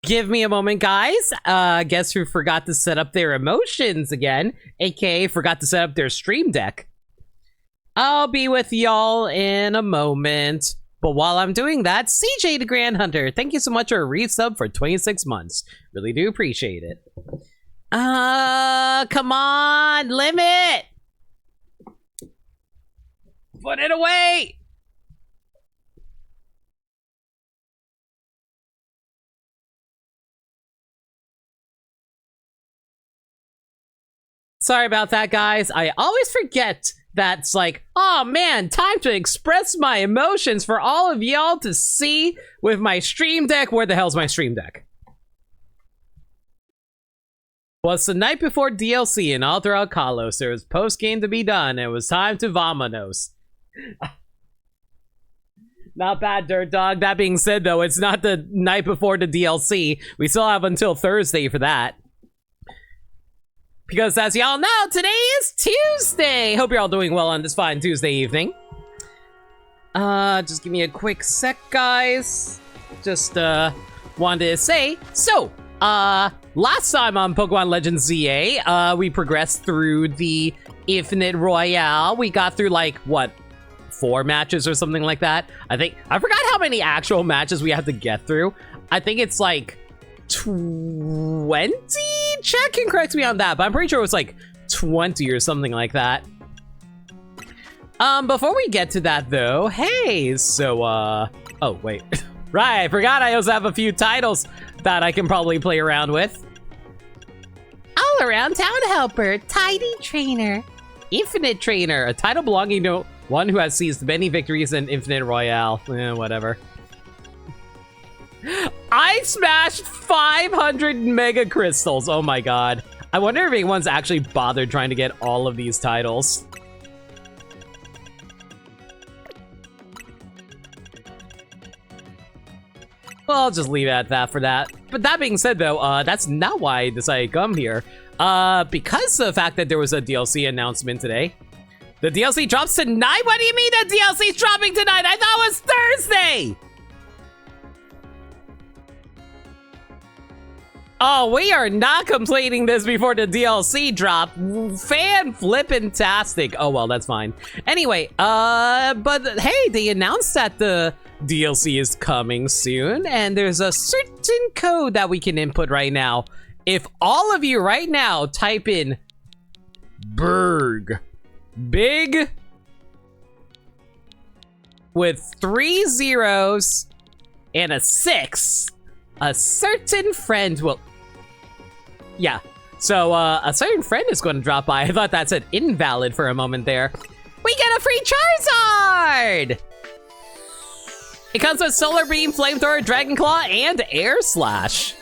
Give me a moment, guys. Guess who forgot to set up their emotions again, aka forgot to set up their stream deck. I'll be with y'all in a moment. But while I'm doing that, CJ the Grand Hunter, thank you so much for a resub for 26 months. Really do appreciate it. Come on, limit! Put it away! Sorry about that, guys. I always forget that's like, oh man, time to express my emotions for all of y'all to see with my stream deck. Where the hell's my stream deck? Well, it's the night before DLC and all throughout Kalos. There was post-game to be done. It was time to vamonos. Not bad, Dirt Dog. That being said, though, it's not the night before the DLC. We still have until Thursday for that. Because as y'all know, today is Tuesday! Hope you're all doing well on this fine Tuesday evening. Just give me a quick sec, guys. Just, wanted to say, so, last time on Pokemon Legends ZA, we progressed through the Infinite Royale. We got through, like, what, 4 matches or something like that? I forgot how many actual matches we have to get through. I think it's, like, 20? Chat can correct me on that, but I'm pretty sure it was like 20 or something like that. Before we get to that though, hey, so oh wait. Right, I forgot I also have a few titles that I can probably play around with. All Around Town Helper, Tidy Trainer, Infinite Trainer, a title belonging to one who has seized many victories in Infinite Royale. Whatever. I smashed 500 Mega Crystals. Oh my god. I wonder if anyone's actually bothered trying to get all of these titles. Well, I'll just leave it at that for that. But that being said, though, that's not why I decided to come here. Because of the fact that there was a DLC announcement today. The DLC drops tonight? What do you mean the DLC's dropping tonight? I thought it was Thursday! Oh, we are not completing this before the DLC drop. Fan-flippin-tastic. Oh, well, that's fine. Anyway, but hey, they announced that the DLC is coming soon, and there's a certain code that we can input right now. If all of you right now type in BIRG, big, with 3 zeros and a 6, a certain friend will... Yeah, so a certain friend is going to drop by. I thought that said invalid for a moment there. We get a free Charizard! It comes with Solar Beam, Flamethrower, Dragon Claw, and Air Slash.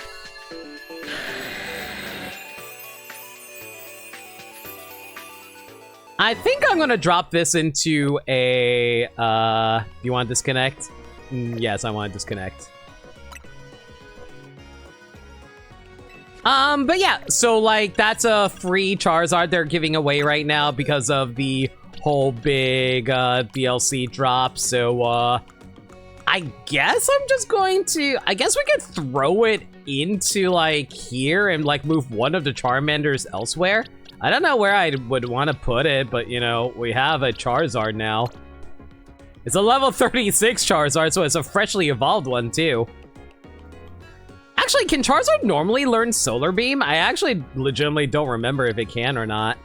I think I'm going to drop this into a... you want to disconnect? Yes, I want to disconnect. But yeah, so like that's a free Charizard they're giving away right now because of the whole big DLC drop. So I guess I'm just going to, I guess we could throw it into like here and like move one of the Charmanders elsewhere. I don't know where I would want to put it, but you know, we have a Charizard now. It's a level 36 Charizard, so it's a freshly evolved one too. Actually, can Charizard normally learn Solar Beam? I actually legitimately don't remember if it can or not.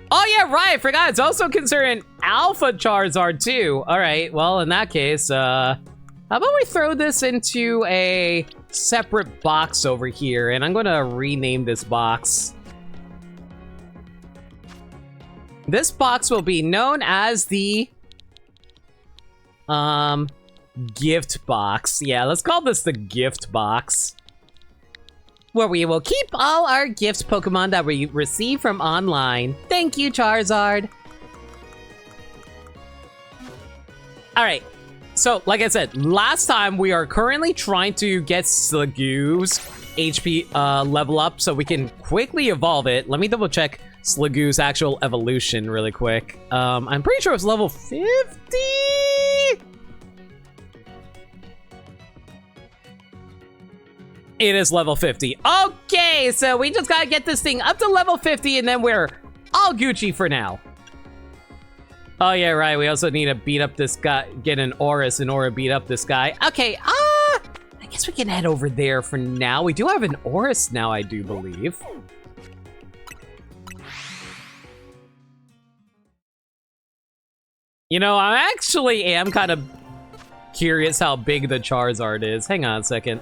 Oh yeah, right, I forgot. It's also considered an Alpha Charizard too. All right, well, in that case, how about we throw this into a separate box over here, and I'm gonna rename this box. This box will be known as the, gift box. Yeah, let's call this the gift box. Where we will keep all our gift Pokemon that we receive from online. Thank you, Charizard. Alright, so like I said, last time we are currently trying to get Sligoo's HP level up so we can quickly evolve it. Let me double check Sligoo's actual evolution really quick. I'm pretty sure it's level 50? It is level 50. Okay, so we just gotta get this thing up to level 50 and then we're all Gucci for now. Oh yeah, right. We also need to beat up this guy, get an Oris in order to beat up this guy. Okay, I guess we can head over there for now. We do have an Oris now, I do believe. You know, I actually am kind of curious how big the Charizard is. Hang on a second.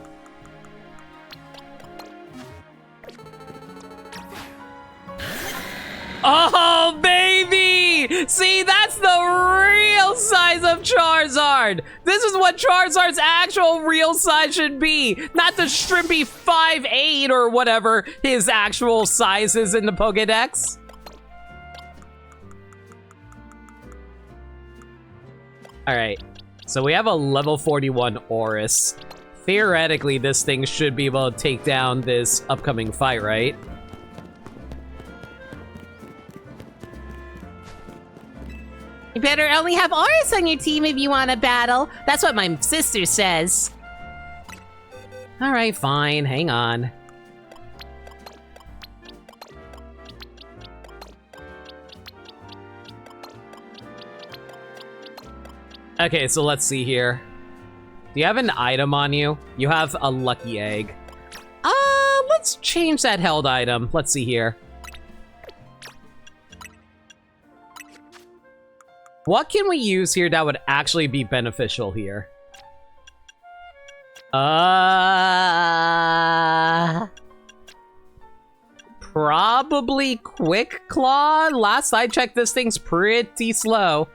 Oh, baby! See, that's the real size of Charizard! This is what Charizard's actual real size should be! Not the shrimpy 5'8" or whatever his actual size is in the Pokédex. Alright, so we have a level 41 Oris. Theoretically, this thing should be able to take down this upcoming fight, right? You better only have Oris on your team if you want to battle. That's what my sister says. Alright, fine. Hang on. Okay, so let's see here. Do you have an item on you? You have a lucky egg. Let's change that held item. Let's see here. What can we use here that would actually be beneficial here? Probably Quick Claw. Last I checked, this thing's pretty slow.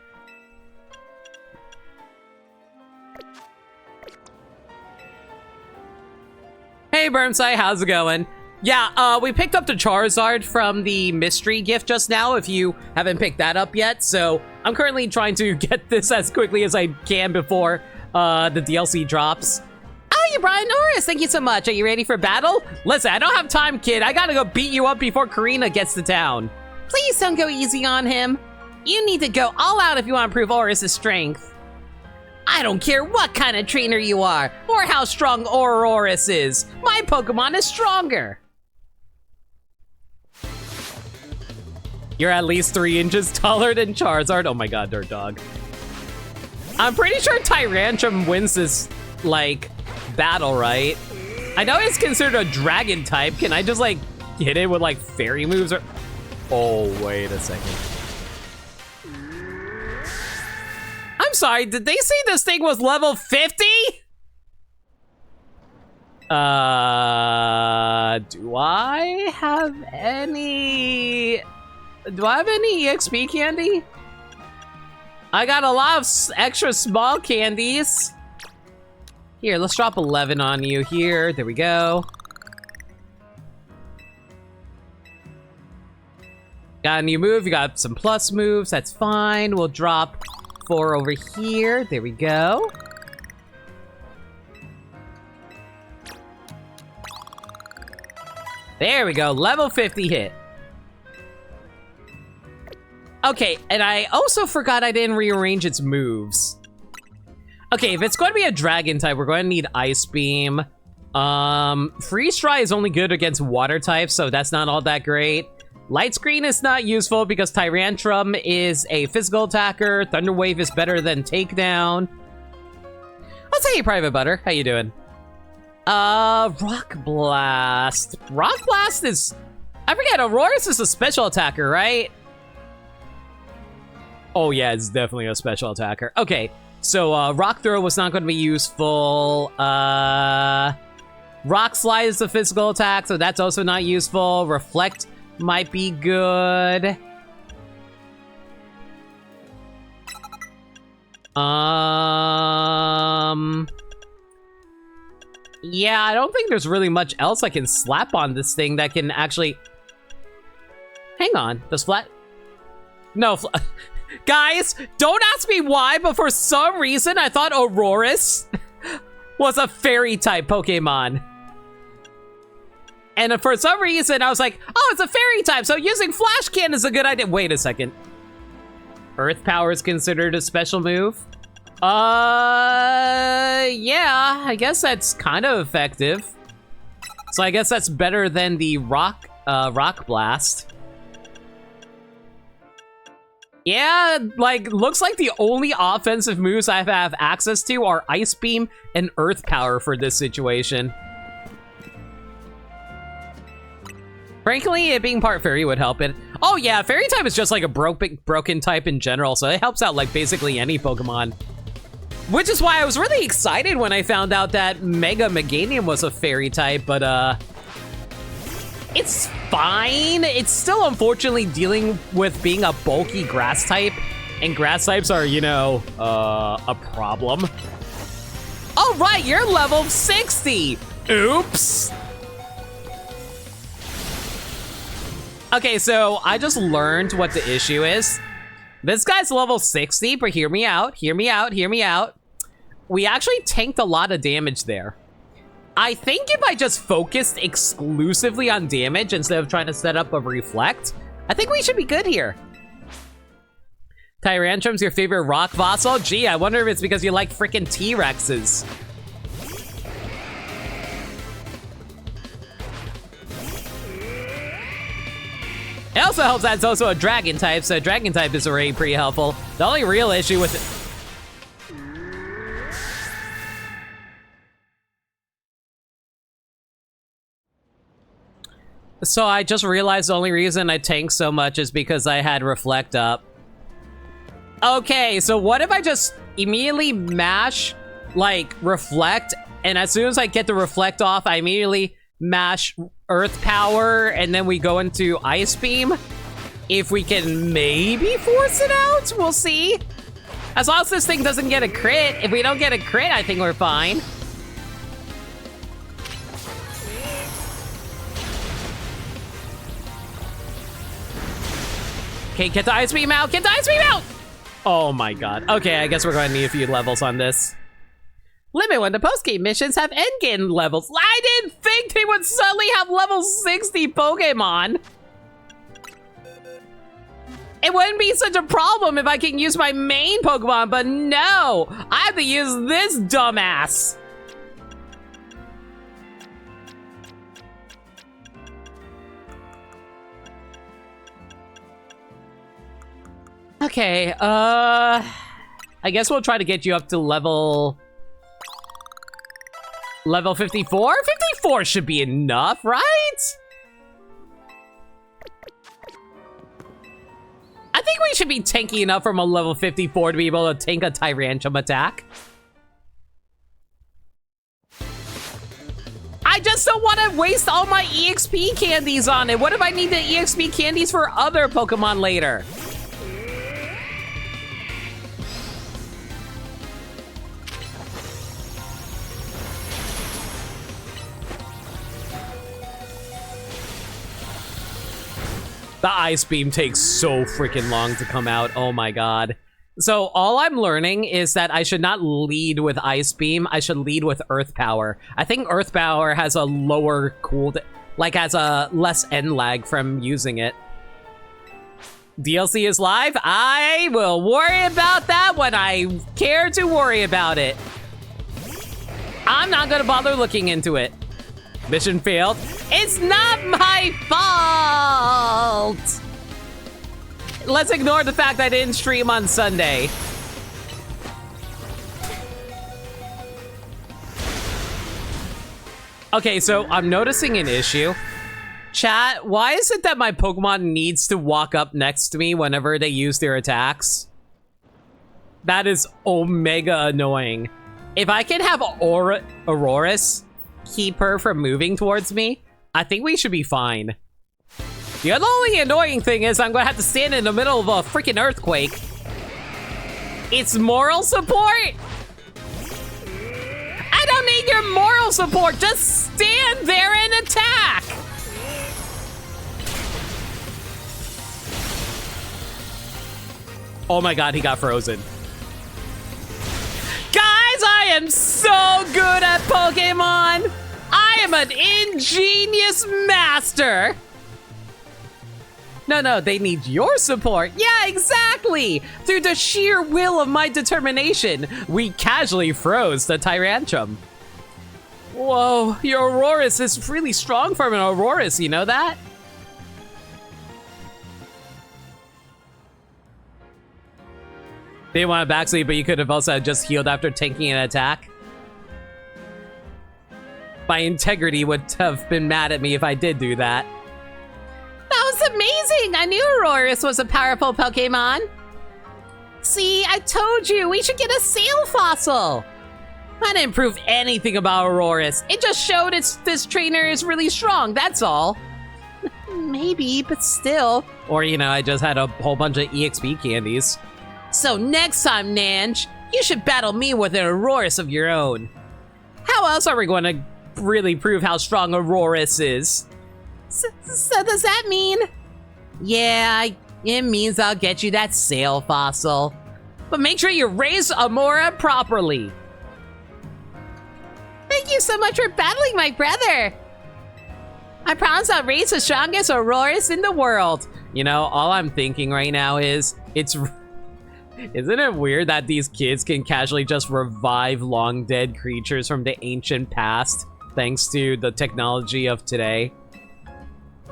Hey, Burmside, how's it going? Yeah, we picked up the Charizard from the mystery gift just now, if you haven't picked that up yet, so I'm currently trying to get this as quickly as I can before the DLC drops. Oh, you brought an Oris. Thank you so much. Are you ready for battle? Listen, I don't have time, kid. I gotta go beat you up before Karina gets to town. Please don't go easy on him. You need to go all out if you want to prove Oris' strength. I don't care what kind of trainer you are, or how strong Oris is. My Pokemon is stronger. You're at least 3 inches taller than Charizard. Oh my god, Dirt Dog. I'm pretty sure Tyrantrum wins this, like, battle, right? I know it's considered a dragon type. Can I just, like, hit it with, like, fairy moves or... Oh, wait a second. I'm sorry, did they say this thing was level 50? Do I have any... Do I have any EXP candy? I got a lot of extra small candies. Here, let's drop 11 on you here. There we go. Got a new move. You got some plus moves. That's fine. We'll drop 4 over here. There we go. There we go. Level 50 hit. Okay, and I also forgot I didn't rearrange its moves. Okay, if it's going to be a dragon type, we're going to need Ice Beam. Freeze Dry is only good against water types, so that's not all that great. Light Screen is not useful because Tyrantrum is a physical attacker. Thunder Wave is better than Takedown. Let's say Private Butter. How you doing? Rock Blast. Rock Blast is... I forget, Aurora's is a special attacker, right? Oh yeah, it's definitely a special attacker. Okay, so Rock Throw was not going to be useful. Rock Slide is a physical attack, so that's also not useful. Reflect might be good. Yeah, I don't think there's really much else I can slap on this thing that can actually... Hang on, does Flat... No, Guys, don't ask me why, but for some reason I thought Auroris was a fairy type Pokemon. And for some reason I was like, oh, it's a fairy type, so using Flash Can is a good idea. Wait a second. Earth Power is considered a special move? Yeah, I guess that's kind of effective. So I guess that's better than the rock blast. Yeah, like, looks like the only offensive moves I have access to are Ice Beam and Earth Power for this situation. Frankly, it being part Fairy would help it. Oh yeah, Fairy type is just like a broken type in general, so it helps out like basically any Pokemon. Which is why I was really excited when I found out that Mega Meganium was a Fairy type, but it's fine. It's still unfortunately dealing with being a bulky grass type, and grass types are, you know, a problem. All right, you're level 60. Oops. Okay, so I just learned what the issue is. This guy's level 60, but hear me out, hear me out, hear me out. We actually tanked a lot of damage there. I think if I just focused exclusively on damage instead of trying to set up a reflect, I think we should be good here. Tyrantrum's your favorite rock fossil? Gee, I wonder if it's because you like freaking T-Rexes. It also helps that it's also a dragon type, so dragon type is already pretty helpful. The only real issue with it... So I just realized the only reason I tanked so much is because I had Reflect up. Okay, so what if I just immediately mash, like, Reflect, and as soon as I get the Reflect off, I immediately mash Earth Power, and then we go into Ice Beam? If we can maybe force it out, we'll see. As long as this thing doesn't get a crit. If we don't get a crit, I think we're fine. Okay, get the Ice Beam out! Get the Ice Beam out! Oh my god. Okay, I guess we're going to need a few levels on this. Limit when the post-game missions have endgame levels. I didn't think they would suddenly have level 60 Pokemon. It wouldn't be such a problem if I can use my main Pokemon, but no! I have to use this dumbass. Okay, I guess we'll try to get you up to level 54? 54 should be enough, right? I think we should be tanky enough from a level 54 to be able to tank a Tyrantrum attack. I just don't want to waste all my EXP candies on it. What if I need the EXP candies for other Pokemon later? The Ice Beam takes so freaking long to come out. Oh my god. So all I'm learning is that I should not lead with Ice Beam. I should lead with Earth Power. I think Earth Power has a lower cooldown, like has a less end lag from using it. DLC is live? I will worry about that when I care to worry about it. I'm not gonna bother looking into it. Mission failed. It's not my fault! Let's ignore the fact I didn't stream on Sunday. Okay, so I'm noticing an issue. Chat, why is it that my Pokemon needs to walk up next to me whenever they use their attacks? That is omega annoying. If I can have Aurorus keep her from moving towards me, I think we should be fine. The only annoying thing is I'm gonna have to stand in the middle of a freaking earthquake. It's moral support? I don't need your moral support, just stand there and attack! Oh my god, he got frozen. Guys, I am so good at Pokemon! I am an ingenious master! No, they need your support. Yeah, exactly! Through the sheer will of my determination, we casually froze the Tyrantrum. Whoa, your Aurorus is really strong from an Aurorus, you know that? They want a backsleep, but you could have also just healed after tanking an attack. My integrity would have been mad at me if I did do that. That was amazing! I knew Aurorus was a powerful Pokemon. See, I told you, we should get a Sail Fossil. I didn't prove anything about Aurorus. It just showed this trainer is really strong, that's all. Maybe, but still. Or, you know, I just had a whole bunch of EXP candies. So next time, Nanj, you should battle me with an Aurorus of your own. How else are we going to really prove how strong Aurorus is? So does that mean? Yeah, it means I'll get you that Sail Fossil. But make sure you raise Amora properly. Thank you so much for battling my brother. I promise I'll raise the strongest Aurorus in the world. You know, all I'm thinking right now is, isn't it weird that these kids can casually just revive long dead creatures from the ancient past thanks to the technology of today?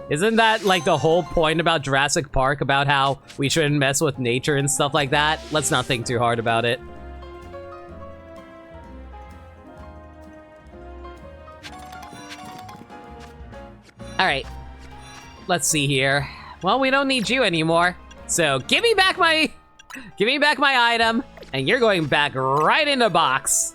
Isn't that like the whole point about Jurassic Park, about how we shouldn't mess with nature and stuff like that? Let's not think too hard about it. All right, let's see here. Well, we don't need you anymore. So give me back my item, and you're going back right in the box.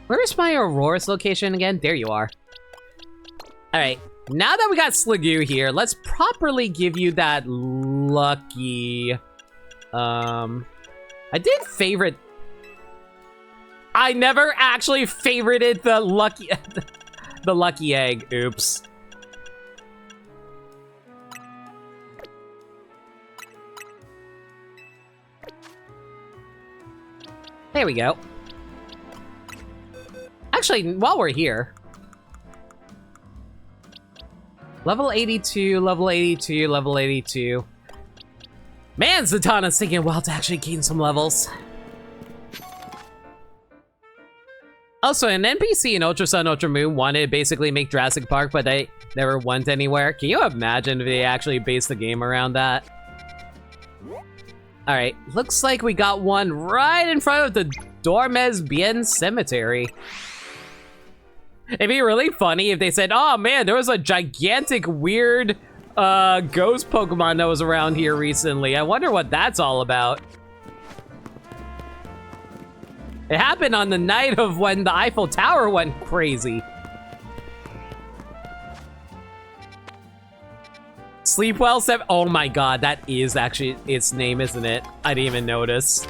Where's my Aurorus location again? There you are. All right, now that we got Sligoo here, let's properly give you that lucky... I did favorite... I never actually favorited the lucky... the lucky egg. Oops. There we go. Actually, while we're here... Level 82, level 82, level 82. Man, Zatanna's taking a while to actually gain some levels. Also, an NPC in Ultra Sun, Ultra Moon wanted to basically make Jurassic Park, but they never went anywhere. Can you imagine if they actually based the game around that? Alright, looks like we got one right in front of the Dormes Bien Cemetery. It'd be really funny if they said, oh man, there was a gigantic, weird ghost Pokemon that was around here recently. I wonder what that's all about. It happened on the night of when the Eiffel Tower went crazy. Sleepwell 7. Oh my god, that is actually its name, isn't it? I didn't even notice.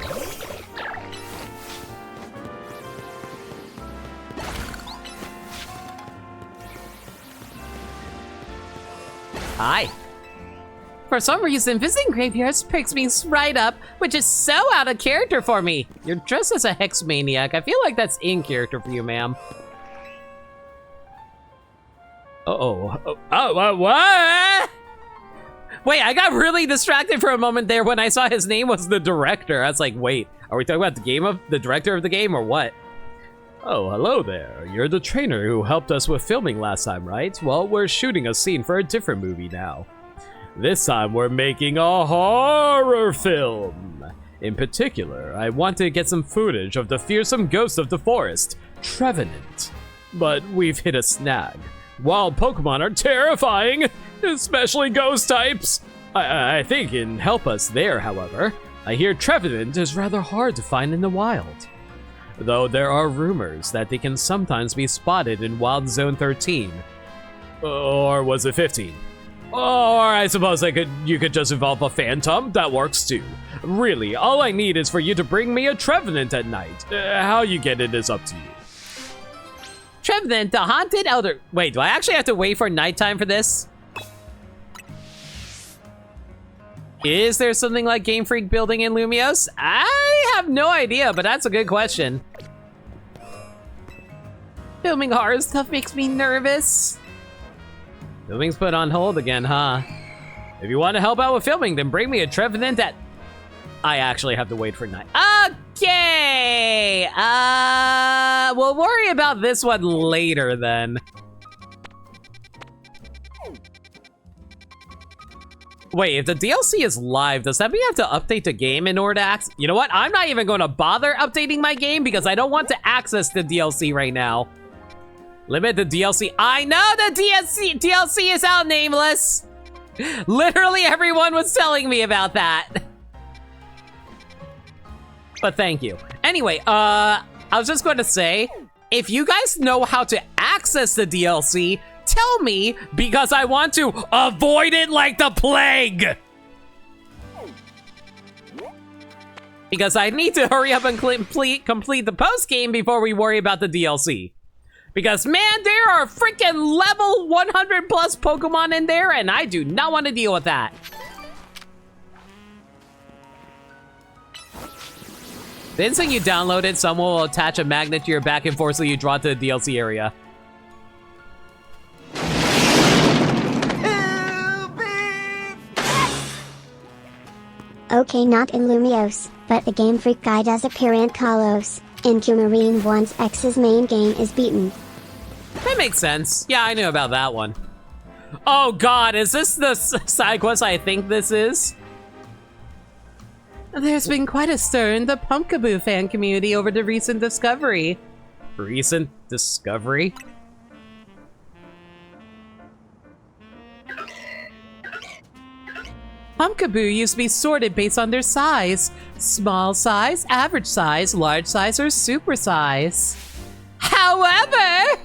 Hi. For some reason, visiting graveyards picks me right up, which is so out of character for me. You're dressed as a hex maniac. I feel like that's in character for you, ma'am. What? Wait, I got really distracted for a moment there when I saw his name was the director. I was like, wait, are we talking about the director of the game or what? Oh, hello there. You're the trainer who helped us with filming last time, right? Well, we're shooting a scene for a different movie now. This time we're making a horror film. In particular, I want to get some footage of the fearsome ghost of the forest, Trevenant. But we've hit a snag. Wild Pokemon are terrifying, especially ghost types. I think it can help us there, however. I hear Trevenant is rather hard to find in the wild. Though there are rumors that they can sometimes be spotted in Wild Zone 13. Or was it 15? Or I suppose you could just evolve a Phantom, that works too. Really, all I need is for you to bring me a Trevenant at night. How you get it is up to you. Trevenant, the haunted elder... Wait, do I actually have to wait for nighttime for this? Is there something like Game Freak building in Lumios? I have no idea, but that's a good question. Filming horror stuff makes me nervous. Filming's put on hold again, huh? If you want to help out with filming, then bring me a Trevenant that... I actually have to wait for night. Okay! We'll worry about this one later then. Wait, if the DLC is live, does that mean I have to update the game in order to access? You know what? I'm not even going to bother updating my game because I don't want to access the DLC right now. Limit the DLC. I know the DLC is out, Nameless. Literally everyone was telling me about that. But thank you. Anyway, I was just going to say, if you guys know how to access the DLC, tell me, because I want to avoid it like the plague! Because I need to hurry up and complete the post-game before we worry about the DLC. Because, man, there are freaking level 100 plus Pokemon in there, and I do not want to deal with that. The instant you download it, someone will attach a magnet to your back and forcibly you draw to the DLC area. Okay, not in Lumiose, but the Game Freak guy does appear in Kalos. In Q-Marine once X's main game is beaten. That makes sense. Yeah, I knew about that one. Oh god, is this the side quest I think this is? There's been quite a stir in the Pumpkaboo fan community over the recent discovery. Recent discovery? Pumpkaboo used to be sorted based on their size. Small size, average size, large size, or super size. However,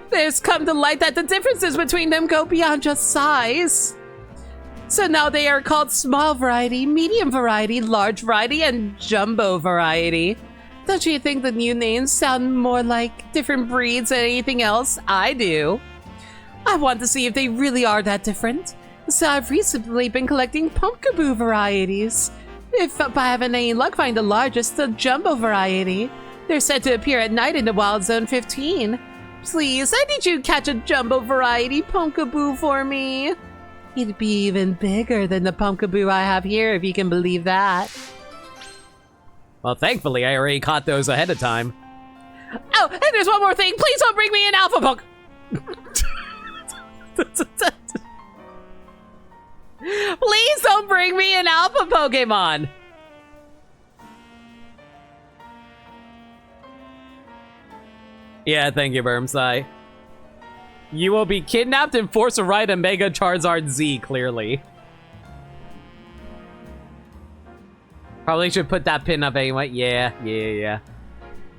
there's come to light that the differences between them go beyond just size. So now they are called small variety, medium variety, large variety, and jumbo variety. Don't you think the new names sound more like different breeds than anything else? I do. I want to see if they really are that different. So I've recently been collecting Pumpkaboo varieties. If I haven't any luck, find the largest, the jumbo variety. They're said to appear at night in the Wild Zone 15. Please, I need you to catch a jumbo variety Pumpkaboo for me. It'd be even bigger than the Pumpkaboo I have here, if you can believe that. Well, thankfully, I already caught those ahead of time. Oh, and there's one more thing. Please don't bring me an alpha Poke. Please don't bring me an alpha Pokemon. Yeah, thank you, Burmsai. You will be kidnapped and forced to ride a Mega Charizard Z, clearly. Probably should put that pin up anyway. Yeah.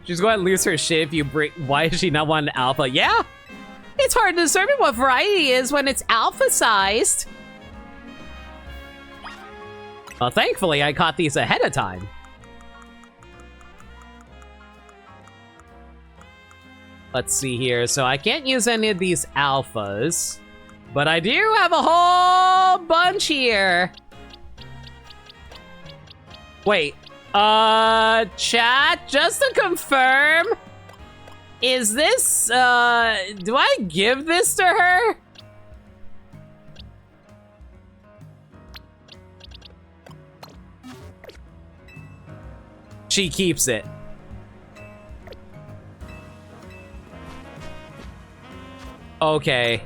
She's going to lose her shit if you bring... Why does she not want an alpha? Yeah! It's hard to determine what variety is when it's alpha-sized. Well, thankfully, I caught these ahead of time. Let's see here. So I can't use any of these alphas, but I do have a whole bunch here. Wait, chat, just to confirm, is this, do I give this to her? She keeps it. Okay,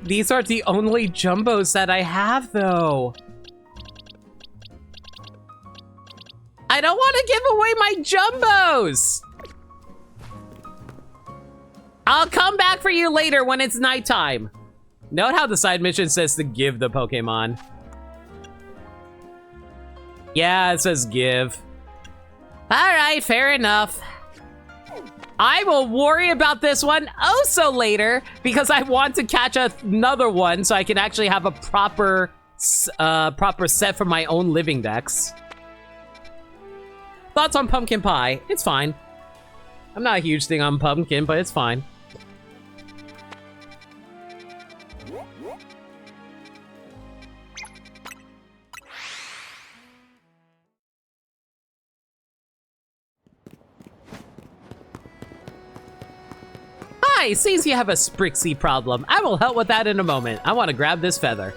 These are the only jumbos that I have, though. I don't want to give away my jumbos! I'll come back for you later when it's nighttime. Note how the side mission says to give the Pokemon. Yeah, it says give. Alright, fair enough. I will worry about this one also later, because I want to catch another one so I can actually have a proper set for my own living decks. Thoughts on pumpkin pie? It's fine. I'm not a huge thing on pumpkin, but it's fine. Hi, seems you have a Sprixie problem. I will help with that in a moment. I want to grab this feather.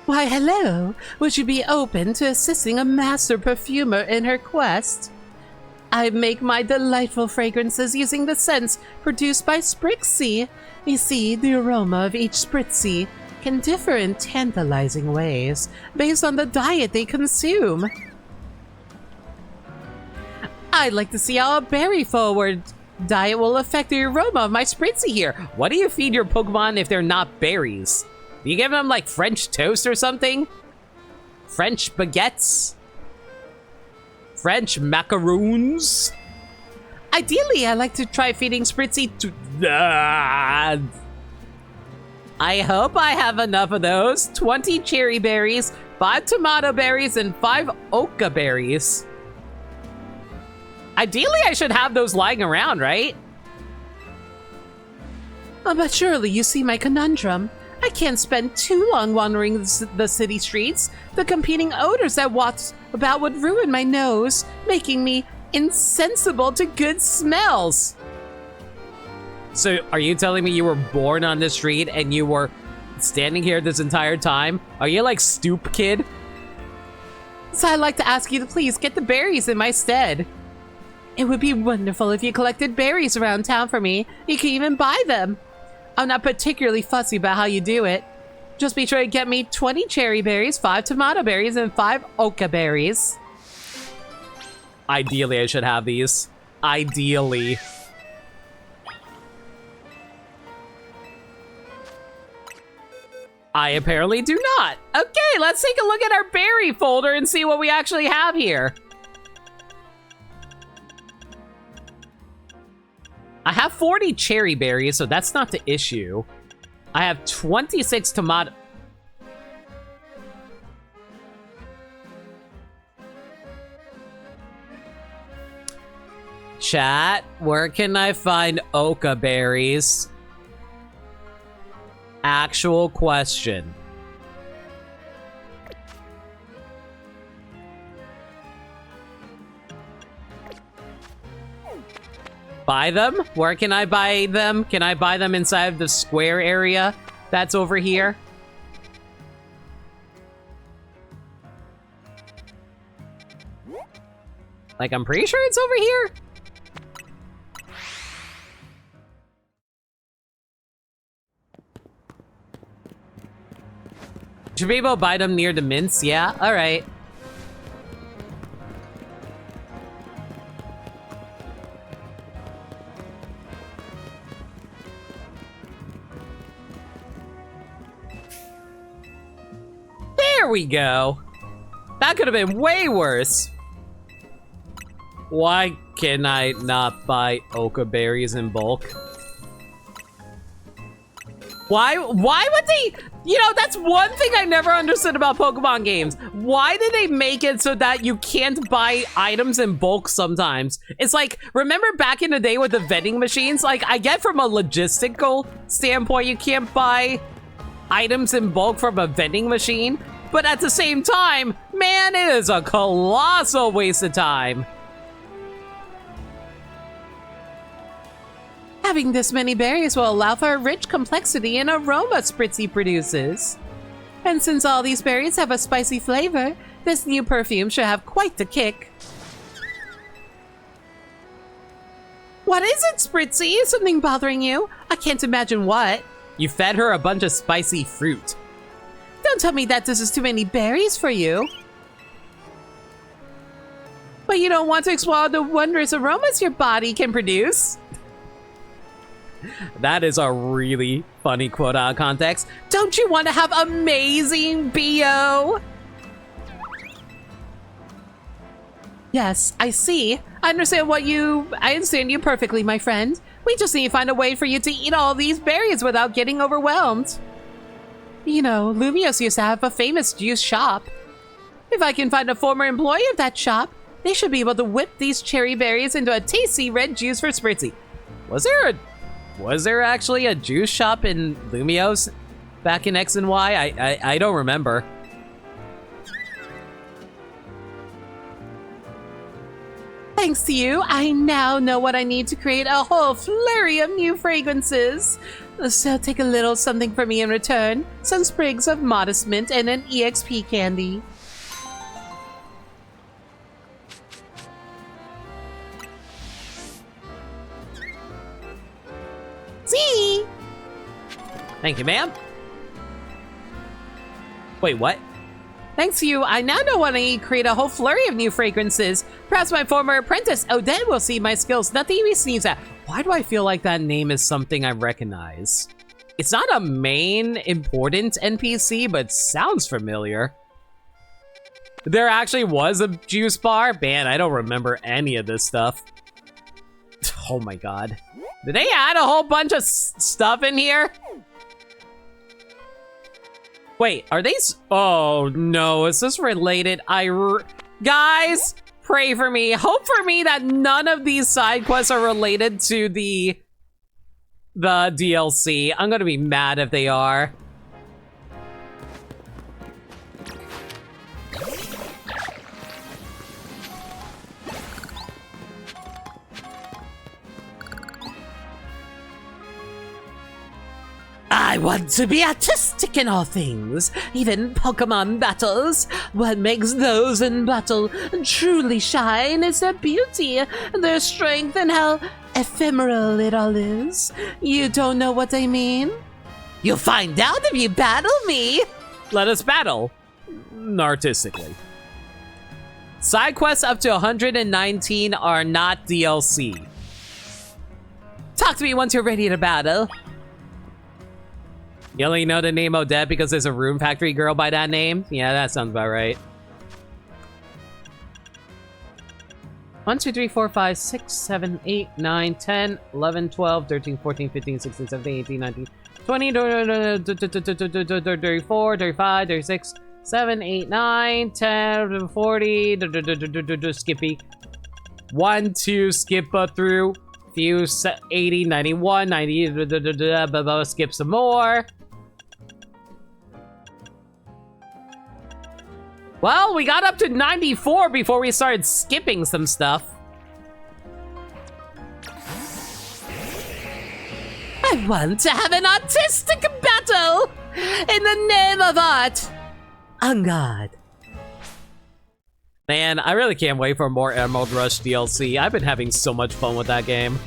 Why, hello. Would you be open to assisting a master perfumer in her quest? I make my delightful fragrances using the scents produced by Sprixie. You see, the aroma of each Sprixie can differ in tantalizing ways based on the diet they consume. I'd like to see how a berry-forward diet will affect the aroma of my Sprixie here. What do you feed your Pokemon if they're not berries? Do you give them like French toast or something? French baguettes? French macaroons? Ideally, I like to try feeding Sprixie to... I hope I have enough of those. 20 cherry berries, 5 tomato berries, and 5 oka berries. Ideally, I should have those lying around, right? Oh, but surely you see my conundrum. I can't spend too long wandering the city streets. The competing odors that walk about would ruin my nose, making me insensible to good smells. So, are you telling me you were born on this street and you were standing here this entire time? Are you like Stoop Kid? So I'd like to ask you to please get the berries in my stead. It would be wonderful if you collected berries around town for me. You can even buy them. I'm not particularly fussy about how you do it. Just be sure to get me 20 cherry berries, 5 tomato berries, and 5 oka berries. Ideally, I should have these. Ideally. I apparently do not. Okay, let's take a look at our berry folder and see what we actually have here. I have 40 cherry berries, so that's not the issue. I have 26 tomato... Chat, where can I find oka berries? Actual question. Buy them? Where can I buy them? Can I buy them inside the square area that's over here? Like, I'm pretty sure it's over here. Should be able to buy them near the mints? Yeah, alright. There we go. That could have been way worse. Why can I not buy oka berries in bulk? Why would they? You know, that's one thing I never understood about Pokemon games. Why did they make it so that you can't buy items in bulk sometimes? It's like, remember back in the day with the vending machines? Like, I get from a logistical standpoint, you can't buy items in bulk from a vending machine. But at the same time, man, it is a colossal waste of time. Having this many berries will allow for a rich complexity and aroma Sprixie produces. And since all these berries have a spicy flavor, this new perfume should have quite the kick. What is it, Sprixie? Is something bothering you? I can't imagine what. You fed her a bunch of spicy fruit. Don't tell me that this is too many berries for you. But you don't want to explore the wondrous aromas your body can produce. That is a really funny quote out of context. Don't you want to have amazing BO? Yes, I see. I understand you perfectly, my friend. We just need to find a way for you to eat all these berries without getting overwhelmed. You know, Lumiose used to have a famous juice shop. If I can find a former employee of that shop, they should be able to whip these cherry berries into a tasty red juice for Sprixie. Was there actually a juice shop in Lumiose back in X and Y? I don't remember. Thanks Thanks to you, I now know what I need to create a whole flurry of new fragrances. So take a little something for me in return. Some sprigs of modest mint and an EXP candy. See? Thank you, ma'am. Wait, what? Thanks to you, I now know what I need to create a whole flurry of new fragrances. Perhaps my former apprentice, Odette, will see my skills. Nothing to be sneezed at. Why do I feel like that name is something I recognize? It's not a main important NPC, but sounds familiar. There actually was a juice bar? Man, I don't remember any of this stuff. Oh my god. Did they add a whole bunch of stuff in here? Wait, are these? Oh no, is this related? Guys, pray for me. Hope for me that none of these side quests are related to the DLC. I'm gonna be mad if they are. I want to be artistic in all things, even Pokemon battles. What makes those in battle truly shine is their beauty, their strength, and how ephemeral it all is. You don't know what I mean? You'll find out if you battle me. Let us battle. Artistically. Side quests up to 119 are not DLC. Talk to me once you're ready to battle. You only know the name Odette because there's a Rune Factory girl by that name? Yeah, that sounds about right. 1, 2, 3, 4, 5, 6, 7, 8, 9, 10, 11, 12, 13, 14, 15, 16, 17, 18, 19, 20, 34, 35, 36, 7, 8, 9, 10, 40, Skippy. 1, 2, skip through. Few 80, 91, 90, skip some more. Well, we got up to 94 before we started skipping some stuff. I want to have an artistic battle in the name of art. On God. Man, I really can't wait for more Emerald Rush DLC. I've been having so much fun with that game.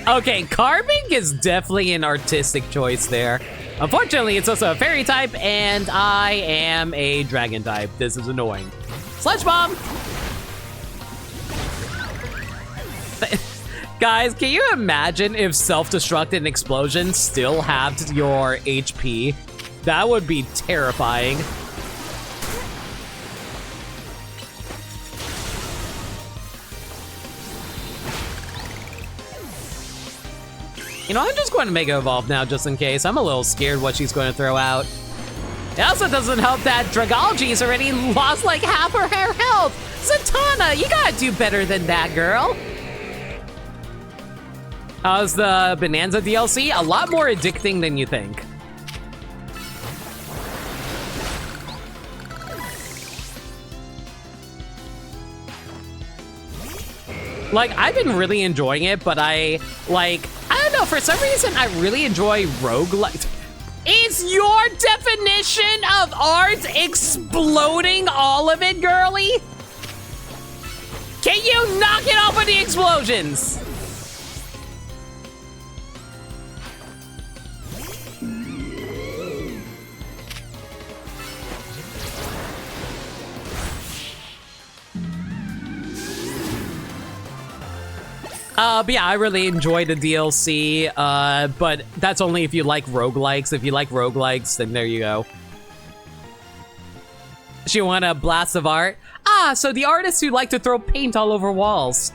Okay, carving is definitely an artistic choice there. Unfortunately, it's also a fairy type, and I am a dragon type. This is annoying. Sludge Bomb! Guys, can you imagine if self-destruct and explosion still halved your HP? That would be terrifying. You know, I'm just going to make it evolve now just in case. I'm a little scared what she's going to throw out. It also doesn't help that Dragology's already lost like half her health. Zatanna, you gotta do better than that, girl. How's the Bonanza DLC? A lot more addicting than you think. Like, I've been really enjoying it, but I don't know, for some reason, I really enjoy roguelike. Is your definition of art exploding all of it, girly? Can you knock it off with the explosions? But yeah, I really enjoyed the DLC, but that's only if you like roguelikes. If you like roguelikes, then there you go. She want a blast of art? Ah, so the artists who like to throw paint all over walls.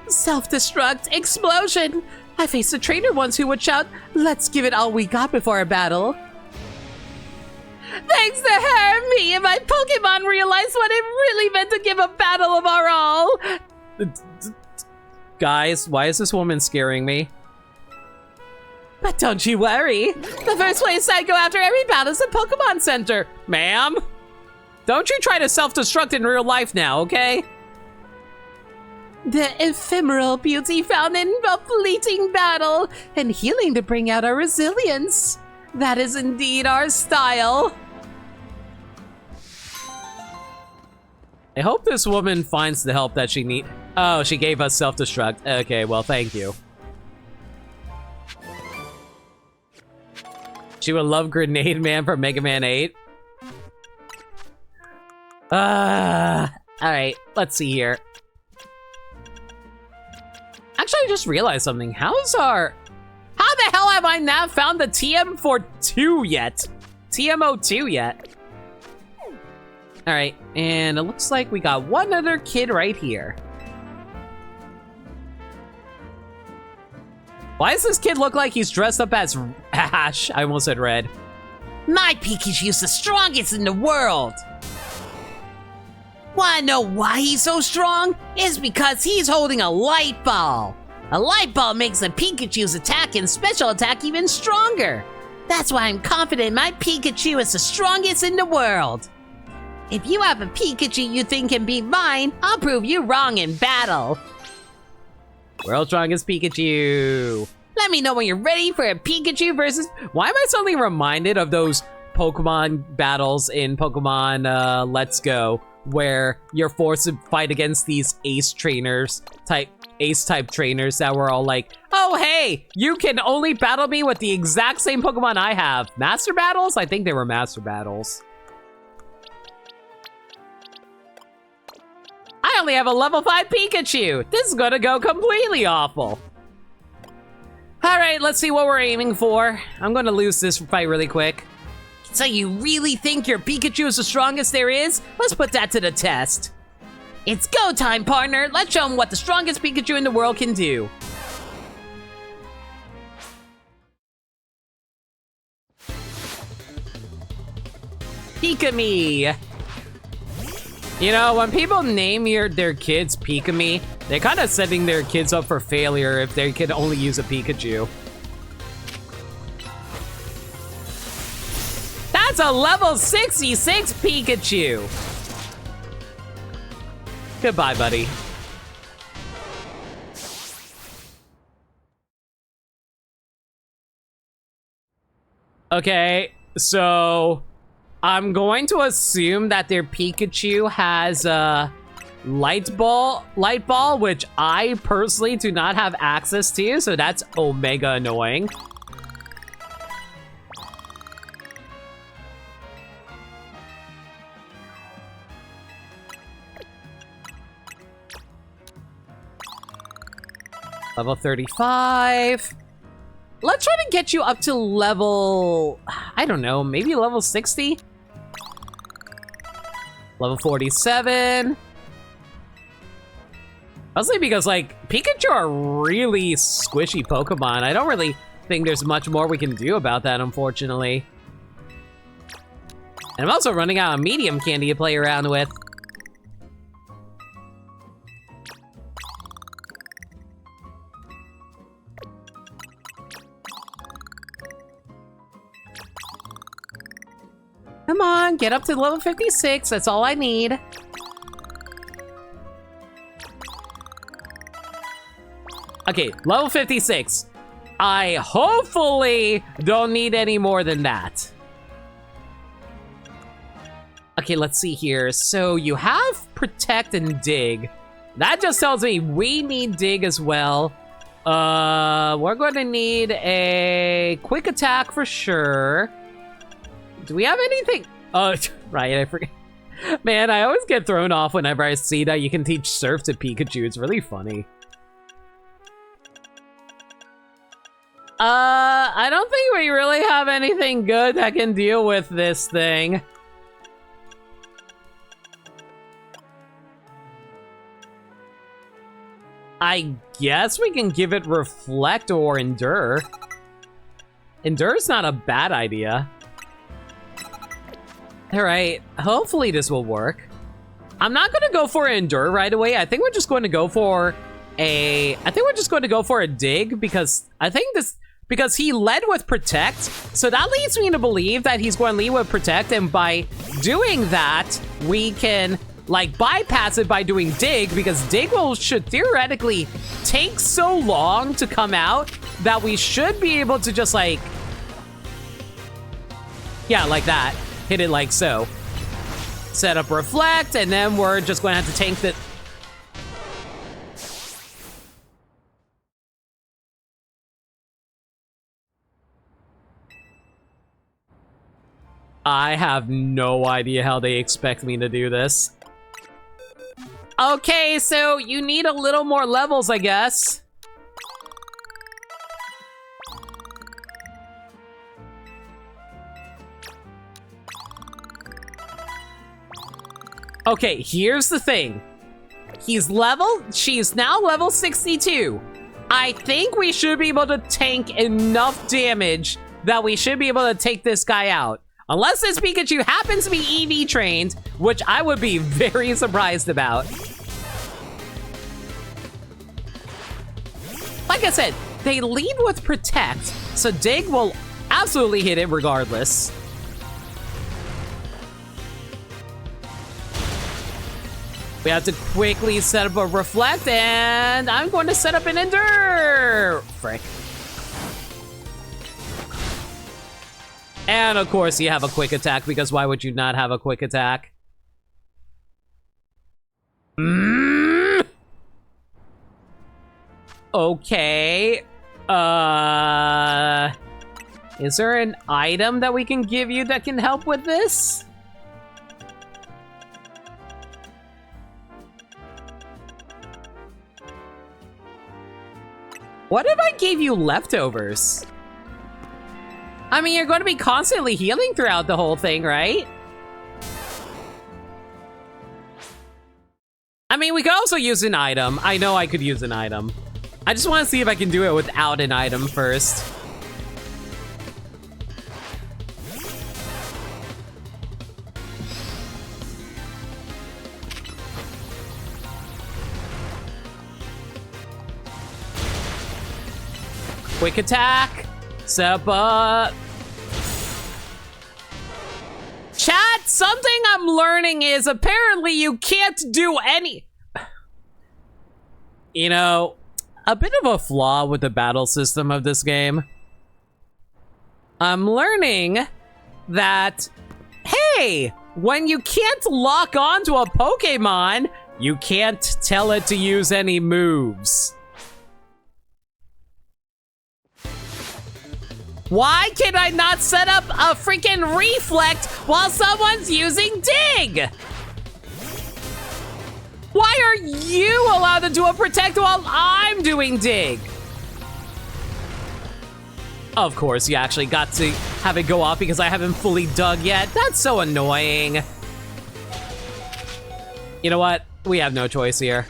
Self-destruct, explosion. I faced a trainer once who would shout, "Let's give it all we got before a battle." Thanks to her, me and my Pokemon realized what it really meant to give a battle of our all. Guys, why is this woman scaring me? But don't you worry. The first place I go after every battle is the Pokemon Center. Ma'am? Don't you try to self-destruct in real life now, okay? The ephemeral beauty found in a fleeting battle, and healing to bring out our resilience. That is indeed our style. I hope this woman finds the help that she needs. Oh, she gave us self-destruct. Okay, well, thank you. She would love Grenade Man from Mega Man 8. Alright, let's see here. Actually, I just realized something. How the hell have I not found the TM42 yet? TMO2 yet? Alright, and it looks like we got one other kid right here. Why does this kid look like he's dressed up as Ash? I almost said Red. My Pikachu's the strongest in the world. Wanna know why he's so strong? It's because he's holding a light ball. A light ball makes the Pikachu's attack and special attack even stronger. That's why I'm confident my Pikachu is the strongest in the world. If you have a Pikachu you think can beat mine, I'll prove you wrong in battle. World's strongest Pikachu. Let me know when you're ready for a Pikachu versus... Why am I suddenly reminded of those Pokemon battles in Pokemon Let's Go, where you're forced to fight against these ace type trainers that were all like, oh hey, you can only battle me with the exact same Pokemon I have. Master battles? I think they were master battles. I only have a level 5 Pikachu. This is gonna go completely awful. Alright, let's see what we're aiming for. I'm gonna lose this fight really quick. So you really think your Pikachu is the strongest there is? Let's put that to the test. It's go time, partner. Let's show him what the strongest Pikachu in the world can do. Pika-me! You know, when people name their kids Pika-me, they're kind of setting their kids up for failure if they could only use a Pikachu. That's a level 66 Pikachu! Goodbye, buddy. Okay, so I'm going to assume that their Pikachu has a light ball, which I personally do not have access to, so that's omega annoying. Level 35. Let's try to get you up to level, I don't know, maybe level 60? Level 47. Mostly because, like, Pikachu are really squishy Pokemon. I don't really think there's much more we can do about that, unfortunately. And I'm also running out of medium candy to play around with. Come on, get up to level 56. That's all I need. Okay, level 56. I hopefully don't need any more than that. Okay, let's see here. So you have Protect and Dig. That just tells me we need Dig as well. We're going to need a Quick Attack for sure. Do we have anything? Oh, right, I forget. Man, I always get thrown off whenever I see that you can teach Surf to Pikachu. It's really funny. I don't think we really have anything good that can deal with this thing. I guess we can give it Reflect or Endure. Endure's not a bad idea. Alright, hopefully this will work. I'm not gonna go for Endure right away. I think we're just going to go for a Dig because because he led with Protect. So that leads me to believe that he's going to lead with Protect, and by doing that, we can like bypass it by doing dig, because dig should theoretically take so long to come out that we should be able to just like, yeah, like that. Hit it like so. Set up reflect, and then we're just going to have to tank the... I have no idea how they expect me to do this. Okay, so you need a little more levels, I guess. Okay, here's the thing. She's now level 62. I think we should be able to tank enough damage that we should be able to take this guy out. Unless this Pikachu happens to be EV trained, which I would be very surprised about. Like I said, they lead with Protect, so Dig will absolutely hit it regardless. We have to quickly set up a Reflect, and I'm going to set up an Endure! Frick. And of course you have a Quick Attack, because why would you not have a Quick Attack? Okay. Is there an item that we can give you that can help with this? What if I gave you leftovers? I mean, you're going to be constantly healing throughout the whole thing, right? I mean, we could also use an item. I know I could use an item. I just want to see if I can do it without an item first. Quick attack. Step up. Chat, something I'm learning is apparently you can't do any... You know, a bit of a flaw with the battle system of this game. I'm learning that, hey, when you can't lock onto a Pokemon, you can't tell it to use any moves. Why can I not set up a freaking Reflect while someone's using Dig? Why are you allowed to do a Protect while I'm doing Dig? Of course, you actually got to have it go off because I haven't fully dug yet. That's so annoying. You know what? We have no choice here.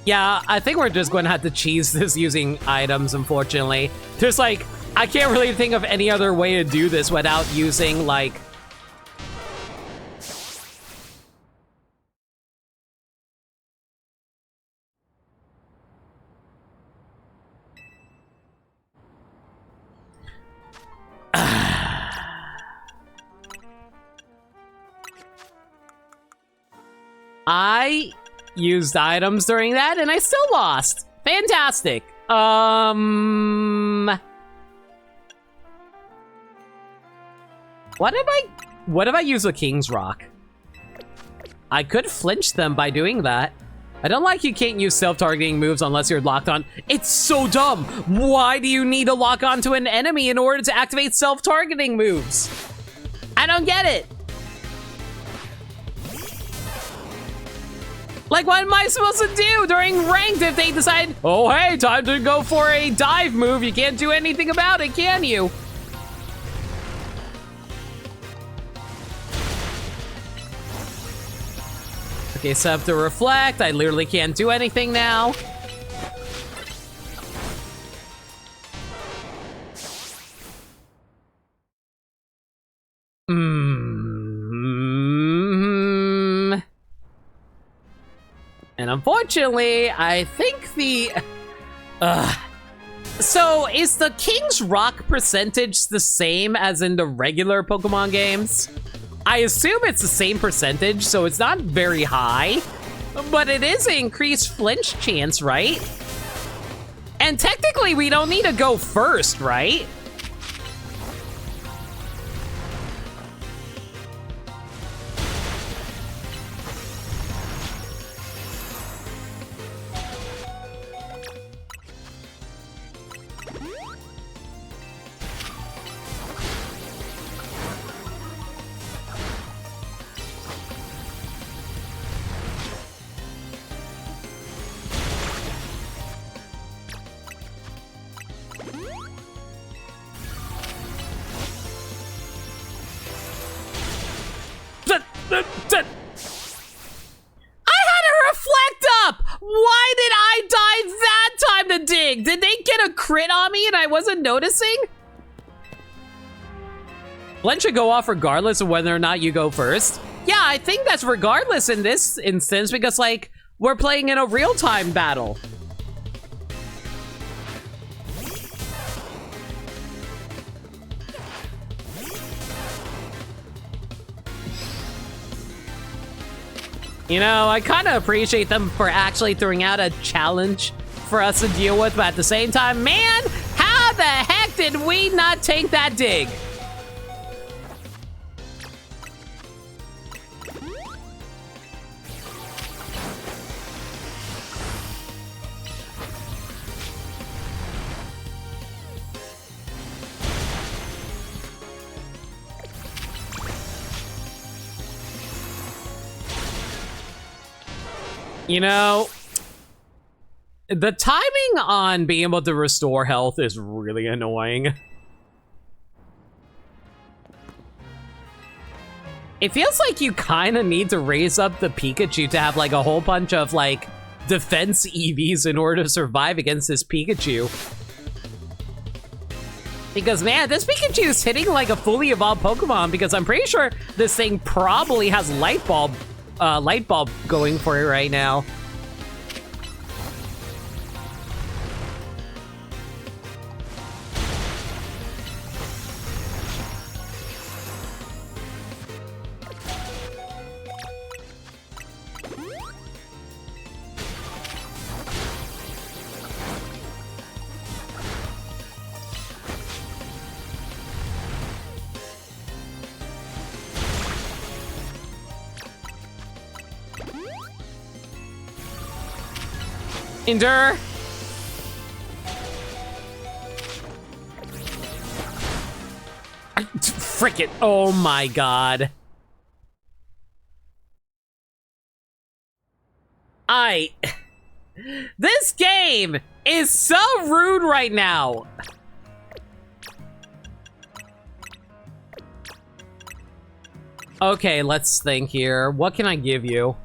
Yeah, I think we're just going to have to cheese this using items, unfortunately. There's like, I can't really think of any other way to do this without using like... I used items during that, and I still lost. Fantastic. What if I use a King's Rock? I could flinch them by doing that. I don't like you can't use self-targeting moves unless you're locked on. It's so dumb. Why do you need to lock onto an enemy in order to activate self-targeting moves? I don't get it. Like, what am I supposed to do during ranked if they decide, oh, hey, time to go for a dive move? You can't do anything about it, can you? Okay, set up to Reflect. I literally can't do anything now. And unfortunately, I think the... So, is the King's Rock percentage the same as in the regular Pokemon games? I assume it's the same percentage, so it's not very high. But it is an increased flinch chance, right? And technically, we don't need to go first, right? Why did I die that time to dig? Did they get a crit on me and I wasn't noticing? Blend should go off regardless of whether or not you go first. Yeah, I think that's regardless in this instance because, like, we're playing in a real-time battle. You know, I kind of appreciate them for actually throwing out a challenge for us to deal with, but at the same time, man, how the heck did we not take that dig? You know, the timing on being able to restore health is really annoying. It feels like you kind of need to raise up the Pikachu to have like a whole bunch of like defense EVs in order to survive against this Pikachu. Because man, this Pikachu is hitting like a fully evolved Pokemon because I'm pretty sure this thing probably has light bulb going for it right now. Endure. Frick it. Oh my god. This game is so rude right now. Okay, let's think here. What can I give you?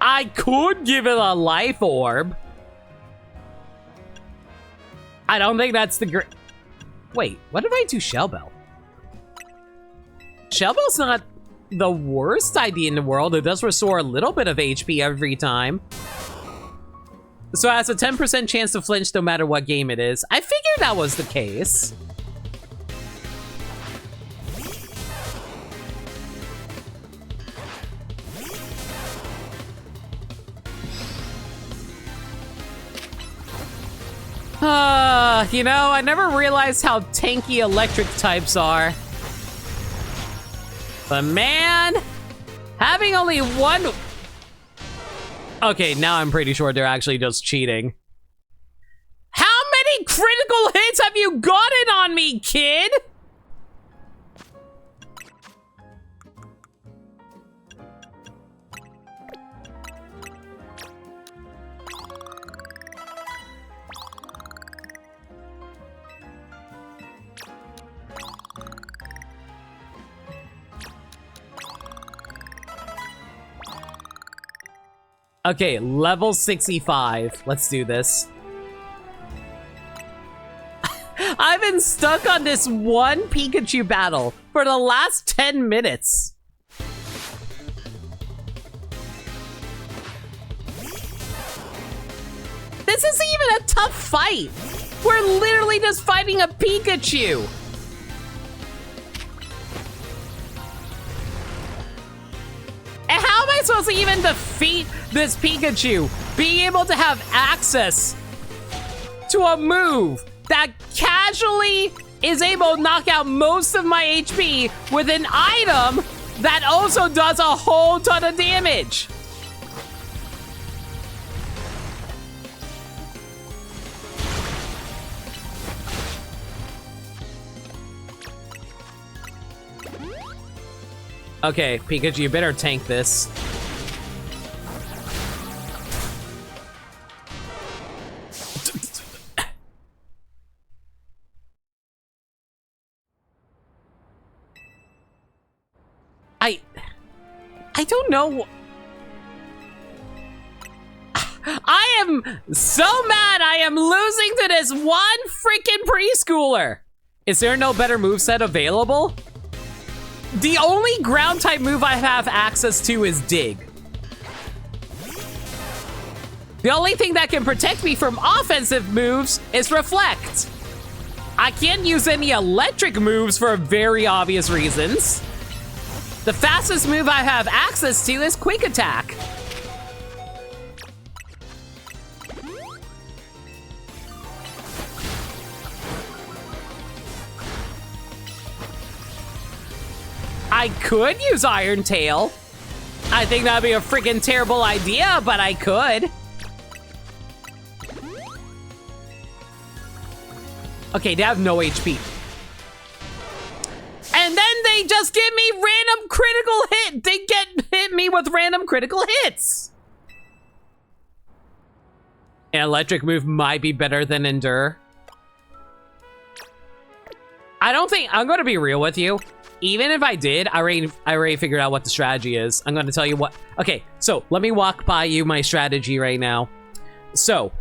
I could give it a life orb. I don't think that's the great... Wait, what if I do Shell Bell? Shell Bell's not the worst idea in the world. It does restore a little bit of HP every time. So it has a 10% chance to flinch no matter what game it is. I figured that was the case. You know, I never realized how tanky electric types are. But man, having only one... Okay, now I'm pretty sure they're actually just cheating. How many critical hits have you gotten on me, kid? Okay, level 65. Let's do this. I've been stuck on this one Pikachu battle for the last 10 minutes. This isn't even a tough fight. We're literally just fighting a Pikachu. And how am I supposed to even defeat this Pikachu? Being able to have access to a move that casually is able to knock out most of my HP with an item that also does a whole ton of damage. Okay, Pikachu, you better tank this. I don't know. I am so mad I am losing to this one freaking preschooler. Is there no better moveset available? The only ground type move I have access to is Dig. The only thing that can protect me from offensive moves is Reflect. I can't use any electric moves for very obvious reasons. The fastest move I have access to is Quick Attack. I could use Iron Tail. I think that'd be a freaking terrible idea, but I could. Okay, they have no HP. And then they just give me random critical hit. They hit me with random critical hits. An electric move might be better than Endure. I don't think, I'm gonna be real with you. Even if I did, I already figured out what the strategy is. I'm gonna tell you what. Okay, so let me walk by you my strategy right now. So,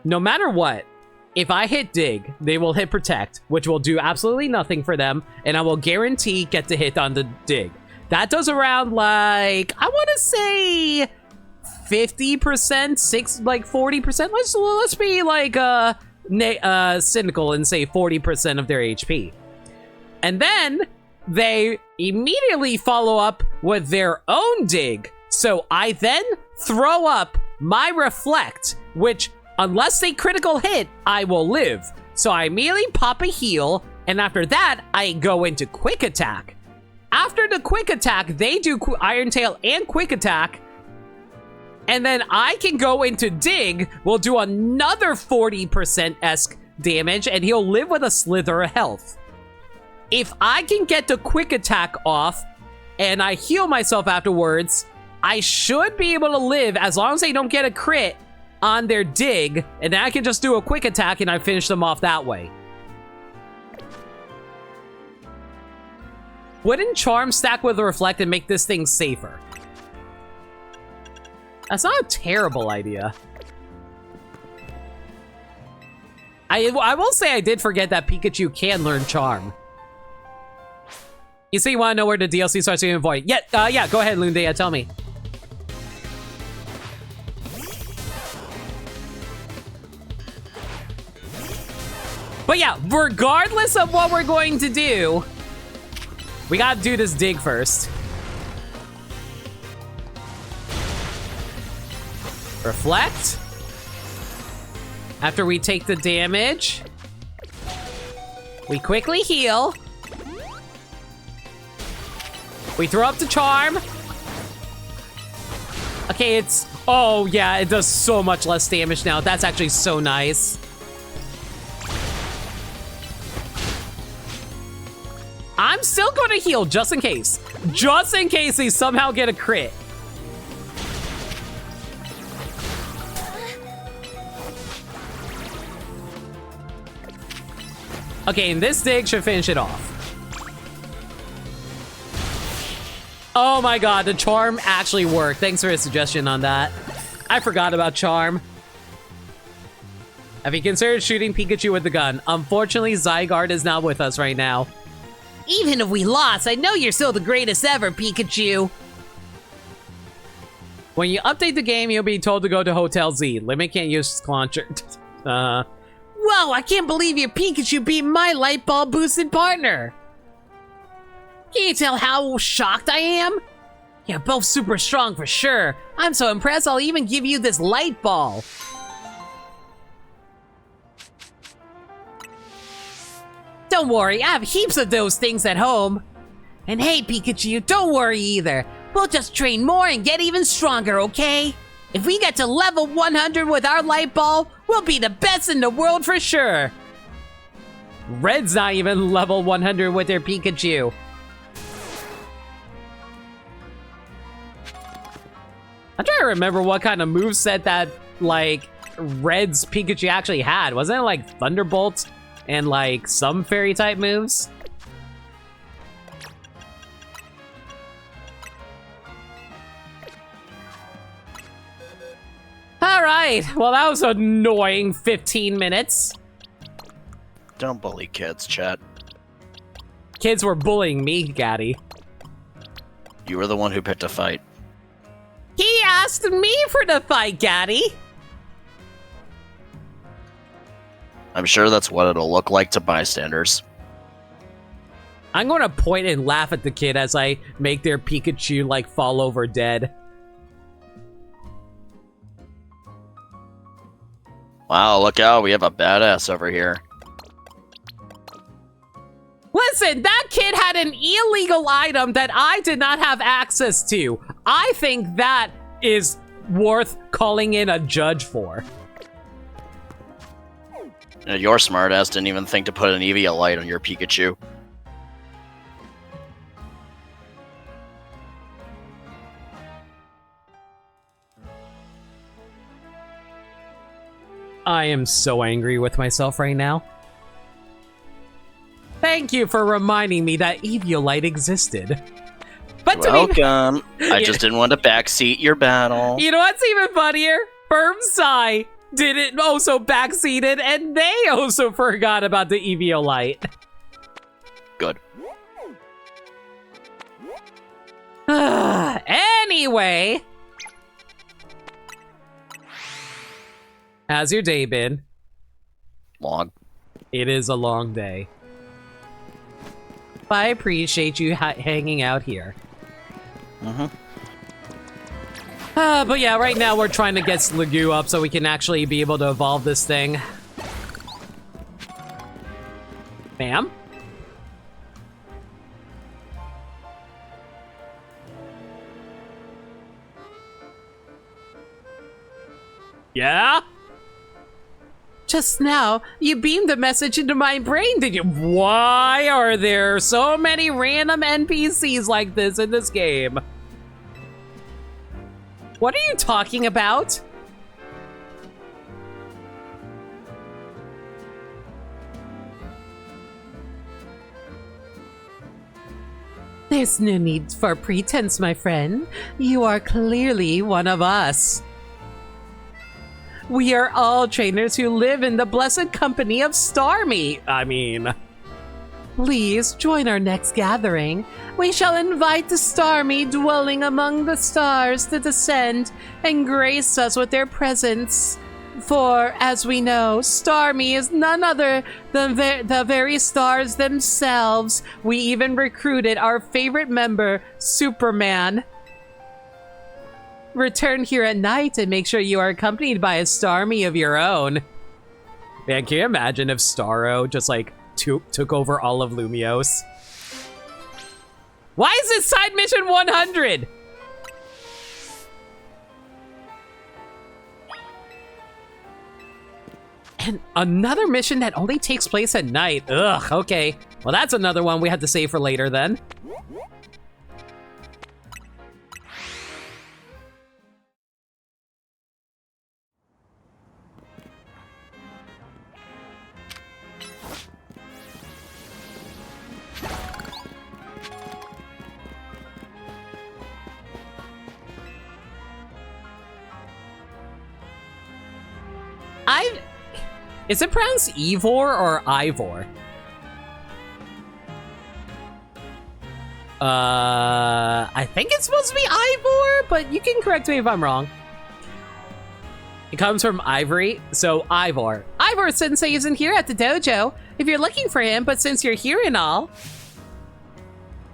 no matter what, if I hit Dig, they will hit Protect, which will do absolutely nothing for them, and I will guarantee get the hit on the Dig. That does around like, I want to say 50%, like 40%. Let's be like cynical and say 40% of their HP. And then they immediately follow up with their own Dig. So I then throw up my Reflect, which unless they critical hit, I will live. So I immediately pop a heal, and after that, I go into Quick Attack. After the Quick Attack, they do Iron Tail and Quick Attack, and then I can go into Dig, we'll do another 40%-esque damage, and he'll live with a slither of health. If I can get the Quick Attack off, and I heal myself afterwards, I should be able to live as long as they don't get a crit on their Dig, and then I can just do a Quick Attack and I finish them off that way. Wouldn't Charm stack with a Reflect and make this thing safer? That's not a terrible idea. I will say I did forget that Pikachu can learn Charm. You say you want to know where the DLC starts to avoid? Yeah, go ahead, Lundia, tell me. But yeah, regardless of what we're going to do, we gotta do this Dig first. Reflect. After we take the damage, we quickly heal. We throw up the Charm. Okay, it's... Oh, yeah, it does so much less damage now. That's actually so nice. I'm still going to heal just in case. Just in case they somehow get a crit. Okay, and this Dig should finish it off. Oh my god, the Charm actually worked. Thanks for a suggestion on that. I forgot about Charm. Have you considered shooting Pikachu with the gun? Unfortunately, Zygarde is not with us right now. Even if we lost, I know you're still the greatest ever, Pikachu. When you update the game, you'll be told to go to Hotel Z. Limit can't use launcher. Whoa, I can't believe your Pikachu beat my light ball boosted partner. Can you tell how shocked I am? You're both super strong for sure. I'm so impressed I'll even give you this light ball. Don't worry, I have heaps of those things at home. And hey, Pikachu, don't worry either. We'll just train more and get even stronger, okay? If we get to level 100 with our light ball, we'll be the best in the world for sure. Red's not even level 100 with their Pikachu. I'm trying to remember what kind of moveset that, like, Red's Pikachu actually had. Wasn't it, like, Thunderbolt and, like, some Fairy-type moves? Alright, well, that was an annoying 15 minutes. Don't bully kids, chat. Kids were bullying me, Gaddy. You were the one who picked a fight. He asked me for the fight, Gaddy. I'm sure that's what it'll look like to bystanders. I'm going to point and laugh at the kid as I make their Pikachu, like, fall over dead. Wow, look out, we have a badass over here. Listen, that kid had an illegal item that I did not have access to. I think that is worth calling in a judge for. Your smartass didn't even think to put an Eevee light on your Pikachu. I am so angry with myself right now. Thank you for reminding me that Eviolite existed. But to welcome. I just didn't want to backseat your battle. You know what's even funnier? Firm Psy didn't also backseated, and they also forgot about the Eviolite. Good. Anyway. How's your day been? Long. It is a long day. I appreciate you hanging out here. But yeah, right now we're trying to get Sligoo up so we can actually be able to evolve this thing. Ma'am? Yeah? Just now, you beamed a message into my brain, did you? Why are there so many random NPCs like this in this game? What are you talking about? There's no need for pretense, my friend. You are clearly one of us. We are all trainers who live in the blessed company of Starmie. Please join our next gathering. We shall invite the Starmie dwelling among the stars to descend and grace us with their presence. For, as we know, Starmie is none other than the very stars themselves. We even recruited our favorite member, Superman. Return here at night and make sure you are accompanied by a Starmie of your own. Man, can you imagine if Starro just, like, took over all of Lumiose? Why is this side mission 100? And another mission that only takes place at night. Ugh, okay. Well, that's another one we have to save for later then. Is it pronounced Ivor or Ivor? I think it's supposed to be Ivor, but you can correct me if I'm wrong. It comes from ivory, so Ivor. Ivor Sensei isn't here at the dojo if you're looking for him, but since you're here and all...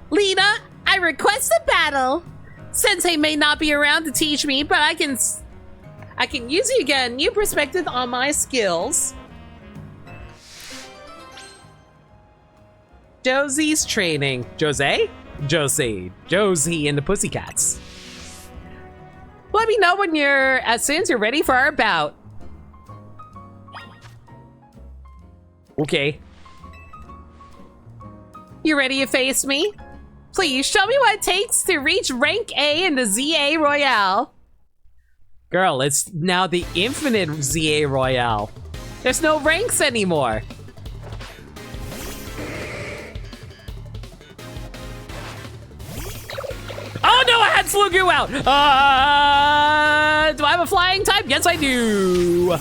Lena, I request a battle. Sensei may not be around to teach me, but I can use you again, new perspective on my skills. Josie's training. Josie and the Pussycats. Let me know when as soon as you're ready for our bout. Okay. You ready to face me? Please show me what it takes to reach rank A in the ZA Royale. Girl, it's now the infinite ZA Royale. There's no ranks anymore. Oh no, I had Slugu out! Do I have a flying type? Yes, I do!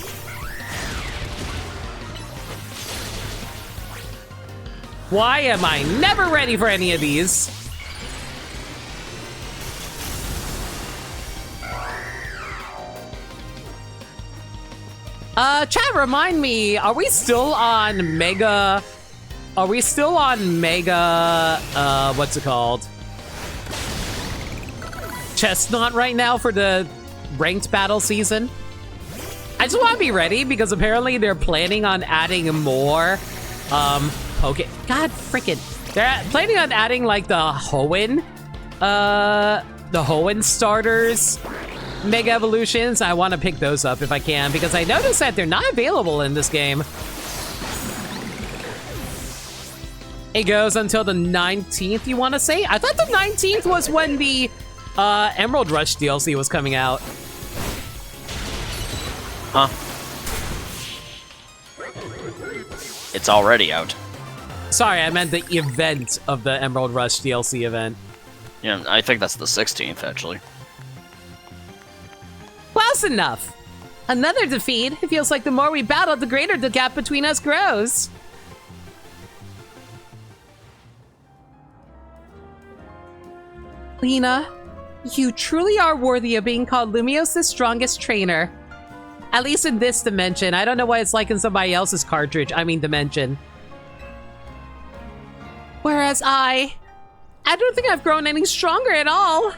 Why am I never ready for any of these? Chat, remind me, are we still on Mega... what's it called? Chestnut right now for the ranked battle season? I just want to be ready because apparently they're planning on adding more, God frickin'. They're planning on adding like the Hoenn starters, Mega Evolutions. I want to pick those up if I can because I noticed that they're not available in this game. It goes until the 19th, you want to say? I thought the 19th was when the Emerald Rush DLC was coming out. Huh? It's already out. Sorry, I meant the event of the Emerald Rush DLC event. Yeah, I think that's the 16th, actually. Close enough. Another defeat. It feels like the more we battle, the greater the gap between us grows. Lena, you truly are worthy of being called Lumios' strongest trainer. At least in this dimension. I don't know what it's like in somebody else's cartridge. I mean dimension. Whereas I don't think I've grown any stronger at all.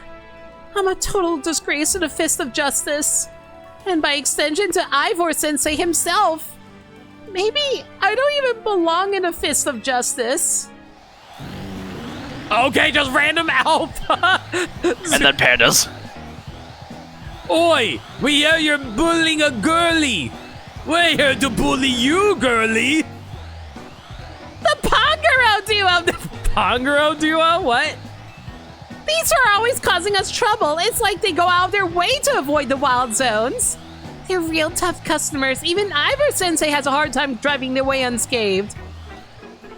I'm a total disgrace to the Fist of Justice. And by extension to Ivor Sensei himself. Maybe I don't even belong in a Fist of Justice. Okay, just random help. And then pandas. Oi, we hear you're bullying a girlie. We're here to bully you, girlie. The Pongoro duo! The Pongoro duo? What? These are always causing us trouble. It's like they go out of their way to avoid the wild zones. They're real tough customers. Even Ivor Sensei has a hard time driving their way unscathed.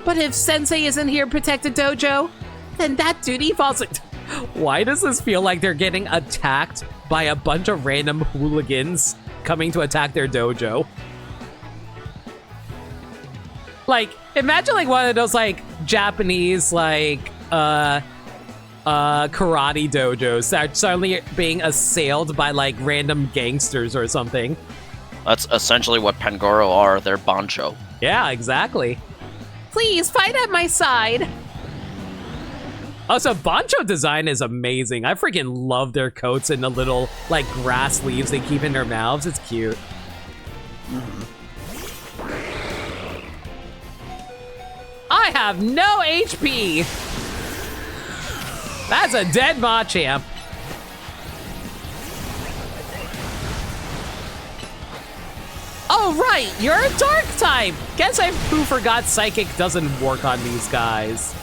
But if Sensei isn't here to protect the dojo, then that duty falls... Why does this feel like they're getting attacked by a bunch of random hooligans coming to attack their dojo? Like, imagine like one of those like Japanese like karate dojos that are suddenly being assailed by like random gangsters or something. That's essentially what Pangoro are. They're Bancho. Yeah, exactly. Please fight at my side. Also, Bancho design is amazing. I freaking love their coats and the little like grass leaves they keep in their mouths. It's cute. I have no HP. That's a dead Machamp. Oh right, you're a dark type. Guess I forgot Psychic doesn't work on these guys.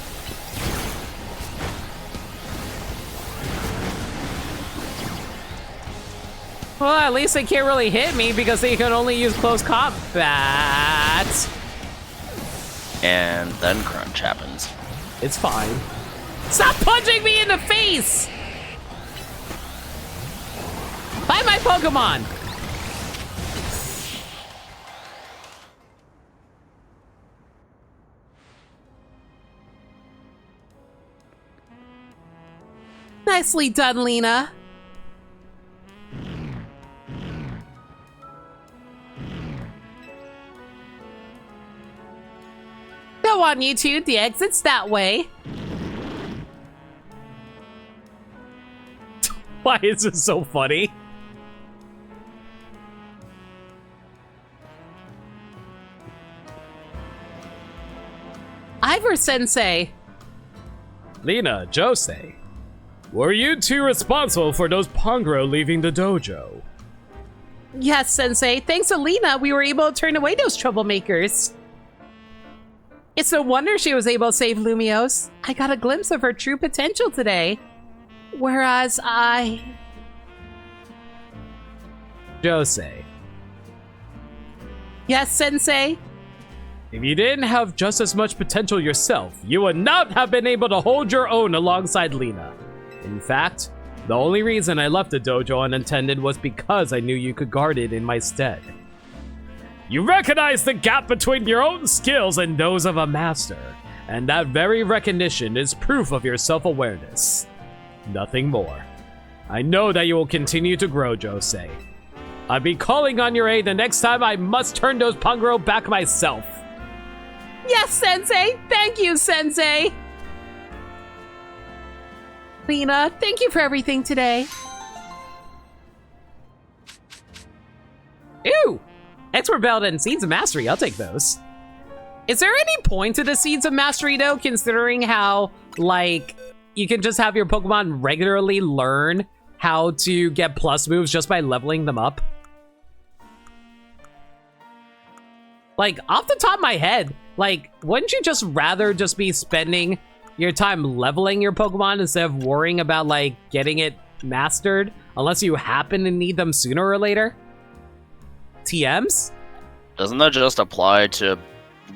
Well, at least they can't really hit me because they can only use close combat. And then crunch happens. It's fine. Stop punching me in the face! Bye, my Pokemon! Nicely done, Lena. Go on, you two. The exit's that way. Why is this so funny? Ivor Sensei. Lena, Jose, were you two responsible for those Pongro leaving the dojo? Yes, Sensei. Thanks to Lena, we were able to turn away those troublemakers. It's no wonder she was able to save Lumiose. I got a glimpse of her true potential today. Whereas Jose, Yes, Sensei? if you didn't have just as much potential yourself, you would not have been able to hold your own alongside Lena. In fact, the only reason I left the dojo unattended was because I knew you could guard it in my stead. You recognize the gap between your own skills and those of a master, and that very recognition is proof of your self-awareness. Nothing more. I know that you will continue to grow, Jose. I'll be calling on your aid the next time I must turn those Pongro back myself. Yes, Sensei! Thank you, Sensei! Lena, thank you for everything today. Ew! Expert Belt and Seeds of Mastery, I'll take those. Is there any point to the Seeds of Mastery, though, considering how, like, You can just have your Pokemon regularly learn how to get plus moves just by leveling them up? Like, off the top of my head, like, wouldn't you just rather just be spending your time leveling your Pokemon instead of worrying about, like, getting it mastered? Unless you happen to need them sooner or later? TMs? Doesn't that just apply to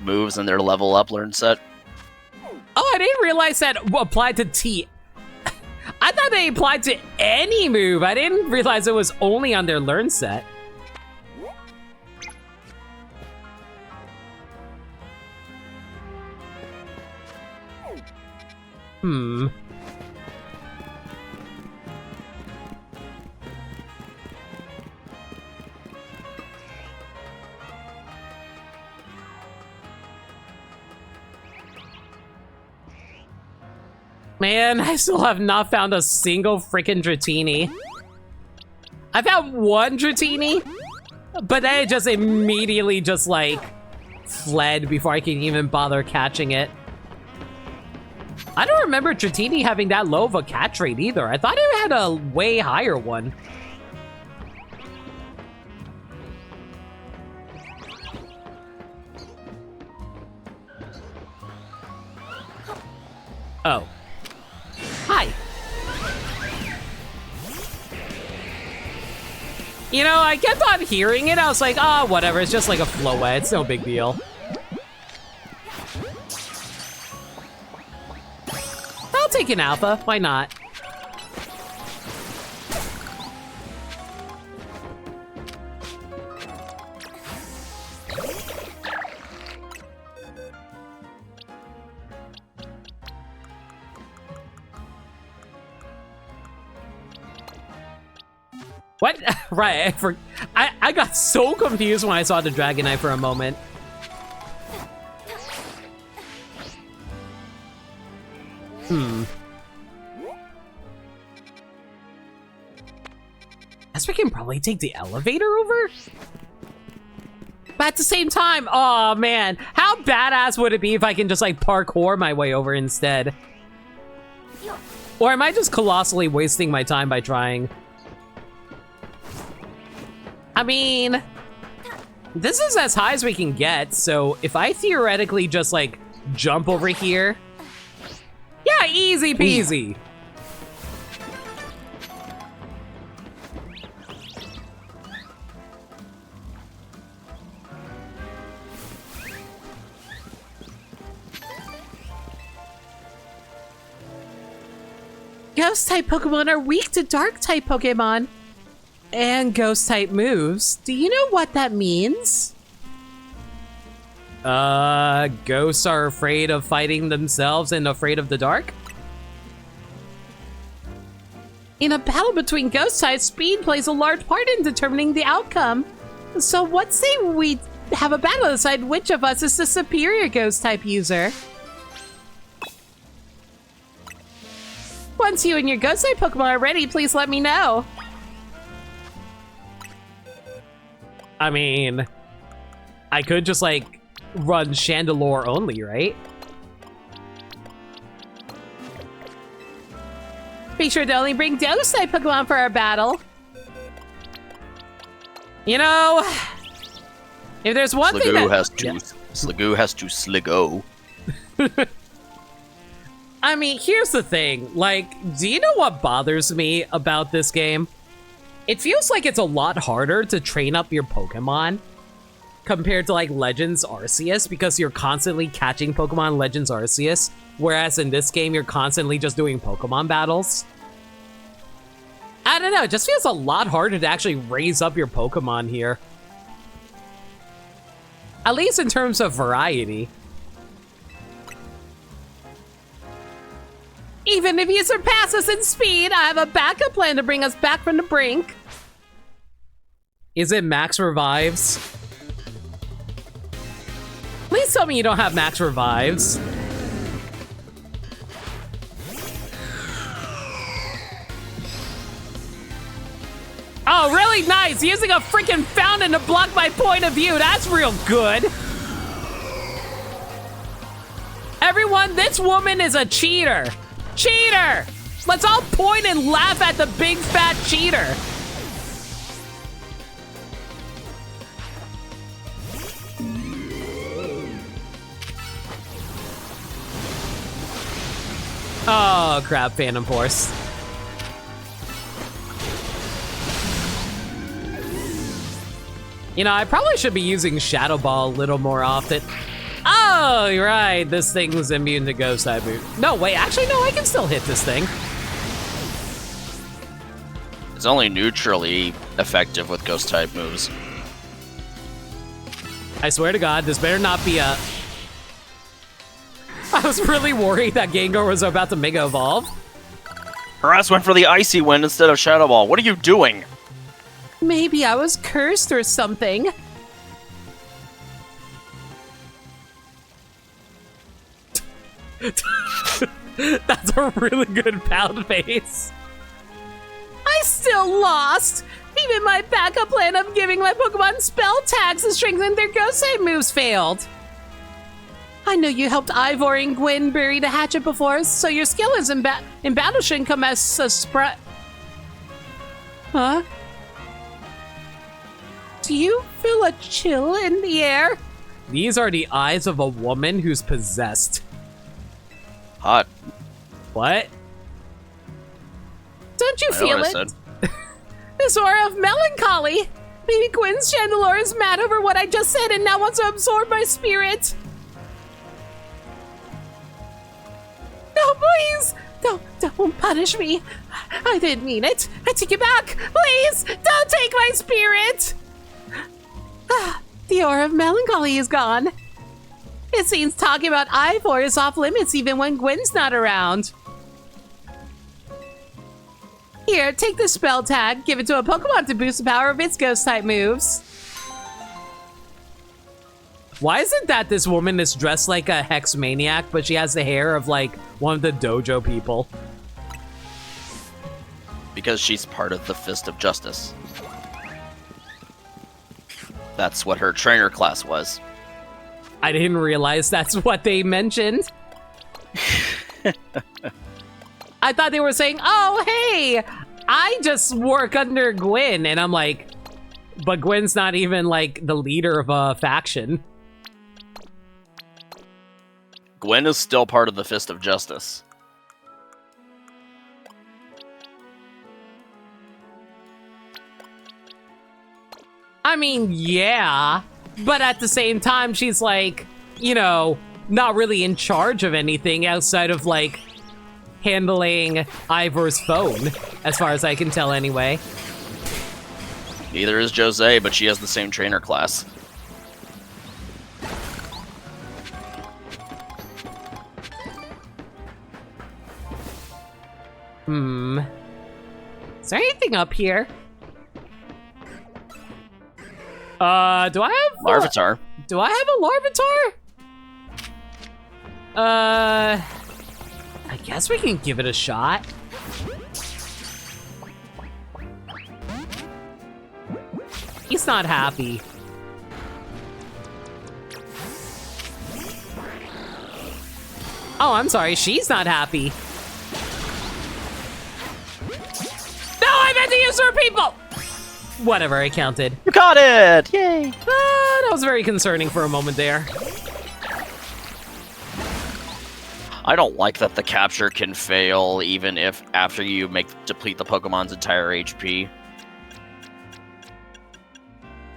moves in their level up learn set? Oh, I didn't realize that applied to T. I thought they applied to any move. I didn't realize it was only on their learn set. Man, I still have not found a single freaking Dratini. I found one Dratini, but then it just immediately just like fled before I could even bother catching it. I don't remember Dratini having that low of a catch rate either. I thought it had a way higher one. Oh. Hi. You know, I kept on hearing it. I was like, oh, whatever. It's just like a Floette. It's no big deal. I'll take an alpha. Why not? What? Right, I got so confused when I saw the Dragonite for a moment. Guess we can probably take the elevator over? But at the same time, oh man, how badass would it be if I can just like parkour my way over instead? Or am I just colossally wasting my time by trying? I mean, this is as high as we can get, so if I theoretically just, like, jump over here... Yeah, easy peasy! Ghost-type Pokemon are weak to Dark-type Pokemon. And Ghost-type moves. Do you know what that means? Ghosts are afraid of fighting themselves and afraid of the dark? In a battle between ghost types, speed plays a large part in determining the outcome. So what say we have a battle to decide which of us is the superior ghost type user? Once you and your ghost type Pokemon are ready, please let me know. I mean, I could just like run Chandelure only, right? Be sure to only bring ghost type Pokemon for our battle. You know, if there's one thing that Sliggoo has to Sligo. I mean, here's the thing. Like, do you know what bothers me about this game? It feels like it's a lot harder to train up your Pokemon compared to like Legends Arceus because you're constantly catching Pokemon Legends Arceus, whereas in this game you're constantly just doing Pokemon battles. I don't know, it just feels a lot harder to actually raise up your Pokemon here. At least in terms of variety. Even if you surpass us in speed, I have a backup plan to bring us back from the brink. Is it max revives? Please tell me you don't have max revives. Oh, really nice. Using a freaking fountain to block my point of view. That's real good. Everyone, this woman is a cheater. Cheater! Let's all point and laugh at the big fat cheater. Oh, crap, Phantom Force. You know, I probably should be using Shadow Ball a little more often. Oh, you're right. This thing was immune to Ghost type move. No, wait, actually, no, I can still hit this thing. It's only neutrally effective with Ghost type moves. I swear to God, this better not be a... I was really worried that Gengar was about to Mega Evolve. Her ass went for the Icy Wind instead of Shadow Ball. What are you doing? Maybe I was cursed or something. That's a really good pound face. I still lost. Even my backup plan of giving my Pokemon spell tags to strengthen their ghost type moves failed. I know you helped Ivor and Gwen bury the hatchet before, so your skill is in battle shouldn't come as a surprise. Huh? Do you feel a chill in the air? These are the eyes of a woman who's possessed. Hot. What? Don't you feel it? Said. This aura of melancholy. Maybe Gwen's Chandelure is mad over what I just said and now wants to absorb my spirit. No, please! Don't punish me. I didn't mean it. I take it back. Please, don't take my spirit. The aura of melancholy is gone. It seems talking about Ivor is off limits even when Gwen's not around. Here, take this spell tag, give it to a Pokemon to boost the power of its ghost type moves. Why is it that this woman is dressed like a hex maniac, but she has the hair of like one of the dojo people? Because she's part of the Fist of Justice. That's what her trainer class was. I didn't realize that's what they mentioned. I thought they were saying, oh, hey, I just work under Gwen. And I'm like, but Gwen's not even like the leader of a faction. Gwen is still part of the Fist of Justice. I mean, yeah, but at the same time, she's like, you know, not really in charge of anything outside of like handling Ivor's phone, as far as I can tell anyway. Neither is Jose, but she has the same trainer class. Is there anything up here? Do I have Larvitar. Do I have a Larvitar? I guess we can give it a shot. He's not happy. Oh, I'm sorry, she's not happy. No, I meant to use her people! Whatever, I counted. You got it! Yay! That was very concerning for a moment there. I don't like that the capture can fail even if after you deplete the Pokemon's entire HP.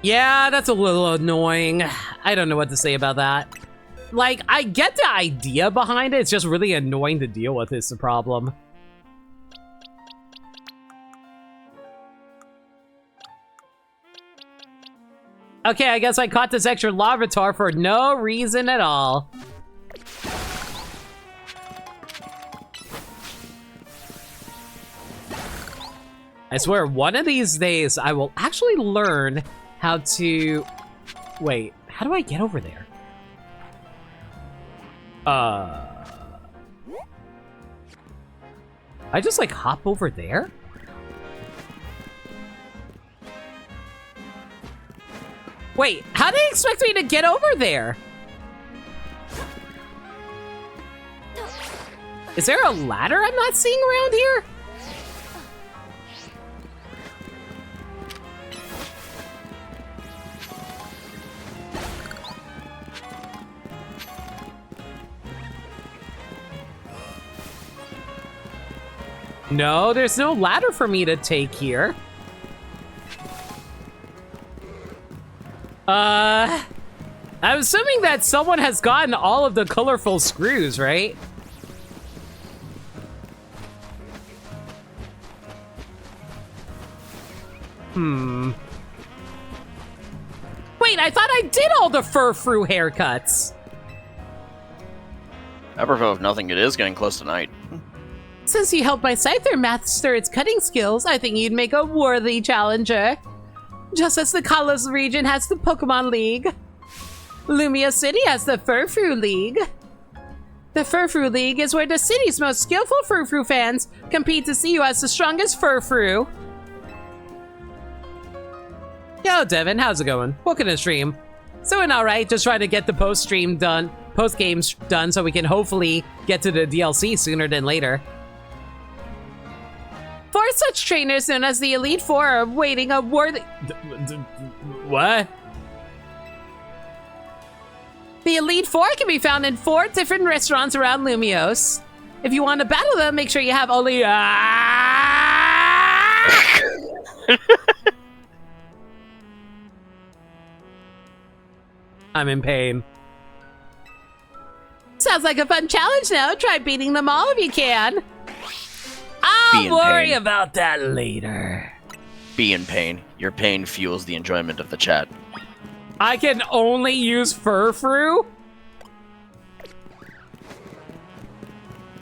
Yeah, that's a little annoying. I don't know what to say about that. Like, I get the idea behind it, it's just really annoying to deal with is the problem. Okay, I guess I caught this extra Larvitar for no reason at all. I swear, one of these days, I will actually learn how to... Wait, how do I get over there? I just, like, hop over there? Wait, how do you expect me to get over there? Is there a ladder I'm not seeing around here? No, there's no ladder for me to take here. I'm assuming that someone has gotten all of the colorful screws, right? Wait, I thought I did all the fur-frou haircuts. Apropos of nothing, it is getting close to night. Since you helped my Scyther master its cutting skills, I think you'd make a worthy challenger. Just as the Kalos region has the Pokemon League, Lumia City has the Furfrou League. The Furfrou League is where the city's most skillful Furfrou fans compete to see who has the strongest Furfrou. Yo, Devin, how's it going? Welcome to the stream. It's doing alright, just trying to get the post-game done so we can hopefully get to the DLC sooner than later. Four such trainers known as the Elite Four are awaiting a worthy... What? The Elite Four can be found in 4 different restaurants around Lumios. If you want to battle them, make sure you have only... I'm in pain. Sounds like a fun challenge now. Try beating them all if you can. Be in I'll worry pain. about that later. Be in pain. Your pain fuels the enjoyment of the chat. I can only use Furfrou?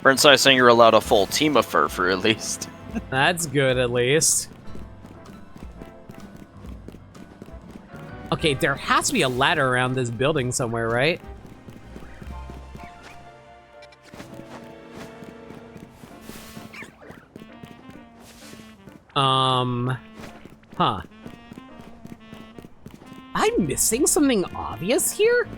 Burnside saying you're allowed a full team of Furfrou at least. That's good, at least. Okay, there has to be a ladder around this building somewhere, right? Huh. I'm missing something obvious here?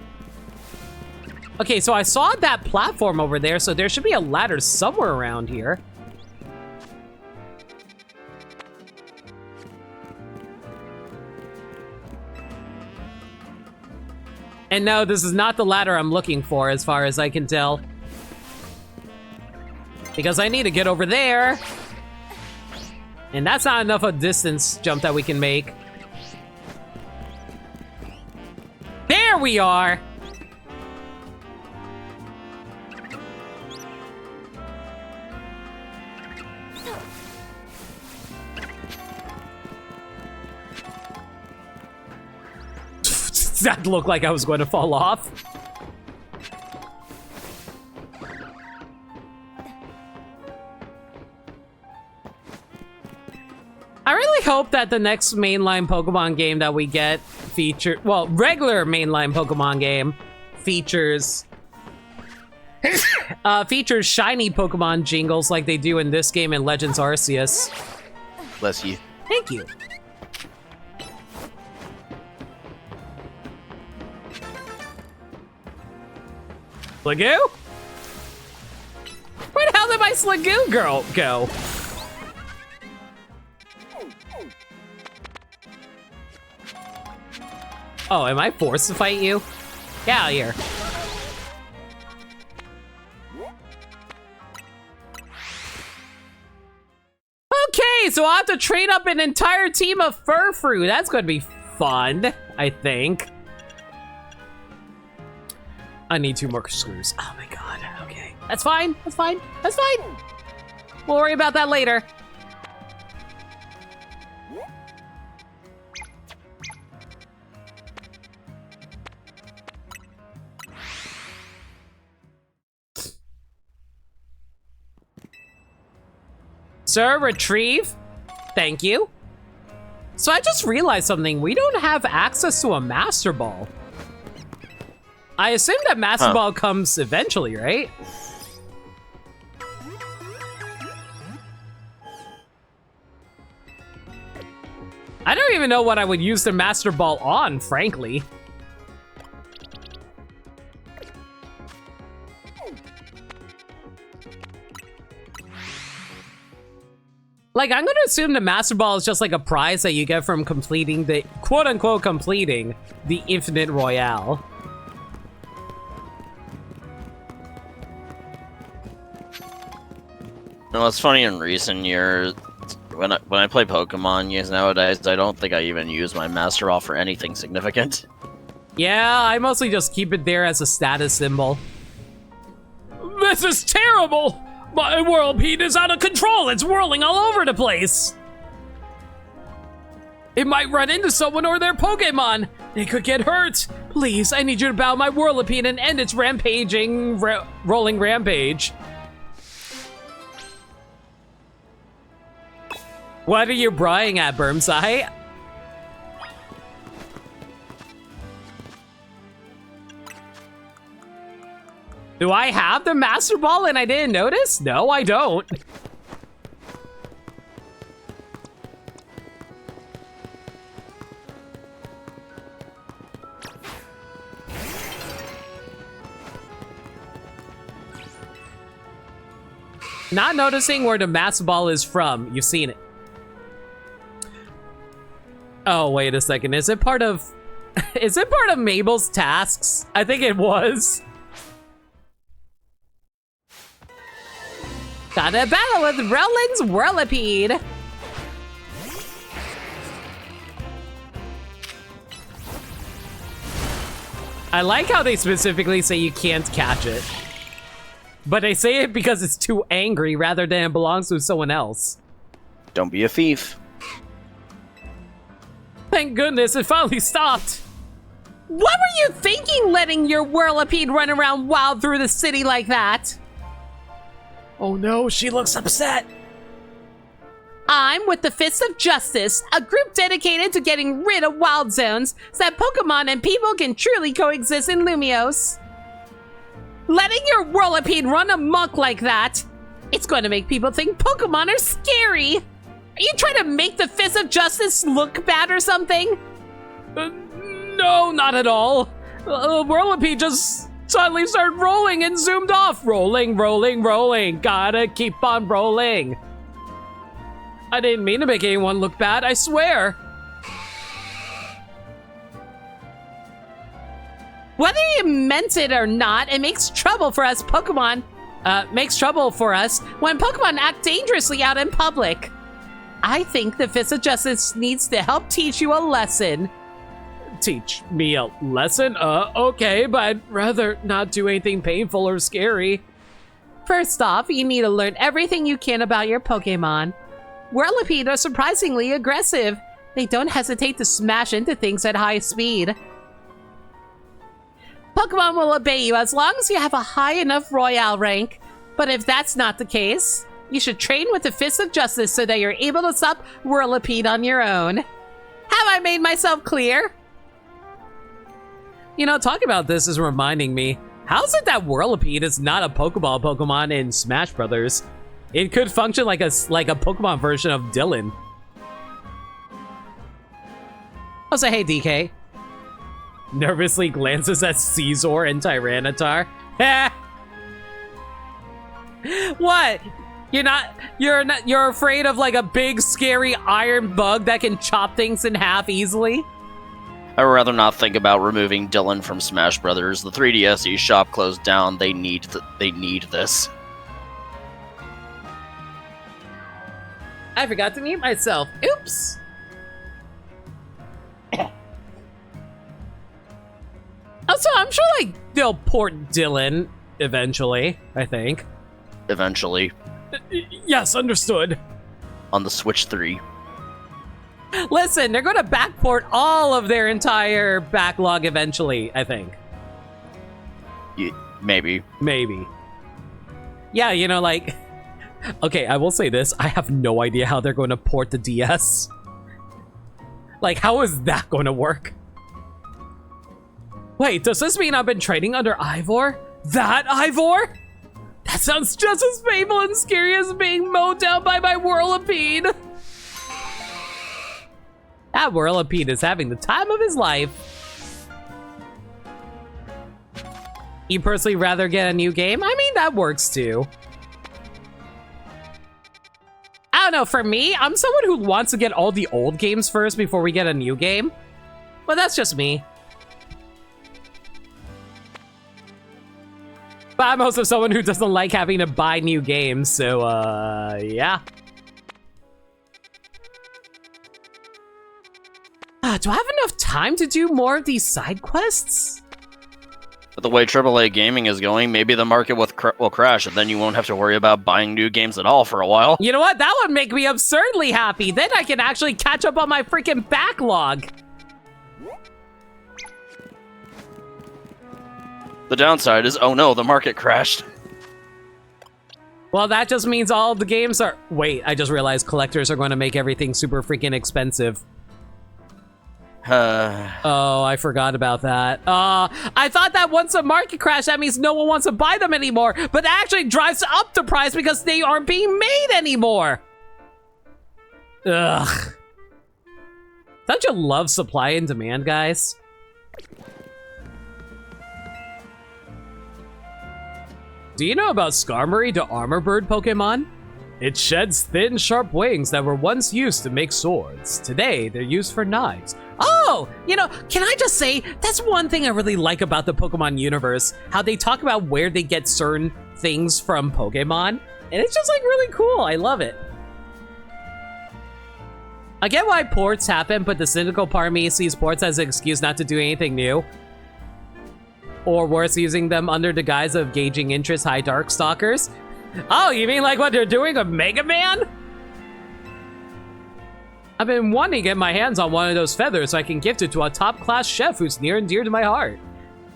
Okay, so I saw that platform over there, so there should be a ladder somewhere around here. And no, this is not the ladder I'm looking for, as far as I can tell. Because I need to get over there. And that's not enough of a distance jump that we can make. There we are! That looked like I was going to fall off. hope that the next mainline Pokemon game that we get regular mainline Pokemon game features shiny Pokemon jingles like they do in this game in Legends Arceus. Bless you. Thank you. Slagoo? Where the hell did my Slagoo girl go? Oh, am I forced to fight you? Get out of here. Okay, so I'll have to train up an entire team of Furfrou. That's going to be fun, I think. I need 2 more screws. Oh my god, okay. That's fine, that's fine, that's fine. We'll worry about that later. Sir, retrieve. Thank you. So I just realized something. We don't have access to a Master Ball. I assume that Master Ball comes eventually, right? I don't even know what I would use the Master Ball on, frankly. Like, I'm gonna assume the Master Ball is just like a prize that you get from completing the, quote-unquote, completing the Infinite Royale. No, it's funny in recent years, when I play Pokemon nowadays, I don't think I even use my Master Ball for anything significant. Yeah, I mostly just keep it there as a status symbol. This is terrible! My Whirlpeed is out of control! It's whirling all over the place! It might run into someone or their Pokemon! It could get hurt! Please, I need you to battle my Whirlipede and end its rolling rampage. What are you braying at, Burmsai? Do I have the Master Ball and I didn't notice? No, I don't. Not noticing where the Master Ball is from. You've seen it. Oh, wait a second. Is it part of... is it part of Mabel's tasks? I think it was. Gotta battle with Rowland's Whirlipede. I like how they specifically say you can't catch it. But they say it because it's too angry rather than it belongs to someone else. Don't be a thief. Thank goodness it finally stopped. What were you thinking, letting your Whirlipede run around wild through the city like that? Oh no, she looks upset. I'm with the Fist of Justice, a group dedicated to getting rid of wild zones so that Pokemon and people can truly coexist in Lumiose. Letting your Whirlipede run amok like that, it's going to make people think Pokemon are scary. Are you trying to make the Fist of Justice look bad or something? No, not at all. Whirlipede just suddenly started rolling and zoomed off. Rolling, rolling, rolling. Gotta keep on rolling. I didn't mean to make anyone look bad, I swear. Whether you meant it or not, it makes trouble for us Pokemon. Makes trouble for us when Pokemon act dangerously out in public. I think the Fist of Justice needs to help teach you a lesson. Teach me a lesson? Okay, but I'd rather not do anything painful or scary. First off, you need to learn everything you can about your Pokemon. Whirlipede are surprisingly aggressive. They don't hesitate to smash into things at high speed. Pokemon will obey you as long as you have a high enough Royale rank. But if that's not the case, You should train with the Fist of Justice so that you're able to stop Whirlipede on your own. Have I made myself clear? You know, talking about this is reminding me, how's it that Whirlipede is not a Pokeball Pokemon in Smash Brothers? It could function like a Pokemon version of Dylan. Oh, say hey, DK. Nervously glances at Caesar and Tyranitar. What? You're afraid of like a big scary iron bug that can chop things in half easily? I would rather not think about removing Dylan from Smash Brothers. The 3DS shop closed down. They need this. I forgot to mute myself. Oops. Also, I'm sure like they'll port Dylan eventually, I think. Eventually. Yes, understood. On the Switch 3. Listen, they're going to backport all of their entire backlog eventually, I think. Maybe. Maybe. Yeah, you know, like... Okay, I will say this. I have no idea how they're going to port the DS. Like, how is that going to work? Wait, does this mean I've been training under Ivor? That Ivor? That sounds just as painful and scary as being mowed down by my Whirlipede. That Whirlipede is having the time of his life. You personally rather get a new game? I mean, that works too. I don't know, for me, I'm someone who wants to get all the old games first before we get a new game. But that's just me. But I'm also someone who doesn't like having to buy new games, so, yeah. Do I have enough time to do more of these side quests? But the way AAA gaming is going, maybe the market will crash, and then you won't have to worry about buying new games at all for a while. You know what? That would make me absurdly happy. Then I can actually catch up on my freaking backlog. The downside is, oh no, the market crashed. Well, that just means all the games are... Wait, I just realized collectors are going to make everything super freaking expensive. Oh, I forgot about that. I thought that once the market crashed, that means no one wants to buy them anymore. But that actually drives up the price because they aren't being made anymore. Ugh. Don't you love supply and demand, guys? Do you know about Skarmory, the armor bird Pokemon? It sheds thin, sharp wings that were once used to make swords. Today, they're used for knives. Oh, you know, can I just say, that's one thing I really like about the Pokemon universe, how they talk about where they get certain things from Pokemon, and it's just like really cool. I love it. I get why ports happen, but the cynical part of me sees ports as an excuse not to do anything new. Or worse, using them under the guise of gauging interest high Darkstalkers. Oh, you mean like what they're doing with Mega Man? I've been wanting to get my hands on one of those feathers so I can gift it to a top-class chef who's near and dear to my heart.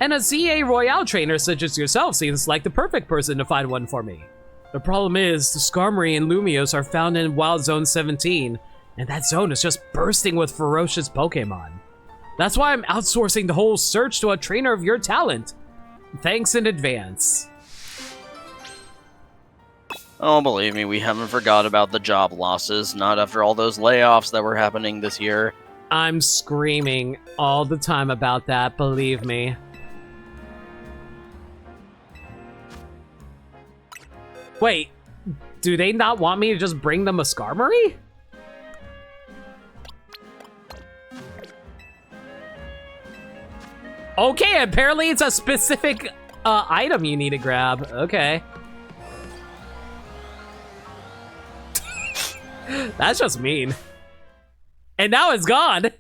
And a ZA Royale trainer such as yourself seems like the perfect person to find one for me. The problem is, the Skarmory and Lumiose are found in Wild Zone 17, and that zone is just bursting with ferocious Pokemon. That's why I'm outsourcing the whole search to a trainer of your talent. Thanks in advance. Oh, believe me, we haven't forgot about the job losses, not after all those layoffs that were happening this year. I'm screaming all the time about that, believe me. Wait, do they not want me to just bring them a Skarmory? Okay, apparently it's a specific item you need to grab. Okay. That's just mean. And now it's gone.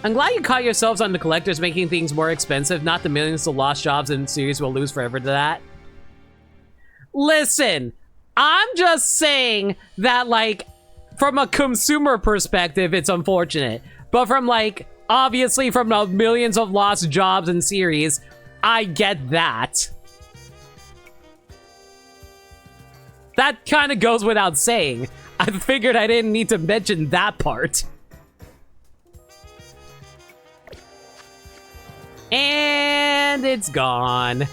I'm glad you caught yourselves on the collectors making things more expensive, not the millions of lost jobs and series will lose forever to that. Listen, I'm just saying that, like, from a consumer perspective, it's unfortunate. But from, like, Obviously, from the millions of lost jobs and series, I get that. That kind of goes without saying. I figured I didn't need to mention that part. And it's gone.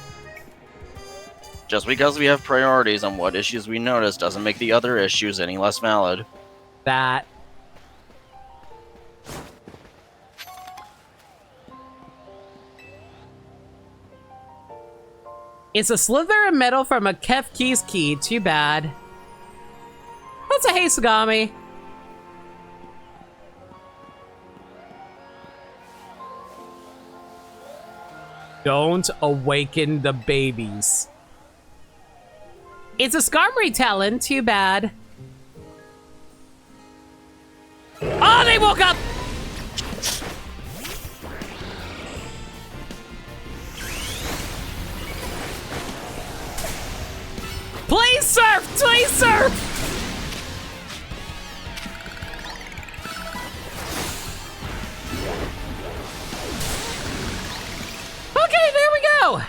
Just because we have priorities on what issues we notice doesn't make the other issues any less valid. That. It's a slither of metal from a Kefki's key. Too bad. That's a hey, Sagami. Don't awaken the babies. It's a Skarmory talent. Too bad. Oh, they woke up! Please surf! Please surf! Okay, there we go!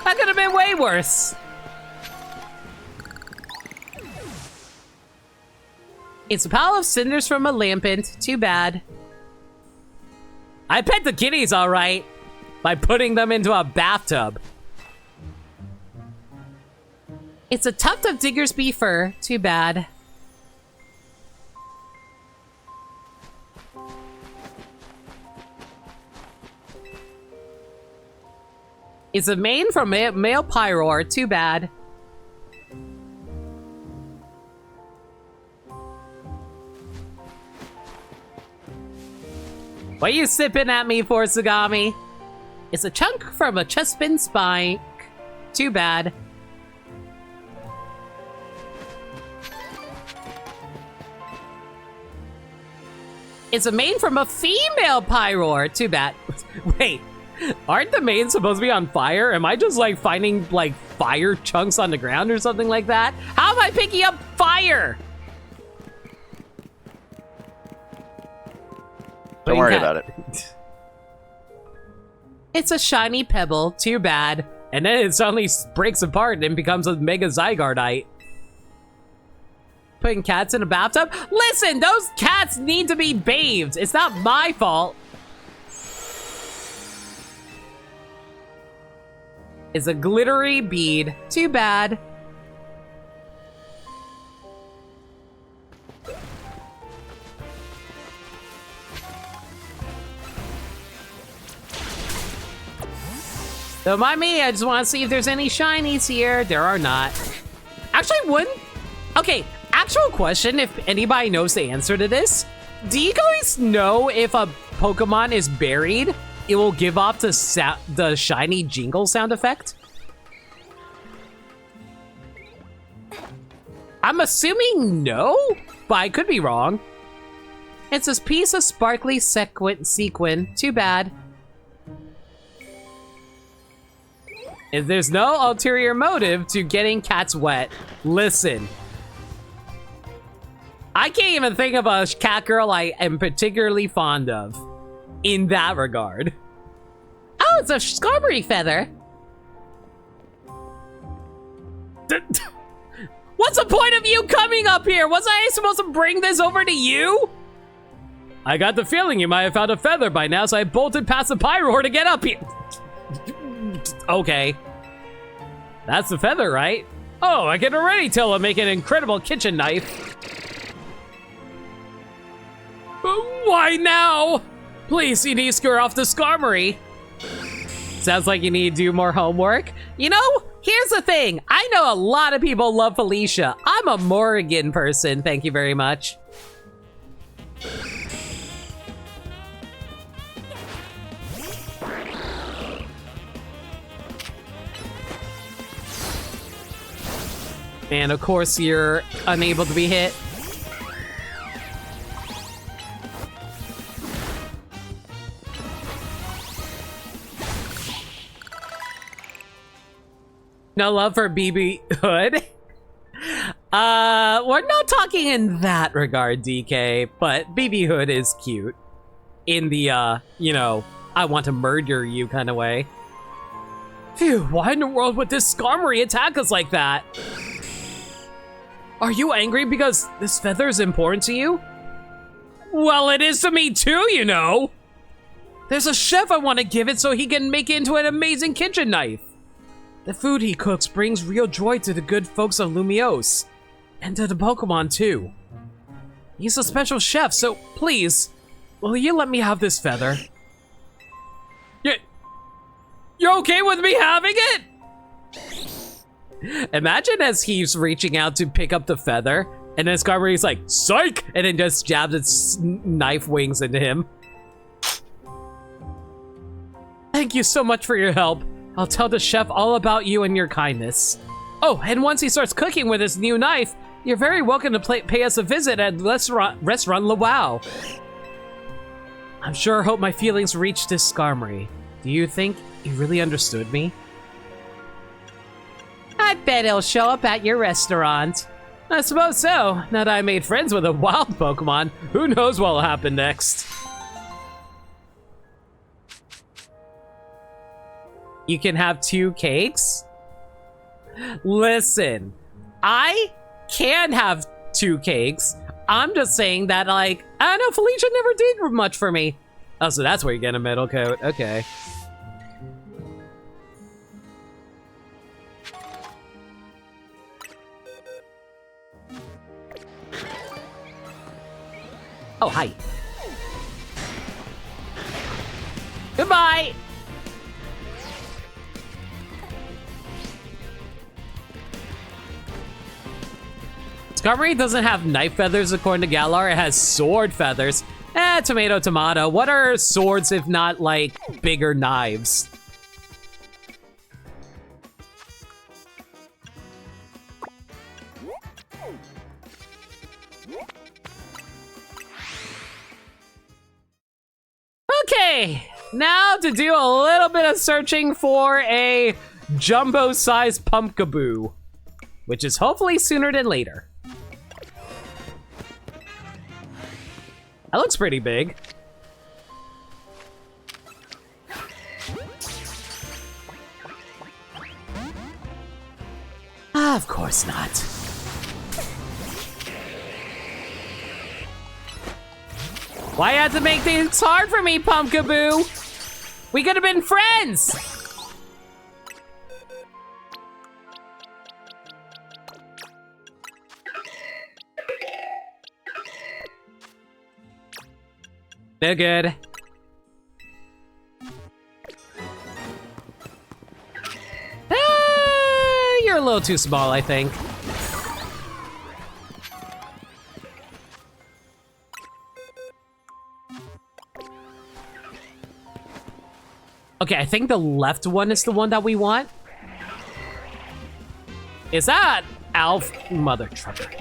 That could have been way worse. It's a pile of cinders from a lampant. Too bad. I pet the kitties all right by putting them into a bathtub. It's a tuft of Diggersby fur. Too bad. It's a mane from male Pyroar. Too bad. What are you sipping at me for, Sagami? It's a chunk from a Chespin spike. Too bad. It's a mane from a female Pyroar. Too bad. Wait, aren't the manes supposed to be on fire? Am I just like finding like fire chunks on the ground or something like that? How am I picking up fire? Don't worry about it. It's a shiny pebble. Too bad. And then it suddenly breaks apart and becomes a Mega Zygardeite. Putting cats in a bathtub? Listen, those cats need to be bathed. It's not my fault. It's a glittery bead. Too bad. Don't mind me, I just want to see if there's any shinies here. There are not. Actually, wouldn't... Okay, actual question, if anybody knows the answer to this. Do you guys know if a Pokemon is buried, it will give off the shiny jingle sound effect? I'm assuming no, but I could be wrong. It's this piece of sparkly sequin. Too bad. If there's no ulterior motive to getting cats wet, listen. I can't even think of a cat girl I am particularly fond of in that regard. Oh, it's a Skarmory feather. What's the point of you coming up here? Was I supposed to bring this over to you? I got the feeling you might have found a feather by now, so I bolted past the Pyroar to get up here. Okay. That's the feather, right? Oh, I can already tell it'll make an incredible kitchen knife. Why now? Please, you need to scare off the Skarmory. Sounds like you need to do more homework. You know, here's the thing. I know a lot of people love Felicia. I'm a Morrigan person, thank you very much. And of course, you're unable to be hit. No love for BB Hood. We're not talking in that regard, DK, but BB Hood is cute. in the, you know, I want to murder you kind of way. Phew, why in the world would this Skarmory attack us like that? Are you angry because this feather is important to you? Well, it is to me too, you know. There's a chef I want to give it so he can make it into an amazing kitchen knife. The food he cooks brings real joy to the good folks of Lumiose. And to the Pokemon too. He's a special chef, so please, will you let me have this feather? You're okay with me having it? Imagine as he's reaching out to pick up the feather, and then Skarmory's like, psych! And then just jabs its knife wings into him. Thank you so much for your help. I'll tell the chef all about you and your kindness. Oh, and once he starts cooking with his new knife, you're very welcome to pay us a visit at Restaurant Luau. I'm sure I hope my feelings reached this Skarmory. Do you think he really understood me? I bet he'll show up at your restaurant. I suppose so. Now that I made friends with a wild Pokemon, who knows what'll happen next. You can have 2 cakes? Listen, I can have 2 cakes. I'm just saying that, like, I don't know, Felicia never did much for me. Oh, so that's where you get a middle coat. Okay. Oh, hi. Goodbye! Skarmory doesn't have knife feathers according to Galar, it has sword feathers. Tomato, tomato. What are swords if not, like, bigger knives? Okay, now to do a little bit of searching for a jumbo-sized Pumpkaboo, which is hopefully sooner than later. That looks pretty big. Of course not. Why you have to make things hard for me, Pumpkaboo? We could have been friends! No good. You're a little too small, I think. Okay, I think the left one is the one that we want. Is that Alf? Mother trucker.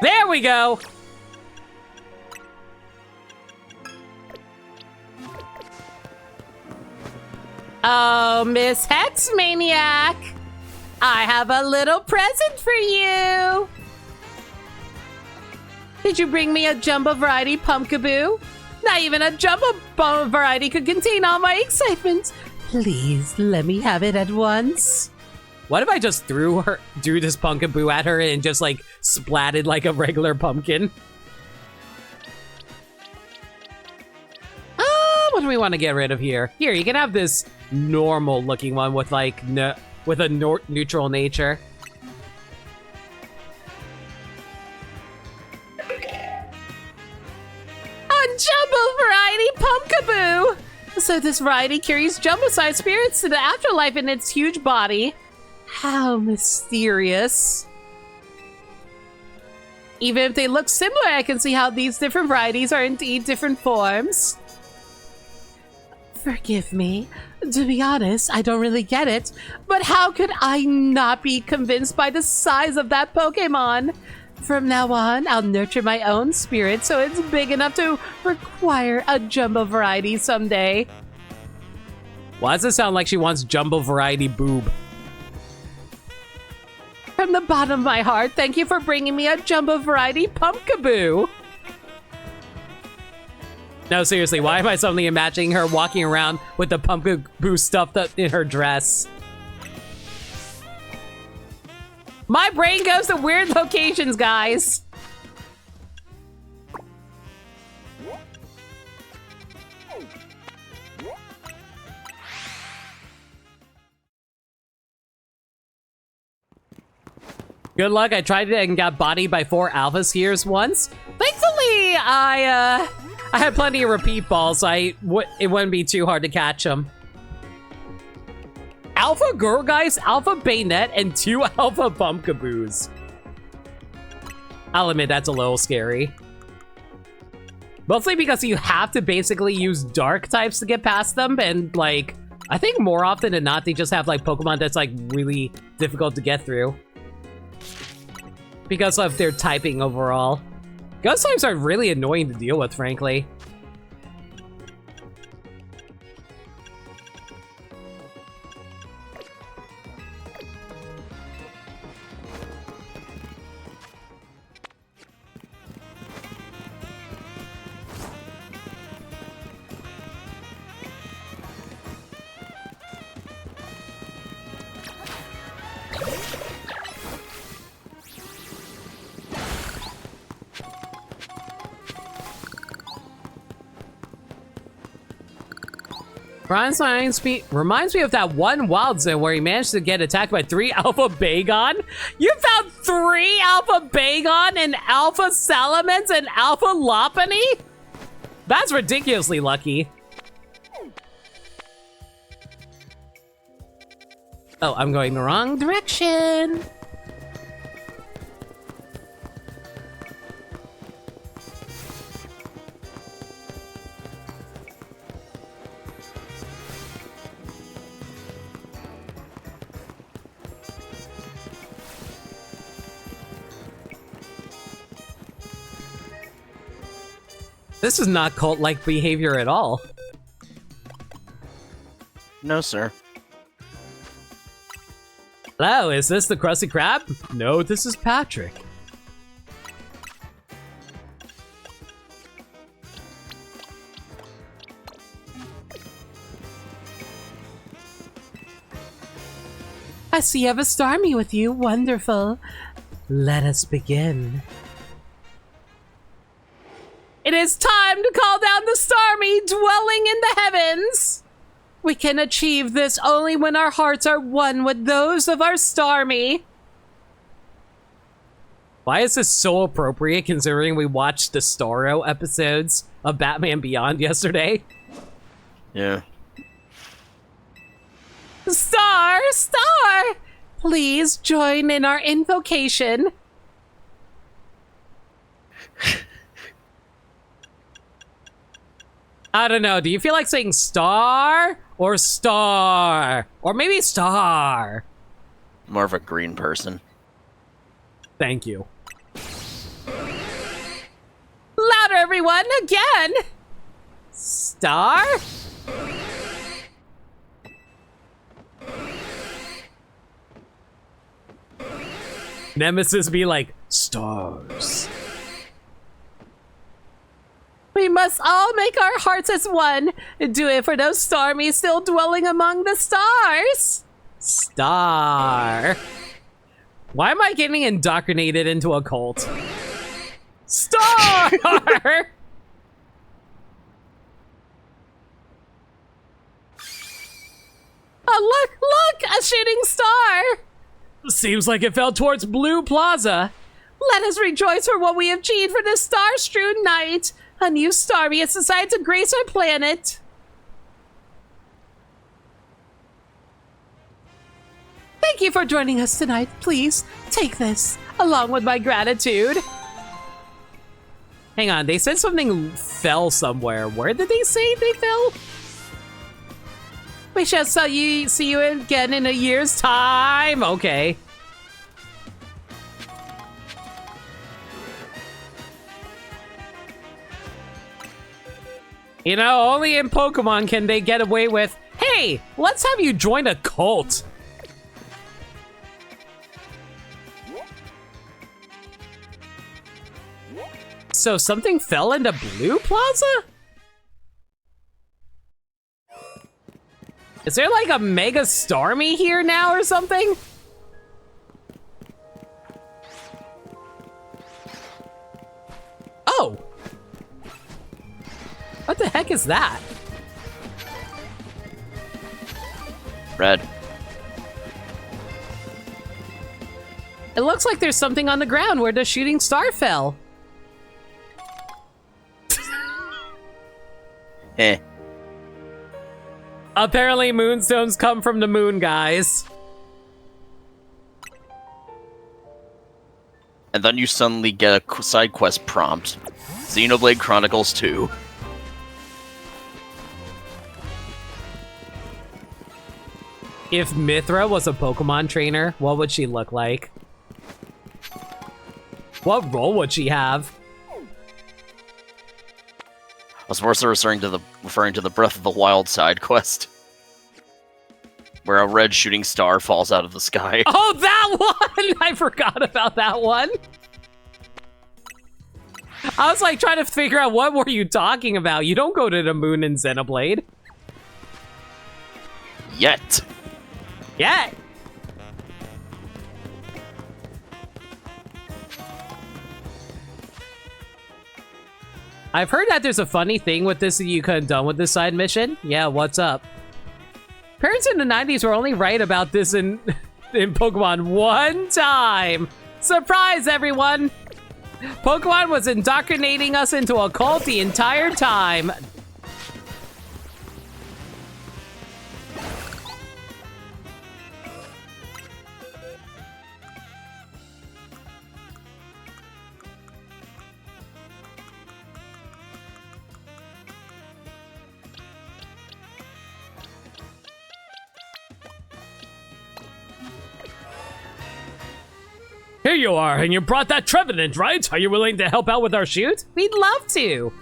There we go. Oh, Miss Hex Maniac, I have a little present for you. Did you bring me a jumbo variety Pumpkaboo? Not even a jumbo variety could contain all my excitement. Please let me have it at once. What if I just threw this Pumpkaboo at her and just like splatted like a regular pumpkin? What do we want to get rid of here? Here, you can have this normal looking one with like with a neutral nature. A jumbo variety Pumpkaboo! So this variety carries jumbo-sized spirits to the afterlife in its huge body. How mysterious. Even if they look similar, I can see how these different varieties are indeed different forms. Forgive me. To be honest, I don't really get it. But how could I not be convinced by the size of that Pokémon? From now on, I'll nurture my own spirit so it's big enough to require a jumbo variety someday. Why does it sound like she wants jumbo variety boob? From the bottom of my heart, thank you for bringing me a jumbo variety pumpkaboo. No, seriously, why am I suddenly imagining her walking around with the pumpkaboo stuffed up in her dress? My brain goes to weird locations, guys. Good luck. I tried it and got bodied by 4 alpha skiers once. Thankfully, I had plenty of repeat balls, so it wouldn't be too hard to catch them. Alpha Gurgeist, Alpha Bayonet, and 2 Alpha Pumpkaboos. I'll admit that's a little scary. Mostly because you have to basically use dark types to get past them, and like, I think more often than not, they just have like Pokemon that's like really difficult to get through. Because of their typing overall. Ghost types are really annoying to deal with, frankly. Reminds me of that one wild zone where he managed to get attacked by 3 Alpha Bagon. You found 3 Alpha Bagon and Alpha Salamence and Alpha Lopunny? That's ridiculously lucky. Oh, I'm going the wrong direction. This is not cult-like behavior at all. No, sir. Hello, is this the Krusty Krab? No, this is Patrick. I see you have a Starmie with you. Wonderful. Let us begin. It is time to call down the Starmie dwelling in the heavens. We can achieve this only when our hearts are one with those of our Starmie. Why is this so appropriate considering we watched the Starro episodes of Batman Beyond yesterday? Yeah. Star! Please join in our invocation. I don't know, do you feel like saying star or star? Or maybe star? More of a green person. Thank you. Louder, everyone, again! Star? Nemesis be like, stars. We must all make our hearts as one. Do it for those Starmies still dwelling among the stars. Star. Why am I getting indoctrinated into a cult? Star! Oh, look! A shooting star! Seems like it fell towards Blue Plaza. Let us rejoice for what we have achieved for this star-strewn night. A new Starmie has decided to grace our planet. Thank you for joining us tonight. Please, take this, along with my gratitude. Hang on, they said something fell somewhere. Where did they say they fell? We shall see you again in a year's time. Okay. You know, only in Pokemon can they get away with, hey, let's have you join a cult. So something fell into Blue Plaza? Is there like a Mega Starmie here now or something? Oh! What the heck is that? Red. It looks like there's something on the ground where the shooting star fell. Eh. Apparently moonstones come from the moon, guys. And then you suddenly get a side quest prompt. Xenoblade Chronicles 2. If Mithra was a Pokemon trainer, what would she look like? What role would she have? I was more so referring to the Breath of the Wild side quest, where a red shooting star falls out of the sky. Oh, that one! I forgot about that one. I was like trying to figure out what were you talking about. You don't go to the moon in Xenoblade. Yet. Yeah. I've heard that there's a funny thing with this that you could have done with this side mission. Yeah, what's up? Parents in the 90s were only right about this in Pokemon one time. Surprise, everyone! Pokemon was indoctrinating us into a cult the entire time. Here you are, and you brought that Trevenant, right? Are you willing to help out with our shoot? We'd love to.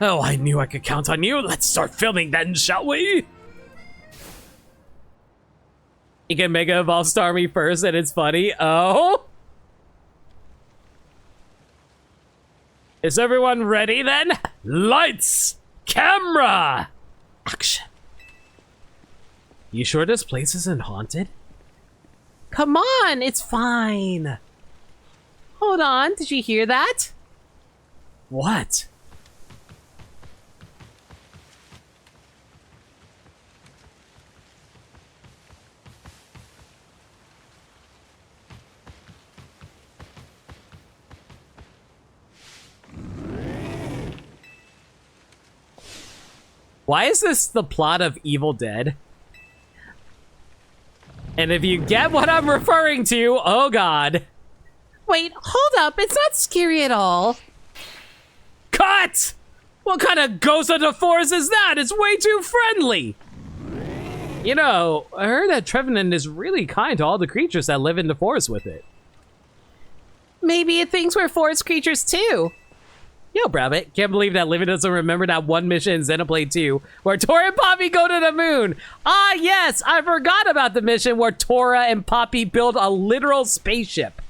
Oh, I knew I could count on you. Let's start filming then, shall we? You can Mega Evolve Starmie first, and it's funny. Oh? Is everyone ready then? Lights! Camera! Action. You sure this place isn't haunted? Come on, it's fine. Hold on, did you hear that? What? Why is this the plot of Evil Dead? And if you get what I'm referring to, oh god. Wait, hold up. It's not scary at all. Cut! What kind of ghost of the forest is that? It's way too friendly! You know, I heard that Trevenant is really kind to all the creatures that live in the forest with it. Maybe it thinks we're forest creatures too. Yo, Brabbit, can't believe that Livy doesn't remember that one mission in Xenoblade 2 where Tora and Poppy go to the moon. Ah, yes, I forgot about the mission where Tora and Poppy build a literal spaceship.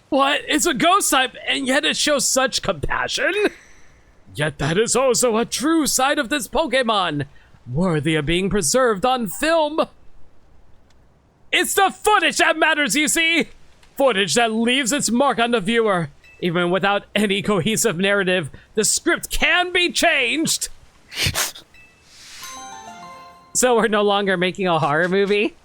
What? It's a ghost type, and yet it shows such compassion? Yet that is also a true side of this Pokemon, worthy of being preserved on film. It's the footage that matters, you see? Footage that leaves its mark on the viewer. Even without any cohesive narrative, the script can be changed. So we're no longer making a horror movie?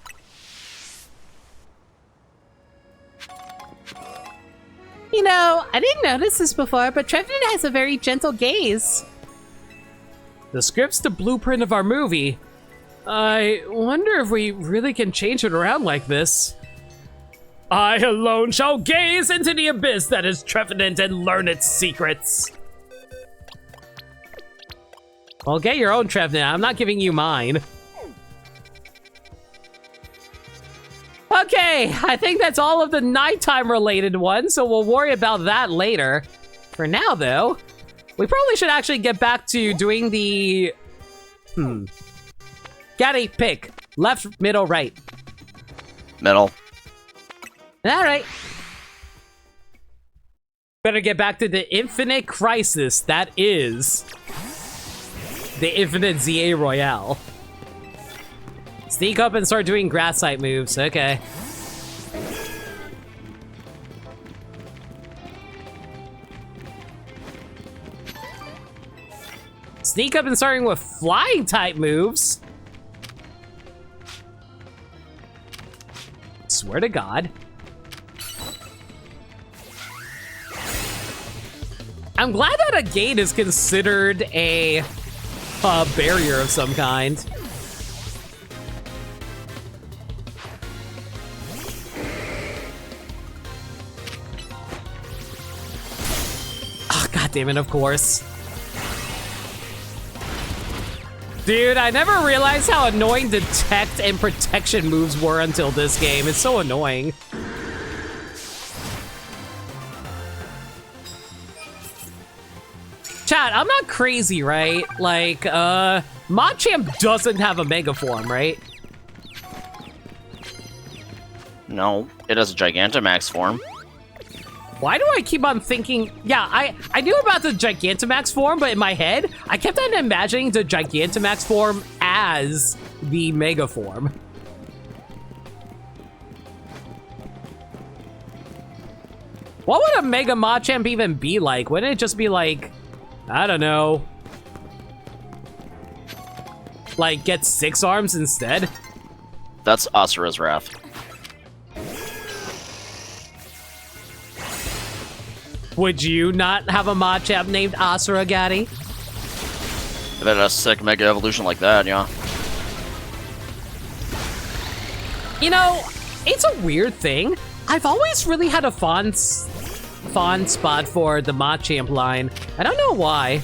You know, I didn't notice this before, but Trevenant has a very gentle gaze. The script's the blueprint of our movie. I wonder if we really can change it around like this. I alone shall gaze into the abyss that is Trevenant and learn its secrets. Well, get your own Trevenant. I'm not giving you mine. Okay, I think that's all of the nighttime related ones, so we'll worry about that later. For now, though, we probably should actually get back to doing the... Gotta pick. Left, middle, right. Middle. Alright. Better get back to the infinite crisis that is the infinite ZA Royale. Sneak up and start doing grass type moves. Okay. Sneak up and starting with flying type moves. Swear to God. I'm glad that a gate is considered a barrier of some kind. Oh, God damn it, of course. Dude, I never realized how annoying detect and protection moves were until this game. It's so annoying. Chat, I'm not crazy, right? Like, Machamp doesn't have a Mega Form, right? No, it has a Gigantamax form. Why do I keep on thinking... Yeah, I knew about the Gigantamax form, but in my head, I kept on imagining the Gigantamax form as the Mega Form. What would a Mega Machamp even be like? Wouldn't it just be like... I don't know. Like, get 6 arms instead? That's Asura's Wrath. Would you not have a Machamp named Asura, Gaddy? If it had a sick Mega Evolution like that, yeah. You know, it's a weird thing. I've always really had a fond spot for the Machamp line. I don't know why.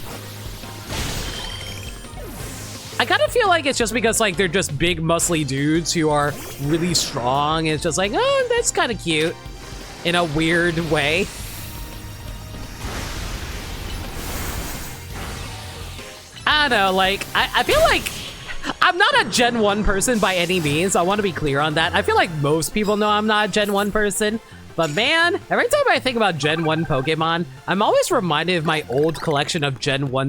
I kind of feel like it's just because, like, they're just big, muscly dudes who are really strong. It's just like, oh, that's kind of cute in a weird way. I don't know, like, I feel like I'm not a Gen 1 person by any means. I want to be clear on that. I feel like most people know I'm not a Gen 1 person. But man, every time I think about Gen 1 Pokemon, I'm always reminded of my old collection of Gen 1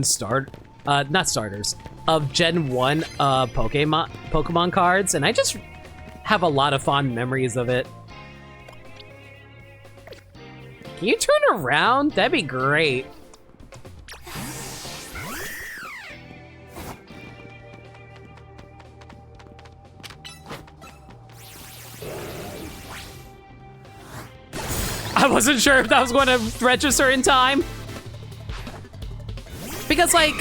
of Gen 1 Pokemon cards, and I just have a lot of fond memories of it. Can you turn around? That'd be great. I wasn't sure if that was going to register in time. Because, like,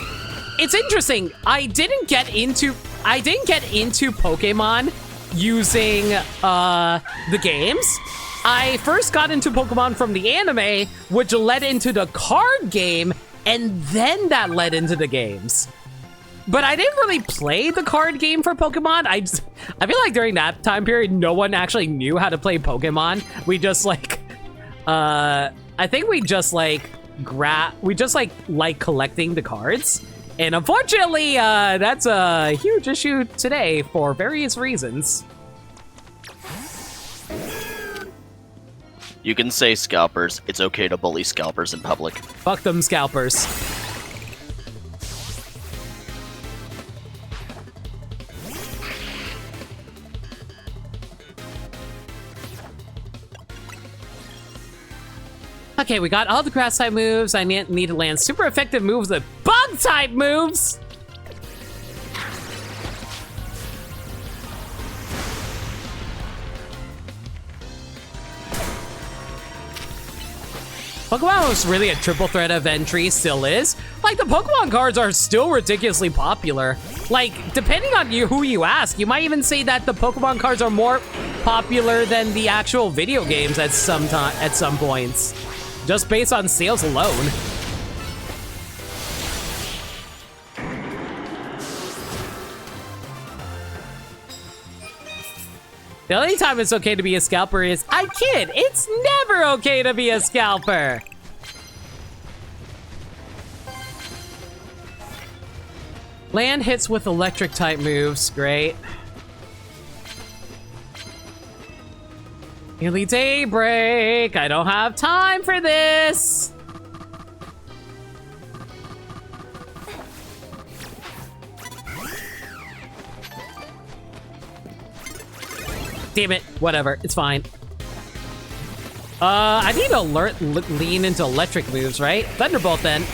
it's interesting. I didn't get into Pokemon using the games. I first got into Pokemon from the anime, which led into the card game, and then that led into the games. But I didn't really play the card game for Pokemon. I feel like during that time period, no one actually knew how to play Pokemon. We just, like... I think we just like collecting the cards, and unfortunately, that's a huge issue today for various reasons. You can say scalpers. It's okay to bully scalpers in public. Fuck them scalpers. Okay, we got all the grass type moves. I need to land super effective moves with bug type moves. Pokemon was really a triple threat of entry, still is. Like, the Pokemon cards are still ridiculously popular. Like, depending on who you ask, you might even say that the Pokemon cards are more popular than the actual video games at some points. Just based on sales alone. The only time it's okay to be a scalper is, I kid, it's never okay to be a scalper. Land hits with electric type moves. Great. Nearly daybreak. I don't have time for this. Damn it. Whatever. It's fine. I need to lean into electric moves, right? Thunderbolt, then.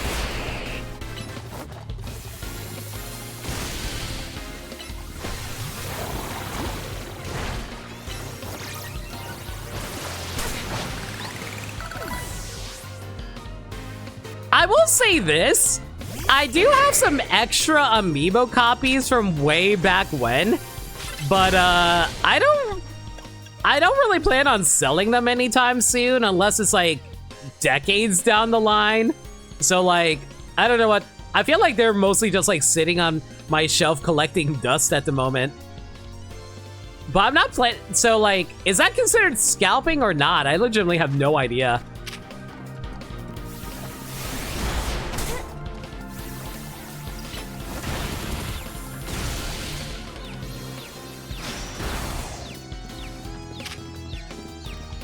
I will say this. I do have some extra amiibo copies from way back when, but I don't really plan on selling them anytime soon unless it's like decades down the line. So like, I don't know what, I feel like they're mostly just like sitting on my shelf collecting dust at the moment. But I'm not playing, so like, is that considered scalping or not? I legitimately have no idea.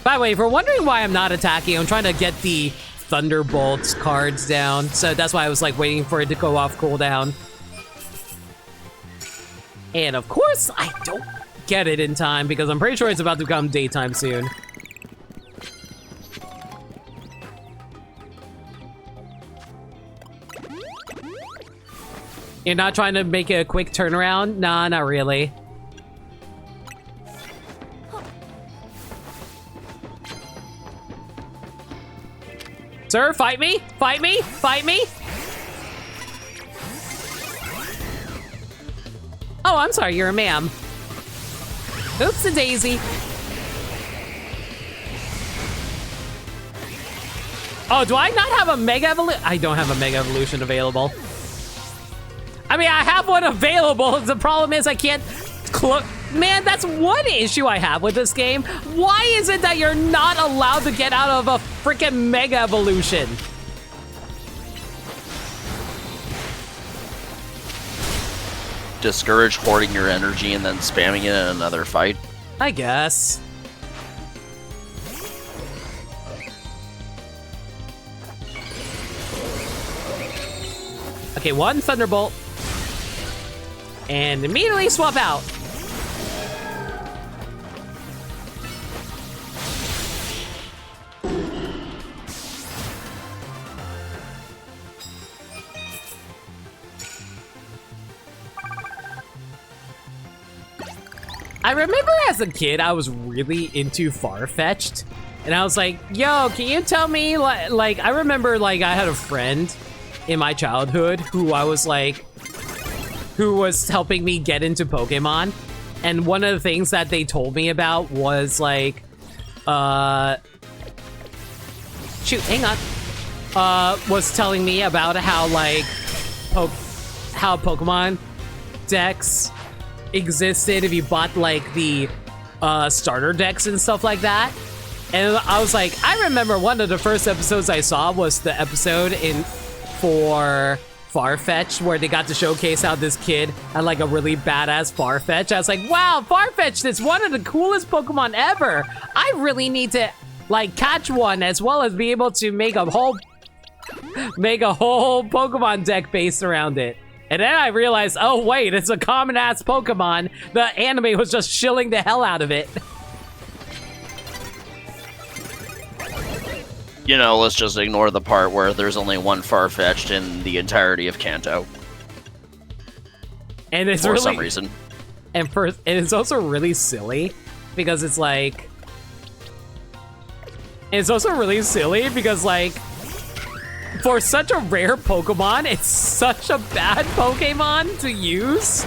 By the way, if you're wondering why I'm not attacking, I'm trying to get the Thunderbolts cards down. So that's why I was like waiting for it to go off cooldown. And of course, I don't get it in time because I'm pretty sure it's about to become daytime soon. You're not trying to make it a quick turnaround? Nah, not really. Sir, fight me! Fight me! Fight me! Oh, I'm sorry, you're a ma'am. Oops-a-daisy. Oh, do I not have a Mega Evolution? I don't have a Mega Evolution available. I mean, I have one available. The problem is I can't... Man, that's one issue I have with this game. Why is it that you're not allowed to get out of a freaking Mega Evolution? Discourage hoarding your energy and then spamming it in another fight. I guess. Okay, one Thunderbolt. And immediately swap out. I remember as a kid, I was really into Farfetch'd. And I was like, yo, can you tell me, like, I remember, like, I had a friend in my childhood who I was like, who was helping me get into Pokemon. And one of the things that they told me about was, like, shoot, hang on. Was telling me about how, like, how Pokemon decks existed if you bought like the starter decks and stuff like that. And I was like, I remember one of the first episodes I saw was the episode for Farfetch where they got to showcase how this kid had like a really badass Farfetch. I was like, wow, Farfetch is one of the coolest Pokemon ever. I really need to like catch one as well as be able to make a whole Pokemon deck based around it. And then I realized, oh wait, it's a common-ass Pokemon. The anime was just shilling the hell out of it. You know, let's just ignore the part where there's only one Farfetch'd in the entirety of Kanto. And it's for really, some reason. And it's also really silly because it's like... It's also really silly because like... For such a rare Pokemon, it's such a bad Pokemon to use.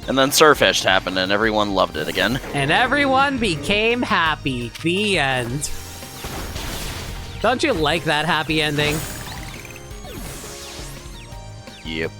And then Surfetched happened and everyone loved it again. And everyone became happy. The end. Don't you like that happy ending? Yep.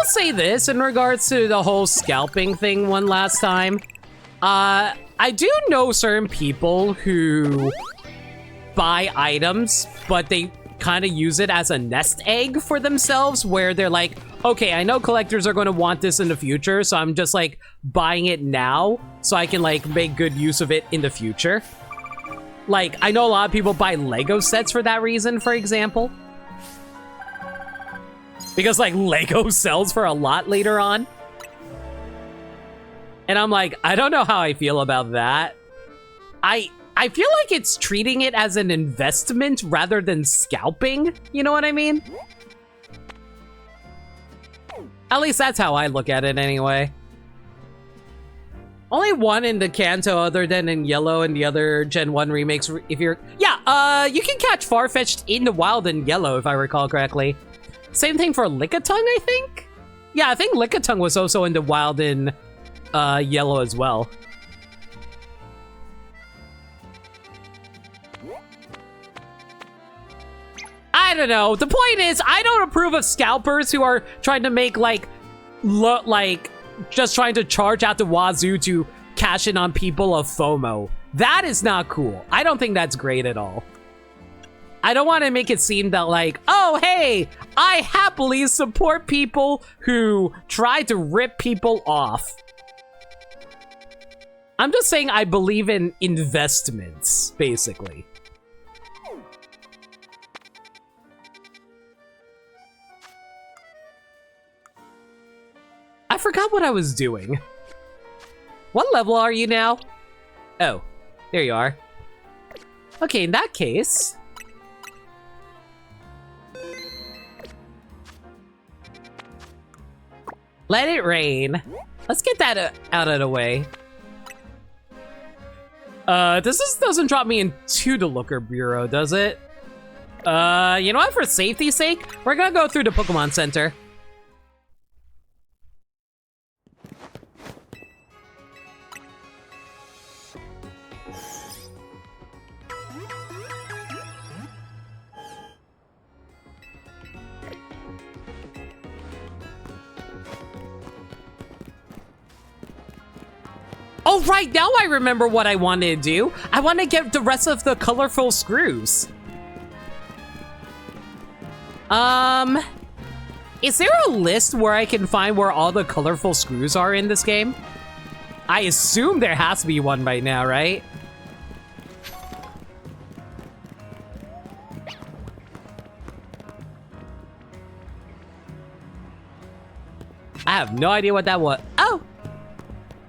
will say this in regards to the whole scalping thing one last time. I do know certain people who buy items, but they kind of use it as a nest egg for themselves, where they're like, okay, I know collectors are going to want this in the future, so I'm just like buying it now so I can like make good use of it in the future. Like, I know a lot of people buy Lego sets for that reason, for example. Because like Lego sells for a lot later on. And I'm like, I don't know how I feel about that. I feel like it's treating it as an investment rather than scalping. You know what I mean? At least that's how I look at it anyway. Only one in the Kanto other than in Yellow and the other Gen 1 remakes. If you're... Yeah, you can catch Farfetch'd in the wild in Yellow, if I recall correctly. Same thing for Lickitung, I think? Yeah, I think Lickitung was also in the wild in Yellow as well. I don't know. The point is, I don't approve of scalpers who are trying to make, like, just trying to charge out the wazoo to cash in on people of FOMO. That is not cool. I don't think that's great at all. I don't want to make it seem that, like, oh, hey, I happily support people who try to rip people off. I'm just saying I believe in investments, basically. I forgot what I was doing. What level are you now? Oh, there you are. Okay, in that case... let it rain. Let's get that out of the way. This doesn't drop me into the Looker Bureau, does it? You know what? For safety's sake, we're gonna go through the Pokemon Center. Oh, right, now I remember what I wanted to do. I want to get the rest of the colorful screws. Is there a list where I can find where all the colorful screws are in this game? I assume there has to be one by now, right? I have no idea what that was. Oh!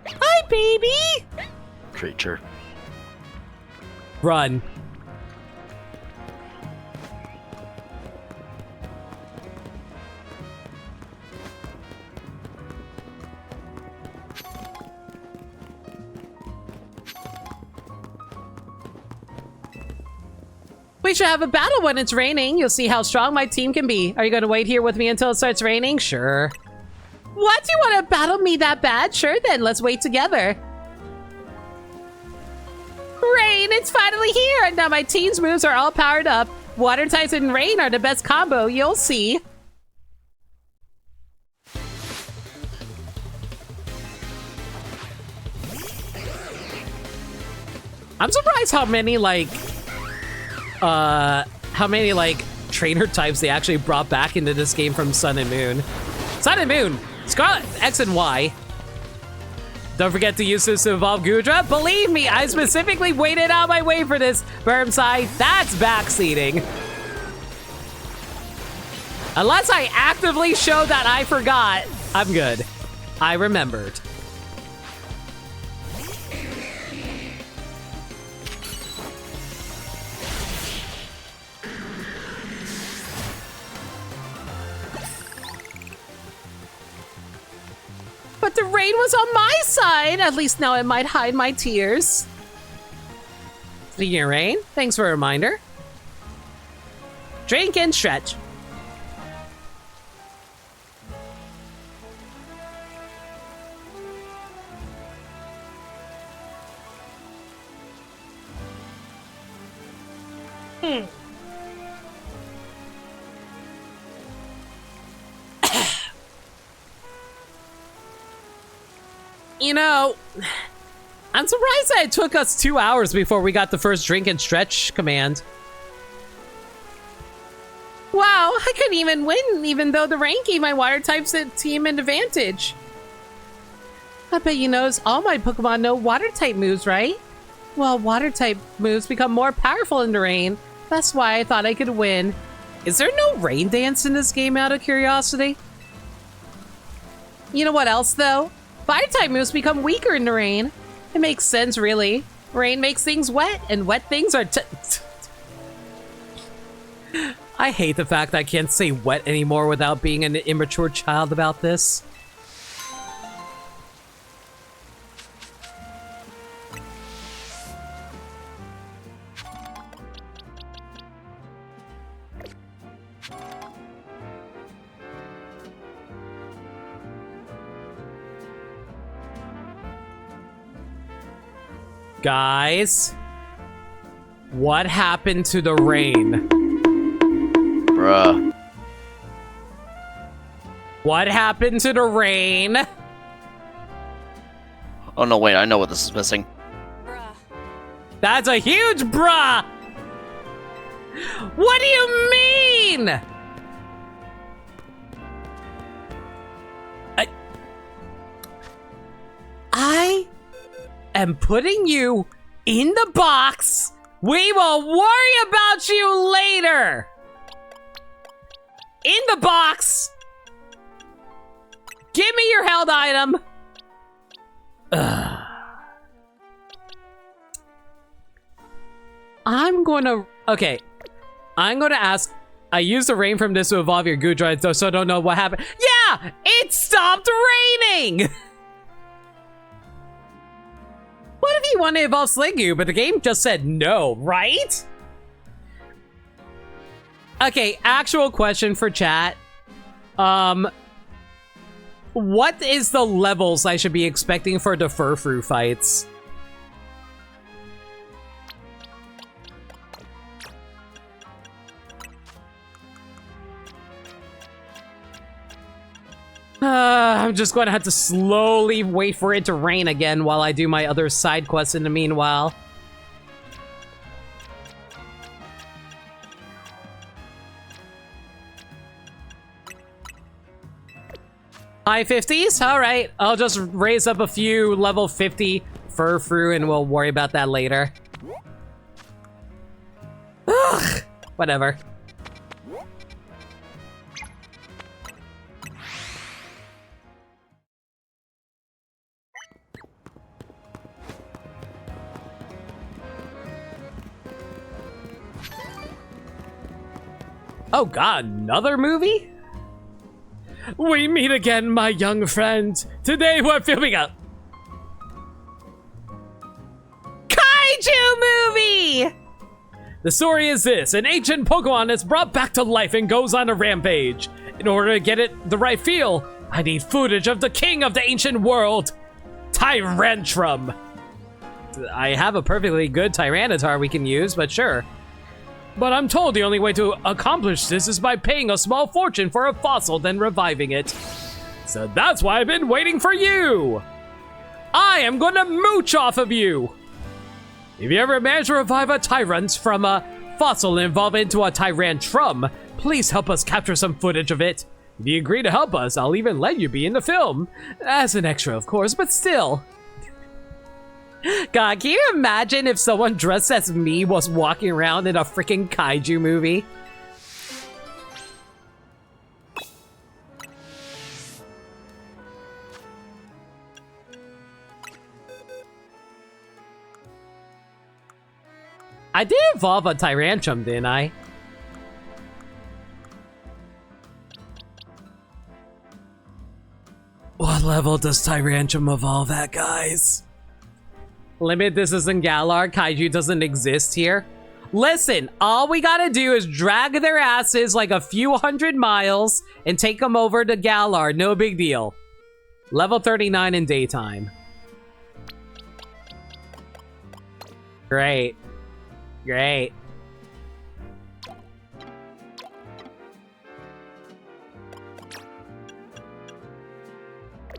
Hi, baby! Creature. Run. We should have a battle when it's raining. You'll see how strong my team can be. Are you going to wait here with me until it starts raining? Sure. What? Do you want to battle me that bad? Sure then, let's wait together. Rain, it's finally here! Now my team's moves are all powered up. Water types and rain are the best combo, you'll see. I'm surprised how many, trainer types they actually brought back into this game from Sun and Moon. Sun and Moon! Scarlet, X and Y. Don't forget to use this to evolve Gudra. Believe me, I specifically waited out my way for this. Vermside, that's backseating. Unless I actively show that I forgot, I'm good. I remembered. But the rain was on my side. At least now it might hide my tears. Speaking of rain, thanks for a reminder. Drink and stretch. You know, I'm surprised that it took us 2 hours before we got the first drink and stretch command. Wow, I couldn't even win, even though the rain gave my water types team an advantage. I bet you notice all my Pokemon know water type moves, right? Well, water type moves become more powerful in the rain. That's why I thought I could win. Is there no rain dance in this game out of curiosity? You know what else, though? Fire type moves become weaker in the rain. It makes sense, really. Rain makes things wet, and wet things are I hate the fact I can't say wet anymore without being an immature child about this. Guys, what happened to the rain? Bruh. What happened to the rain? Oh no, wait, I know what this is missing. That's a huge bruh! What do you mean? I am putting you in the box. We will worry about you later. In the box. Give me your held item. Ugh. I'm gonna ask. I used the rain from this to evolve your Goodroid, though, so I don't know what happened. Yeah, it stopped raining. What if you want to evolve Slingu, but the game just said no, right? Okay, actual question for chat. What is the levels I should be expecting for the Furfrou fights? I'm just going to have to slowly wait for it to rain again while I do my other side quests in the meanwhile. High 50s? Alright, I'll just raise up a few level 50 Furfrou and we'll worry about that later. Ugh, whatever. Oh god, another movie? We meet again, my young friend. Today we're filming a kaiju movie! The story is this: an ancient Pokemon is brought back to life and goes on a rampage. In order to get it the right feel, I need footage of the king of the ancient world, Tyrantrum. I have a perfectly good Tyranitar we can use, but sure. But I'm told the only way to accomplish this is by paying a small fortune for a fossil, then reviving it. So that's why I've been waiting for you! I am gonna mooch off of you! If you ever manage to revive a Tyrant from a fossil and evolve into a Tyrantrum, please help us capture some footage of it. If you agree to help us, I'll even let you be in the film. As an extra, of course, but still. God, can you imagine if someone dressed as me was walking around in a freaking kaiju movie? I did evolve a Tyrantrum, didn't I? What level does Tyrantrum evolve at, guys? Limit, this isn't Galar. Kaiju doesn't exist here. Listen, all we gotta do is drag their asses like a few hundred miles and take them over to Galar. No big deal. Level 39 in daytime. Great. Great.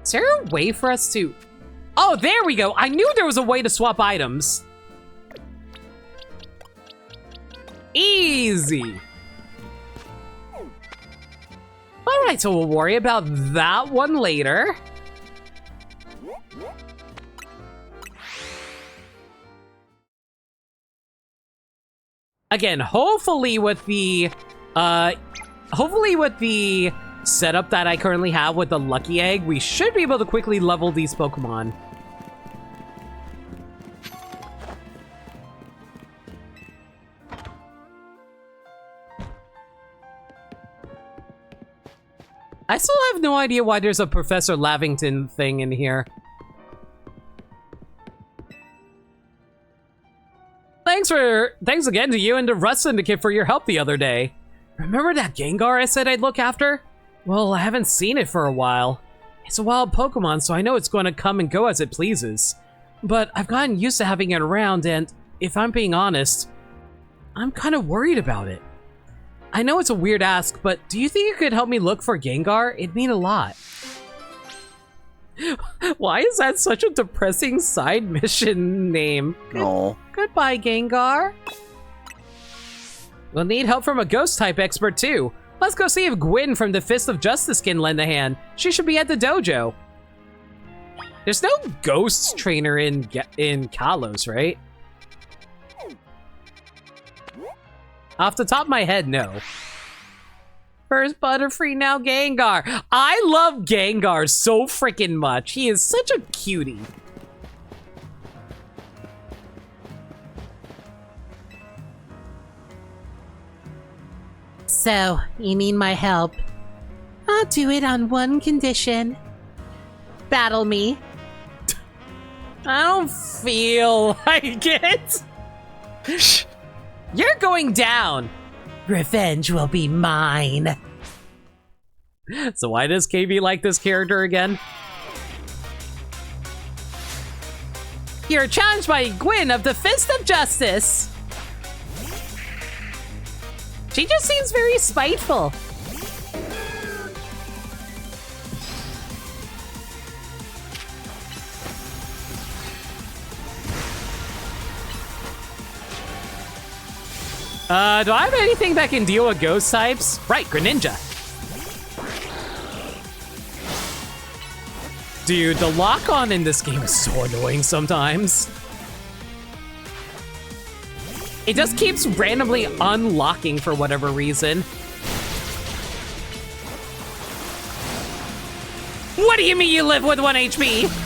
Is there a way for us to... Oh, there we go. I knew there was a way to swap items. Easy. Alright, so we'll worry about that one later. Again, hopefully with the setup that I currently have with the Lucky Egg, we should be able to quickly level these Pokemon. I still have no idea why there's a Professor Lavington thing in here. Thanks again to you and to Rust Syndicate for your help the other day. Remember that Gengar I said I'd look after? Well, I haven't seen it for a while. It's a wild Pokemon, so I know it's going to come and go as it pleases. But I've gotten used to having it around, and if I'm being honest, I'm kind of worried about it. I know it's a weird ask, but do you think you could help me look for Gengar? It'd mean a lot. Why is that such a depressing side mission name? No. Goodbye, Gengar. We'll need help from a ghost-type expert, too. Let's go see if Gwyn from the Fist of Justice can lend a hand. She should be at the dojo. There's no ghost trainer in Kalos, right? Off the top of my head, no. First Butterfree, now Gengar. I love Gengar so freaking much. He is such a cutie. So, you need my help? I'll do it on one condition. Battle me. I don't feel like it. You're going down. Revenge will be mine. So why does KB like this character again? You're challenged by Gwyn of the Fist of Justice. She just seems very spiteful. Do I have anything that can deal with ghost types? Right, Greninja. Dude, the lock-on in this game is so annoying sometimes. It just keeps randomly unlocking for whatever reason. What do you mean you live with 1 HP?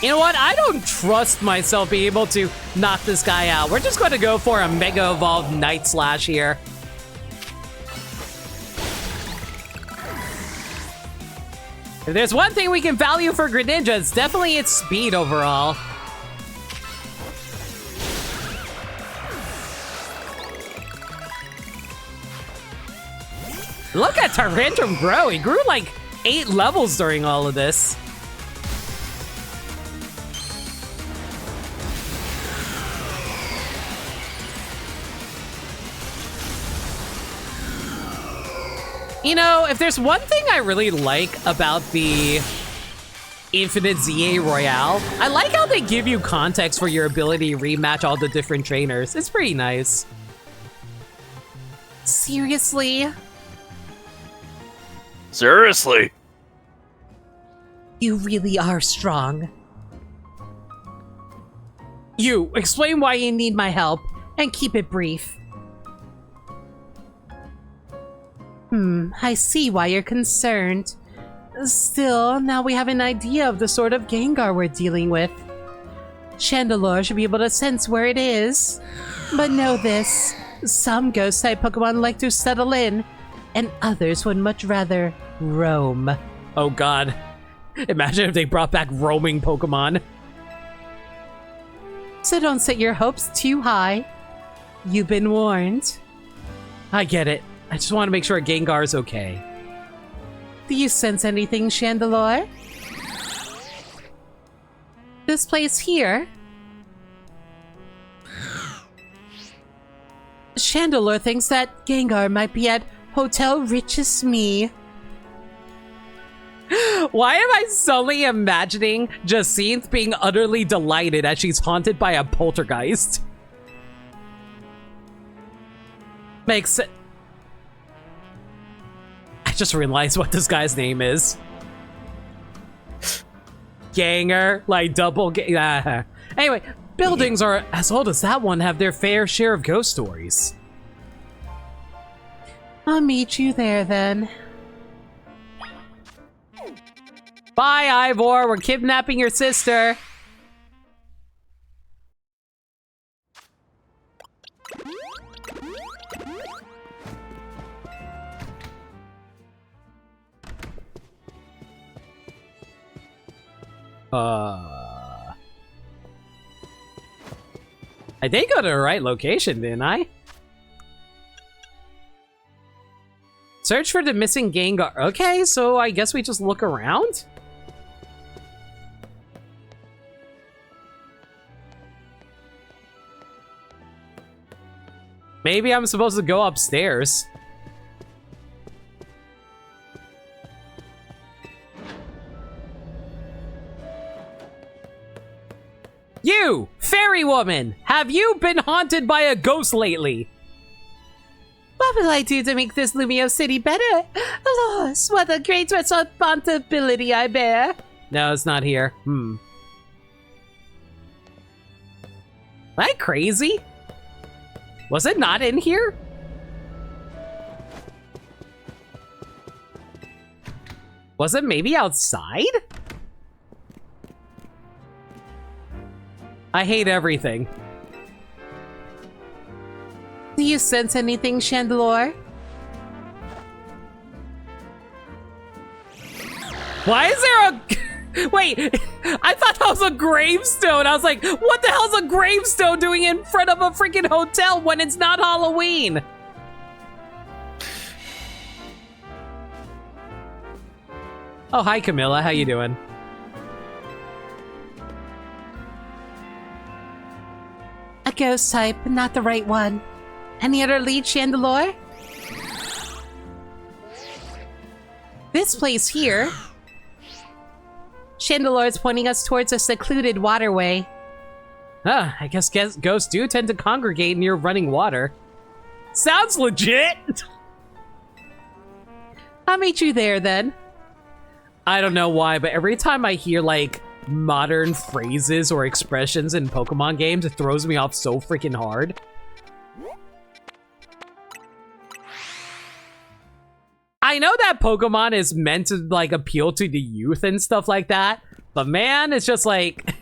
You know what? I don't trust myself being able to knock this guy out. We're just going to go for a Mega Evolved Night Slash here. If there's one thing we can value for Greninja, it's definitely its speed overall. Look at Tyrantrum grow. He grew like 8 levels during all of this. You know, if there's one thing I really like about the Infinite ZA Royale, I like how they give you context for your ability to rematch all the different trainers. It's pretty nice. Seriously? Seriously? You really are strong. You, explain why you need my help. And keep it brief. I see why you're concerned. Still, now we have an idea of the sort of Gengar we're dealing with. Chandelure should be able to sense where it is. But know this, some ghost-type Pokemon like to settle in, and others would much rather roam. Oh god. Imagine if they brought back roaming Pokemon. So don't set your hopes too high. You've been warned. I get it. I just want to make sure Gengar's okay. Do you sense anything, Chandelure? This place here? Chandelure thinks that Gengar might be at Hotel Richest Me. Why am I suddenly imagining Jacinthe being utterly delighted as she's haunted by a poltergeist? Makes sense. I just realized what this guy's name is. Ganger, like double Anyway, buildings are as old as that one have their fair share of ghost stories. I'll meet you there then. Bye, Ivor. We're kidnapping your sister. I did go to the right location, didn't I? Search for the missing Gengar. Okay, so I guess we just look around? Maybe I'm supposed to go upstairs. You, fairy woman, have you been haunted by a ghost lately? What will I do to make this Lumio city better? Alas, what a great responsibility I bear. No, it's not here. Am I crazy? Was it not in here? Was it maybe outside? I hate everything. Do you sense anything, Chandelure? Why is there a... Wait, I thought that was a gravestone. I was like, what the hell's a gravestone doing in front of a freaking hotel when it's not Halloween? Oh, hi, Camilla. How you doing? A ghost type, but not the right one. Any other lead, Chandelure? This place here. Chandelure is pointing us towards a secluded waterway. Ah, I guess ghosts do tend to congregate near running water. Sounds legit! I'll meet you there then. I don't know why, but every time I hear, like, modern phrases or expressions in Pokemon games, it throws me off so freaking hard. I know that Pokemon is meant to, like, appeal to the youth and stuff like that, but man, it's just like...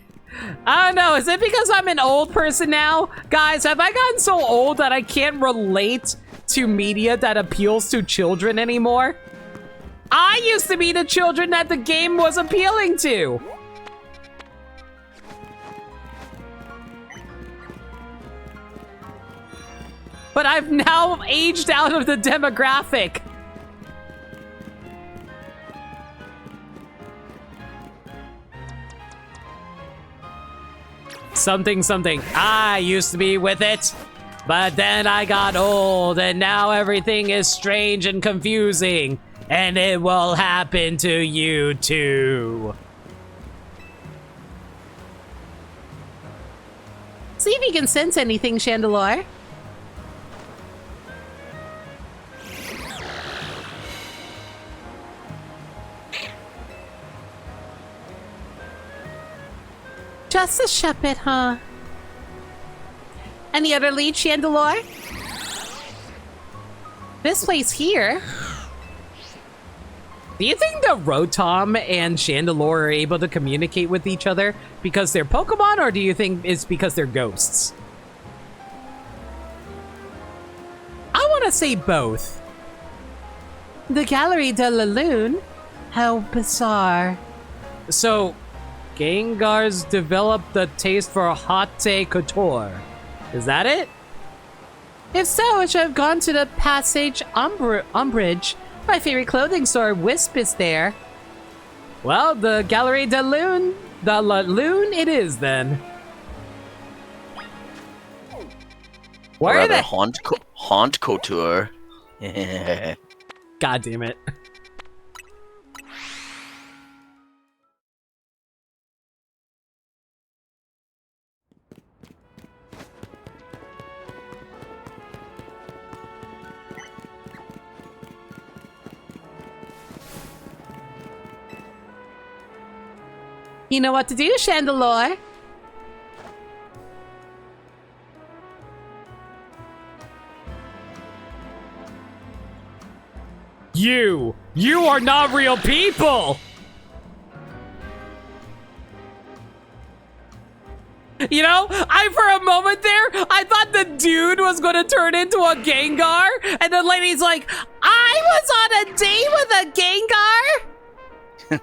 I don't know, is it because I'm an old person now? Guys, have I gotten so old that I can't relate to media that appeals to children anymore? I used to be the children that the game was appealing to! But I've now aged out of the demographic. Something, something. I used to be with it, but then I got old, and now everything is strange and confusing, and it will happen to you too. See if you can sense anything, Chandelure. Just a shepherd, huh? Any other lead, Chandelure? This place here. Do you think the Rotom and Chandelure are able to communicate with each other because they're Pokemon, or do you think it's because they're ghosts? I want to say both. The Gallery de la Lune? How bizarre. So, Gengar's developed the taste for Haute Couture. Is that it? If so, I should have gone to the Passage Umbrage. My favorite clothing store, Wisp, is there. Well, the Gallery de Lune, the La Lune it is then. Where or are rather, they? Haunt Couture. God damn it. You know what to do, Chandelure. You are not real people! You know, for a moment there, I thought the dude was gonna turn into a Gengar, and the lady's like, I was on a date with a Gengar?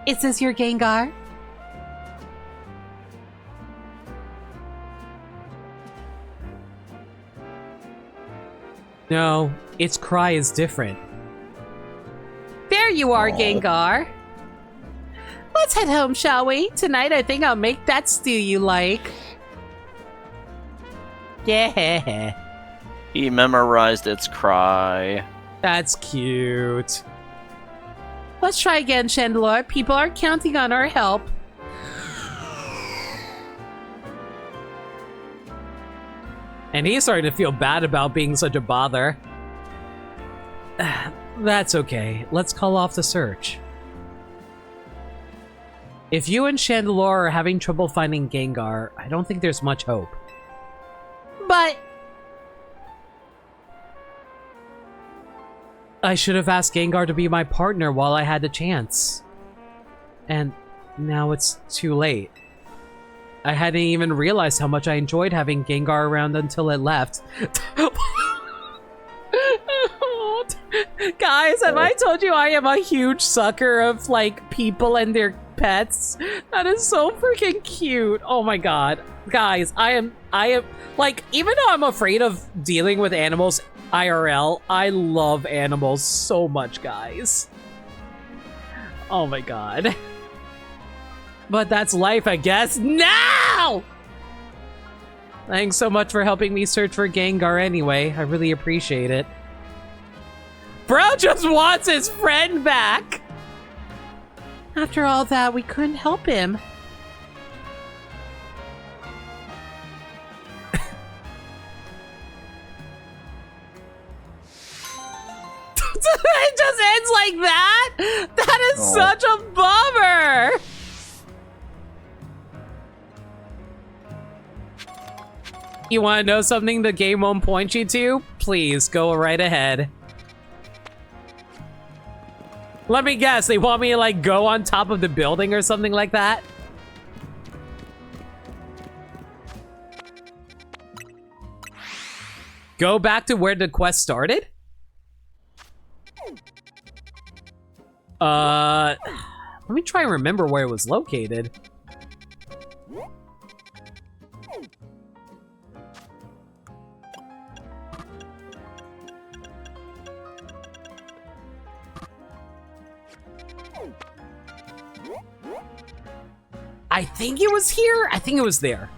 Is this your Gengar? No, its cry is different. There you are, Gengar. Let's head home, shall we? Tonight I think I'll make that stew you like. Yeah. He memorized its cry. That's cute. Let's try again, Chandelure. People are counting on our help. And he's starting to feel bad about being such a bother. That's okay. Let's call off the search. If you and Chandelure are having trouble finding Gengar, I don't think there's much hope. But I should have asked Gengar to be my partner while I had the chance. And now it's too late. I hadn't even realized how much I enjoyed having Gengar around until it left. Guys, have I told you I am a huge sucker of, like, people and their pets? That is so freaking cute. Oh my god. Guys, I am, like, even though I'm afraid of dealing with animals IRL, I love animals so much, guys. Oh my god. But that's life, I guess. No! Thanks so much for helping me search for Gengar anyway. I really appreciate it. Bro just wants his friend back! after all that, we couldn't help him. It just ends like that? That is such a bummer! You want to know something the game won't point you to? Please, go right ahead. Let me guess, they want me to, like, go on top of the building or something like that? Go back to where the quest started? Let me try and remember where it was located. I think it was here. I think it was there.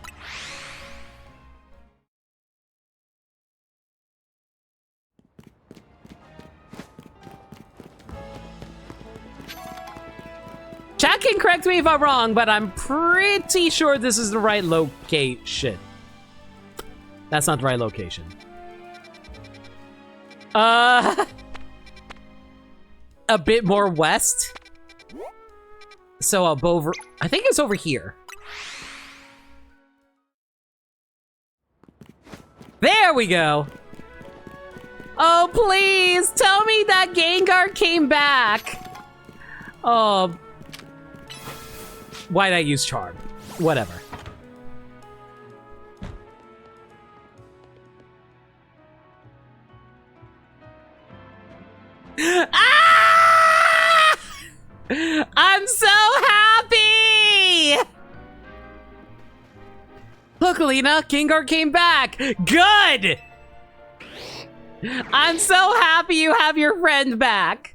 Chat can correct me if I'm wrong, but I'm pretty sure this is the right location. That's not the right location. A bit more west. So over, I think it's over here. There we go. Oh, please tell me that Gengar came back. Oh. Why'd I use Charm? Whatever. Ah! I'm so happy! Look, Alina, Gengar came back. Good! I'm so happy you have your friend back.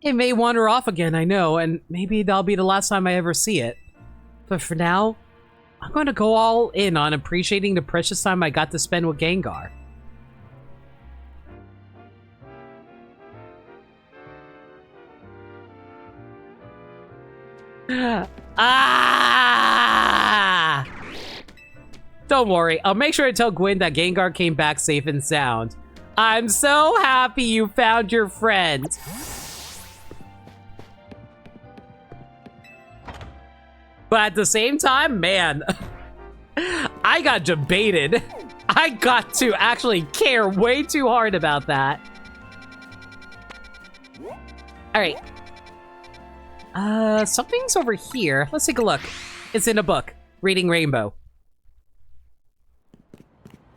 It may wander off again, I know, and maybe that'll be the last time I ever see it. But for now, I'm going to go all in on appreciating the precious time I got to spend with Gengar. Ah! Don't worry, I'll make sure to tell Gwen that Gengar came back safe and sound. I'm so happy you found your friend. But at the same time, man, I got debated. I got to actually care way too hard about that. All right. Something's over here. Let's take a look. It's in a book. Reading Rainbow.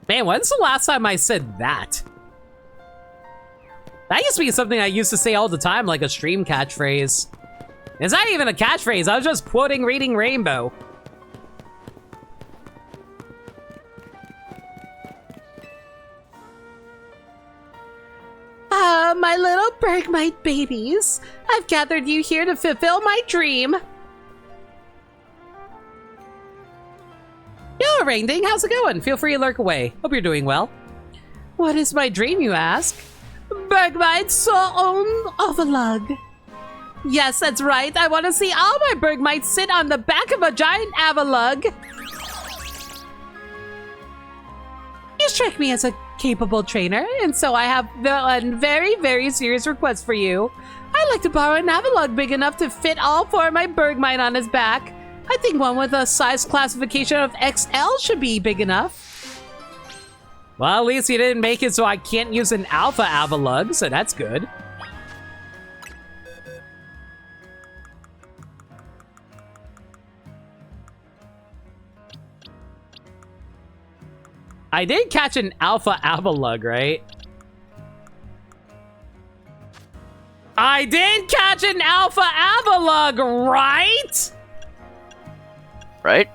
Man, when's the last time I said that? That used to be something I used to say all the time, like a stream catchphrase. It's not even a catchphrase, I was just quoting Reading Rainbow. My little Bergmite babies. I've gathered you here to fulfill my dream. Yo, Rain Ding, how's it going? Feel free to lurk away. Hope you're doing well. What is my dream, you ask? Bergmite so own of a lug. Yes, that's right. I want to see all my Bergmites sit on the back of a giant Avalug. You strike me as a capable trainer, and so I have a very, very serious request for you. I'd like to borrow an Avalug big enough to fit all four of my Bergmite on his back. I think one with a size classification of XL should be big enough. Well, at least you didn't make it so I can't use an Alpha Avalug, so that's good. I did catch an Alpha Avalug, right? I did catch an Alpha Avalug, right? Right?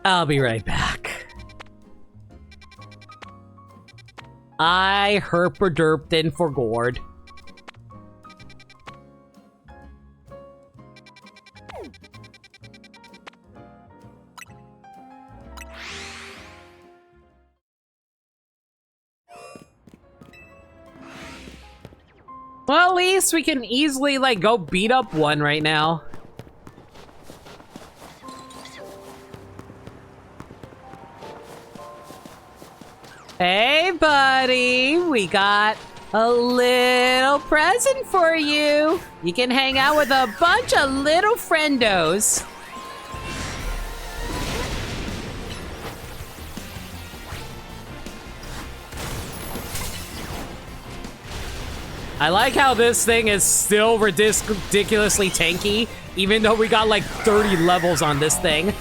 I'll be right back. I herperderped and forgored. Well, at least we can easily, like, go beat up one right now. Hey, buddy, we got a little present for you. You can hang out with a bunch of little friendos. I like how this thing is still ridiculously tanky, even though we got like 30 levels on this thing.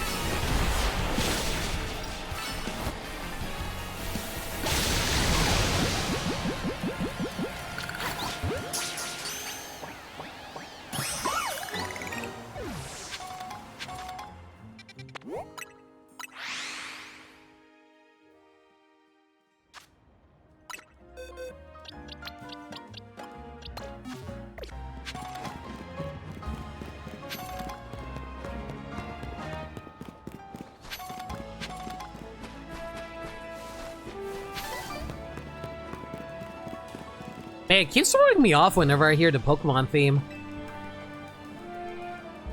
Man, it keeps throwing me off whenever I hear the Pokemon theme.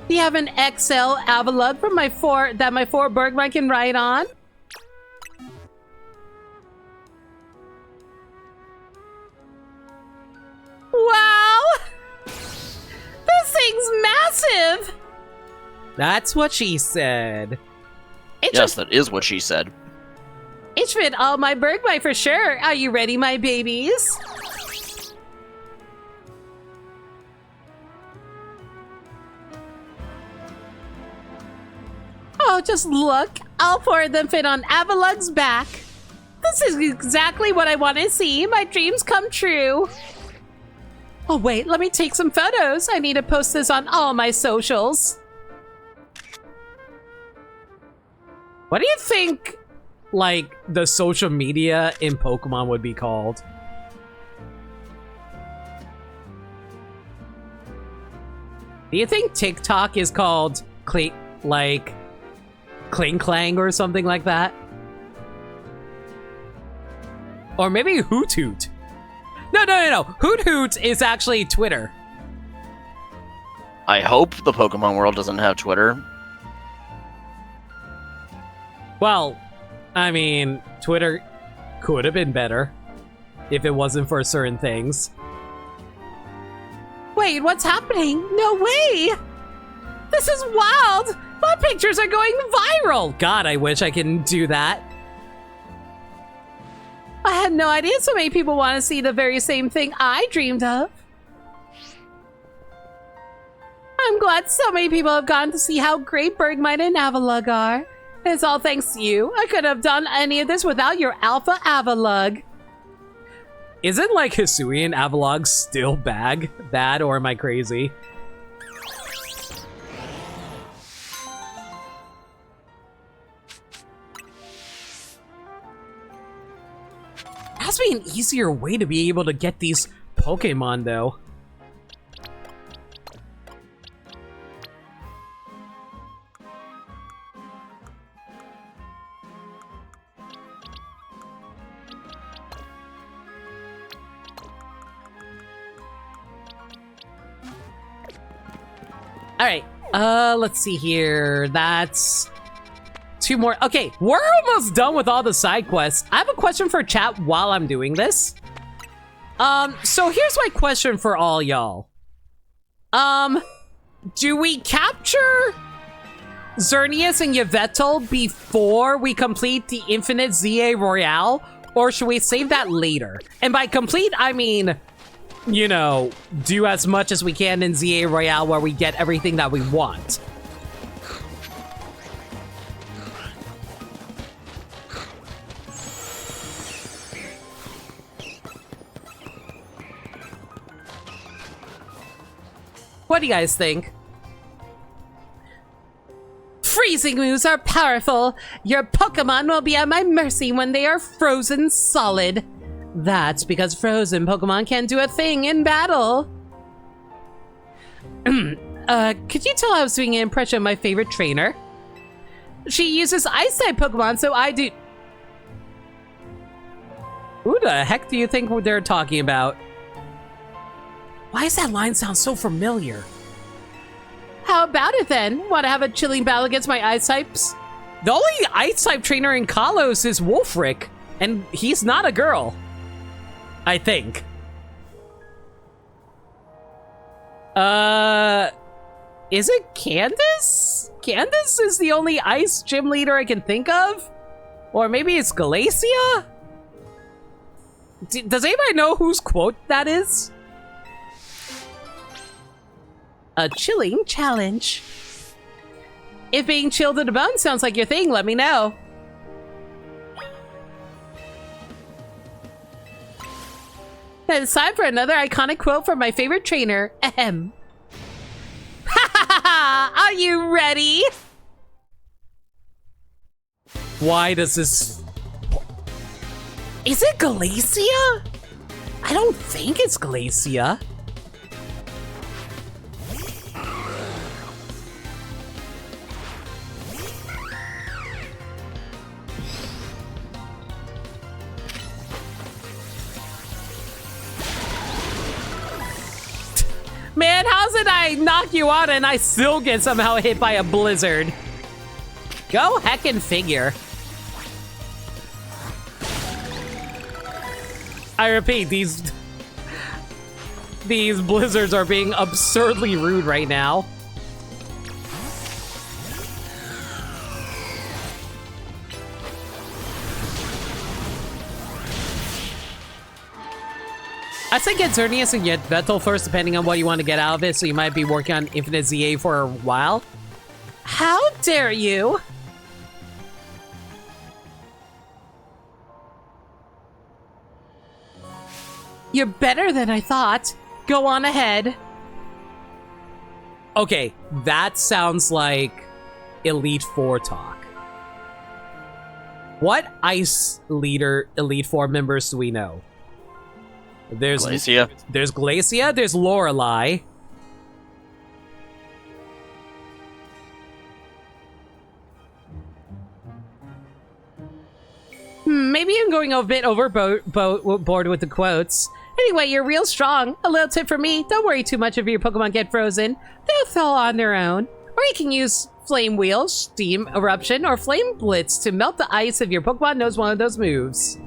Do you have an XL Avalug from my four Bergmite can ride on? Wow! This thing's massive! That's what she said. Yes, that is what she said. It fit all my Bergmite for sure. Are you ready, my babies? Oh, just look. All four of them fit on Avalug's back. This is exactly what I want to see. My dreams come true. Oh, wait. Let me take some photos. I need to post this on all my socials. What do you think, like, the social media in Pokemon would be called? Do you think TikTok is called, like, Kling Clang or something like that? Or maybe Hoot Hoot. No. Hoot Hoot is actually Twitter. I hope the Pokemon world doesn't have Twitter. Well, I mean, Twitter could have been better if it wasn't for certain things. Wait, what's happening? No way! This is wild! My pictures are going viral! God, I wish I can do that. I had no idea so many people want to see the very same thing I dreamed of. I'm glad so many people have gotten to see how great Bergmite and Avalugg are. It's all thanks to you. I couldn't have done any of this without your Alpha Avalugg. Isn't like Hisui and Avalugg still bad, or am I crazy? There has to be an easier way to be able to get these Pokemon though. All right, let's see here. That's 2 more. Okay, we're almost done with all the side quests. I have a question for chat while I'm doing this. So here's my question for all y'all. Do we capture Xerneas and Yveltal before we complete the Infinite ZA Royale, or should we save that later? And by complete, I mean, you know, do as much as we can in ZA Royale where we get everything that we want. What do you guys think? Freezing moves are powerful. Your Pokemon will be at my mercy when they are frozen solid. That's because frozen Pokemon can't do a thing in battle. Could you tell I was doing an impression of my favorite trainer? She uses Ice-type Pokemon, so I do... Who the heck do you think they're talking about? Why does that line sound so familiar? How about it then? Want to have a chilling battle against my Ice-types? The only Ice-type trainer in Kalos is Wolfric, and he's not a girl. I think. Is it Candace? Candace is the only ice gym leader I can think of? Or maybe it's Galacia? Does anybody know whose quote that is? A chilling challenge. If being chilled to the bone sounds like your thing, let me know. Then it's time for another iconic quote from my favorite trainer. Ahem. Are you ready? Why does this... Is it Galacia? I don't think it's Galacia. Man, how's it I knock you out and I still get somehow hit by a blizzard? Go heckin' figure. I repeat, these blizzards are being absurdly rude right now. I say get Xerneas and get Yveltal first, depending on what you want to get out of it, so you might be working on Infinite ZA for a while. How dare you? You're better than I thought. Go on ahead. Okay, that sounds like Elite Four talk. What Ice Leader Elite Four members do we know? There's Glacia. There's Glacia, there's Lorelei. Maybe I'm going a bit overboard with the quotes. Anyway, you're real strong. A little tip from me, don't worry too much if your Pokemon get frozen. They'll thaw on their own. Or you can use Flame Wheel, Steam Eruption, or Flame Blitz to melt the ice if your Pokemon knows one of those moves.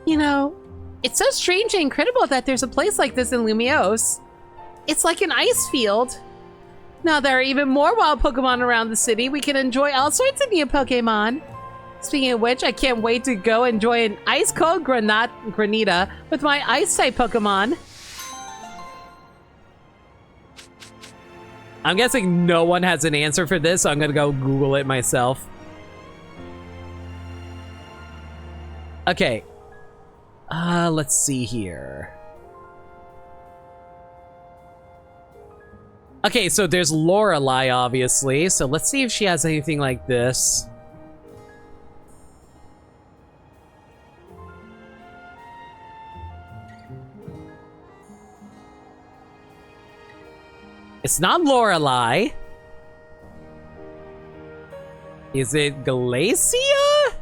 You know, it's so strange and incredible that there's a place like this in Lumiose. It's like an ice field. Now there are even more wild Pokemon around the city. We can enjoy all sorts of new Pokemon. Speaking of which, I can't wait to go enjoy an ice-cold Granita with my Ice-type Pokemon. I'm guessing no one has an answer for this, so I'm gonna go Google it myself. Okay. Let's see here. Okay, so there's Lorelei, obviously, so let's see if she has anything like this. It's not Lorelei. Is it Glacia?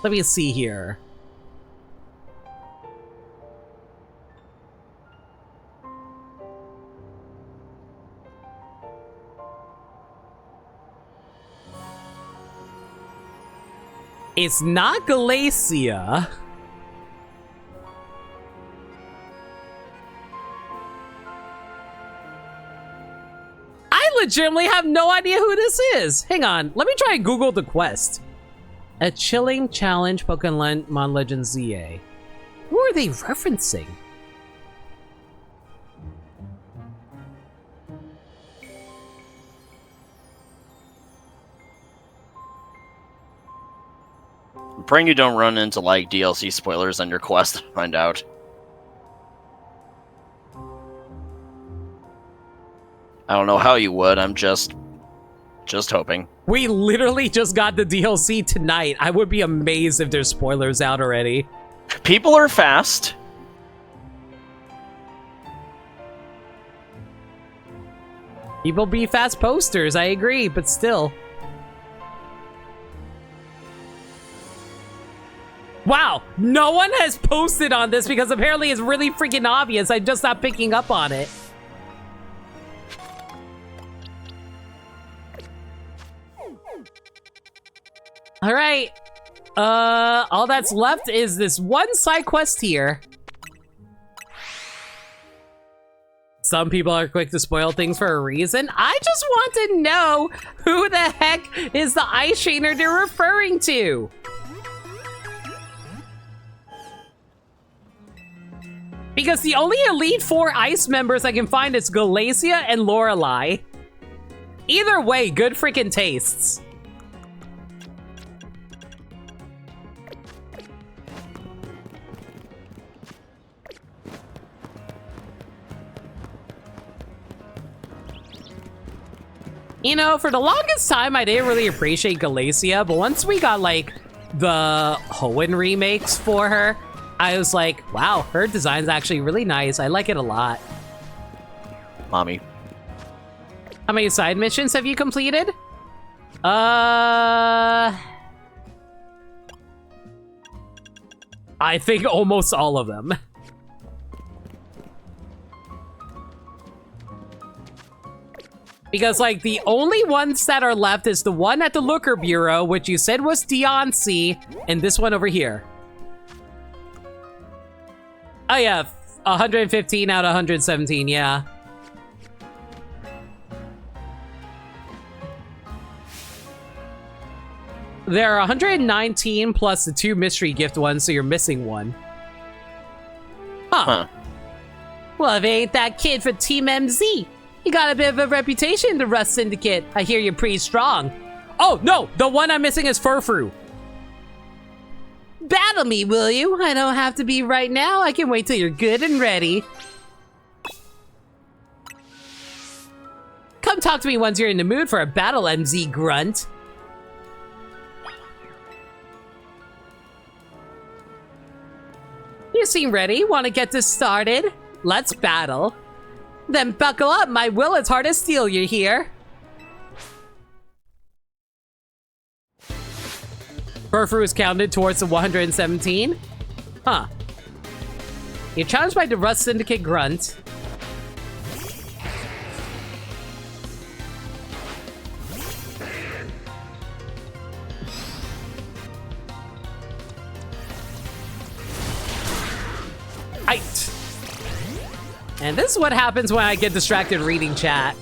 Let me see here. It's not Glacia. Legitimately have no idea who this is. Hang on, let me try and Google the quest. A chilling challenge Pokemon Legends ZA. Who are they referencing? I'm praying you don't run into like DLC spoilers on your quest to find out. I don't know how you would, I'm just hoping. We literally just got the DLC tonight. I would be amazed if there's spoilers out already. People are fast. People be fast posters, I agree, but still. Wow, no one has posted on this because apparently it's really freaking obvious. I'm just not picking up on it. All right, all that's left is this one side quest here. Some people are quick to spoil things for a reason. I just want to know who the heck is the ice trainer they're referring to. Because the only Elite Four ice members I can find is Glacia and Lorelei. Either way, good freaking tastes. You know, for the longest time, I didn't really appreciate Glacia, but once we got, like, the Hoenn remakes for her, I was like, wow, her design's actually really nice. I like it a lot. Mommy. How many side missions have you completed? I think almost all of them. Because, like, the only ones that are left is the one at the Looker Bureau, which you said was Deontay, and this one over here. Oh, yeah. 115 out of 117, yeah. There are 119 plus the 2 mystery gift ones, so you're missing one. Huh. Well, if it ain't that kid for Team MZ. You got a bit of a reputation in the Rust Syndicate. I hear you're pretty strong. Oh, no! The one I'm missing is Furfrou. Battle me, will you? I don't have to be right now. I can wait till you're good and ready. Come talk to me once you're in the mood for a battle, MZ Grunt. You seem ready. Want to get this started? Let's battle. Then buckle up, my will is hard as steel, you hear? Furfrou is counted towards the 117? Huh. You're challenged by the Rust Syndicate Grunt. Aight. And this is what happens when I get distracted reading chat.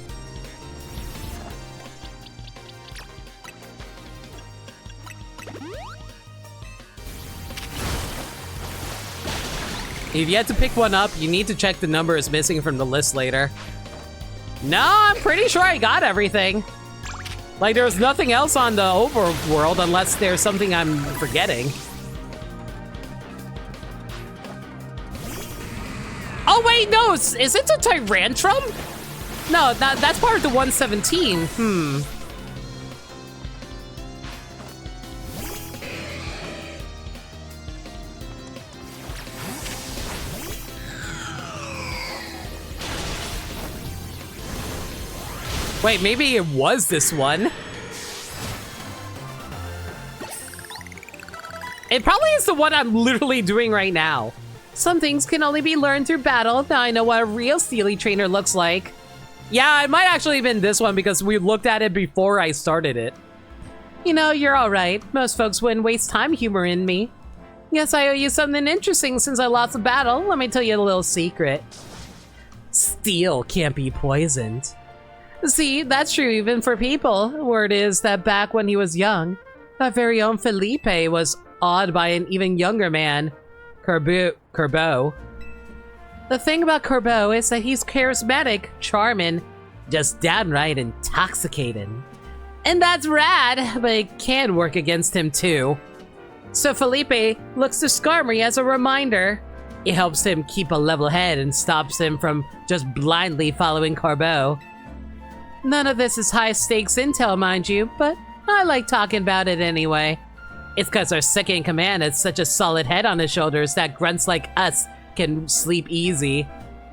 If you had to pick one up, you need to check the number is missing from the list later. No, I'm pretty sure I got everything. Like, there was nothing else on the overworld unless there's something I'm forgetting. Oh, wait, no, is it a Tyrantrum? No, that's part of the 117. Wait, maybe it was this one. It probably is the one I'm literally doing right now. Some things can only be learned through battle. Now I know what a real Steely trainer looks like. Yeah, it might actually have been this one because we looked at it before I started it. You know, you're alright. Most folks wouldn't waste time humoring me. Yes, I owe you something interesting since I lost a battle. Let me tell you a little secret. Steel can't be poisoned. See, that's true even for people. Word is that back when he was young, our very own Felipe was awed by an even younger man, Corbeau. The thing about Corbeau is that he's charismatic, charming, just downright intoxicating. And that's rad, but it can work against him too. So Felipe looks to Skarmory as a reminder. It helps him keep a level head and stops him from just blindly following Corbeau. None of this is high-stakes intel, mind you, but I like talking about it anyway. It's because our second-in-command has such a solid head on his shoulders that grunts like us can sleep easy.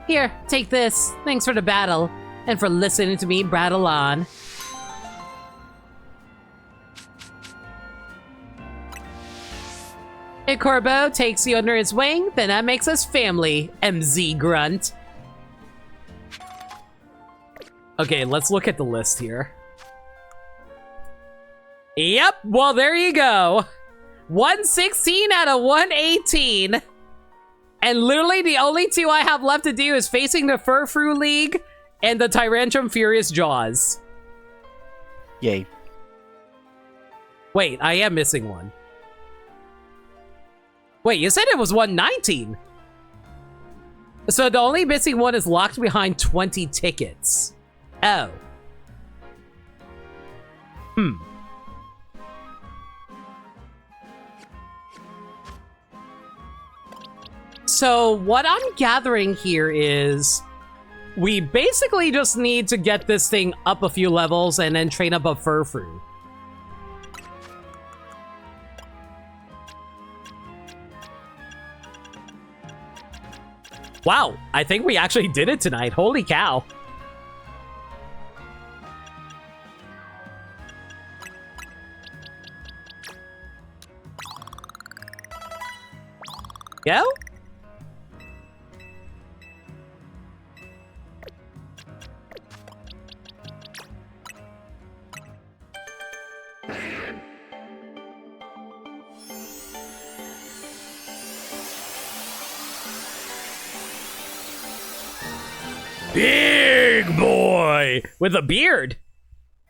Here, take this. Thanks for the battle, and for listening to me prattle on. If Corbeau takes you under his wing, then that makes us family, MZ Grunt. Okay, let's look at the list here. Yep, well, there you go. 116 out of 118. And literally the only two I have left to do is facing the Furfrou League and the Tyrantrum Furious Jaws. Yay. Wait, I am missing one. Wait, you said it was 119. So the only missing one is locked behind 20 tickets. Oh. So what I'm gathering here is we basically just need to get this thing up a few levels and then train up a Furfrou. Wow, I think we actually did it tonight. Holy cow. Go? Big boy with a beard.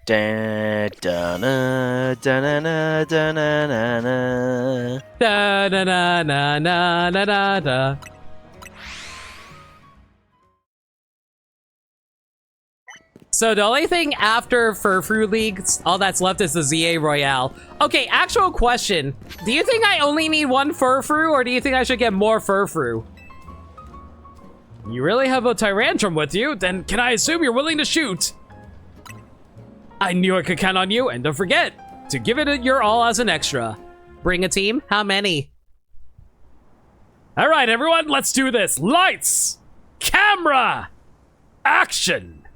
Da da na da na na da na na na Da da na na na na da da. So the only thing after Furfrou League, all that's left is the ZA Royale. Okay, actual question. Do you think I only need one Furfrou, or do you think I should get more Furfrou? You really have a Tyrantrum with you? Then can I assume you're willing to shoot? I knew I could count on you, and don't forget to give it your all as an extra. Bring a team? How many? All right, everyone, let's do this. Lights, camera, action.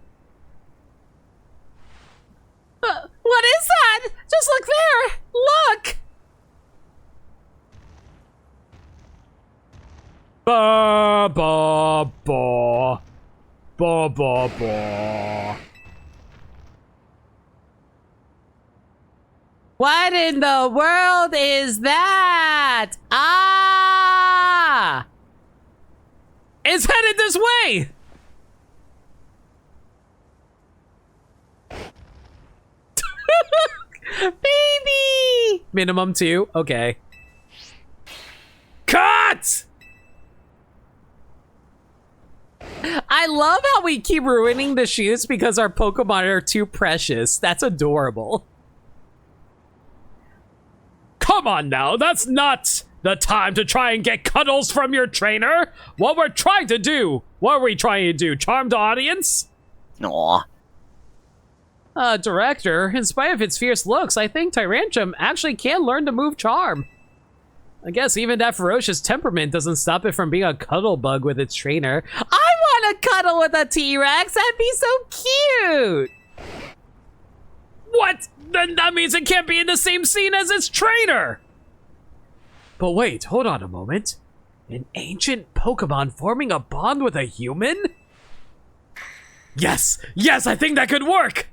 What is that? Just look there! Look! Ba ba ba. Ba ba ba. What in the world is that? Ah! It's headed this way! Baby! Minimum 2? Okay. Cut! I love how we keep ruining the shoots because our Pokemon are too precious. That's adorable. Come on now, that's not the time to try and get cuddles from your trainer. What are we trying to do? Charm the audience? Aw. Director, in spite of its fierce looks, I think Tyrantrum actually can learn to move Charm. I guess even that ferocious temperament doesn't stop it from being a cuddle bug with its trainer. I want to cuddle with a T-Rex. That'd be so cute. What? Then that means it can't be in the same scene as its trainer! But wait, hold on a moment. An ancient Pokemon forming a bond with a human? Yes! Yes, I think that could work!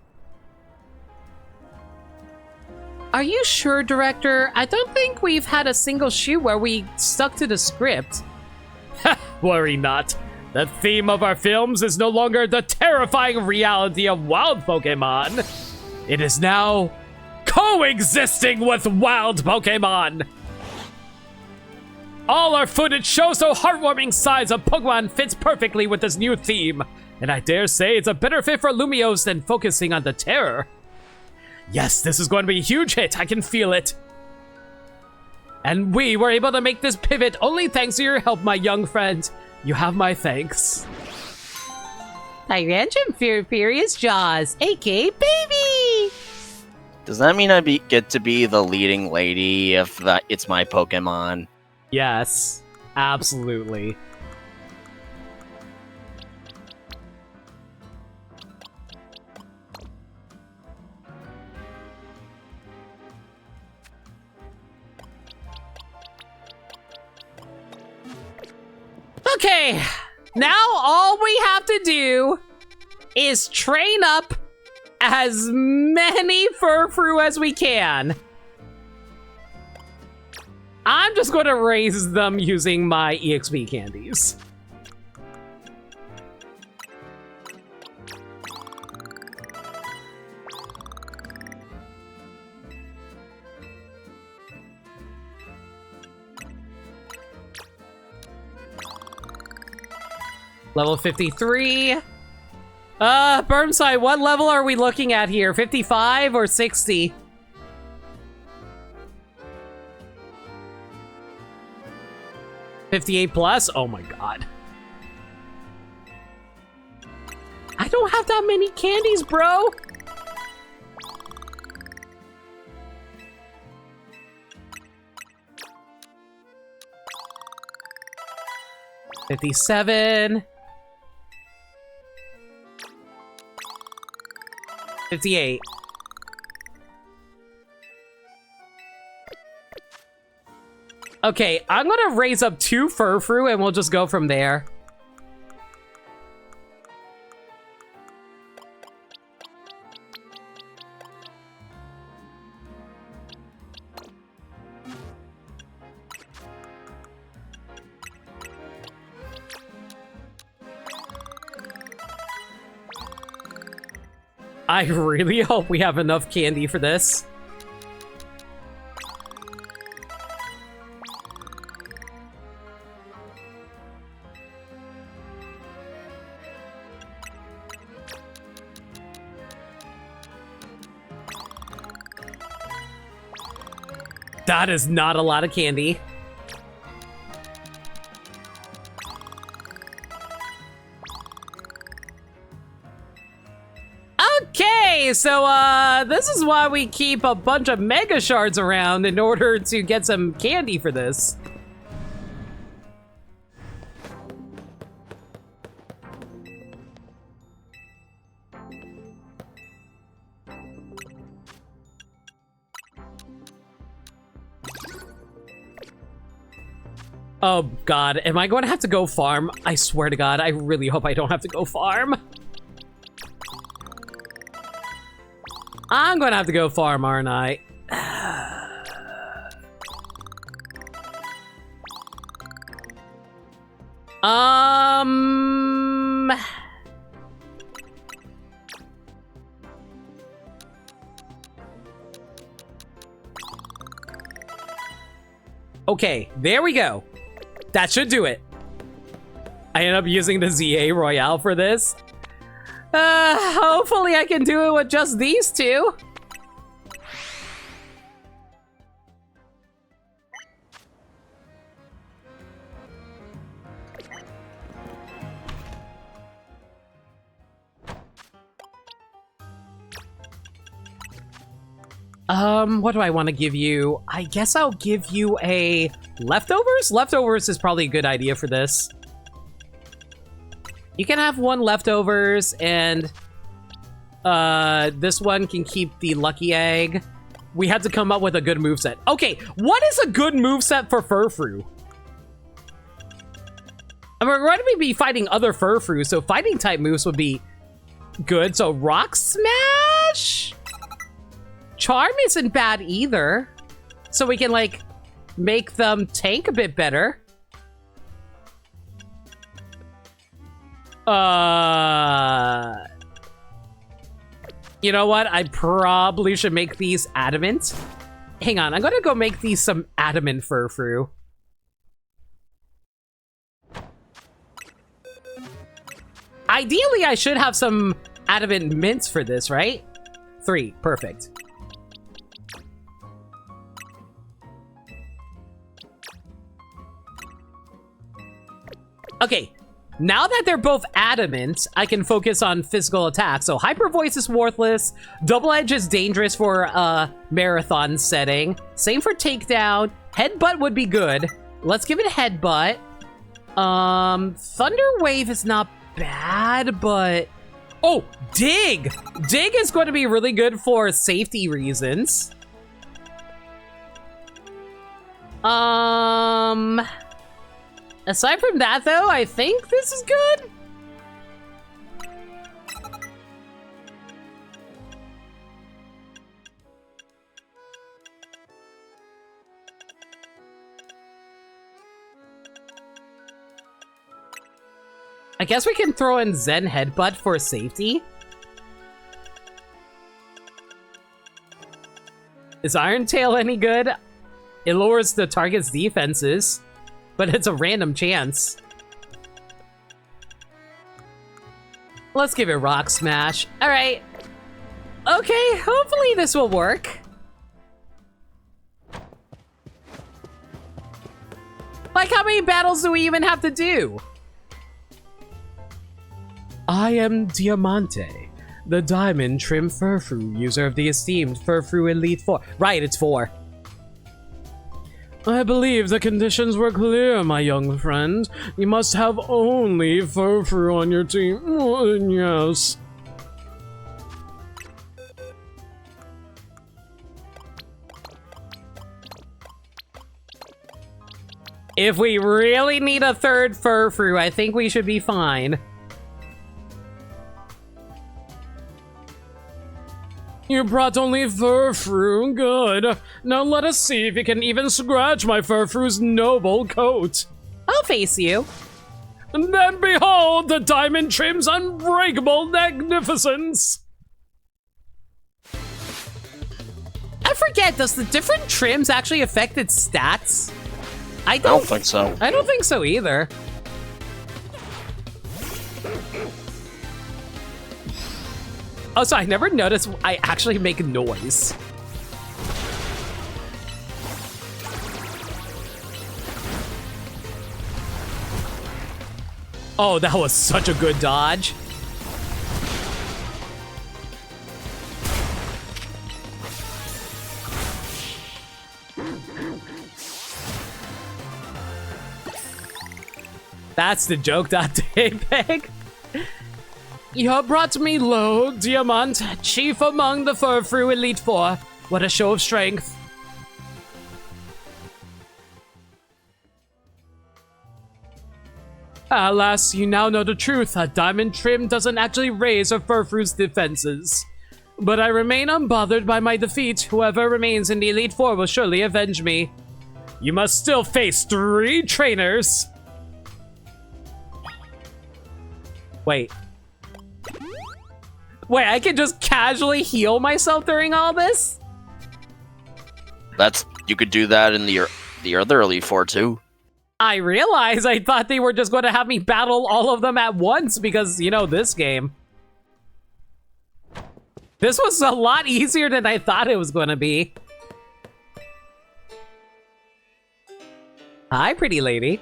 Are you sure, Director? I don't think we've had a single shoot where we stuck to the script. Worry not. The theme of our films is no longer the terrifying reality of wild Pokemon. It is now coexisting with wild Pokemon. All our footage shows the heartwarming sides of Pokemon fits perfectly with this new theme, and I dare say it's a better fit for Lumiose than focusing on the terror. Yes, this is going to be a huge hit, I can feel it. And we were able to make this pivot only thanks to your help, my young friend. You have my thanks. Tyrantrum Furious Jaws, aka Baby! Does that mean get to be the leading lady if it's my Pokemon? Yes, absolutely. Okay, now all we have to do is train up as many Furfrou as we can. I'm just going to raise them using my EXP candies. Level 53. Burnside, what level are we looking at here? 55 or 60? +58? Oh my god. I don't have that many candies, bro. $57. 58. Okay, I'm gonna raise up 2 Furfrou and we'll just go from there. I really hope we have enough candy for this. That is not a lot of candy. Okay, so this is why we keep a bunch of Mega Shards around in order to get some candy for this. Oh god, am I going to have to go farm? I swear to god, I really hope I don't have to go farm. I'm going to have to go farm, aren't I? Okay, there we go. That should do it. I end up using the ZA Royale for this. Hopefully I can do it with just these two. What do I want to give you? I guess I'll give you a leftovers? Leftovers is probably a good idea for this. You can have one leftovers, and this one can keep the lucky egg. We had to come up with a good moveset. Okay, what is a good moveset for Furfrou? I mean, we're going to be fighting other Furfrou, so fighting type moves would be good. So Rock Smash? Charm isn't bad either. So we can, like, make them tank a bit better. You know what? I probably should make these adamant. Hang on, I'm gonna go make these some adamant Furfrou. Ideally, I should have some adamant mints for this, right? 3, perfect. Okay, now that they're both adamant, I can focus on physical attack. So Hyper Voice is worthless. Double Edge is dangerous for a marathon setting. Same for Takedown. Headbutt would be good. Let's give it a Headbutt. Thunder Wave is not bad, but... Oh, Dig! Dig is going to be really good for safety reasons. Aside from that, though, I think this is good. I guess we can throw in Zen Headbutt for safety. Is Iron Tail any good? It lowers the target's defenses, but it's a random chance. Let's give it Rock Smash. All right. Okay, hopefully this will work. Like, how many battles do we even have to do? I am Diamante, the Diamond Trim Furfrou, user of the esteemed Furfrou Elite 4. Right, it's 4. I believe the conditions were clear, my young friend. You must have only Furfrou on your team. Yes. If we really need a third Furfrou, I think we should be fine. You brought only Furfrou, good. Now let us see if you can even scratch my Furfrou's noble coat. I'll face you. And then behold the Diamond Trim's unbreakable magnificence. I forget, does the different trims actually affect its stats? I don't think so. I don't think so either. Oh, so I never noticed I actually make noise. Oh, that was such a good dodge. That's the joke, .peg. You have brought me low, Diamant, chief among the Furfrou Elite 4. What a show of strength. Alas, you now know the truth. A diamond trim doesn't actually raise a Furfru's defenses. But I remain unbothered by my defeat. Whoever remains in the Elite Four will surely avenge me. You must still face 3 trainers. Wait. Wait, I can just casually heal myself during all this? You could do that in the other Elite Four too. I realize I thought they were just going to have me battle all of them at once because, you know, this game. This was a lot easier than I thought it was going to be. Hi, pretty lady.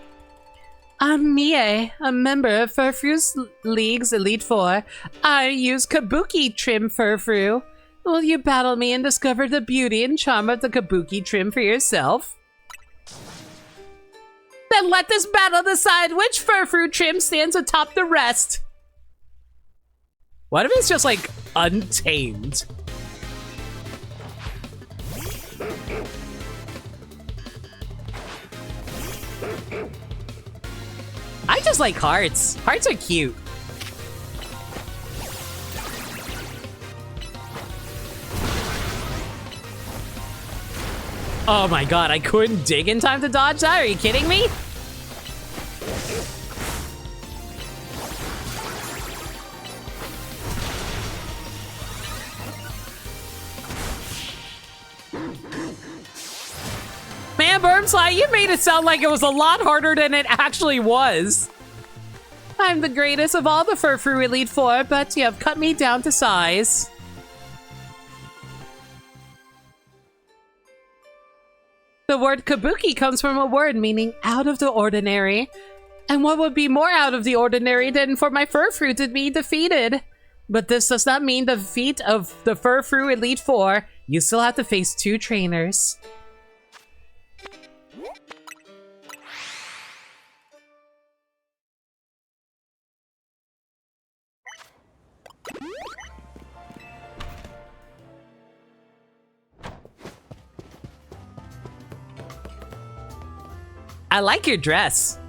I'm Mie, a member of Furfru's League's Elite Four. I use Kabuki Trim Furfru. Will you battle me and discover the beauty and charm of the Kabuki Trim for yourself? Then let this battle decide which Furfru trim stands atop the rest. What if it's just like untamed? I just like hearts. Hearts are cute. Oh my god, I couldn't dig in time to dodge that? Are you kidding me? Man, Burmslide, you made it sound like it was a lot harder than it actually was. I'm the greatest of all the Furfru Elite Four, but you have cut me down to size. The word kabuki comes from a word meaning out of the ordinary. And what would be more out of the ordinary than for my Furfru to be defeated? But this does not mean the defeat of the Furfru Elite Four. You still have to face 2 trainers. I like your dress.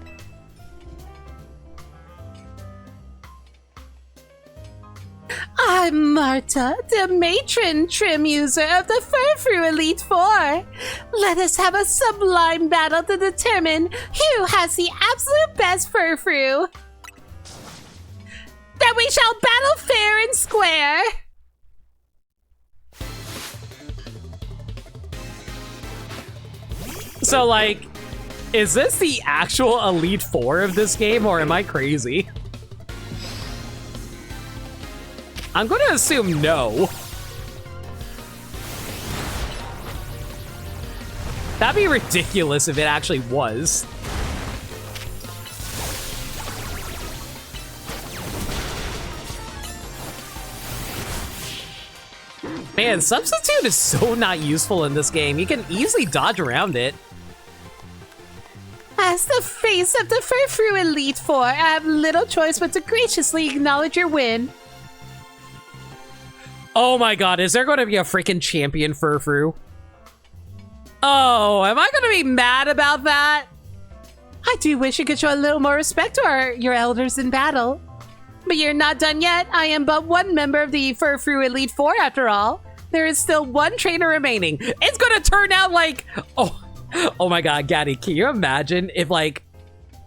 I'm Marta, the matron trim user of the Furfru Elite Four. Let us have a sublime battle to determine who has the absolute best Furfru. Then we shall battle fair and square. So, like, is this the actual Elite Four of this game, or am I crazy? I'm gonna assume no. That'd be ridiculous if it actually was. Man, Substitute is so not useful in this game. You can easily dodge around it. As the face of the Furfru Elite Four, I have little choice but to graciously acknowledge your win. Oh my god, is there going to be a freaking champion Furfru? Oh, am I going to be mad about that? I do wish you could show a little more respect to your elders in battle. But you're not done yet. I am but one member of the Furfru Elite Four after all. There is still one trainer remaining. It's going to turn out like... Oh my god, Gaddy, can you imagine if, like,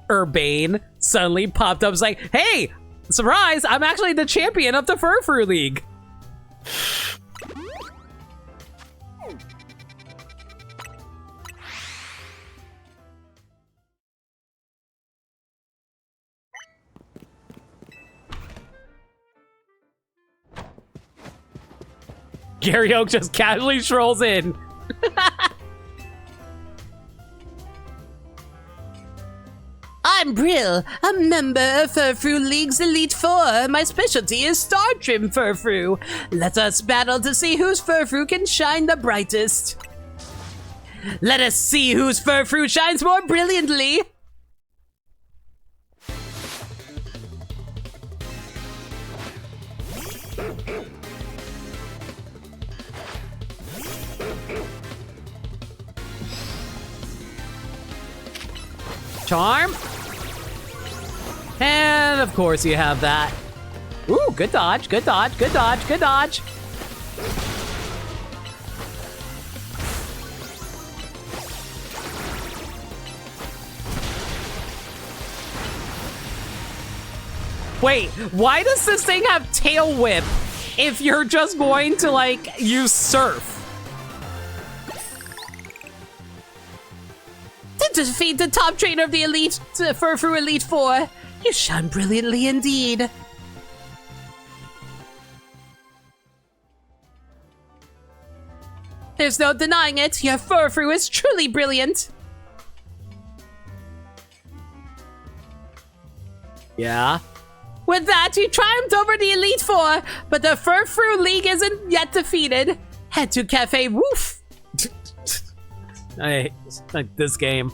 Urbane suddenly popped up and was like, hey, surprise, I'm actually the champion of the Furfru League. Gary Oak just casually strolls in. I'm Brill, a member of Furfru League's Elite Four. My specialty is Star Trim Furfru. Let us battle to see whose Furfru can shine the brightest. Let us see whose Furfru shines more brilliantly. Charm. And of course you have that. Ooh, good dodge, good dodge, good dodge, good dodge. Wait, why does this thing have tail whip if you're just going to, like, use surf? To defeat the top trainer of the Elite Furfru Elite Four, you shone brilliantly indeed. There's no denying it, your Furfru is truly brilliant. Yeah. With that, you triumphed over the Elite Four, but the Furfru League isn't yet defeated. Head to Cafe Woof. I like this game.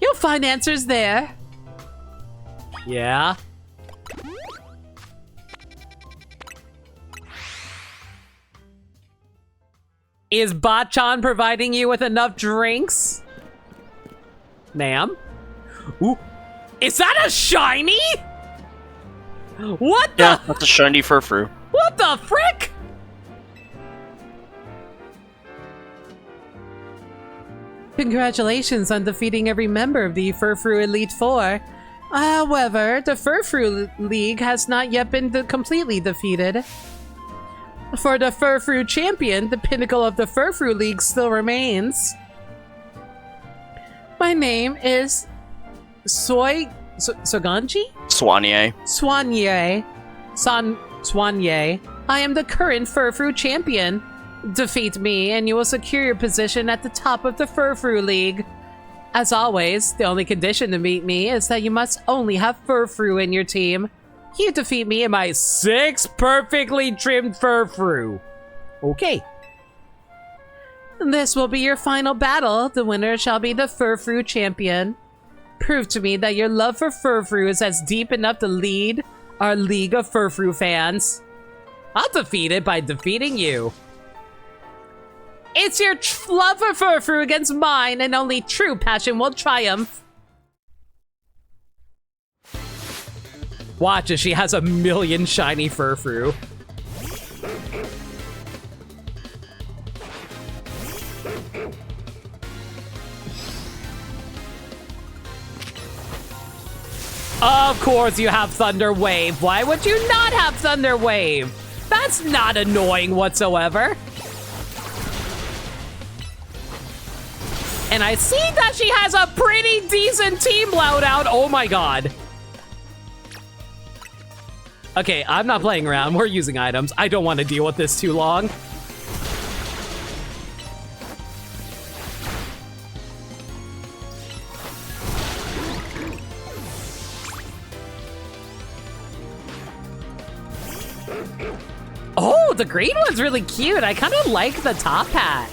You'll find answers there. Yeah. Is Bachan providing you with enough drinks? Ma'am? Ooh. Is that a shiny? What the? Yeah, that's a shiny Furfru. What the frick? Congratulations on defeating every member of the Furfru Elite Four. However, the Furfru League has not yet been completely defeated. For the Furfru Champion, the pinnacle of the Furfru League still remains. My name is Soganji? Soigné. Soigné. I am the current Furfru Champion. Defeat me and you will secure your position at the top of the Furfru League. As always, the only condition to meet me is that you must only have Furfru in your team. You defeat me and my 6 perfectly trimmed Furfru. Okay. This will be your final battle. The winner shall be the Furfru Champion. Prove to me that your love for Furfru is as deep enough to lead our League of Furfru fans. I'll defeat it by defeating you. It's your love for Furfru against mine, and only true passion will triumph. Watch as she has a million shiny Furfru. Of course you have Thunder Wave. Why would you not have Thunder Wave? That's not annoying whatsoever. And I see that she has a pretty decent team loadout. Oh my god. Okay, I'm not playing around. We're using items. I don't want to deal with this too long. Oh, the green one's really cute. I kind of like the top hat.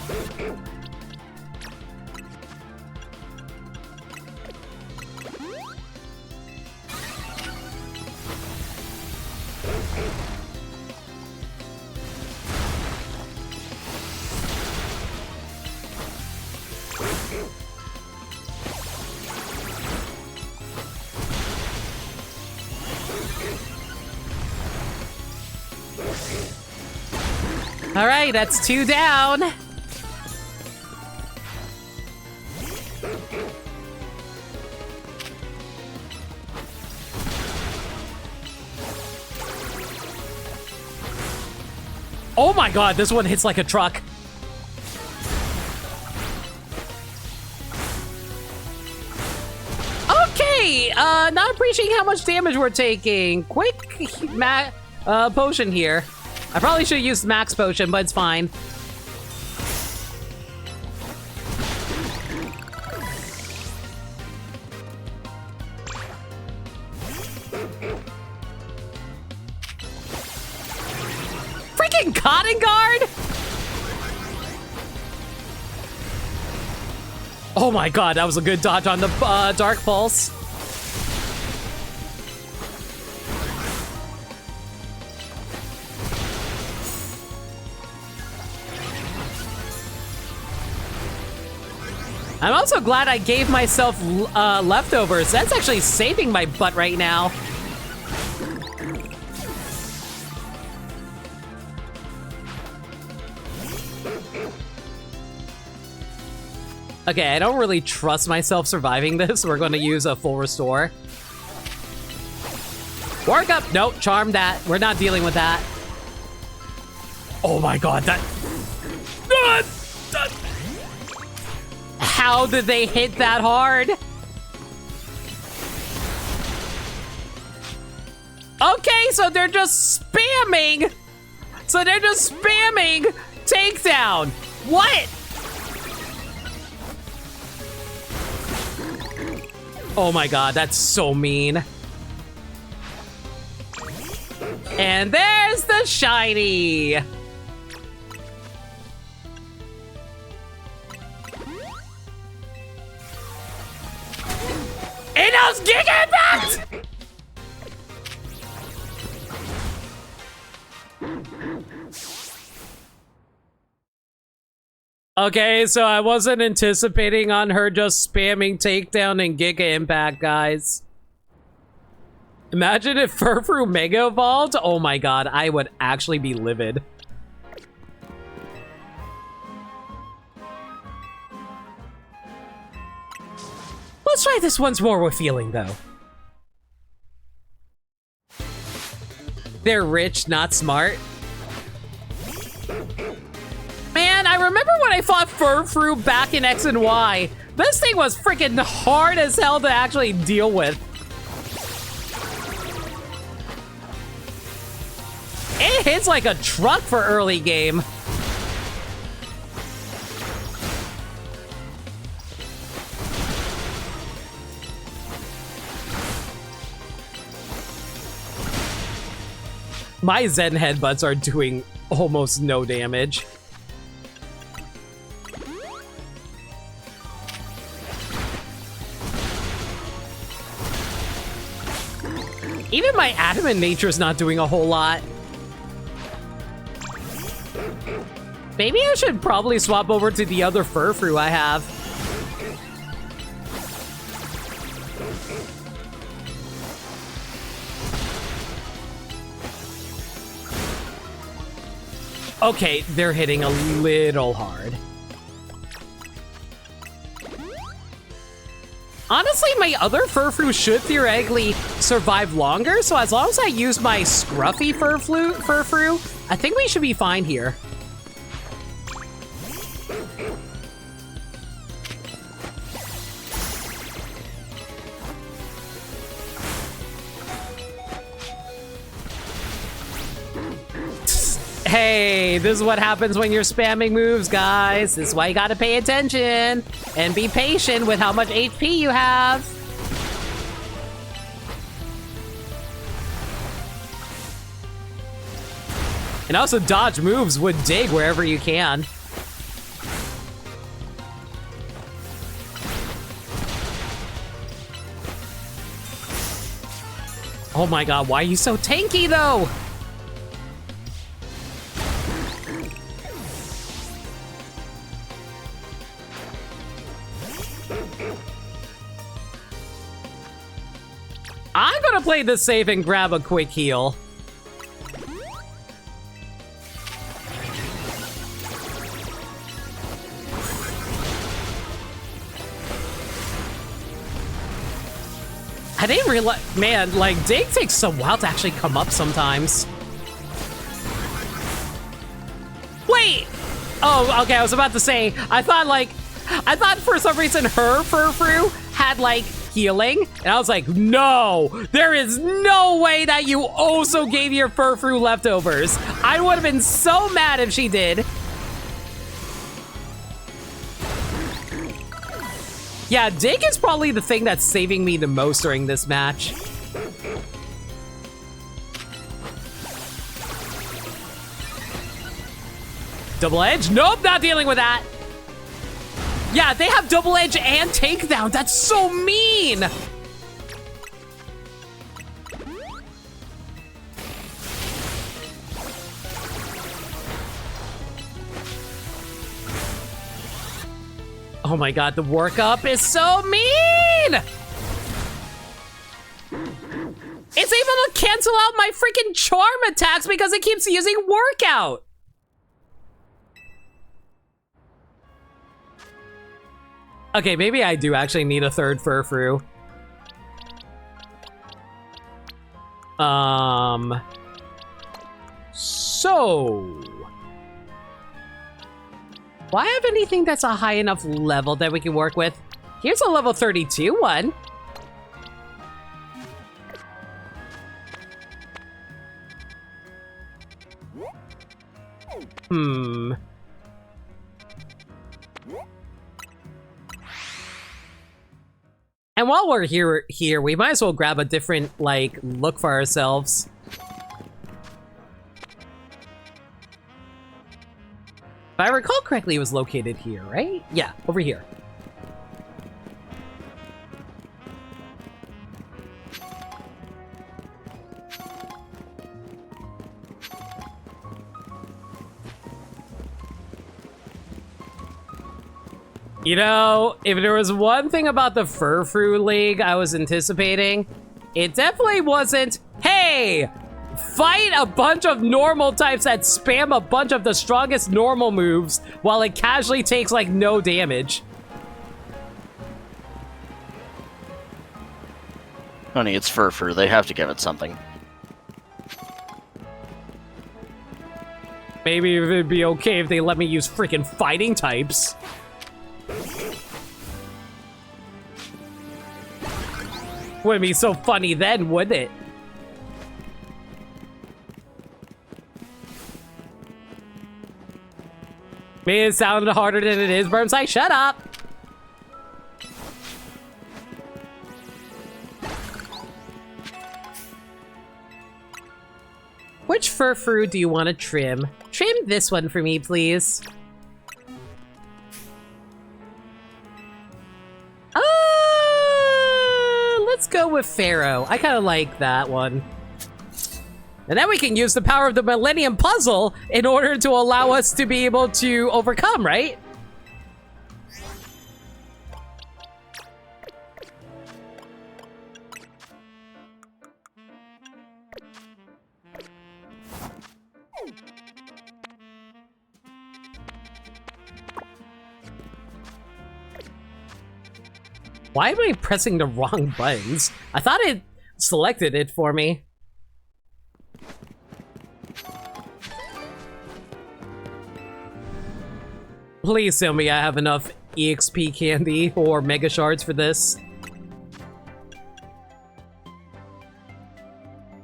All right, that's 2 down. Oh my god, this one hits like a truck. Okay, not appreciating how much damage we're taking. Quick potion here. I probably should have used max potion, but it's fine. Freaking Cotton Guard! Oh my god, that was a good dodge on the Dark Pulse. I'm also glad I gave myself leftovers. That's actually saving my butt right now. Okay, I don't really trust myself surviving this. We're going to use a full restore. Work up! Nope, charm that. We're not dealing with that. Oh my god, that... How did they hit that hard? Okay, so they're just spamming. So they're just spamming takedown. What? Oh my god, that's so mean. And there's the shiny. And those Giga Impacts! Okay, so I wasn't anticipating on her just spamming takedown and Giga Impact, guys. Imagine if Furfrou Mega Evolved. Oh my god, I would actually be livid. Let's try this once more with feeling, though. They're rich, not smart. Man, I remember when I fought Furfrou back in X and Y. This thing was freaking hard as hell to actually deal with. It hits like a truck for early game. My Zen headbutts are doing almost no damage. Even my adamant nature is not doing a whole lot. Maybe I should probably swap over to the other Furfrou I have. Okay, they're hitting a little hard. Honestly, my other Furfrou should theoretically survive longer, so as long as I use my scruffy Furfrou, I think we should be fine here. Hey, this is what happens when you're spamming moves, guys. This is why you gotta pay attention and be patient with how much HP you have. And also dodge moves with dig wherever you can. Oh my god, why are you so tanky though? I'm gonna play this safe and grab a quick heal. I didn't realize, man, like, dig takes a while to actually come up sometimes. Wait! Oh, okay, I was about to say, I thought for some reason her Furfrou had, like, healing, and I was like, no, there is no way that you also gave your Furfrou leftovers. I would have been so mad if she did. Yeah, dig is probably the thing that's saving me the most during this match. Double edge? Nope, not dealing with that. Yeah, they have double edge and takedown. That's so mean. Oh my god, the workup is so mean! It's able to cancel out my freaking charm attacks because it keeps using workout! Okay, maybe I do actually need a third Furfrou. So... do I have anything that's a high enough level that we can work with? Here's a level 32 one. And while we're here, we might as well grab a different, like, look for ourselves. If I recall correctly, it was located here, right? Yeah, over here. You know, if there was one thing about the Furfrou League I was anticipating, it definitely wasn't, hey, fight a bunch of normal types that spam a bunch of the strongest normal moves while it casually takes, like, no damage. Honey, it's Furfrou. They have to give it something. Maybe it'd be okay if they let me use freaking fighting types. Wouldn't be so funny then, would it? Made it sound harder than it is. Burnside, shut up! Which Furfrou do you want to trim? Trim this one for me, please. Let's go with Pharaoh. I kind of like that one. And then we can use the power of the Millennium Puzzle in order to allow us to be able to overcome, right? Why am I pressing the wrong buttons? I thought it selected it for me. Please tell me I have enough EXP candy or Mega Shards for this.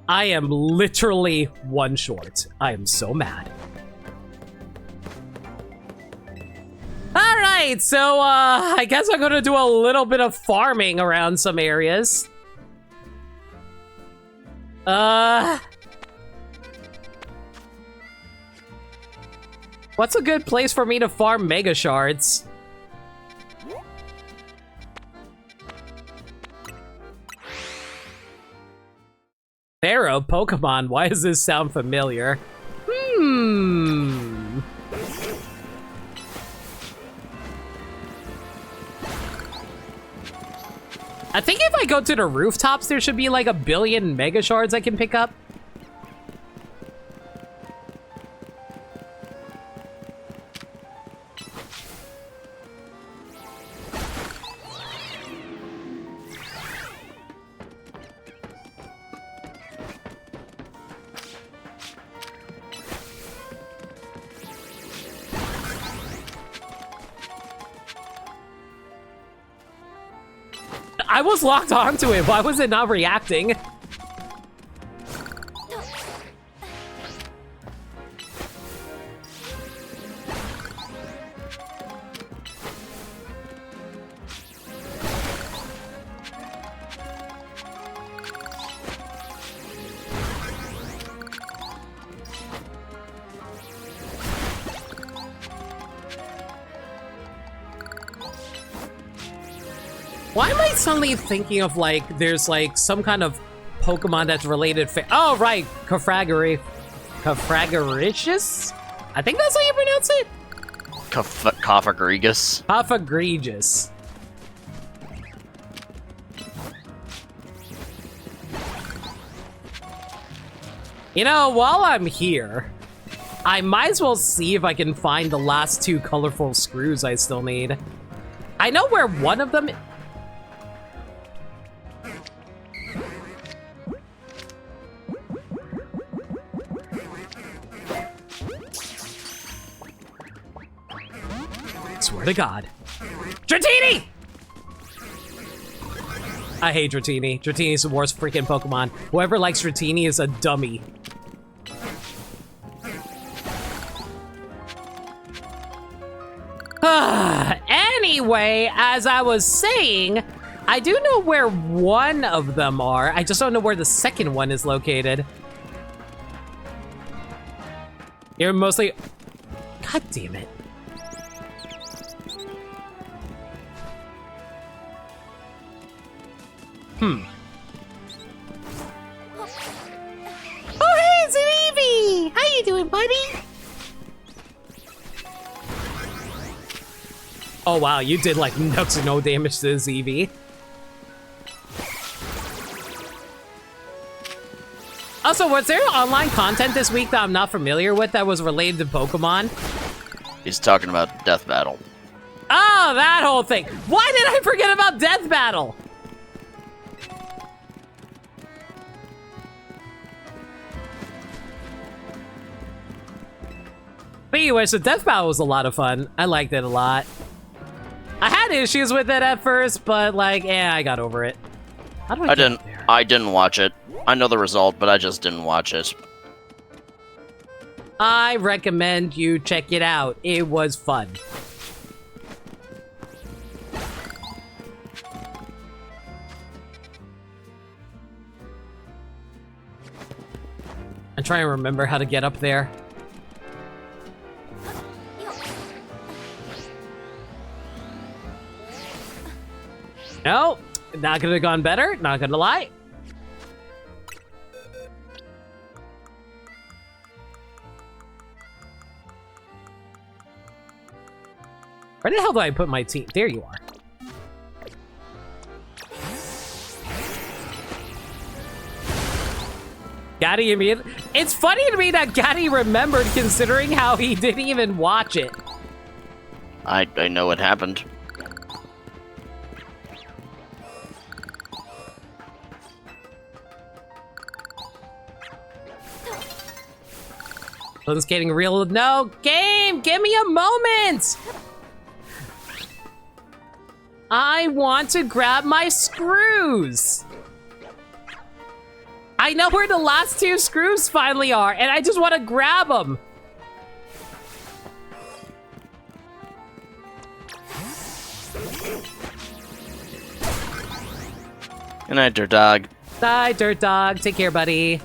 I am literally one short. I am so mad. Alright, so I guess I'm gonna do a little bit of farming around some areas. What's a good place for me to farm Mega Shards? Pharaoh Pokemon, why does this sound familiar? I think if I go to the rooftops, there should be like 1 billion Mega Shards I can pick up. I was locked onto it. Why was it not reacting? Why am I suddenly thinking of, like, there's, like, some kind of Pokemon that's related oh, right! Cofragoricious? I think that's how you pronounce it? Cofagrigus. Cofagrigus. You know, while I'm here, I might as well see if I can find the last 2 colorful screws I still need. I know where one of them... Swear to God. Dratini! I hate Dratini. Dratini's the worst freaking Pokemon. Whoever likes Dratini is a dummy. Anyway, as I was saying, I do know where one of them are. I just don't know where the second one is located. You're mostly... God damn it. Oh, hey, it's an Eevee! How you doing, buddy? Oh wow, you did like no damage to this Eevee. Also, was there online content this week that I'm not familiar with that was related to Pokemon? He's talking about Death Battle. Oh, that whole thing. Why did I forget about Death Battle? But anyways, the Death Battle was a lot of fun. I liked it a lot. I had issues with it at first, but like, I got over it. How do I get up there? I didn't watch it. I know the result, but I just didn't watch it. I recommend you check it out. It was fun. I'm trying to remember how to get up there. No, not gonna have gone better, not gonna lie. Where the hell do I put my team? There you are. Gaddy immediately. It's funny to me that Gaddy remembered considering how he didn't even watch it. I know what happened. It's getting real. No, game, give me a moment. I want to grab my screws. I know where the last two screws finally are, and I just want to grab them. Good night, Dirt Dog. Bye, Dirt Dog. Take care, buddy.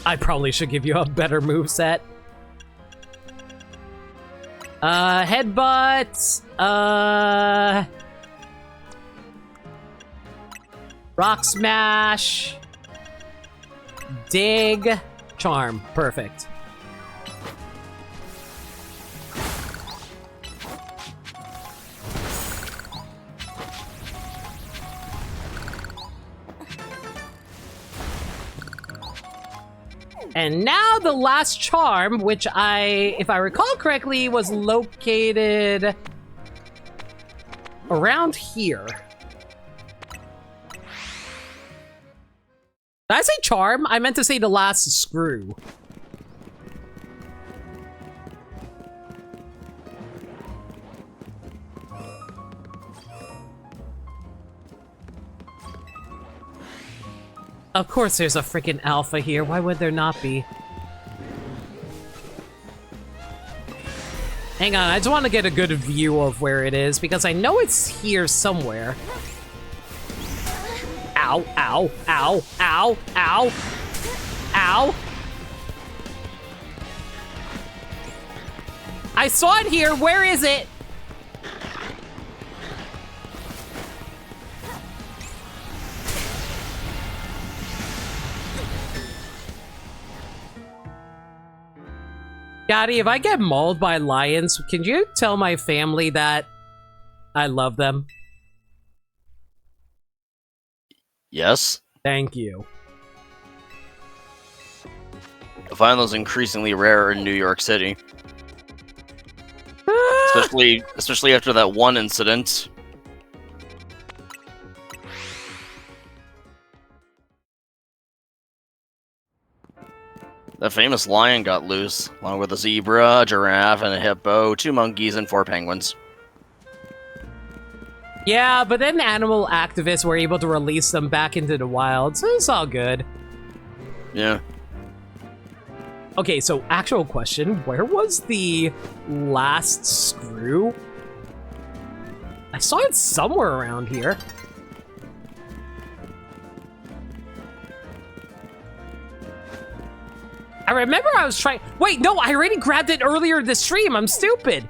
I probably should give you a better moveset. Headbutt. Rock Smash. Dig. Charm. Perfect. And now the last charm, which if I recall correctly, was located around here. Did I say charm? I meant to say the last screw. Of course there's a freaking alpha here. Why would there not be? Hang on, I just want to get a good view of where it is because I know it's here somewhere. Ow, ow, ow, ow, ow, ow. I saw it here. Where is it? Gotti, if I get mauled by lions, can you tell my family that I love them? Yes? Thank you. I find those increasingly rare in New York City. Especially after that one incident. The famous lion got loose, along with a zebra, a giraffe, and a hippo, 2 monkeys, and 4 penguins. Yeah, but then animal activists were able to release them back into the wild, so it's all good. Yeah. Okay, so actual question, where was the last screw? I saw it somewhere around here. I remember I was trying... Wait, no, I already grabbed it earlier this stream. I'm stupid.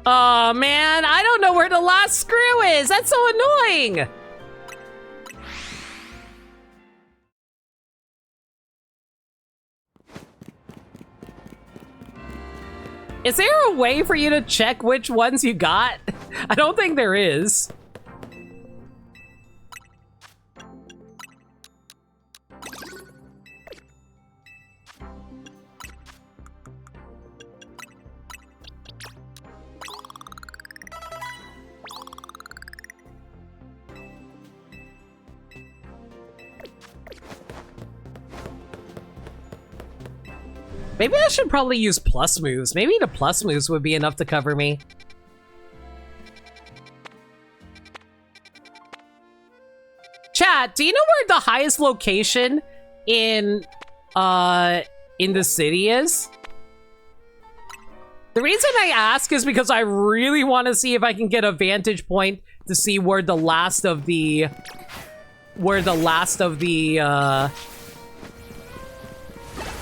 Oh, man, I don't know where the last screw is. That's so annoying. Is there a way for you to check which ones you got? I don't think there is. Maybe I should probably use plus moves. Maybe the plus moves would be enough to cover me. Chat, do you know where the highest location in the city is? The reason I ask is because I really want to see if I can get a vantage point to see where the last of the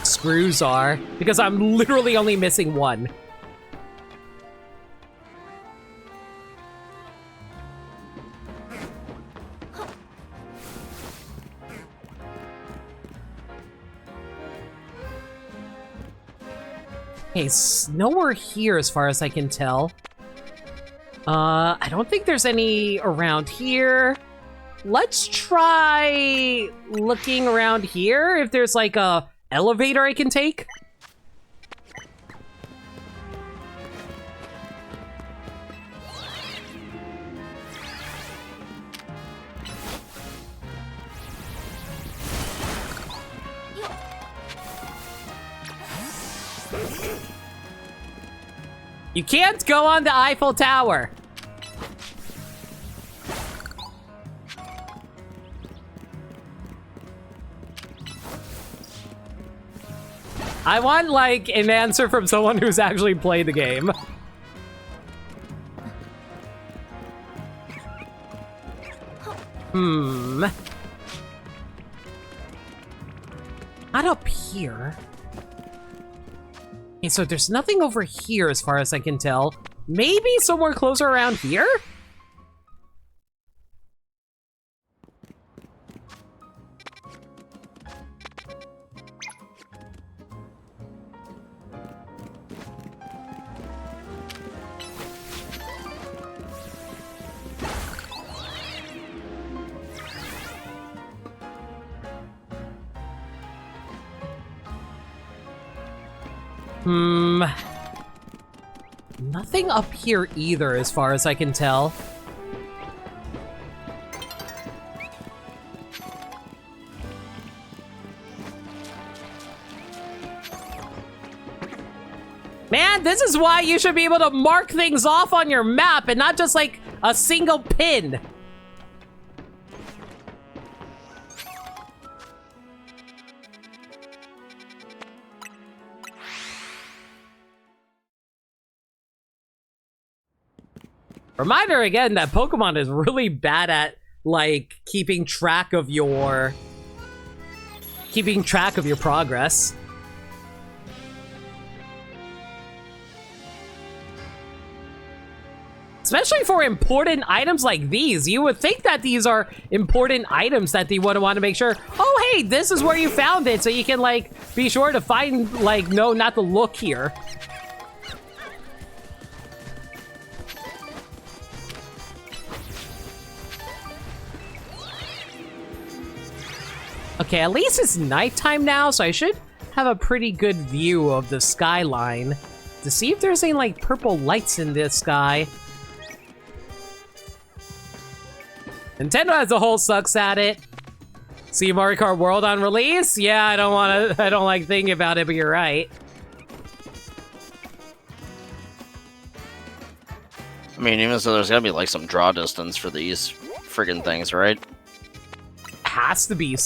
screws are, because I'm literally only missing one. Okay, nowhere here as far as I can tell. I don't think there's any around here. Let's try looking around here if there's like a elevator I can take. You can't go on the Eiffel Tower. I want, like, an answer from someone who's actually played the game. Not up here. Okay, so there's nothing over here as far as I can tell. Maybe somewhere closer around here? Nothing up here either, as far as I can tell. Man, this is why you should be able to mark things off on your map and not just like a single pin. Reminder again that Pokemon is really bad at, like, keeping track of your progress. Especially for important items like these. You would think that these are important items that they would want to make sure, oh, hey, this is where you found it, so you can, like, be sure to find, like, no, not to look here. Okay, at least it's nighttime now, so I should have a pretty good view of the skyline to see if there's any, like, purple lights in the sky. Nintendo as a whole sucks at it. See Mario Kart World on release? Yeah, I don't like thinking about it, but you're right. I mean, even so, there's gotta be like some draw distance for these friggin' things, right? Has to be.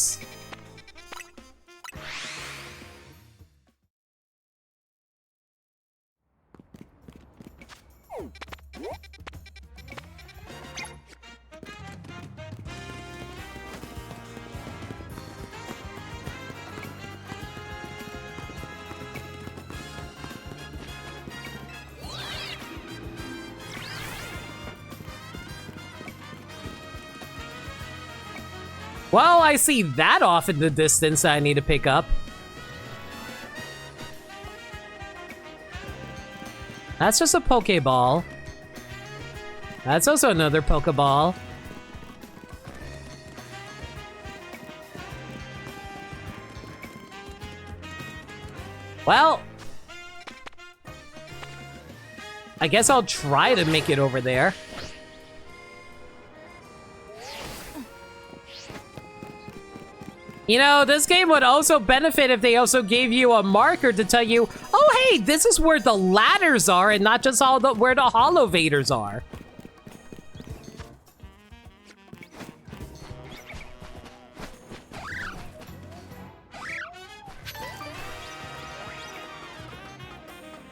Well, I see that off in the distance that I need to pick up. That's just a Pokeball. That's also another Pokeball. Well, I guess I'll try to make it over there. You know, this game would also benefit if they also gave you a marker to tell you, oh, hey, this is where the ladders are and not just where the Holovators are.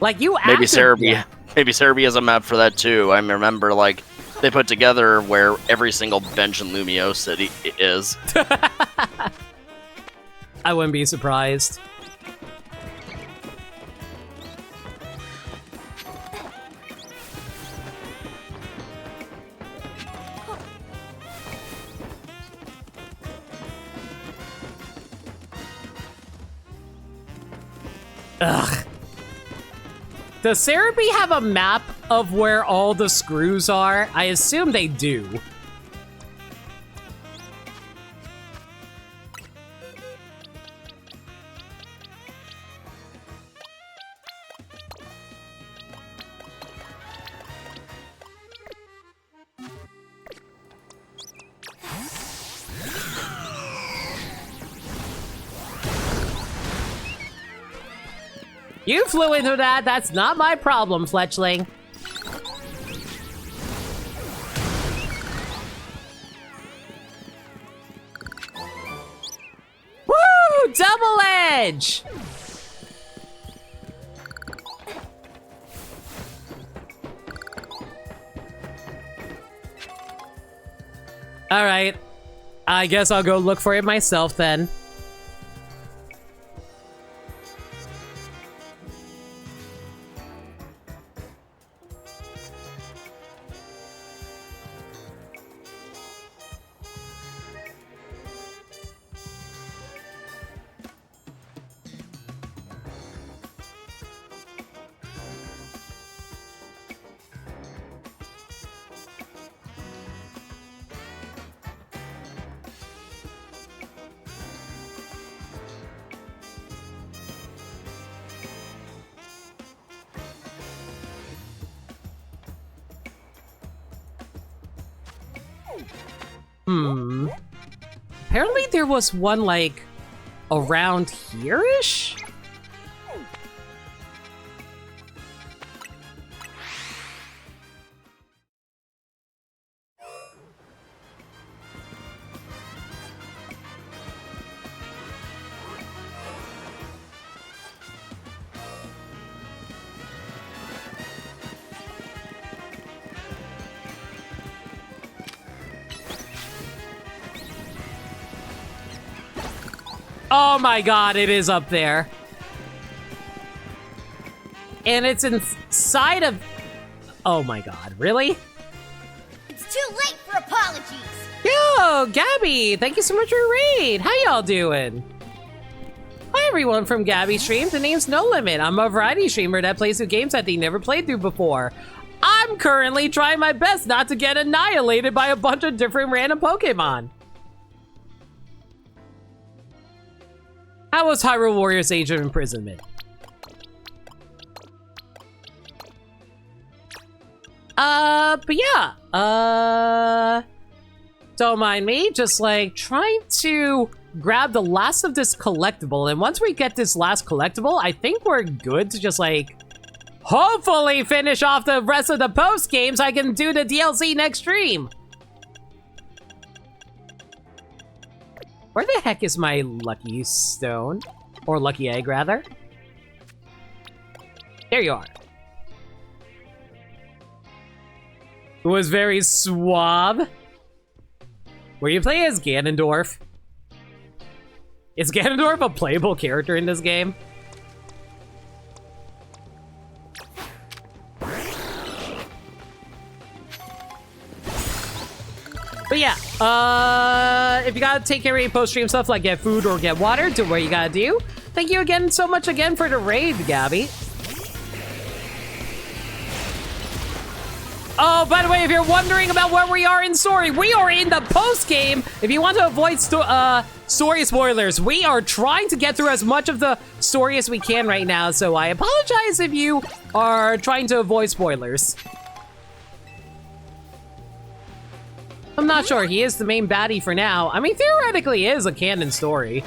Like, you Maybe Cerebi has a map for that too. I remember, like, they put together where every single bench in Lumio City is. I wouldn't be surprised. Ugh. Does Cerebi have a map of where all the screws are? I assume they do. You flew into that. That's not my problem, Fletchling. Woo! Double edge! All right. I guess I'll go look for it myself then. Apparently there was one, like, around here-ish? Oh my god, it is up there. And it's inside of... Oh my god, really? It's too late for apologies. Yo, Gabby, thank you so much for your raid. How y'all doing? Hi everyone from Gabby Streams. The name's No Limit. I'm a variety streamer that plays through games that they never played through before. I'm currently trying my best not to get annihilated by a bunch of different random Pokemon. How was Hyrule Warriors Age of Imprisonment? But yeah, don't mind me, just like trying to grab the last of this collectible, and once we get this last collectible, I think we're good to just like hopefully finish off the rest of the post games. I can do the DLC next stream. Where the heck is my lucky stone? Or lucky egg, rather? There you are. It was very suave. Where you play as Ganondorf. Is Ganondorf a playable character in this game? But yeah, if you gotta take care of any post-stream stuff like get food or get water, do what you gotta do. Thank you again so much again for the raid, Gabby. Oh, by the way, if you're wondering about where we are in story, we are in the post-game. If you want to avoid story spoilers, we are trying to get through as much of the story as we can right now, so I apologize if you are trying to avoid spoilers. I'm not sure. He is the main baddie for now. I mean, theoretically, it is a canon story.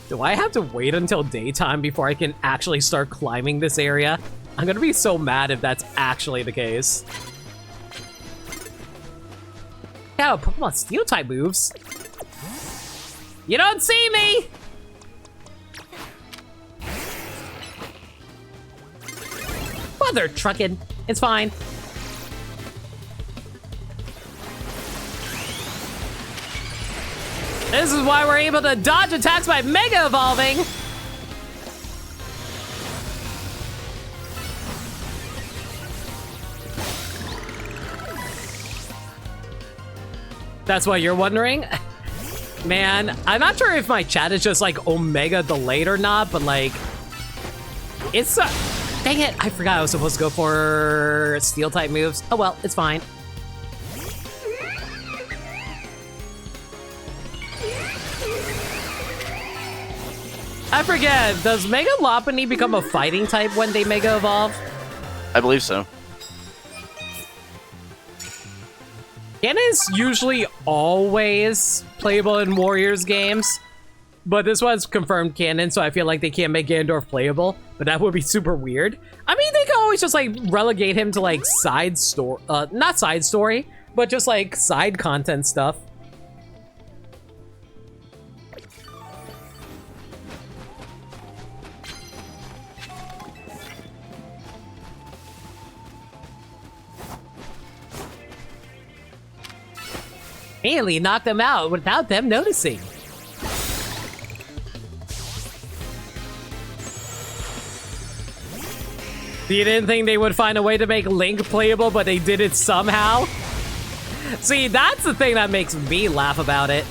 Do I have to wait until daytime before I can actually start climbing this area? I'm gonna be so mad if that's actually the case. Yeah, Pokemon Steel-type moves. You don't see me! Mother truckin'. It's fine. This is why we're able to dodge attacks by Mega Evolving. That's what you're wondering? Man, I'm not sure if my chat is just like Omega delayed or not, but like, it's dang it, I forgot I was supposed to go for steel type moves. Oh well, it's fine. I forget, does Mega Lopunny become a fighting type when they Mega Evolve? I believe so. Canon is usually always playable in Warriors games, but this one's confirmed canon, so I feel like they can't make Ganondorf playable, but that would be super weird. I mean, they can always just like relegate him to like side story, not side story, but just like side content stuff. Immediately knock them out without them noticing. You didn't think they would find a way to make Link playable, but they did it somehow? See, that's the thing that makes me laugh about it.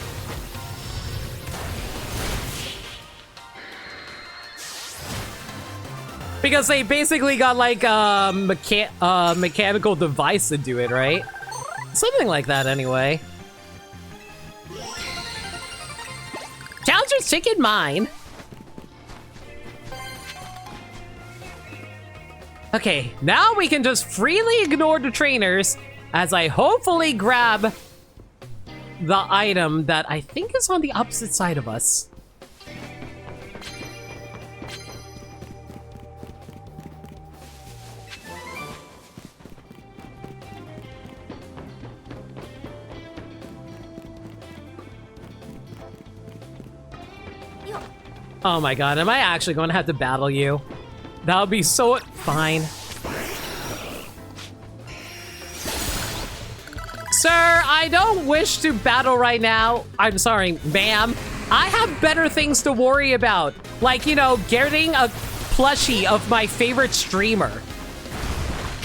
Because they basically got like a mechanical device to do it, right? Something like that anyway. Challenger's chicken mine. Okay, now we can just freely ignore the trainers as I hopefully grab the item that I think is on the opposite side of us. Oh my god, am I actually going to have to battle you? That would be so fine. Sir, I don't wish to battle right now. I'm sorry, ma'am. I have better things to worry about. Like, you know, getting a plushie of my favorite streamer.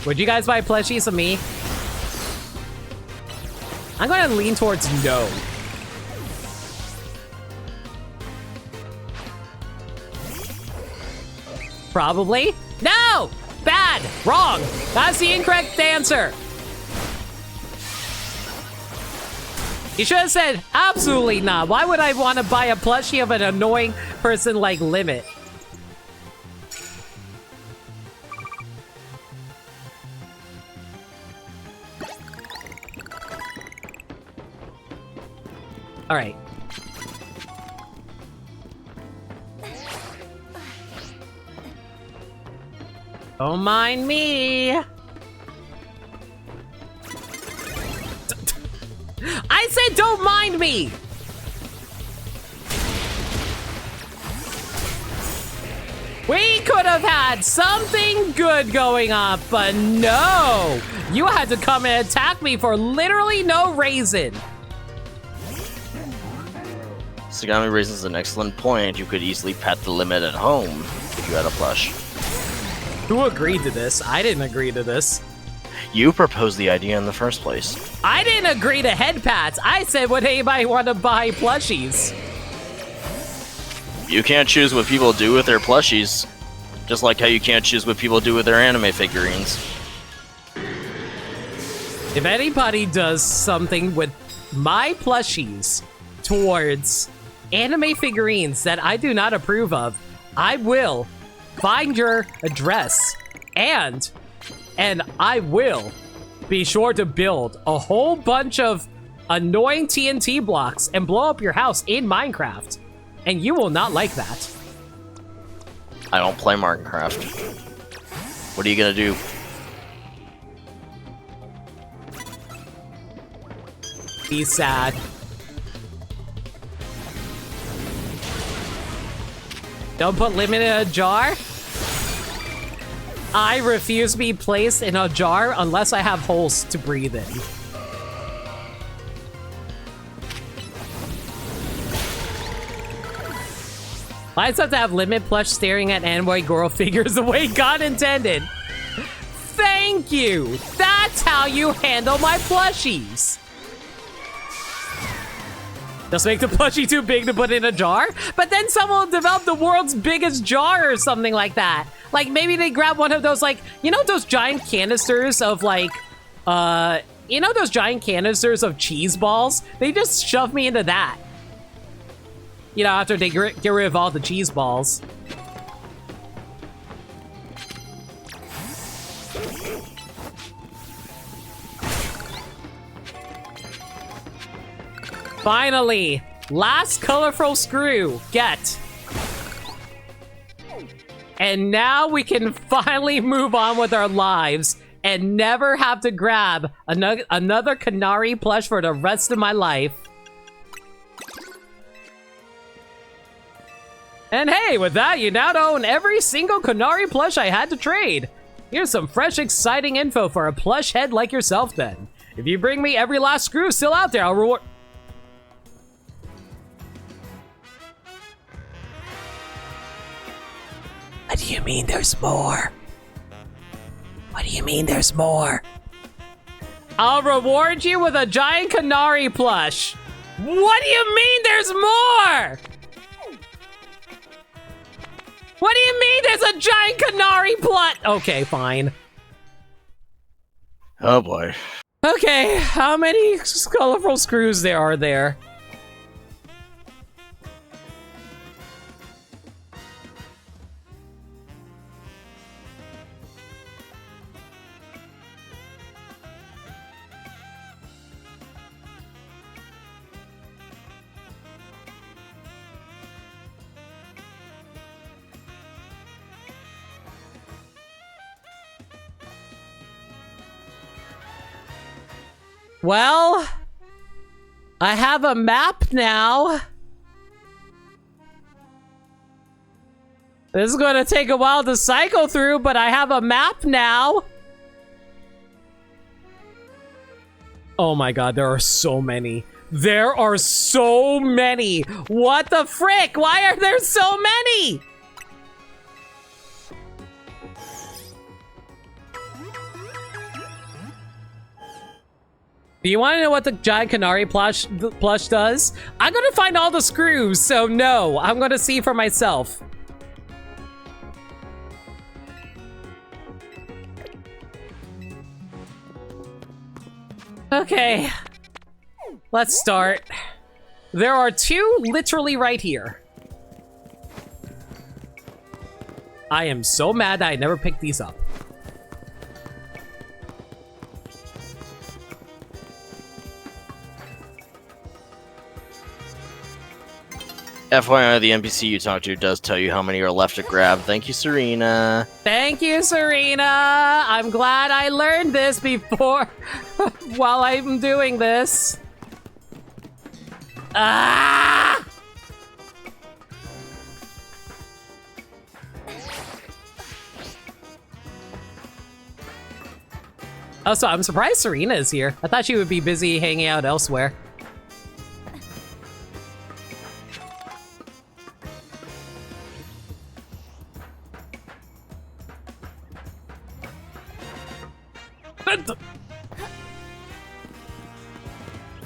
Would you guys buy plushies of me? I'm going to lean towards no. Probably. No! Bad! Wrong! That's the incorrect answer! You should have said, absolutely not. Why would I want to buy a plushie of an annoying person like Limit? All right. Don't mind me. I said don't mind me. We could have had something good going on, but no. You had to come and attack me for literally no reason. Sagami raises an excellent point. You could easily pet the Limit at home if you had a plush. Who agreed to this? I didn't agree to this. You proposed the idea in the first place. I didn't agree to head pats. I said, would anybody want to buy plushies? You can't choose what people do with their plushies. Just like how you can't choose what people do with their anime figurines. If anybody does something with my plushies towards anime figurines that I do not approve of, I will find your address and I will be sure to build a whole bunch of annoying TNT blocks and blow up your house in Minecraft. And you will not like that. I don't play Minecraft. What are you gonna do? Be sad. Don't put Limit in a jar? I refuse to be placed in a jar unless I have holes to breathe in. Why does it have to have Limit plush staring at anime girl figures the way God intended? Thank you! That's how you handle my plushies! Just make the plushie too big to put in a jar? But then someone will develop the world's biggest jar or something like that. Like, maybe they grab one of those, like, you know those giant canisters of, like, you know those giant canisters of cheese balls? They just shove me into that. You know, after they get rid of all the cheese balls. Finally, last colorful screw, get. And now we can finally move on with our lives and never have to grab another Canary plush for the rest of my life. And hey, with that, you now own every single Canary plush I had to trade. Here's some fresh, exciting info for a plush head like yourself then. If you bring me every last screw still out there, I'll reward... What do you mean there's more? What do you mean there's more? I'll reward you with a giant Canary plush. What do you mean there's more? What do you mean there's a giant Canary plush? Okay, fine. Oh boy. Okay, how many colorful screws there are there? Well, I have a map now. This is going to take a while to cycle through, but I have a map now. Oh my god, there are so many. There are so many. What the frick? Why are there so many? Do you want to know what the giant Canary plush does? I'm gonna find all the screws, so no, I'm gonna see for myself. Okay. Let's start. There are 2 literally right here. I am so mad that I never picked these up. FYI, the NPC you talk to does tell you how many are left to grab. Thank you, Serena. Thank you, Serena. I'm glad I learned this before while I'm doing this. Ah! Oh, so I'm surprised Serena is here. I thought she would be busy hanging out elsewhere.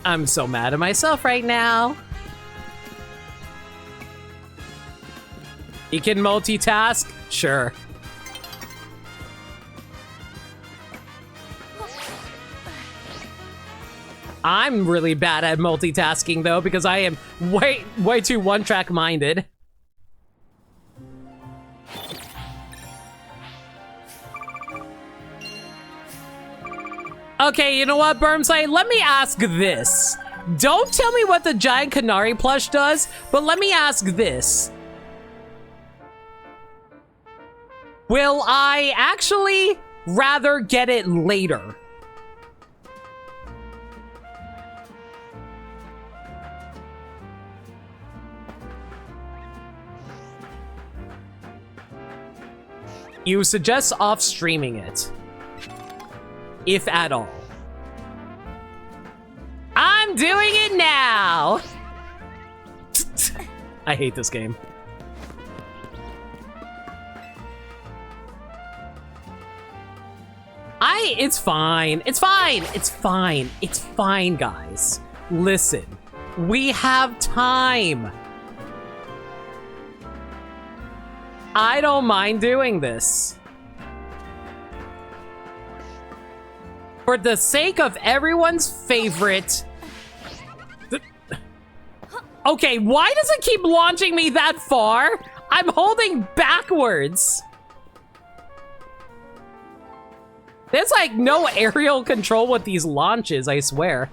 I'm so mad at myself right now. You can multitask? Sure. I'm really bad at multitasking though because I am way too one-track minded. Okay, you know what, Bermside? Let me ask this. Don't tell me what the giant Canary plush does, but let me ask this. Will I actually rather get it later? You suggest off-streaming it. If at all. I'm doing it now! I hate this game. It's fine. It's fine. It's fine. It's fine, guys. Listen. We have time. I don't mind doing this. For the sake of everyone's favorite... Okay, why does it keep launching me that far? I'm holding backwards. There's like no aerial control with these launches, I swear.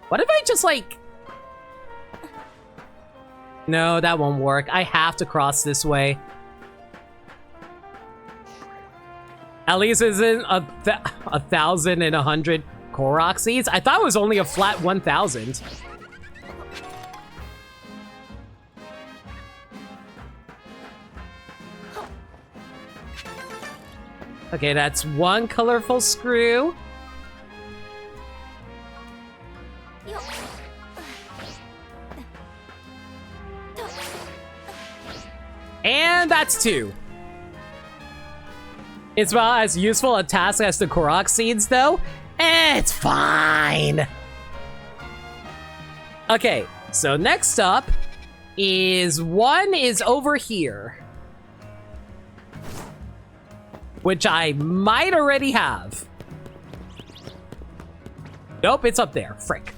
What if I just like... No, that won't work. I have to cross this way. At least isn't 1,100 Korok seeds? I thought it was only a flat 1,000. Okay, that's one colorful screw. And that's 2. It's about as useful a task as the Korok seeds, though. It's fine. Okay, so next up is one is over here. Which I might already have. Nope, it's up there. Frick.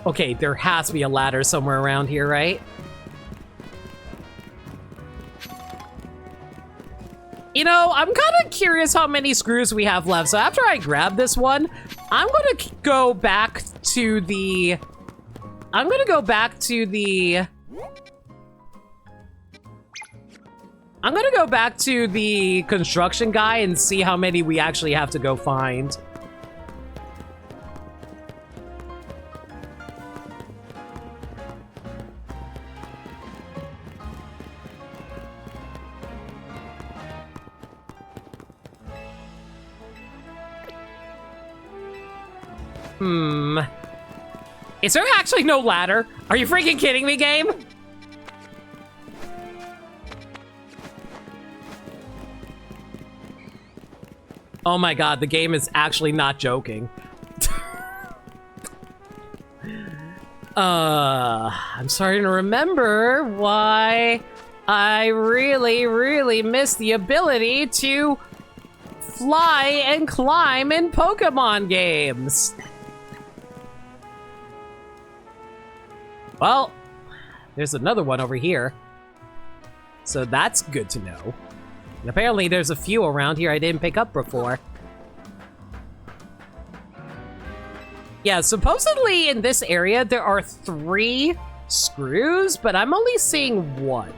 Okay, there has to be a ladder somewhere around here, right? You know, I'm kind of curious how many screws we have left. So after I grab this one, I'm going to go back to the... I'm going to go back to the construction guy and see how many we actually have to go find. Is there actually no ladder? Are you freaking kidding me, game? Oh my god, the game is actually not joking. I'm starting to remember why I really miss the ability to fly and climb in Pokemon games. Well, there's another one over here. So that's good to know. And apparently there's a few around here I didn't pick up before. Yeah, supposedly in this area there are 3 screws, but I'm only seeing 1.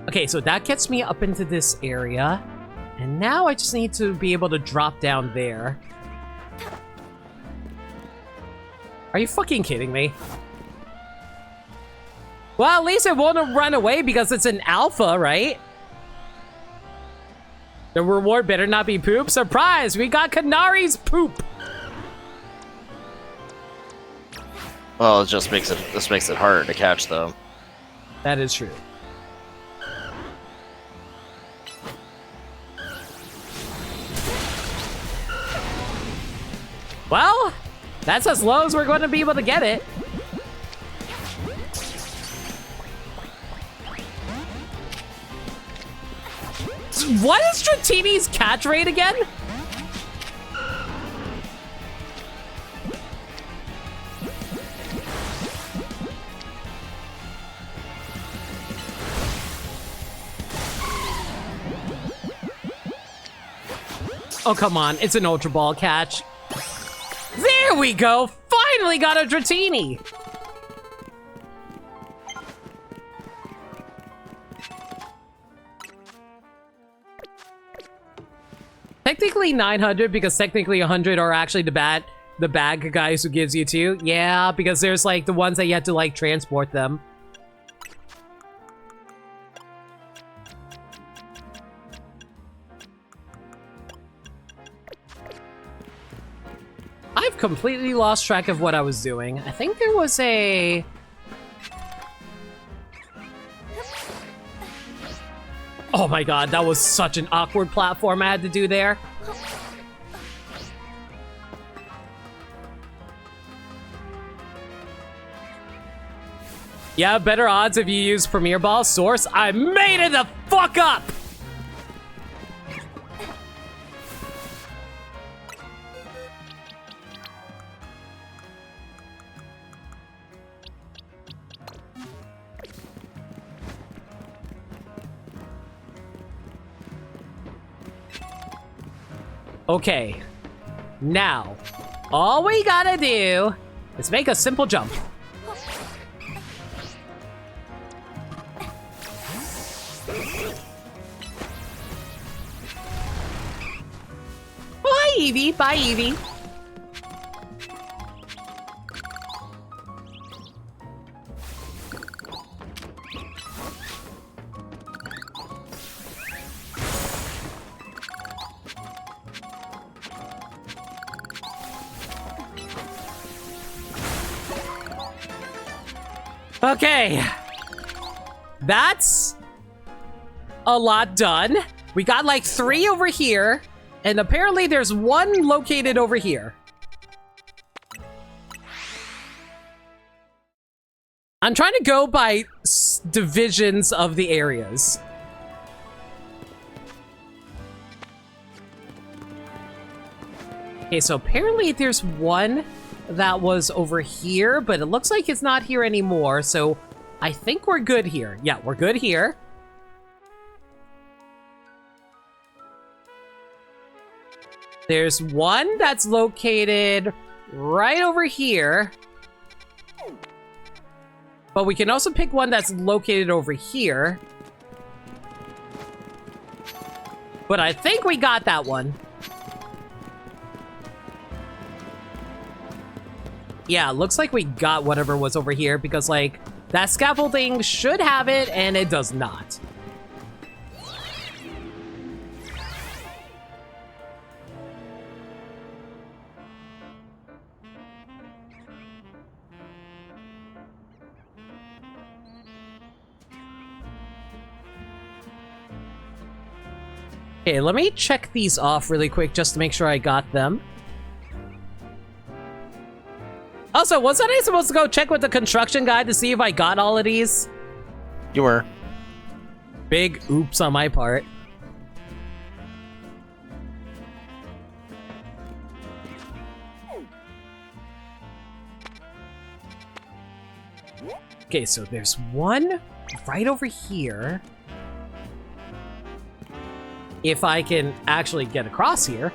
Okay, so that gets me up into this area. And now I just need to be able to drop down there. Are you fucking kidding me? Well, at least it won't run away because it's an alpha, right? The reward better not be poop. Surprise! We got Kanari's poop! Well, this makes it harder to catch, though. That is true. Well, that's as low as we're going to be able to get it. What is Dratini's catch rate again? Oh, come on. It's an Ultra Ball catch. There we go! Finally got a Dratini! Technically 900 because technically 100 are actually the bag guys who gives you 2. Yeah, because there's like the ones that you have to like transport them. I've completely lost track of what I was doing. I think there was a... Oh my god, that was such an awkward platform I had to do there. Yeah, better odds if you use Premier Ball. Source, I made it the fuck up! Okay, now, all we gotta do is make a simple jump. Bye, Eevee. Bye, Eevee. Okay, that's a lot done. We got like 3 over here, and apparently there's 1 located over here. I'm trying to go by divisions of the areas. Okay, so apparently there's 1 that was over here, but it looks like it's not here anymore, so I think we're good here. Yeah, we're good here. There's 1 that's located right over here. But we can also pick 1 that's located over here. But I think we got that one. Yeah, looks like we got whatever was over here because, like, that scaffolding should have it, and it does not. Okay, let me check these off really quick just to make sure I got them. Also, wasn't I supposed to go check with the construction guy to see if I got all of these? You were. Big oops on my part. Okay, so there's one right over here. If I can actually get across here.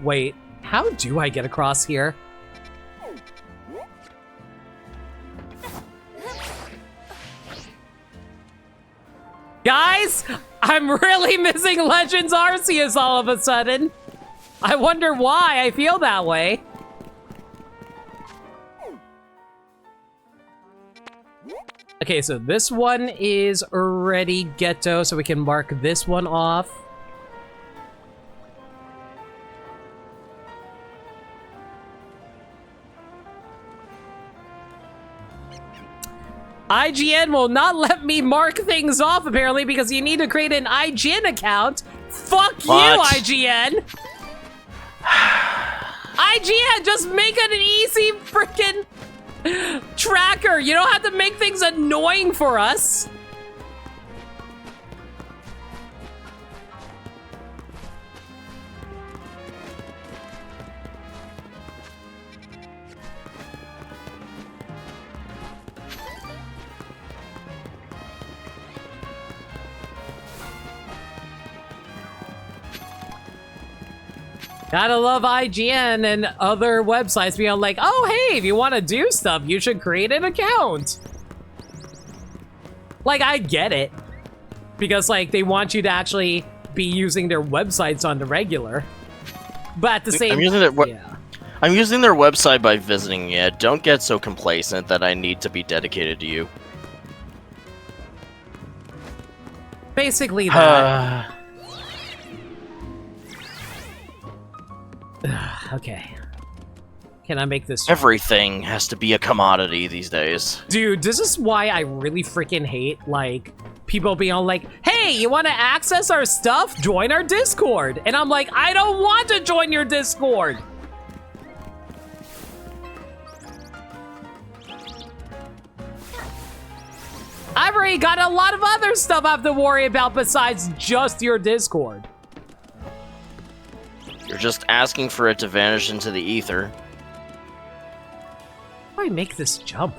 Wait. How do I get across here? Guys, I'm really missing Legends Arceus all of a sudden. I wonder why I feel that way. Okay, so this one is already ghetto, so we can mark this one off. IGN will not let me mark things off, apparently, because you need to create an IGN account. Fuck What? you, IGN! IGN, just make it an easy freaking tracker. You don't have to make things annoying for us. Gotta love IGN and other websites being like, oh, hey, if you want to do stuff, you should create an account. Like, I get it. Because, like, they want you to actually be using their websites on the regular. But at the same I'm using their yeah. I'm using their website by visiting it. Don't get so complacent that I need to be dedicated to you. Basically that. Okay. Can I make this? Everything has to be a commodity these days. Dude, this is why I really freaking hate, like, people being all like, hey, you want to access our stuff? Join our Discord. And I'm like, I don't want to join your Discord. I've already got a lot of other stuff I have to worry about besides just your Discord. You're just asking for it to vanish into the ether. How do I make this jump?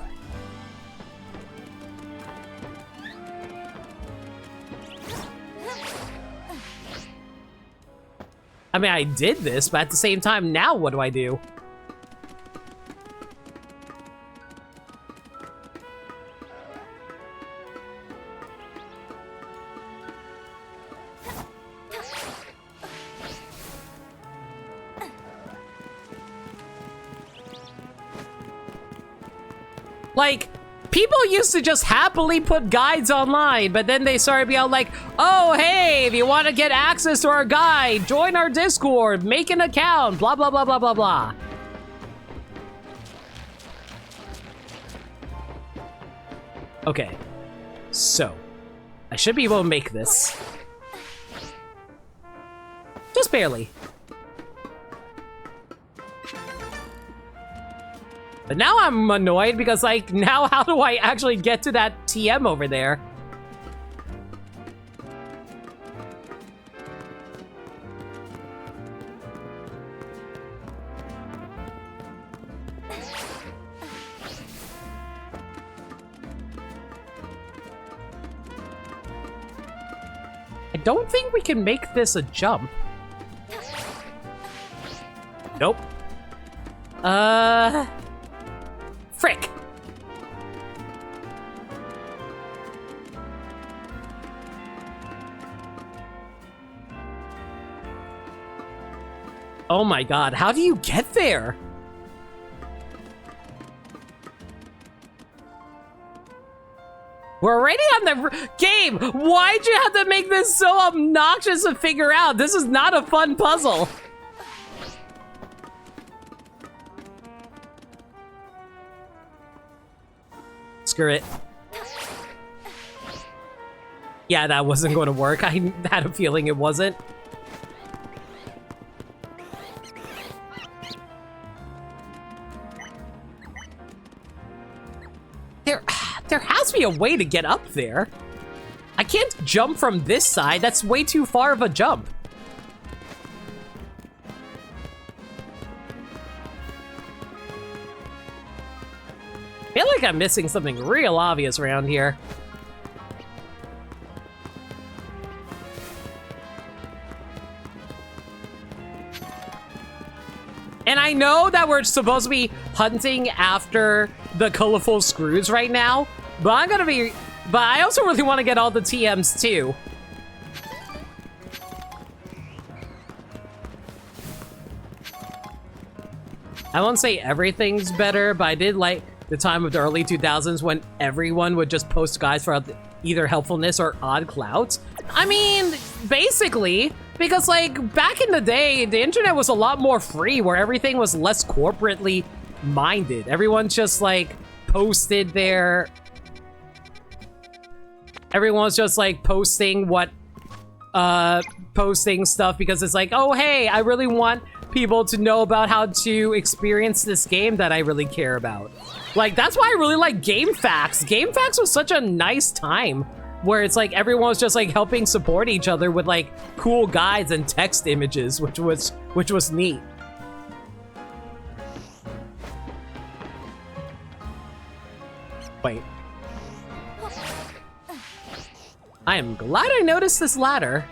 I mean, I did this, but at the same time, now what do I do? Like, people used to just happily put guides online, but then they started being like, oh, hey, if you want to get access to our guide, join our Discord, make an account, blah, blah, blah, blah, blah, blah. Okay, so I should be able to make this. Just barely. But now I'm annoyed because, like, now how do I actually get to that TM over there? I don't think we can make this a jump. Nope. Frick. Oh my god, how do you get there? We're already on the game! Why'd you have to make this so obnoxious to figure out? This is not a fun puzzle. Screw it. Yeah, that wasn't going to work. I had a feeling it wasn't. There has to be a way to get up there. I can't jump from this side. That's way too far of a jump. I feel like I'm missing something real obvious around here. And I know that we're supposed to be hunting after the colorful screws right now, but I also really want to get all the TMs too. I won't say everything's better, but I did like the time of the early 2000s when everyone would just post guides for either helpfulness or odd clouds. I mean, basically, because like back in the day, the internet was a lot more free where everything was less corporately minded. Everyone's just like posted their... Everyone's just like posting posting stuff because it's like, oh hey, I really want people to know about how to experience this game that I really care about. Like, that's why I really like GameFAQs. GameFAQs was such a nice time where it's like everyone was just like helping support each other with like cool guides and text images, which was neat. Wait. I am glad I noticed this ladder.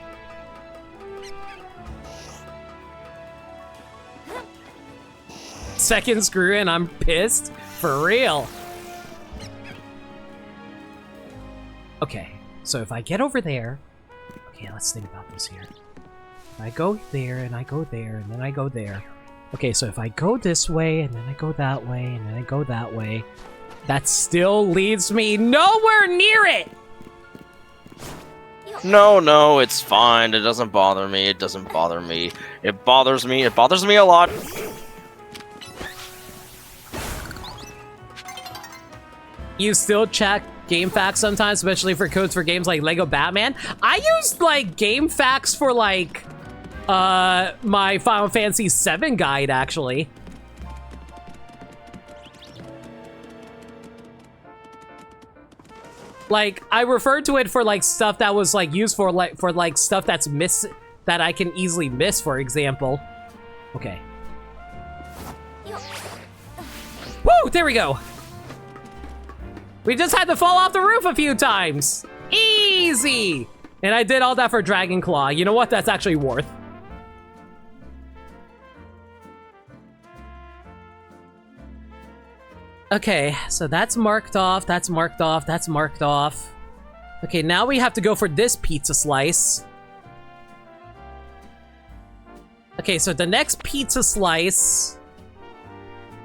Second screw and I'm pissed. For real. Okay, so if I get over there... Okay, let's think about this here. If I go there, and I go there, and then I go there. Okay, so if I go this way, and then I go that way, and then I go that way, that still leads me nowhere near it! No, it's fine. It doesn't bother me. It doesn't bother me. It bothers me. It bothers me a lot. You still check GameFAQs sometimes, especially for codes for games like Lego Batman. I used like GameFAQs for like my Final Fantasy VII guide actually. Like I referred to it for like stuff that was like used for like stuff that's that I can easily miss, for example. Okay. Woo! There we go. We just had to fall off the roof a few times. Easy! And I did all that for Dragon Claw. You know what? That's actually worth. Okay, so that's marked off, that's marked off, that's marked off. Okay, now we have to go for this pizza slice. Okay, so the next pizza slice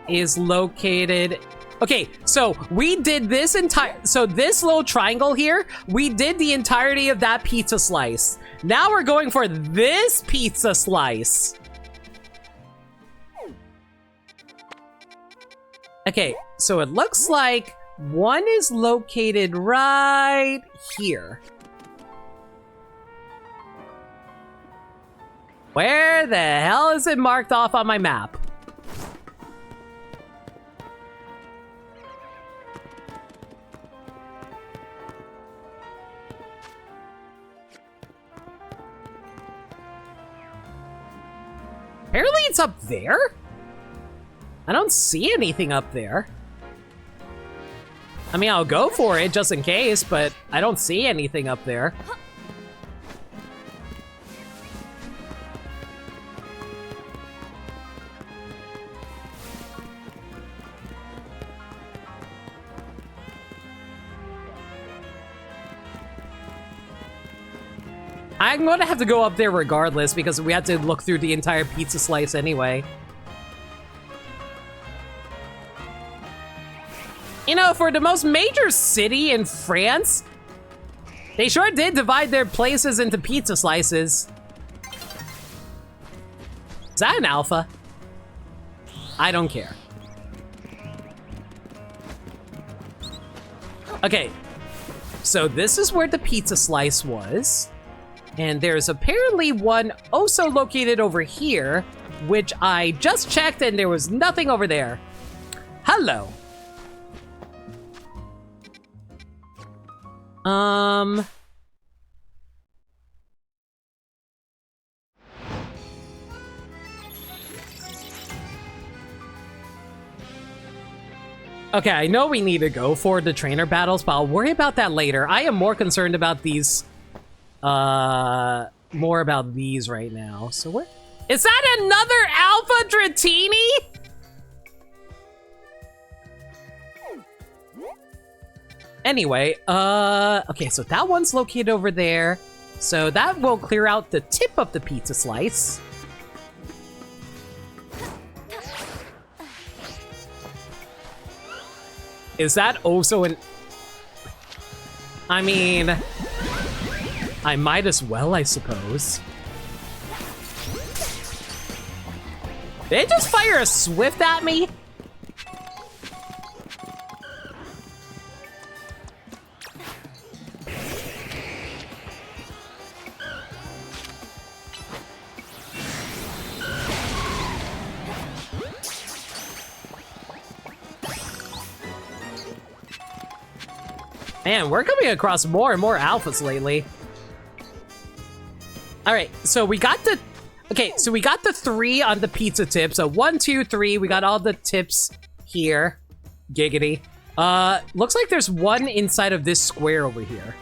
is located... Okay, so we did this so this little triangle here, we did the entirety of that pizza slice. Now we're going for this pizza slice. Okay, so it looks like one is located right here. Where the hell is it marked off on my map? Apparently it's up there? I don't see anything up there. I mean, I'll go for it just in case, but I don't see anything up there. I'm going to have to go up there regardless because we have to look through the entire pizza slice anyway. You know, for the most major city in France, they sure did divide their places into pizza slices. Is that an alpha? I don't care. so this is where the pizza slice was. And there's apparently one also located over here, which I just checked and there was nothing over there. Hello. Okay, I know we need to go for the trainer battles, but I'll worry about that later. I am more concerned about these, more about these right now. So what? Is that another Alpha Dratini? Anyway, okay, so that one's located over there. So that will clear out the tip of the pizza slice. Is that also an... I mean... I might as well, I suppose. Did it just fire a Swift at me? Man, we're coming across more and more alphas lately. All right, so we got the... Okay, so we got the 3 on the pizza tip. So 1, 2, 3. We got all the tips here. Giggity. Looks like there's one inside of this square over here.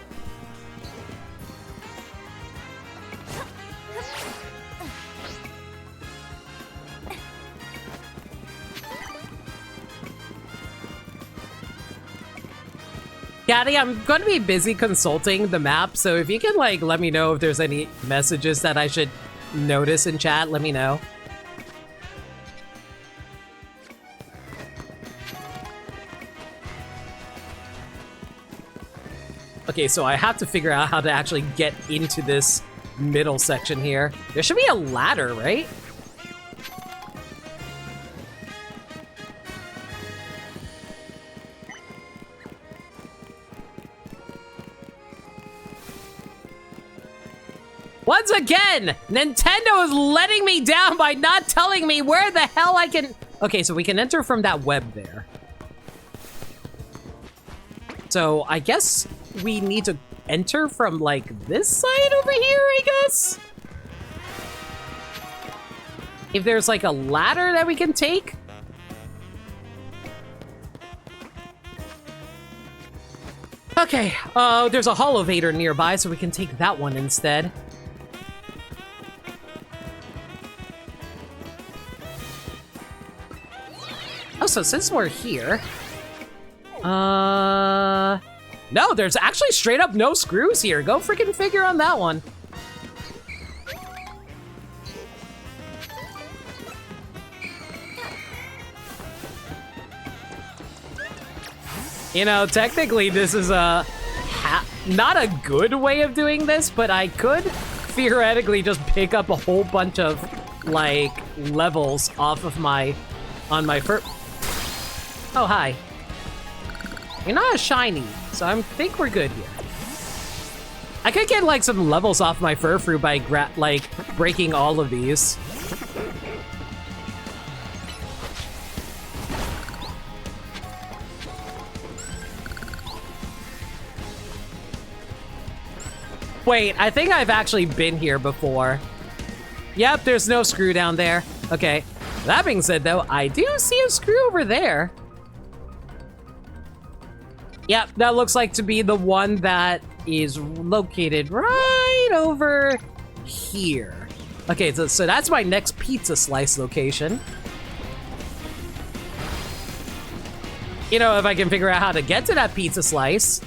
Caddy, I'm going to be busy consulting the map, so if you can, like, let me know if there's any messages that I should notice in chat, let me know. Okay, so I have to figure out how to actually get into this middle section here. There should be a ladder, right? Once again, Nintendo is letting me down by not telling me where the hell I can... Okay, so we can enter from that web there. So I guess we need to enter from, like, this side over here, I guess? If there's, like, a ladder that we can take? Okay, there's a holovator nearby, so we can take that one instead. Oh, so since we're here... No, there's actually straight up no screws here. Go freaking figure on that one. You know, technically this is not a good way of doing this, but I could theoretically just pick up a whole bunch of, like, levels off of my... on my first... Oh, hi. You're not a shiny, so I think we're good here. I could get, like, some levels off my Furfrou by, like, breaking all of these. Wait, I think I've actually been here before. Yep, there's no screw down there. Okay. That being said, though, I do see a screw over there. Yep, that looks like to be the one that is located right over here. Okay, so that's my next pizza slice location. You know, if I can figure out how to get to that pizza slice.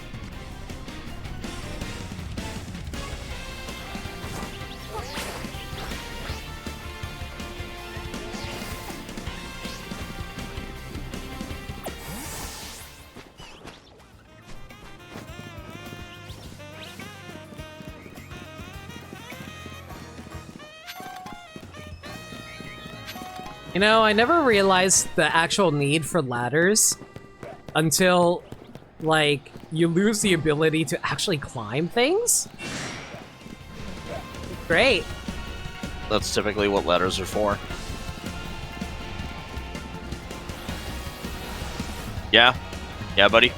You know, I never realized the actual need for ladders until, like, you lose the ability to actually climb things? Great. That's typically what ladders are for. Yeah. Yeah, buddy.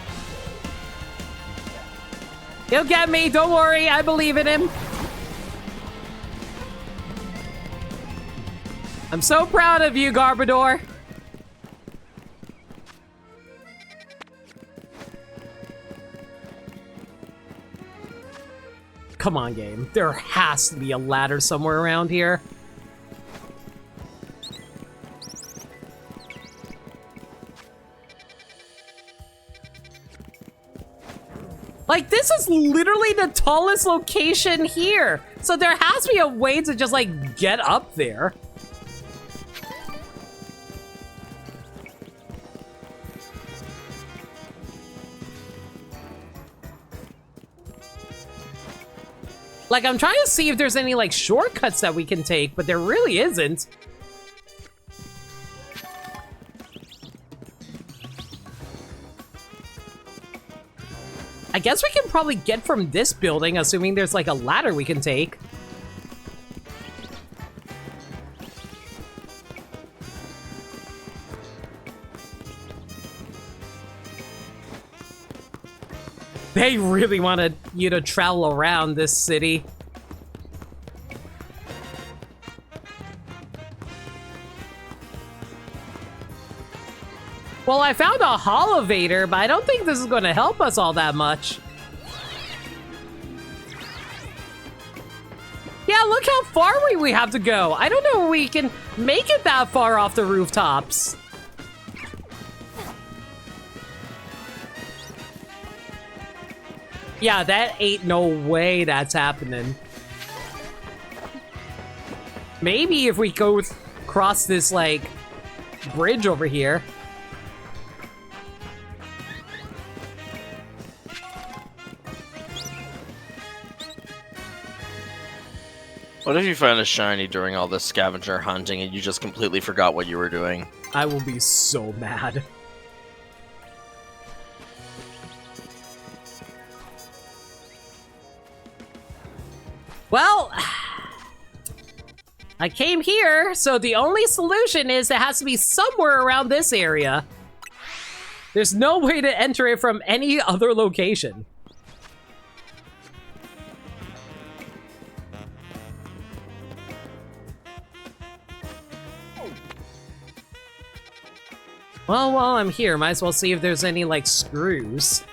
He'll get me, don't worry, I believe in him. I'm so proud of you, Garbodor. Come on, game. There has to be a ladder somewhere around here. Like, this is literally the tallest location here. So there has to be a way to just, like, get up there. Like, I'm trying to see if there's any, like, shortcuts that we can take, but there really isn't. I guess we can probably get from this building, assuming there's, like, a ladder we can take. They really wanted you to travel around this city. Well, I found a holovator, but I don't think this is going to help us all that much. Yeah, look how far we have to go. I don't know if we can make it that far off the rooftops. Yeah, that ain't no way that's happening. Maybe if we go across this, like, bridge over here. What if you find a shiny during all this scavenger hunting and you just completely forgot what you were doing? I will be so mad. Well, I came here, so the only solution is it has to be somewhere around this area. There's no way to enter it from any other location. Well, while I'm here, might as well see if there's any, like, screws.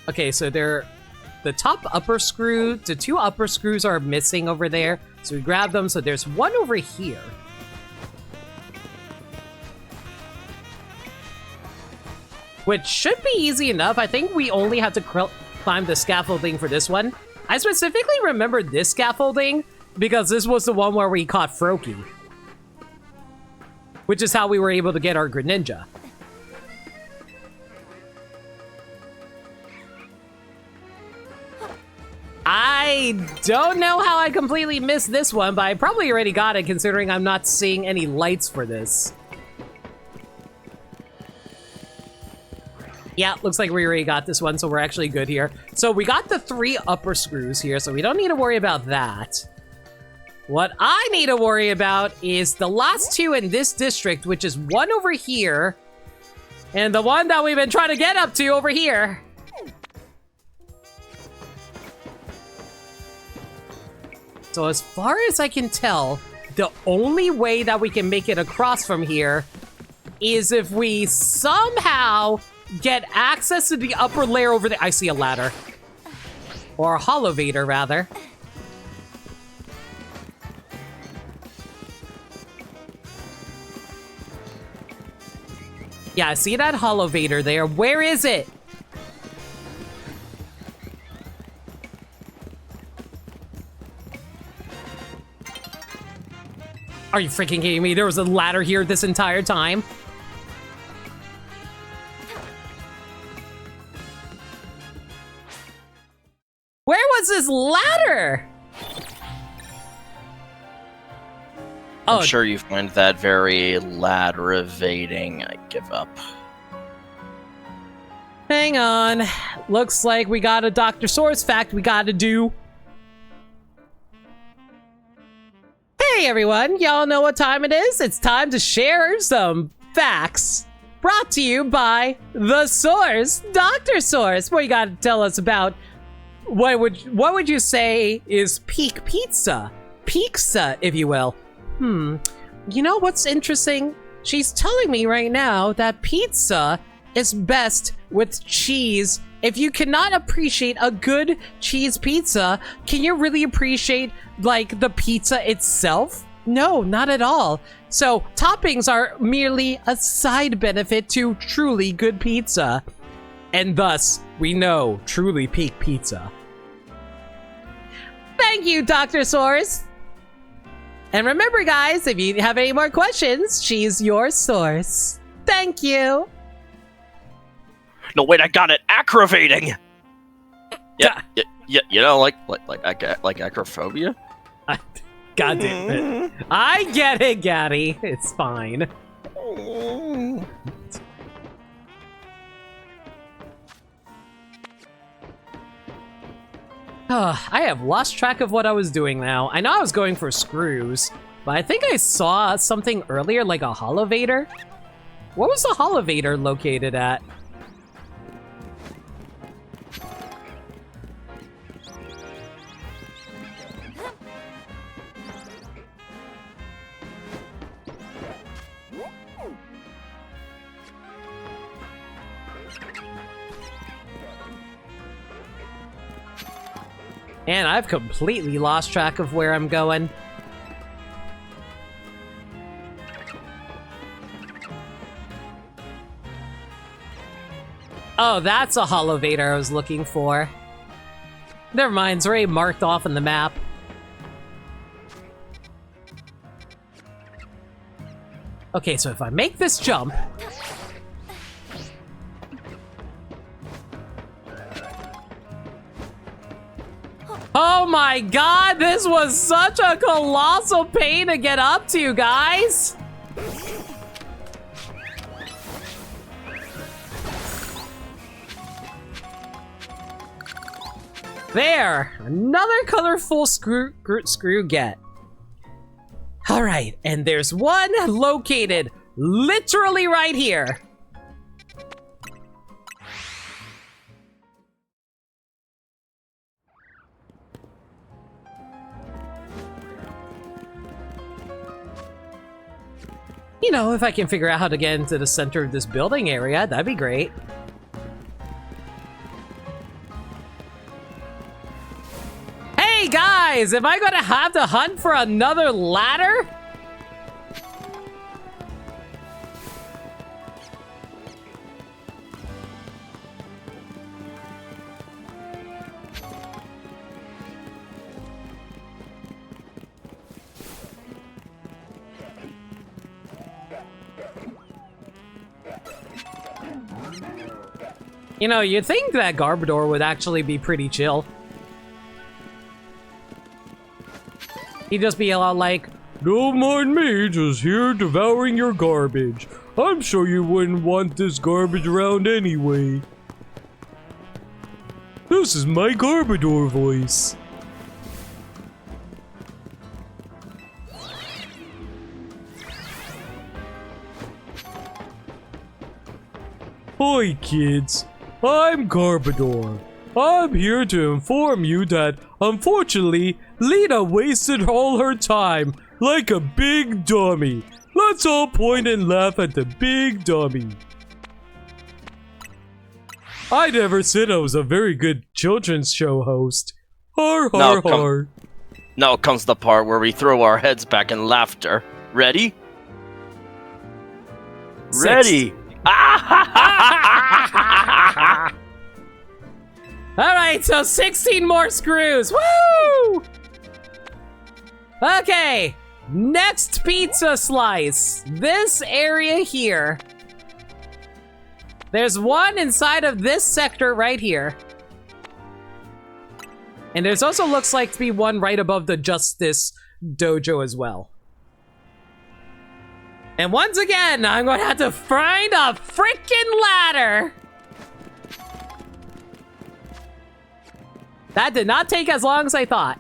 Okay, so the top upper screw, the two upper screws are missing over there. So we grab them, so there's one over here. Which should be easy enough. I think we only have to climb the scaffolding for this one. I specifically remember this scaffolding because this was the one where we caught Froakie. Which is how we were able to get our Greninja. I don't know how I completely missed this one, but I probably already got it considering I'm not seeing any lights for this. Yeah, looks like we already got this one, so we're actually good here. So we got the 3 upper screws here, so we don't need to worry about that. What I need to worry about is the last 2 in this district, which is one over here, and the one that we've been trying to get up to over here. So as far as I can tell, the only way that we can make it across from here is if we somehow get access to the upper layer over there. I see a ladder. Or a holovator, rather. Yeah, I see that holovator there. Where is it? Are you freaking kidding me? There was a ladder here this entire time. what's this ladder? I'm sure you find that very ladder-evading. I give up. Hang on. Looks like we got a Dr. Source fact we gotta do. Hey everyone, y'all know what time it is? It's time to share some facts. Brought to you by The Source, Dr. Source. What you gotta tell us about what would you say is peak pizza? Pizza, if you will. You know what's interesting? She's telling me right now that pizza is best with cheese. If you cannot appreciate a good cheese pizza, can you really appreciate, like, the pizza itself? No, not at all. So, toppings are merely a side benefit to truly good pizza. And thus, we know truly peak pizza. Thank you, Dr. Source! And remember, guys, if you have any more questions, she's your source. Thank you! No, wait, I got it! Aggravating! Yeah, you know, like acrophobia? God damn it. I get it, Gaddy. It's fine. I have lost track of what I was doing now. I know I was going for screws, but I think I saw something earlier, like a holovator. Where was the holovator located at? And I've completely lost track of where I'm going. Oh, that's a holovator I was looking for. Never mind, it's already marked off on the map. Okay, so if I make this jump... Oh my god, this was such a colossal pain to get up to, guys! There! Another colorful screw get. Alright, and there's one located literally right here. You know, if I can figure out how to get into the center of this building area, that'd be great. Hey guys, am I gonna have to hunt for another ladder? You know, you'd think that Garbodor would actually be pretty chill. He'd just be a lot like, "Don't mind me, just here devouring your garbage. I'm sure you wouldn't want this garbage around anyway. This is my Garbodor voice." Hi kids, I'm Garbodor. I'm here to inform you that, unfortunately, Lena wasted all her time, like a big dummy. Let's all point and laugh at the big dummy. I never said I was a very good children's show host. Har har har. Now comes the part where we throw our heads back in laughter. Ready? Ready! Alright, so 16 more screws. Woo! Okay, next pizza slice. This area here. There's one inside of this sector right here. And there's also looks like to be one right above the Justice Dojo as well. And once again, I'm going to have to find a freaking ladder. That did not take as long as I thought.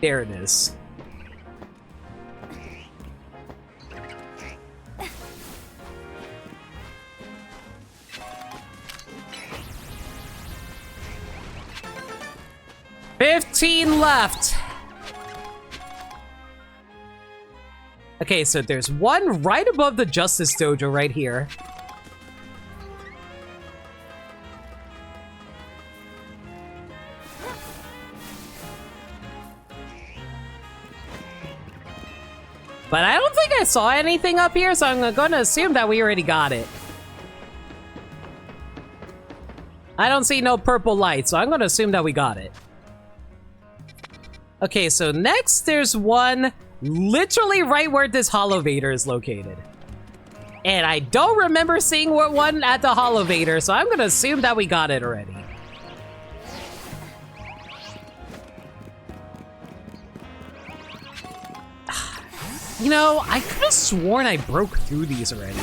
There it is. $15 left. Okay, so there's one right above the Justice Dojo right here. But I don't think I saw anything up here, so I'm going to assume that we already got it. I don't see no purple light, so I'm going to assume that we got it. Okay, so next there's one literally right where this Holovator is located. And I don't remember seeing one at the Holovator, so I'm going to assume that we got it already. You know, I could have sworn I broke through these already.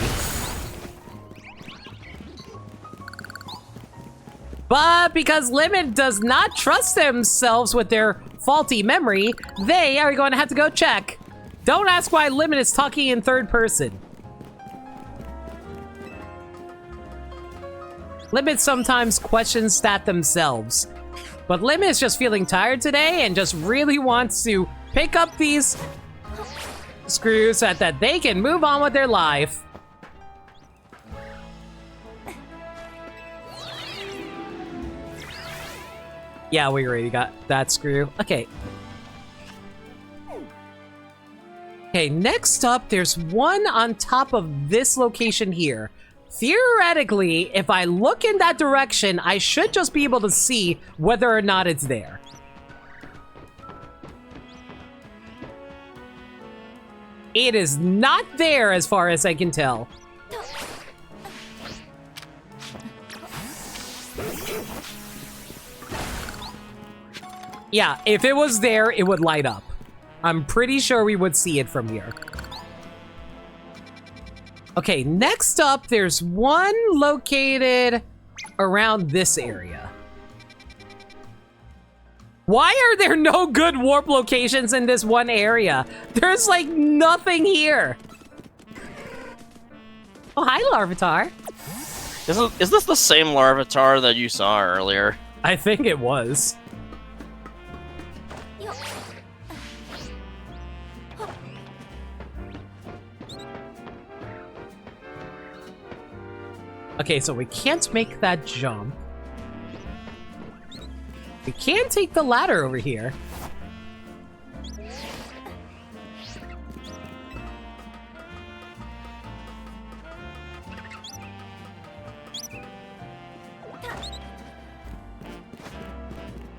But because Limit does not trust themselves with their faulty memory, they are going to have to go check. Don't ask why Limit is talking in third person. Limit sometimes questions that themselves. But Limit is just feeling tired today and just really wants to pick up these screws so that they can move on with their life. Yeah, we already got that screw. Okay. Okay, next up, there's one on top of this location here. Theoretically, if I look in that direction, I should just be able to see whether or not it's there. It is not there as far as I can tell. Yeah, if it was there, it would light up. I'm pretty sure we would see it from here. Okay, next up, there's one located around this area. Why are there no good warp locations in this one area? There's like nothing here. Oh, hi, Larvitar. Is this the same Larvitar that you saw earlier? I think it was. Okay, so we can't make that jump. We can take the ladder over here.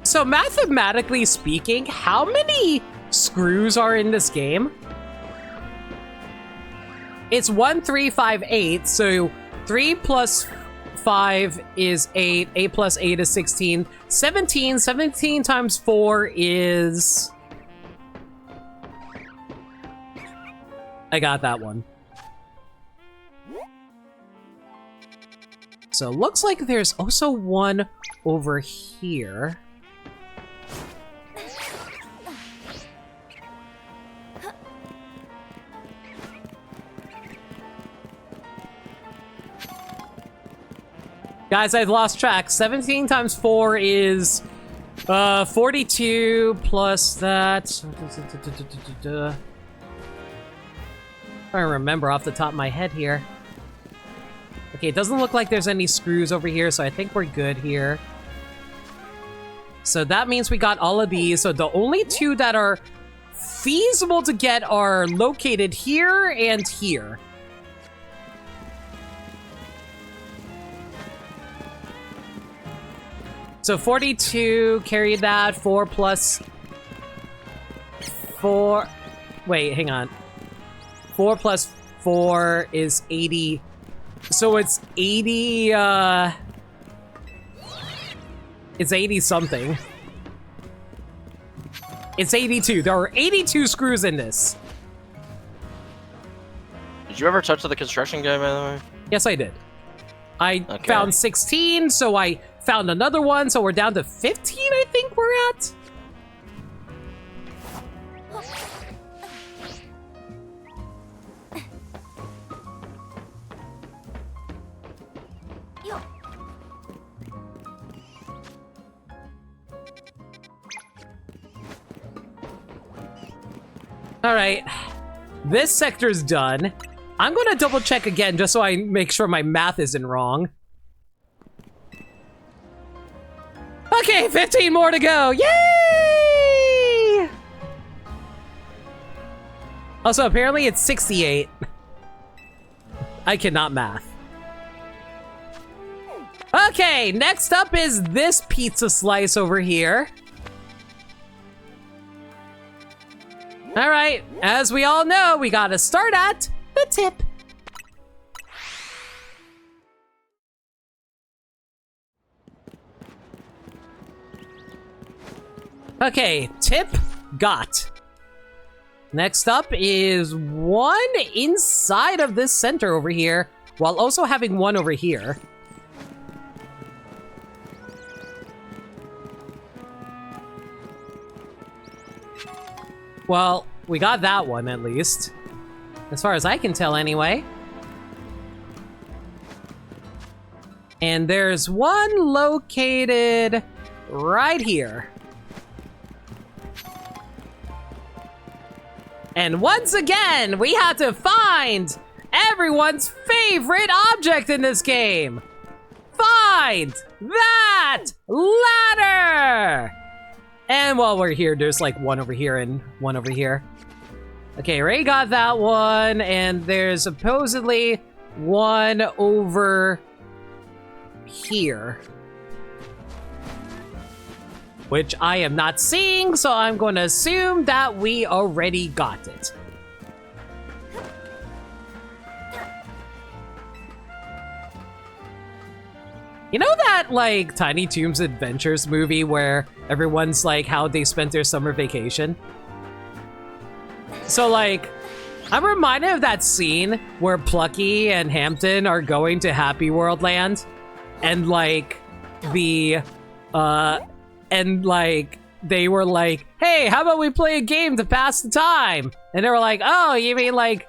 So mathematically speaking, how many screws are in this game? It's 1, 3, 5, 8, so 3 plus 5 is 8, 8 plus 8 is 16, 17, 17 times 4 is... I got that one. So looks like there's also one over here. Guys, I've lost track. 17 times 4 is 42 plus that. I remember off the top of my head here. Okay, it doesn't look like there's any screws over here, so I think we're good here. So that means we got all of these. So the only two that are feasible to get are located here and here. So 42, carry that, 4 plus 4. Wait, hang on. 4 plus 4 is 80. So it's 80, it's 80 something. It's 82. There are 82 screws in this. Did you ever touch the construction guy, by the way? Yes, I did. I found 16, so I found another one, so we're down to 15, I think we're at. All right, this sector's done. I'm gonna double check again just so I make sure my math isn't wrong. Okay, 15 more to go. Yay! Also, apparently it's 68. I cannot math. Okay, next up is this pizza slice over here. All right, as we all know, we gotta start at the tip. Okay, tip got. Next up is one inside of this center over here, while also having one over here. Well, we got that one at least. As far as I can tell anyway. And there's one located right here. And once again, we have to find everyone's favorite object in this game. Find that ladder! And while we're here, there's like one over here and one over here. Okay, Ray got that one, and there's supposedly one over here. Which I am not seeing, so I'm going to assume that we already got it. You know that, like, Tiny Toons Adventures movie where everyone's like how they spent their summer vacation? So, like, I'm reminded of that scene where Plucky and Hampton are going to Happy World Land, and, like, they were like, hey, how about we play a game to pass the time? And they were like, oh, you mean like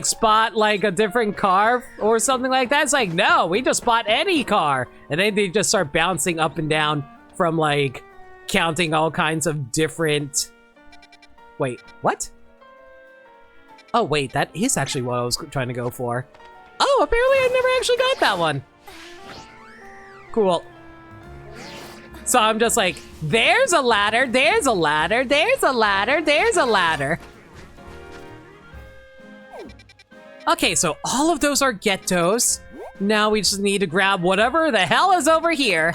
spot like a different car or something like that? It's like, no, we just spot any car. And then they just start bouncing up and down from like counting all kinds of different... Wait, what? Oh, wait, that is actually what I was trying to go for. Oh, apparently I never actually got that one. Cool. So I'm just like, there's a ladder, there's a ladder, there's a ladder, there's a ladder. Okay, so all of those are ghettos. Now we just need to grab whatever the hell is over here.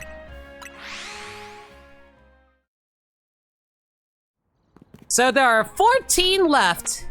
So there are 14 left.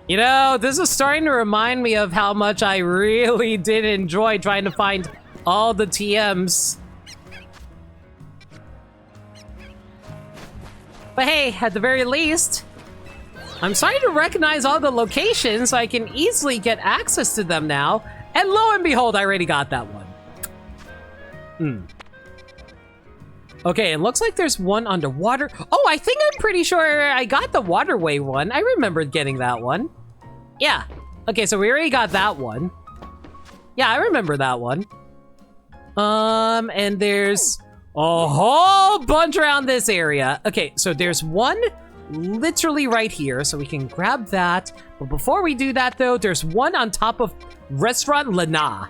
You know, this is starting to remind me of how much I really did enjoy trying to find all the TMs. But hey, at the very least, I'm starting to recognize all the locations so I can easily get access to them now. And lo and behold, I already got that one. Okay, it looks like there's one underwater. Oh, I think I'm pretty sure I got the waterway one. I remembered getting that one. Yeah. Okay, so we already got that one. Yeah, I remember that one. And there's a whole bunch around this area. Okay, so there's one literally right here, so we can grab that. But before we do that, though, there's one on top of Restaurant Lana.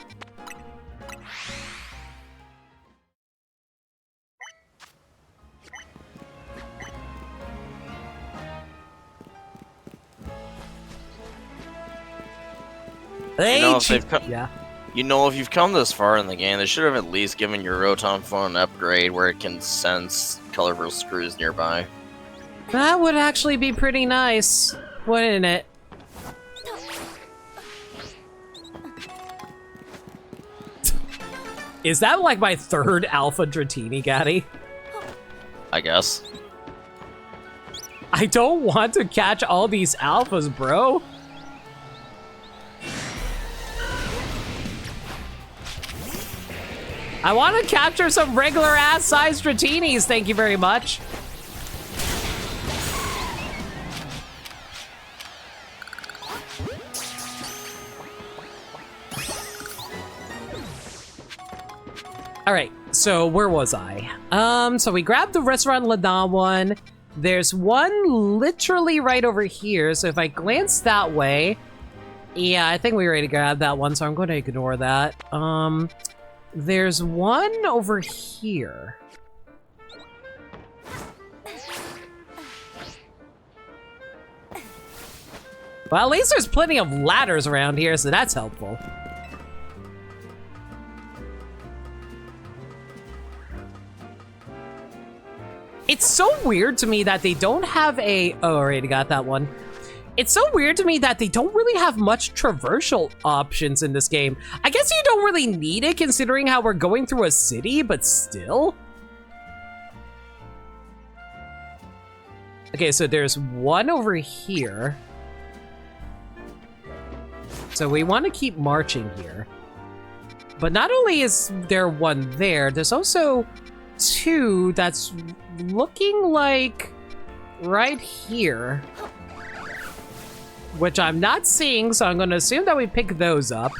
Yeah. You know, if you've come this far in the game, they should have at least given your Rotom phone an upgrade where it can sense colorful screws nearby. That would actually be pretty nice, wouldn't it? Is that like my third Alpha Dratini, Gaddy? I guess. I don't want to catch all these alphas, bro. I want to capture some regular ass sized Dratinis, thank you very much. All right, so where was I? So we grabbed the Restaurant Lana one. There's one literally right over here. So if I glance that way, yeah, I think we already grabbed that one, so I'm going to ignore that. There's one over here. Well, at least there's plenty of ladders around here, so that's helpful. It's so weird to me that they don't have a... Oh, already got that one. It's so weird to me that they don't really have much traversal options in this game. I guess you don't really need it considering how we're going through a city, but still. Okay, so there's one over here. So we want to keep marching here. But not only is there one there, there's also two that's looking like right here, which I'm not seeing, so I'm going to assume that we pick those up.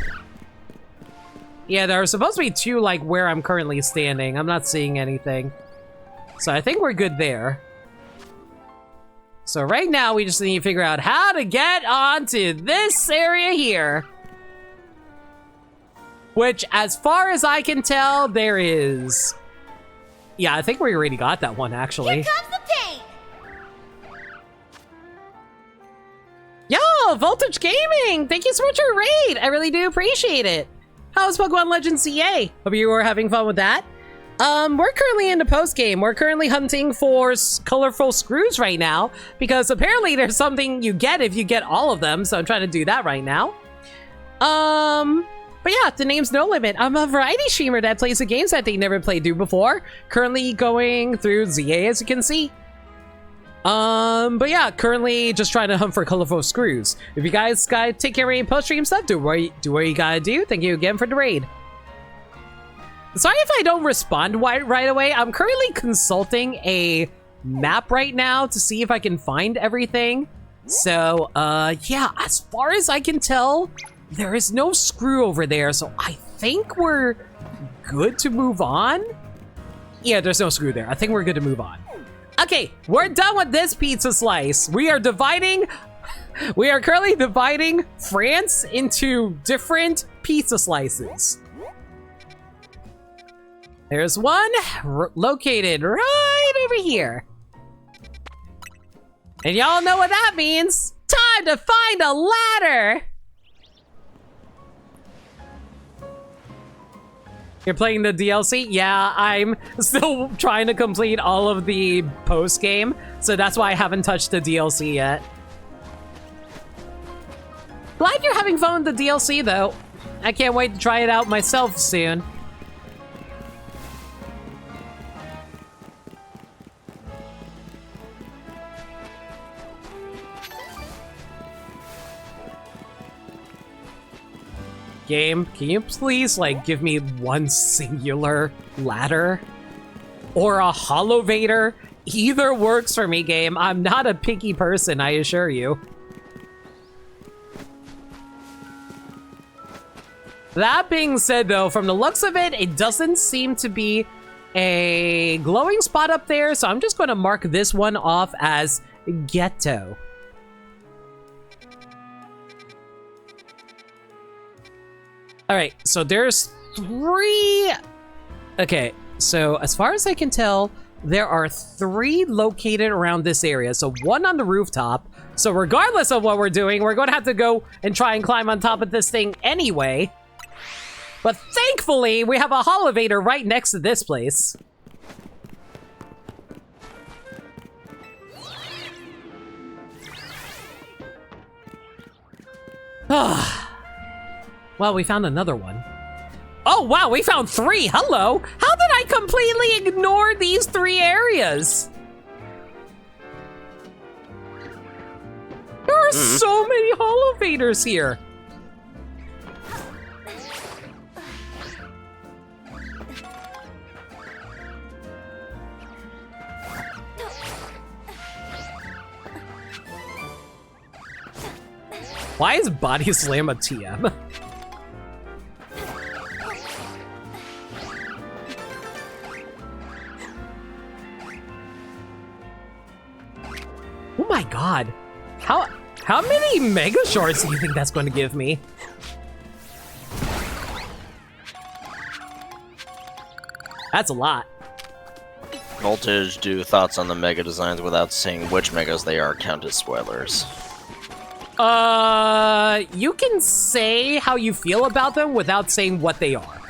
Yeah, there are supposed to be two, like, where I'm currently standing. I'm not seeing anything. So I think we're good there. So right now, we just need to figure out how to get onto this area here. Which, as far as I can tell, there is... Yeah, I think we already got that one, actually. Here comes the tank! Yo, Voltage Gaming! Thank you so much for your raid! I really do appreciate it. How's Pokemon Legends CA? Hope you were having fun with that. We're currently in the post-game. We're currently hunting for colorful screws right now, because apparently there's something you get if you get all of them, so I'm trying to do that right now. But yeah, the name's No Limit. I'm a variety streamer that plays the games that they never played through before. Currently going through ZA, as you can see. But yeah, currently just trying to hunt for colorful screws. If you guys gotta take care of any post-stream stuff, do what you gotta do. Thank you again for the raid. Sorry if I don't respond right away. I'm currently consulting a map right now to see if I can find everything. So, yeah, as far as I can tell, there is no screw over there, so I think we're good to move on. Yeah, there's no screw there. I think we're good to move on. Okay, we're done with this pizza slice. We are currently dividing France into different pizza slices. There's one located right over here. And y'all know what that means. Time to find a ladder. You're playing the DLC? Yeah, I'm still trying to complete all of the post-game, so that's why I haven't touched the DLC yet. Glad you're having fun with the DLC, though. I can't wait to try it out myself soon. Game, can you please, like, give me one singular ladder? Or a Holovator? Either works for me, game. I'm not a picky person, I assure you. That being said, though, from the looks of it, it doesn't seem to be a glowing spot up there, so I'm just going to mark this one off as ghetto. All right, so there's 3... Okay, so as far as I can tell, there are 3 located around this area. So 1 on the rooftop. So regardless of what we're doing, we're going to have to go and try and climb on top of this thing anyway. But thankfully, we have a holovator right next to this place. Well, we found another one. Oh, wow, we found 3. Hello. How did I completely ignore these 3 areas? There are so many holovators here. Why is Body Slam a TM? Oh my god. How many Mega Shards do you think that's going to give me? That's a lot. Voltage, do thoughts on the Mega designs without saying which Megas they are count as spoilers. You can say how you feel about them without saying what they are.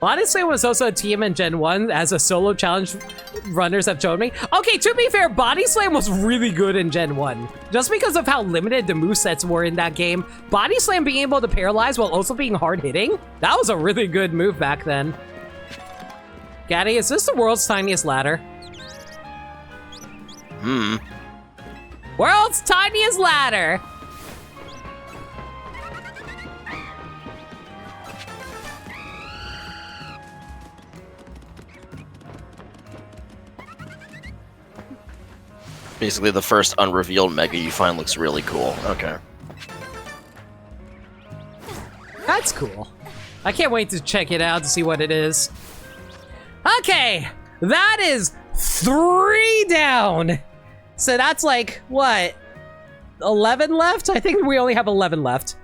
Honestly, it was also a team in Gen 1 as a solo challenge runners have shown me. Okay, to be fair, Body Slam was really good in Gen 1. Just because of how limited the movesets were in that game, Body Slam being able to paralyze while also being hard-hitting, that was a really good move back then. Gaddy, is this the world's tiniest ladder? World's tiniest ladder! Basically, the first unrevealed Mega you find looks really cool. Okay. That's cool. I can't wait to check it out to see what it is. Okay, that is 3 down. So that's like, what, 11 left? I think we only have 11 left.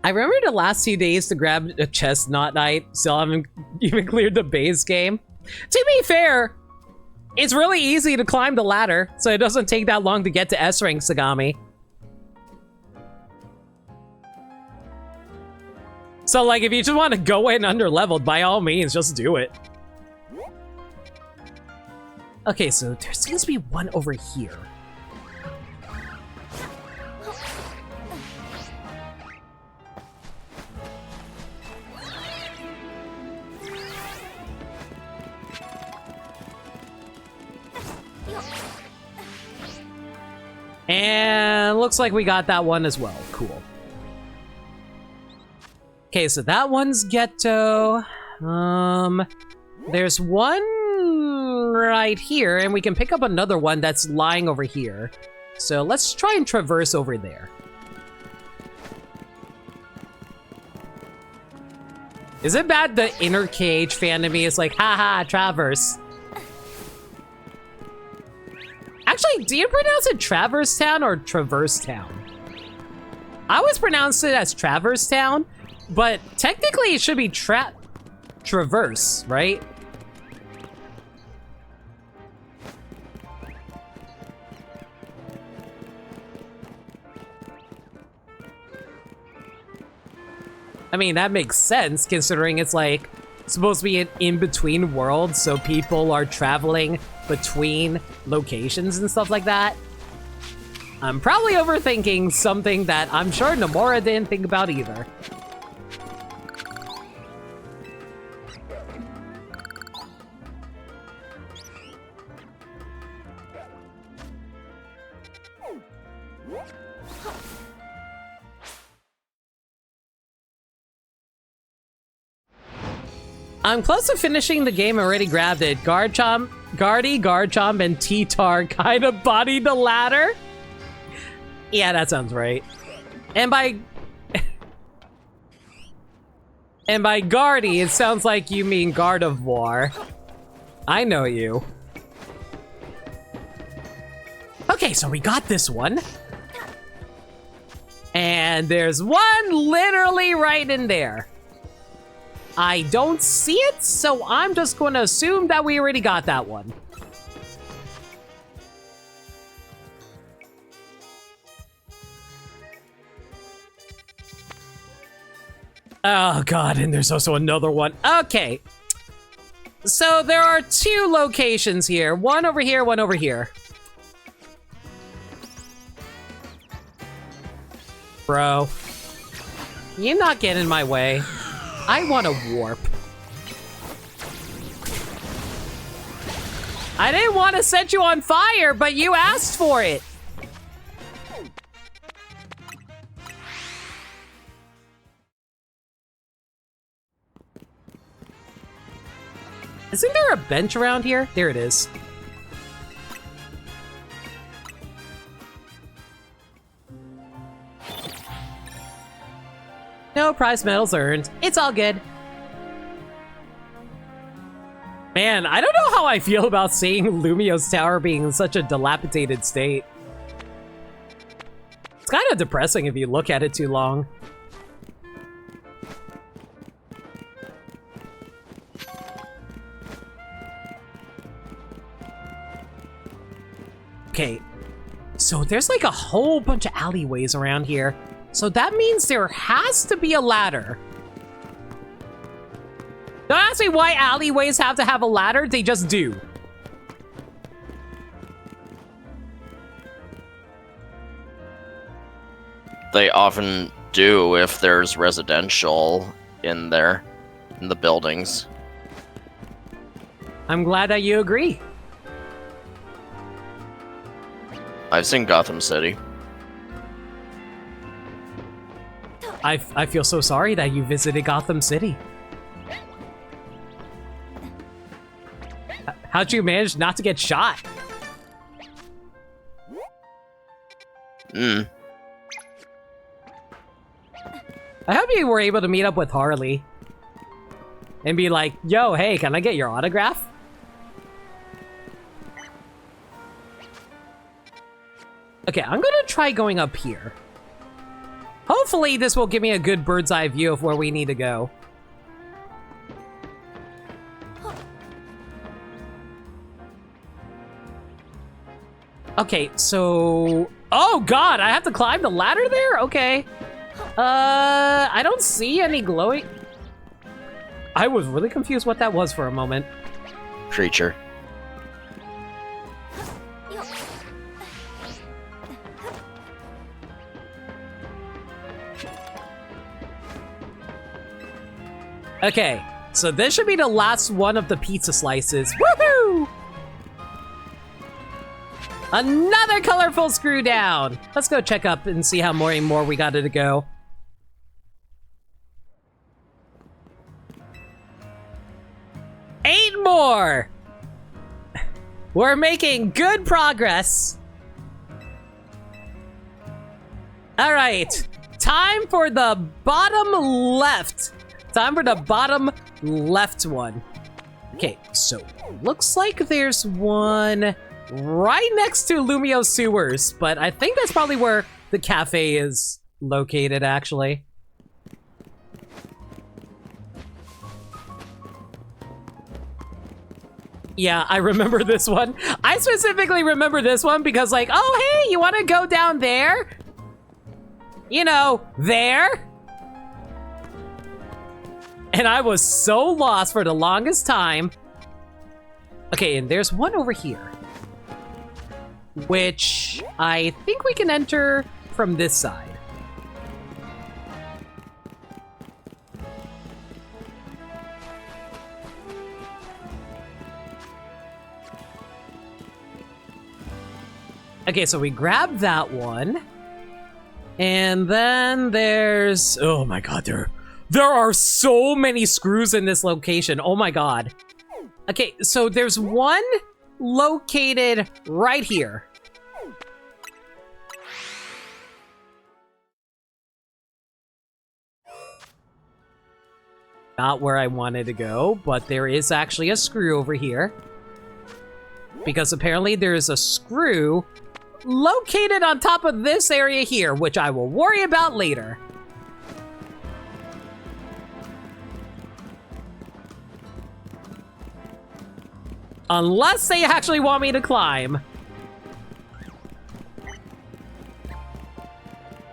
I remember the last 2 days to grab a chestnut night, still haven't even cleared the base game. To be fair, it's really easy to climb the ladder, so it doesn't take that long to get to S rank, Sagami. So, like, if you just want to go in under-leveled, by all means, just do it. Okay, so there seems to be one over here. And looks like we got that one as well. Cool. Okay, so that one's ghetto. There's one right here, and we can pick up another one that's lying over here. So let's try and traverse over there. Is it bad the inner cage fan of me is like, haha, traverse? Actually, do you pronounce it Traverse Town or Traverse Town? I always pronounce it as Traverse Town, but technically it should be Traverse, right? I mean, that makes sense considering it's like supposed to be an in-between world, so people are traveling between locations and stuff like that. I'm probably overthinking something that I'm sure Nomura didn't think about either. I'm close to finishing the game, already grabbed it. Garchomp, Garchomp, and T-Tar kind of bodied the ladder. Yeah, that sounds right. And by Guardy, it sounds like you mean Gardevoir. I know you. Okay, so we got this one. And there's one literally right in there. I don't see it, so I'm just going to assume that we already got that one. Oh god, and there's also another one. Okay. So there are 2 locations here. One over here, one over here. Bro. You not get in my way. I want to warp. I didn't want to set you on fire, but you asked for it. Isn't there a bench around here? There it is. No prize medals earned. It's all good. Man, I don't know how I feel about seeing Lumio's tower being in such a dilapidated state. It's kind of depressing if you look at it too long. Okay, so there's like a whole bunch of alleyways around here. So that means there has to be a ladder. Don't ask me why alleyways have to have a ladder, they just do. They often do if there's residential in there, in the buildings. I'm glad that you agree. I've seen Gotham City. I feel so sorry that you visited Gotham City. How'd you manage not to get shot? I hope you were able to meet up with Harley. And be like, yo, hey, can I get your autograph? Okay, I'm gonna try going up here. Hopefully this will give me a good bird's eye view of where we need to go. Okay, so... Oh god, I have to climb the ladder there? Okay. I don't see any glowing... I was really confused what that was for a moment. Creature. Okay, so this should be the last one of the pizza slices. Woohoo! Another colorful screw down. Let's go check up and see how many more we got to go. Eight more! We're making good progress. All right, time for the bottom left. Time for the bottom left one. Okay, so looks like there's one right next to Lumio Sewers, but I think that's probably where the cafe is located, actually. Yeah, I remember this one. I specifically remember this one because like, oh, hey, you want to go down there? You know, there? And I was so lost for the longest time. Okay, and there's one over here. Which I think we can enter from this side. Okay, so we grab that one. And then there's... Oh my god, there There are so many screws in this location. Oh my god. Okay, so there's one located right here. Not where I wanted to go, but there is actually a screw over here. Because apparently there is a screw located on top of this area here, which I will worry about later. Unless they actually want me to climb.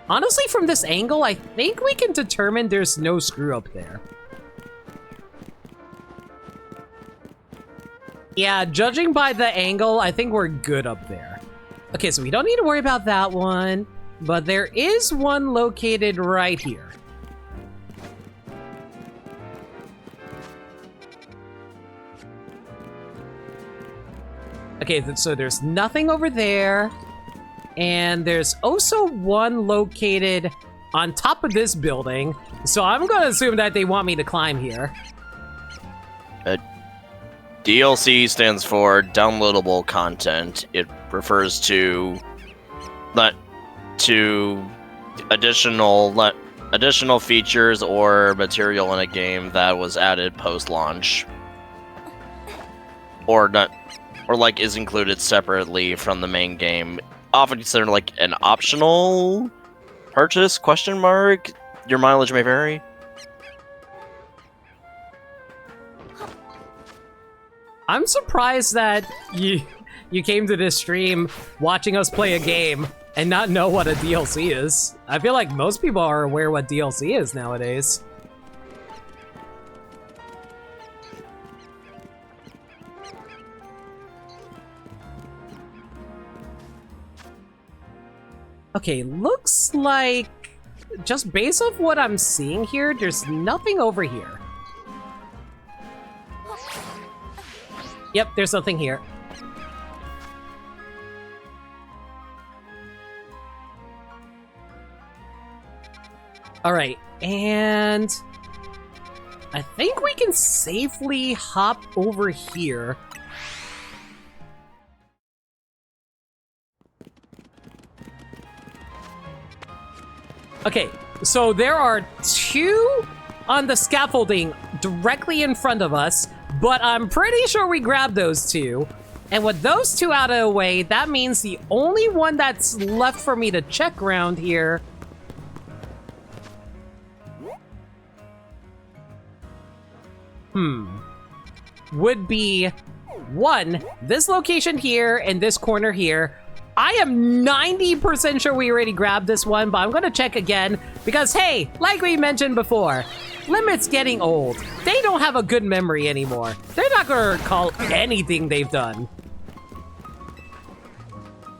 Honestly, from this angle, I think we can determine there's no screw up there. Yeah, judging by the angle, I think we're good up there. Okay, so we don't need to worry about that one, but there is one located right here. Okay, so there's nothing over there, and there's also one located on top of this building, so I'm gonna assume that they want me to climb here. DLC stands for downloadable content. It refers to additional features or material in a game that was added post-launch, or like is included separately from the main game. Often considered like an optional purchase? ? Your mileage may vary. I'm surprised that you came to this stream watching us play a game and not know what a DLC is. I feel like most people are aware what DLC is nowadays. Okay, looks like, just based off what I'm seeing here, there's nothing over here. Yep, there's nothing here. Alright, and I think we can safely hop over here. Okay, so there are two on the scaffolding directly in front of us, but I'm pretty sure we grabbed those two. And with those two out of the way, that means the only one that's left for me to check around here would be one, this location here and this corner here. I am 90% sure we already grabbed this one, but I'm gonna check again because, hey, like we mentioned before, Limit's getting old. They don't have a good memory anymore. They're not gonna recall anything they've done.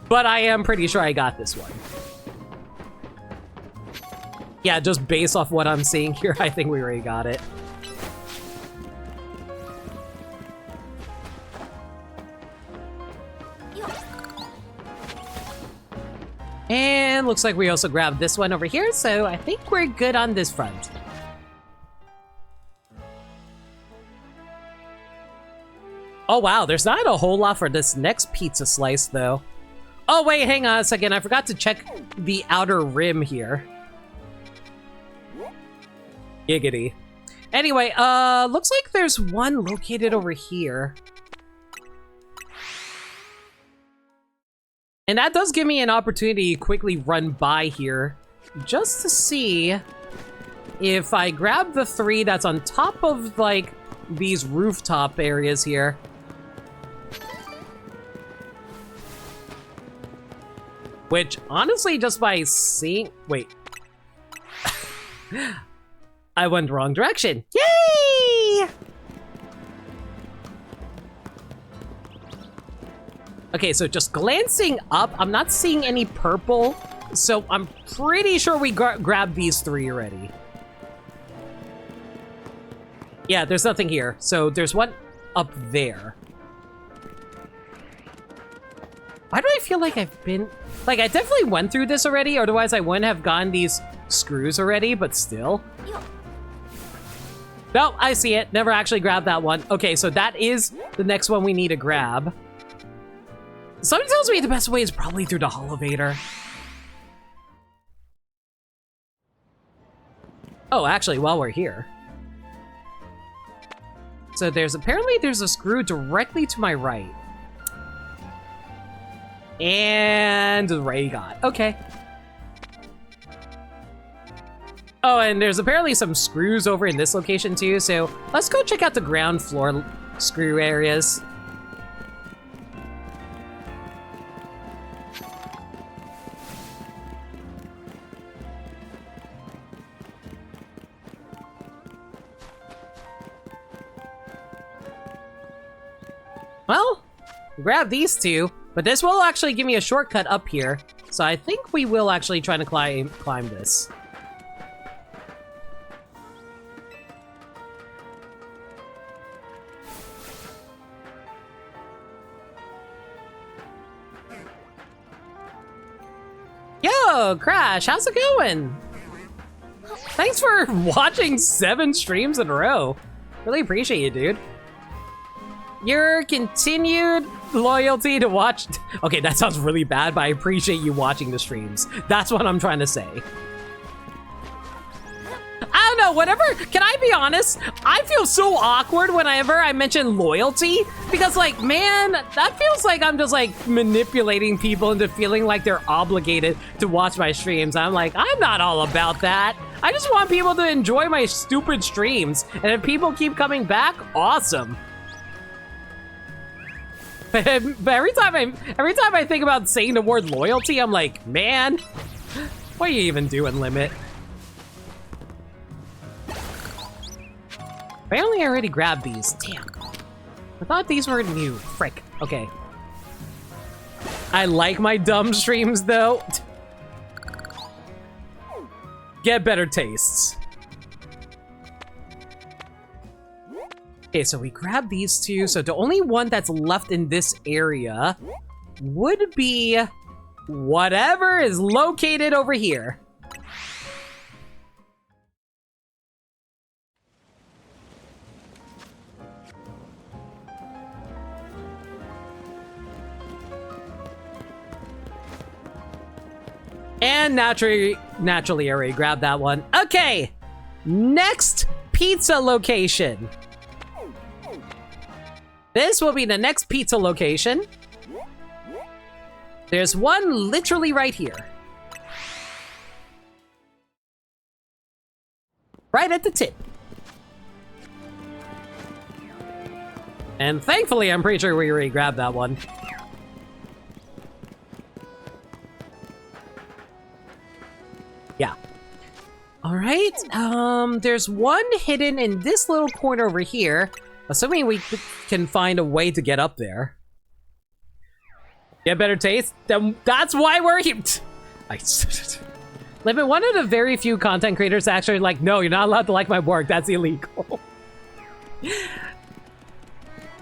But I am pretty sure I got this one. Yeah, just based off what I'm seeing here, I think we already got it. And looks like we also grabbed this one over here, so I think we're good on this front. Oh wow, there's not a whole lot for this next pizza slice though. Oh wait, hang on a second, I forgot to check the outer rim here. Giggity. Anyway, looks like there's one located over here. And that does give me an opportunity to quickly run by here, just to see if I grab the three that's on top of, like, these rooftop areas here. Which, honestly, just by seeing... Wait. I went the wrong direction. Yay! Okay, so just glancing up, I'm not seeing any purple, so I'm pretty sure we grabbed these three already. Yeah, there's nothing here, so there's one up there. Why do I feel like I've been... Like, I definitely went through this already, otherwise I wouldn't have gotten these screws already, but still. No, I see it. Never actually grabbed that one. Okay, so that is the next one we need to grab. Something tells me the best way is probably through the elevator. Oh, actually, while we're here. So apparently there's a screw directly to my right. And Ray got. Okay. Oh, and there's apparently some screws over in this location too, so let's go check out the ground floor screw areas. Well, grab these two, but this will actually give me a shortcut up here, so I think we will actually try to climb this. Yo, Crash, how's it going? Thanks for watching 7 streams in a row. Really appreciate you, dude. Your continued loyalty to watch... Okay, that sounds really bad, but I appreciate you watching the streams. That's what I'm trying to say. I don't know, whatever. Can I be honest? I feel so awkward whenever I mention loyalty because, like, man, that feels like I'm just, like, manipulating people into feeling like they're obligated to watch my streams. I'm like, I'm not all about that. I just want people to enjoy my stupid streams. And if people keep coming back, awesome. But every time I think about saying the word loyalty, I'm like, man, what are you even doing, Limit? Apparently I already grabbed these. Damn. I thought these were new. Frick. Okay. I like my dumb streams, though. Get better tastes. Okay, so we grabbed these two. So the only one that's left in this area would be whatever is located over here. And naturally I already grabbed that one. Okay, next pizza location. This will be the next pizza location. There's one literally right here. Right at the tip. And thankfully, I'm pretty sure we already grabbed that one. Yeah. All right. There's one hidden in this little corner over here. Assuming we can find a way to get up there. Get better taste? Then that's why we're here. Limit, one of the very few content creators actually like, no, you're not allowed to like my work. That's illegal.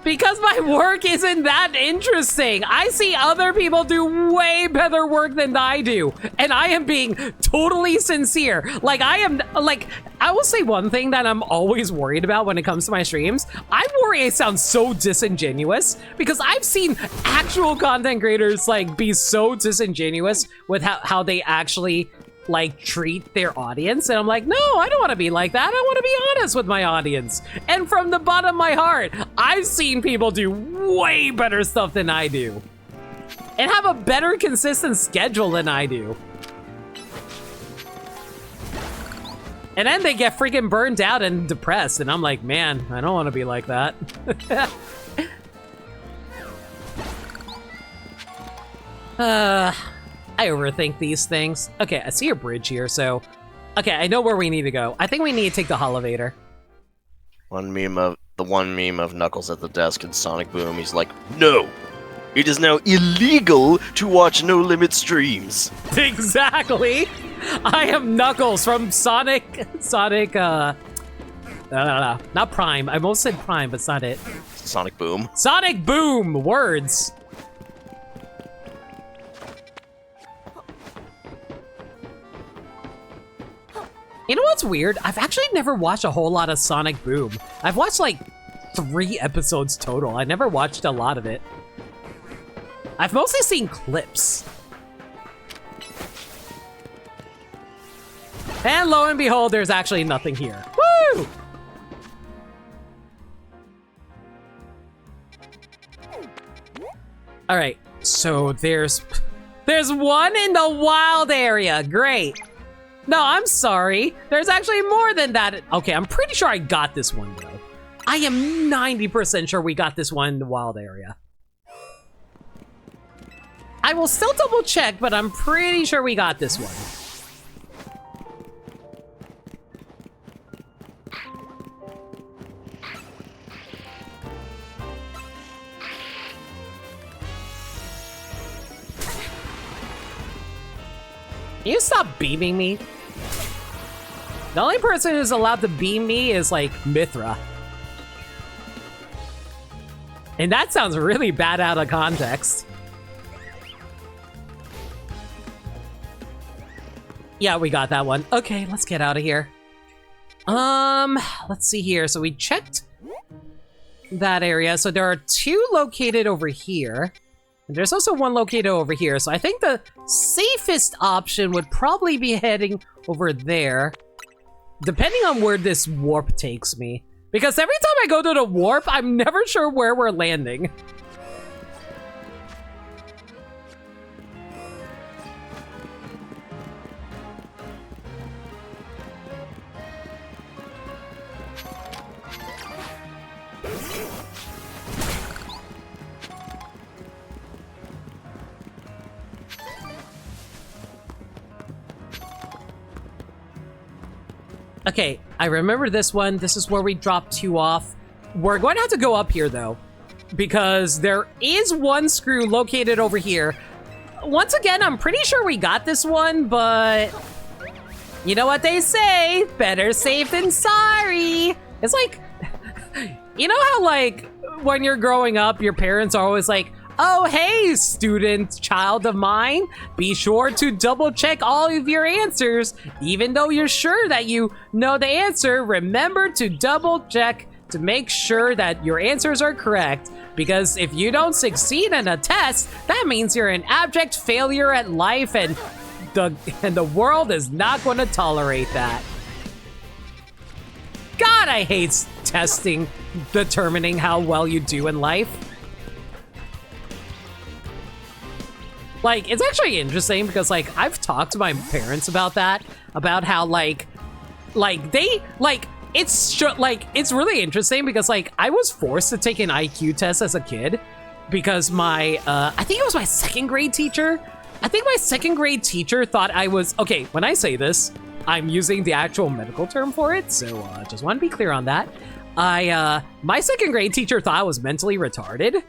Because my work isn't that interesting. I see other people do way better work than I do. And I am being totally sincere. Like, I will say one thing that I'm always worried about when it comes to my streams. I'm worried it sounds so disingenuous because I've seen actual content creators, like, be so disingenuous with how they actually, like, treat their audience, and I'm like, no, I don't want to be like that. I want to be honest with my audience. And from the bottom of my heart, I've seen people do way better stuff than I do and have a better consistent schedule than I do. And then they get freaking burned out and depressed, and I'm like, man, I don't want to be like that. I overthink these things. Okay, I see a bridge here, so... Okay, I know where we need to go. I think we need to take the elevator. The one meme of Knuckles at the desk in Sonic Boom, he's like, no! It is now illegal to watch No Limit streams! Exactly! I am Knuckles from Sonic... not Prime. I almost said Prime, but it's not it. Sonic Boom. Sonic Boom! Words! You know what's weird? I've actually never watched a whole lot of Sonic Boom. I've watched like 3 episodes total. I never watched a lot of it. I've mostly seen clips. And lo and behold, there's actually nothing here. Woo! All right, so there's one in the wild area. Great. No, I'm sorry. There's actually more than that. Okay, I'm pretty sure I got this one though. I am 90% sure we got this one in the wild area. I will still double check, but I'm pretty sure we got this one. Can you stop beaming me? The only person who's allowed to beam me is like Mithra. And that sounds really bad out of context. Yeah, we got that one. Okay, let's get out of here. Let's see here. So we checked that area. So there are 2 located over here. And there's also 1 located over here. So I think the safest option would probably be heading over there. Depending on where this warp takes me. Because every time I go to the warp, I'm never sure where we're landing. Okay, I remember this one. This is where we dropped 2 off. We're going to have to go up here, though, because there is 1 screw located over here. Once again, I'm pretty sure we got this one, but you know what they say, better safe than sorry. It's like, you know how like when you're growing up, your parents are always like, oh, hey, student, child of mine, be sure to double check all of your answers. Even though you're sure that you know the answer, remember to double check to make sure that your answers are correct. Because if you don't succeed in a test, that means you're an abject failure at life, and the world is not going to tolerate that. God, I hate testing, determining how well you do in life. Like, it's actually interesting because, like, I've talked to my parents about that, about how, it's really interesting because, like, I was forced to take an IQ test as a kid because my, I think it was my 2nd grade teacher. I think my 2nd grade teacher thought I was, okay, when I say this, I'm using the actual medical term for it, so just want to be clear on that. My 2nd grade teacher thought I was mentally retarded,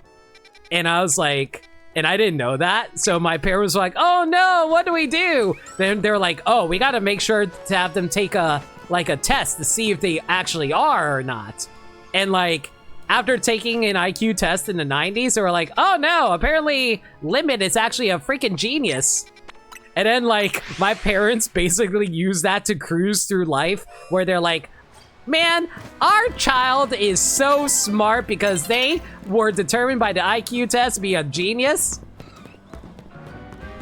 and I was like, and I didn't know that. So my parents were like, oh no, what do we do? Then they're like, oh, we got to make sure to have them take a test to see if they actually are or not. And like, after taking an IQ test in the 90s, they were like, oh no, apparently Limit is actually a freaking genius. And then like, my parents basically use that to cruise through life where they're like, man, our child is so smart because they were determined by the IQ test to be a genius.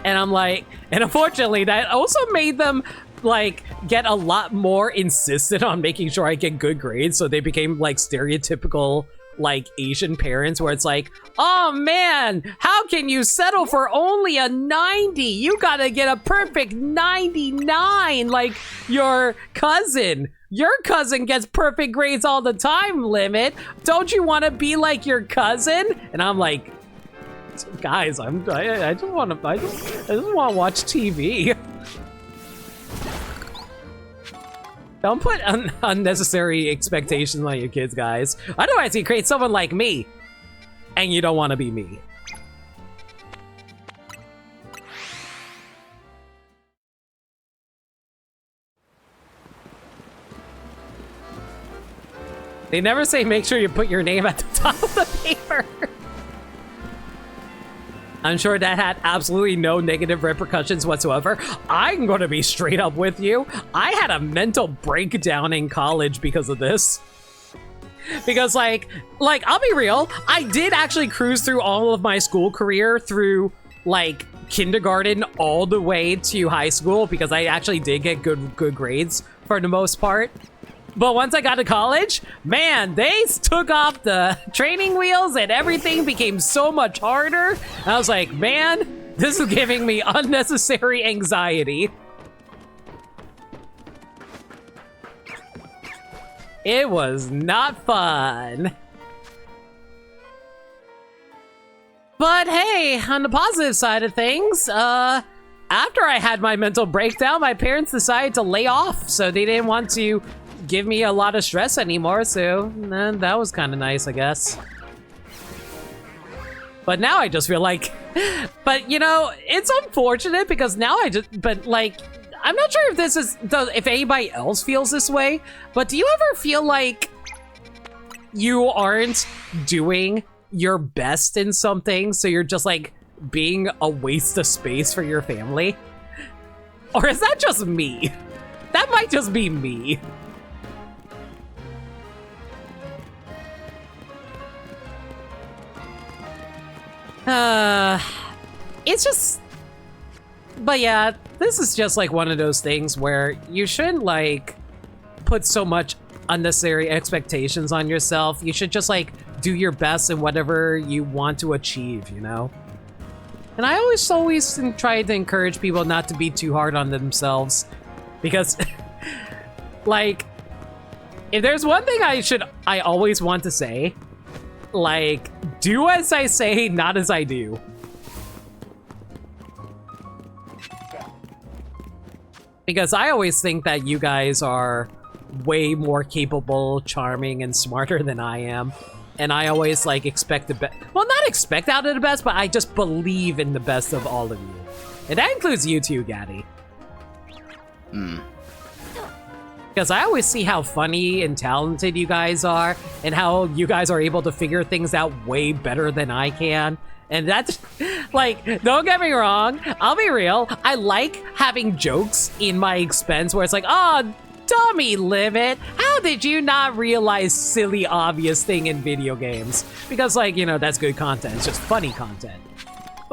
And I'm like, and unfortunately that also made them like get a lot more insistent on making sure I get good grades. So they became like stereotypical like Asian parents where it's like, oh man, how can you settle for only a 90? You gotta get a perfect 99 like your cousin. Your cousin gets perfect grades all the time, Limit. Don't you want to be like your cousin? And I'm like, guys, I just want to watch TV. Don't put unnecessary expectations on your kids, guys. Otherwise, you create someone like me, and you don't want to be me. They never say make sure you put your name at the top of the paper. I'm sure that had absolutely no negative repercussions whatsoever. I'm gonna be straight up with you. I had a mental breakdown in college because of this. Because like, I'll be real, I did actually cruise through all of my school career through like kindergarten all the way to high school because I actually did get good grades for the most part. But once I got to college, man, they took off the training wheels and everything became so much harder. I was like, man, this is giving me unnecessary anxiety. It was not fun. But hey, on the positive side of things, after I had my mental breakdown, my parents decided to lay off, so they didn't want to give me a lot of stress anymore, so that was kind of nice, I guess. But now I just feel like, but you know, it's unfortunate because now but like, I'm not sure if this is, if anybody else feels this way, but do you ever feel like you aren't doing your best in something, so you're just like being a waste of space for your family? Or is that just me? That might just be me. It's just, but yeah, this is just like one of those things where you shouldn't like put so much unnecessary expectations on yourself. You should just like do your best in whatever you want to achieve, you know? And I always try to encourage people not to be too hard on themselves because like, if there's one thing I always want to say, like, do as I say, not as I do. Because I always think that you guys are way more capable, charming, and smarter than I am. And I always, like, expect the best. Well, not expect out of the best, but I just believe in the best of all of you. And that includes you too, Gaddy. Because I always see how funny and talented you guys are, and how you guys are able to figure things out way better than I can. And that's, like, don't get me wrong, I'll be real, I like having jokes in my expense where it's like, oh, dummy Livet, how did you not realize silly obvious thing in video games? Because, like, you know, that's good content, it's just funny content.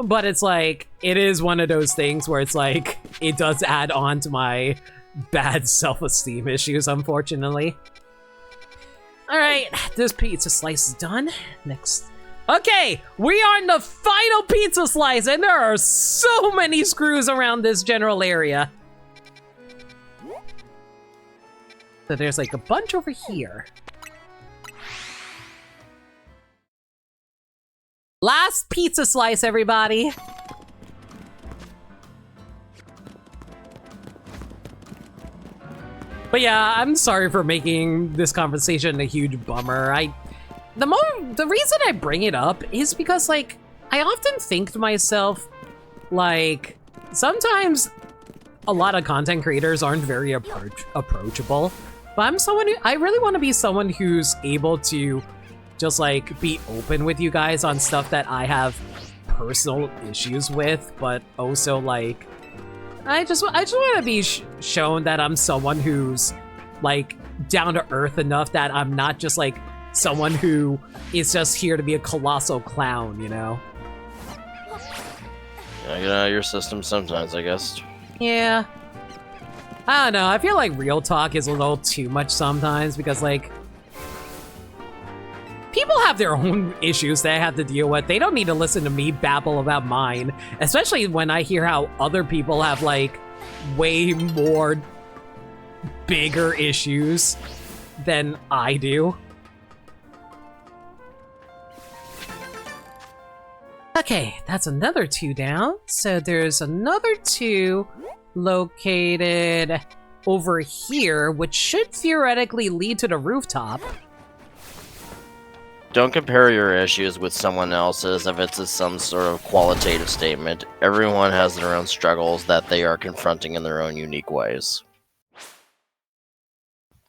But it's like, it is one of those things where it's like, it does add on to my bad self-esteem issues, unfortunately. Alright, this pizza slice is done. Next. Okay, we are in the final pizza slice, and there are so many screws around this general area. So there's like a bunch over here. Last pizza slice, everybody. But yeah, I'm sorry for making this conversation a huge bummer. The reason I bring it up is because, like, I often think to myself, like, sometimes a lot of content creators aren't very approachable, but I'm someone who, I really want to be someone who's able to just, like, be open with you guys on stuff that I have personal issues with, but also, like, I just want to be shown that I'm someone who's, like, down to earth enough that I'm not just, like, someone who is just here to be a colossal clown, you know? Yeah, get out of your system sometimes, I guess. Yeah. I don't know, I feel like real talk is a little too much sometimes because, like, people have their own issues they have to deal with. They don't need to listen to me babble about mine, especially when I hear how other people have, like, way more bigger issues than I do. Okay, that's another 2 down. So there's another 2 located over here, which should theoretically lead to the rooftop. Don't compare your issues with someone else's if it's some sort of qualitative statement. Everyone has their own struggles that they are confronting in their own unique ways.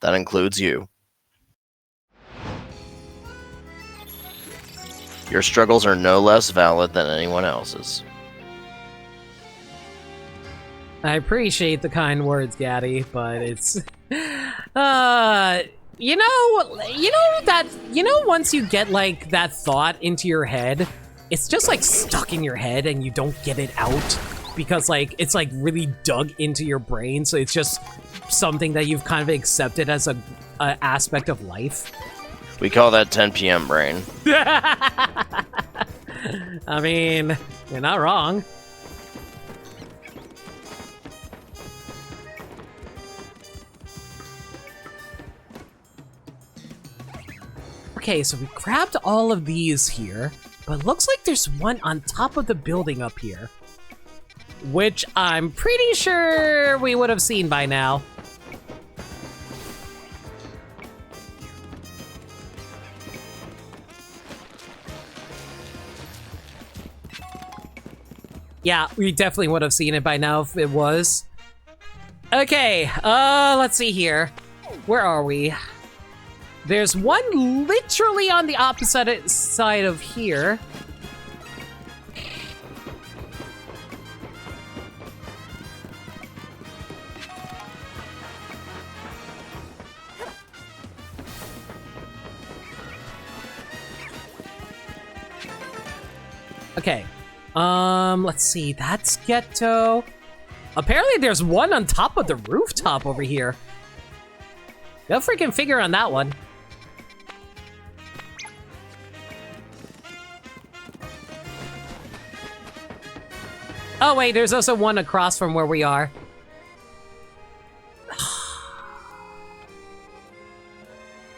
That includes you. Your struggles are no less valid than anyone else's. I appreciate the kind words, Gaddy, but it's... once you get, like, that thought into your head, it's just, like, stuck in your head and you don't get it out because, like, it's, like, really dug into your brain, so it's just something that you've kind of accepted as a aspect of life. We call that 10 p.m. brain. I mean, you're not wrong. Okay, so we grabbed all of these here, but it looks like there's one on top of the building up here, which I'm pretty sure we would have seen by now. Yeah, we definitely would have seen it by now if it was. Okay, let's see here. Where are we? There's one literally on the opposite side of here. Okay. Let's see. That's Ghetto. Apparently there's one on top of the rooftop over here. Go freaking figure on that one. Oh wait, there's also one across from where we are.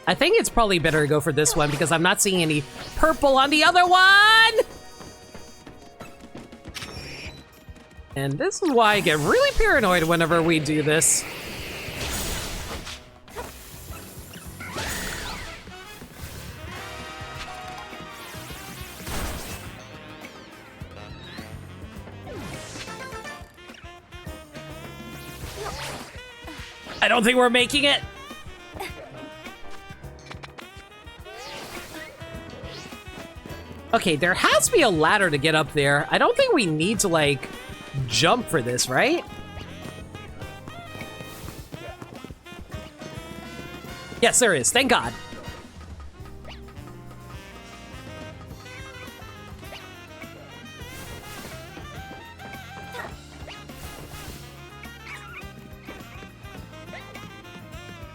I think it's probably better to go for this one because I'm not seeing any purple on the other one! And this is why I get really paranoid whenever we do this. I don't think we're making it. Okay, there has to be a ladder to get up there. I don't think we need to, like, jump for this, right? Yes, there is. Thank God.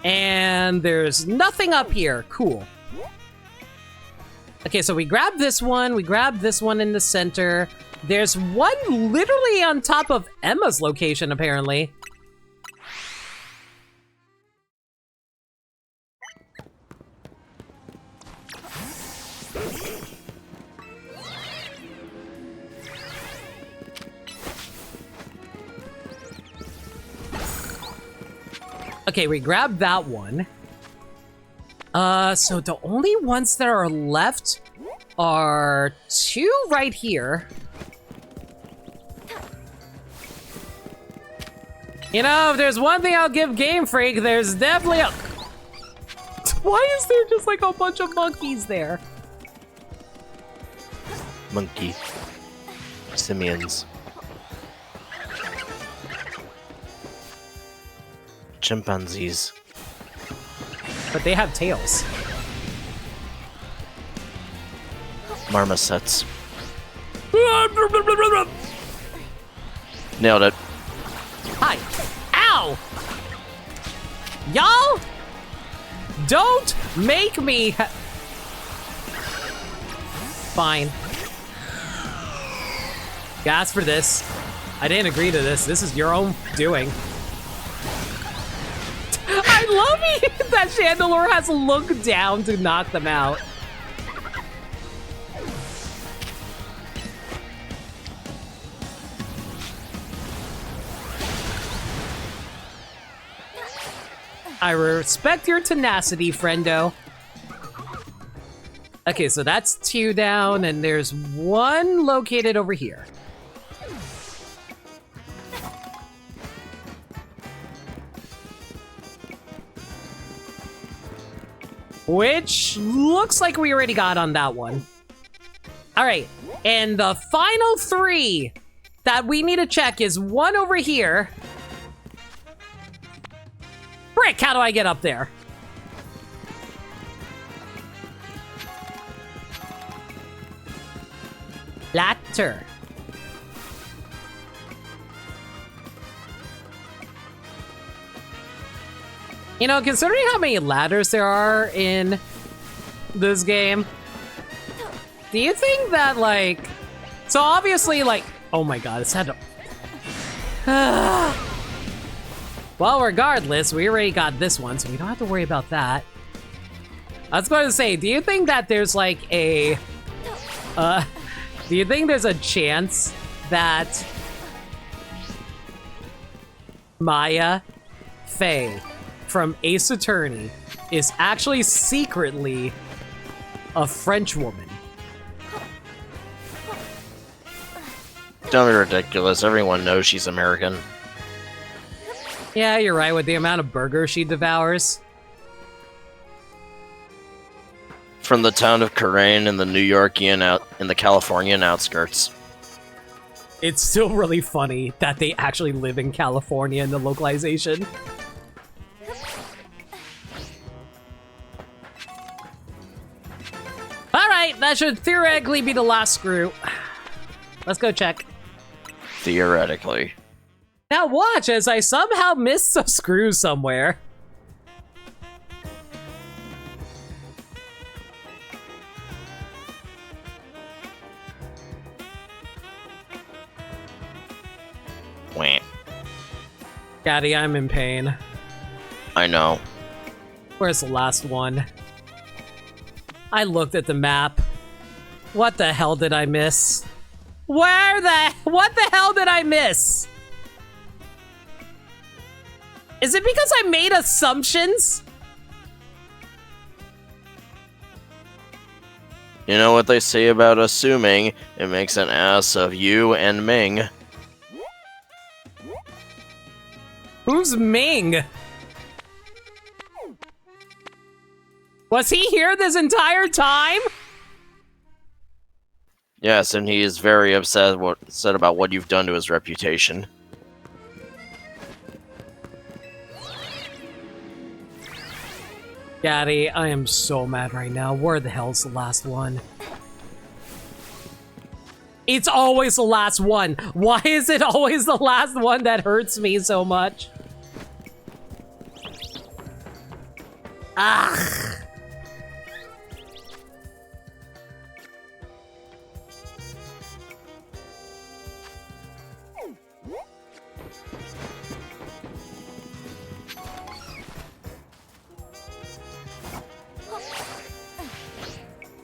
And there's nothing up here. Cool. Okay, so we grab this one. We grab this one in the center. There's one literally on top of Emma's location, apparently. Okay, we grabbed that one. So the only ones that are left are two right here. You know, if there's one thing I'll give Game Freak, there's definitely a... Why is there just like a bunch of monkeys there? Monkey. Simians. Chimpanzees. But they have tails. Marmosets. Nailed it. Hi. Ow! Y'all! Don't make me... Fine. Gas for this. I didn't agree to this. This is your own doing. I love it that Chandelure has looked down to knock them out. I respect your tenacity, friendo. Okay, so that's two down, and there's one located over here. Which looks like we already got on that one. All right, and the final 3 that we need to check is one over here. Frick, how do I get up there? Ladder. You know, considering how many ladders there are in this game, do you think that, like... So obviously, like... Oh my god, it's had to... Well, regardless, we already got this one, so we don't have to worry about that. I was going to say, do you think that there's, like, a... do you think there's a chance that... Maya Fey from Ace Attorney is actually secretly a French woman? Don't be ridiculous. Everyone knows she's American. Yeah, you're right, with the amount of burgers she devours. From the town of Karain in the in the Californian outskirts. It's still really funny that they actually live in California in the localization. Alright, that should theoretically be the last screw. Let's go check. Theoretically. Now watch as I somehow missed a screw somewhere. Wah. Daddy, I'm in pain. I know. Where's the last one? I looked at the map. What the hell did I miss? What the hell did I miss? Is it because I made assumptions? You know what they say about assuming? It makes an ass of you and Ming. Who's Ming? Was he here this entire time? Yes, and he is very upset about what you've done to his reputation. Daddy, I am so mad right now. Where the hell's the last one? It's always the last one. Why is it always the last one that hurts me so much? Ugh.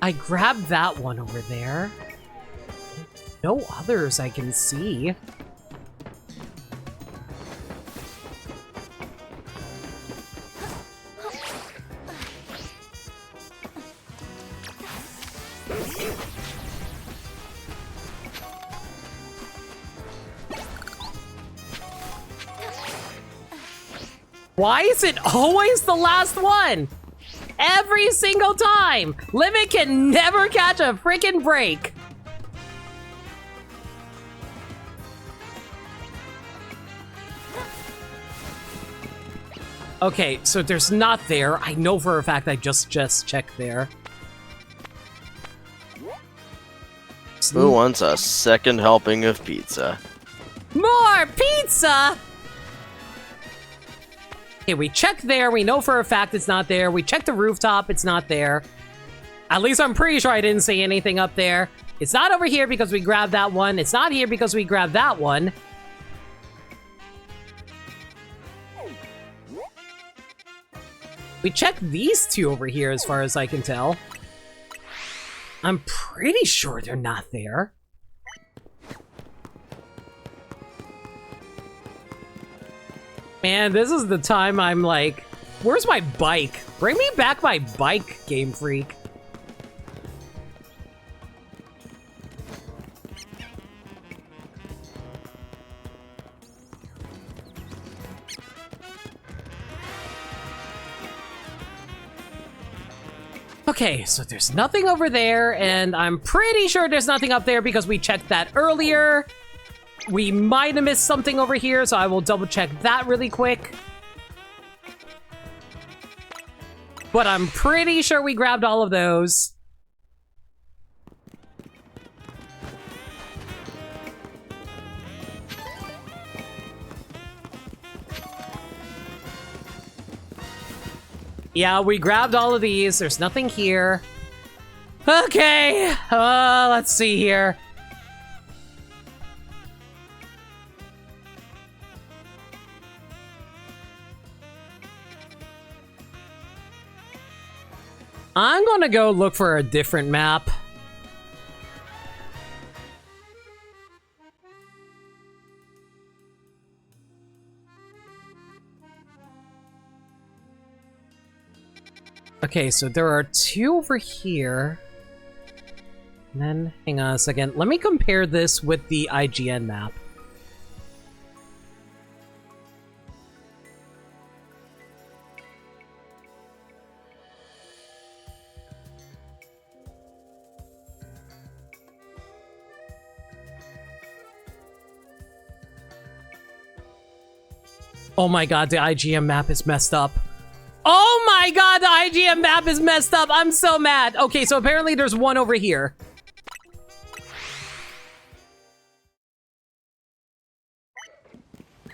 I grabbed that one over there. No others I can see. Why is it always the last one? Every single time! Limit can never catch a freaking break! Okay, so there's not there. I know for a fact I just checked there. Who wants a second helping of pizza? More pizza! Okay, we checked there. We know for a fact it's not there. We checked the rooftop. It's not there. At least I'm pretty sure I didn't see anything up there. It's not over here because we grabbed that one. It's not here because we grabbed that one. We checked these two over here as far as I can tell. I'm pretty sure they're not there. Man, this is the time I'm like, where's my bike? Bring me back my bike, Game Freak. Okay, so there's nothing over there, and I'm pretty sure there's nothing up there because we checked that earlier. We might have missed something over here, so I will double check that really quick. But I'm pretty sure we grabbed all of those. Yeah, we grabbed all of these. There's nothing here. Okay, let's see here. I'm gonna go look for a different map. Okay, so there are 2 over here. And then, hang on a second. Let me compare this with the IGN map. Oh my god, the IGN map is messed up. Oh my god, the IGN map is messed up. I'm so mad. Okay, so apparently there's one over here.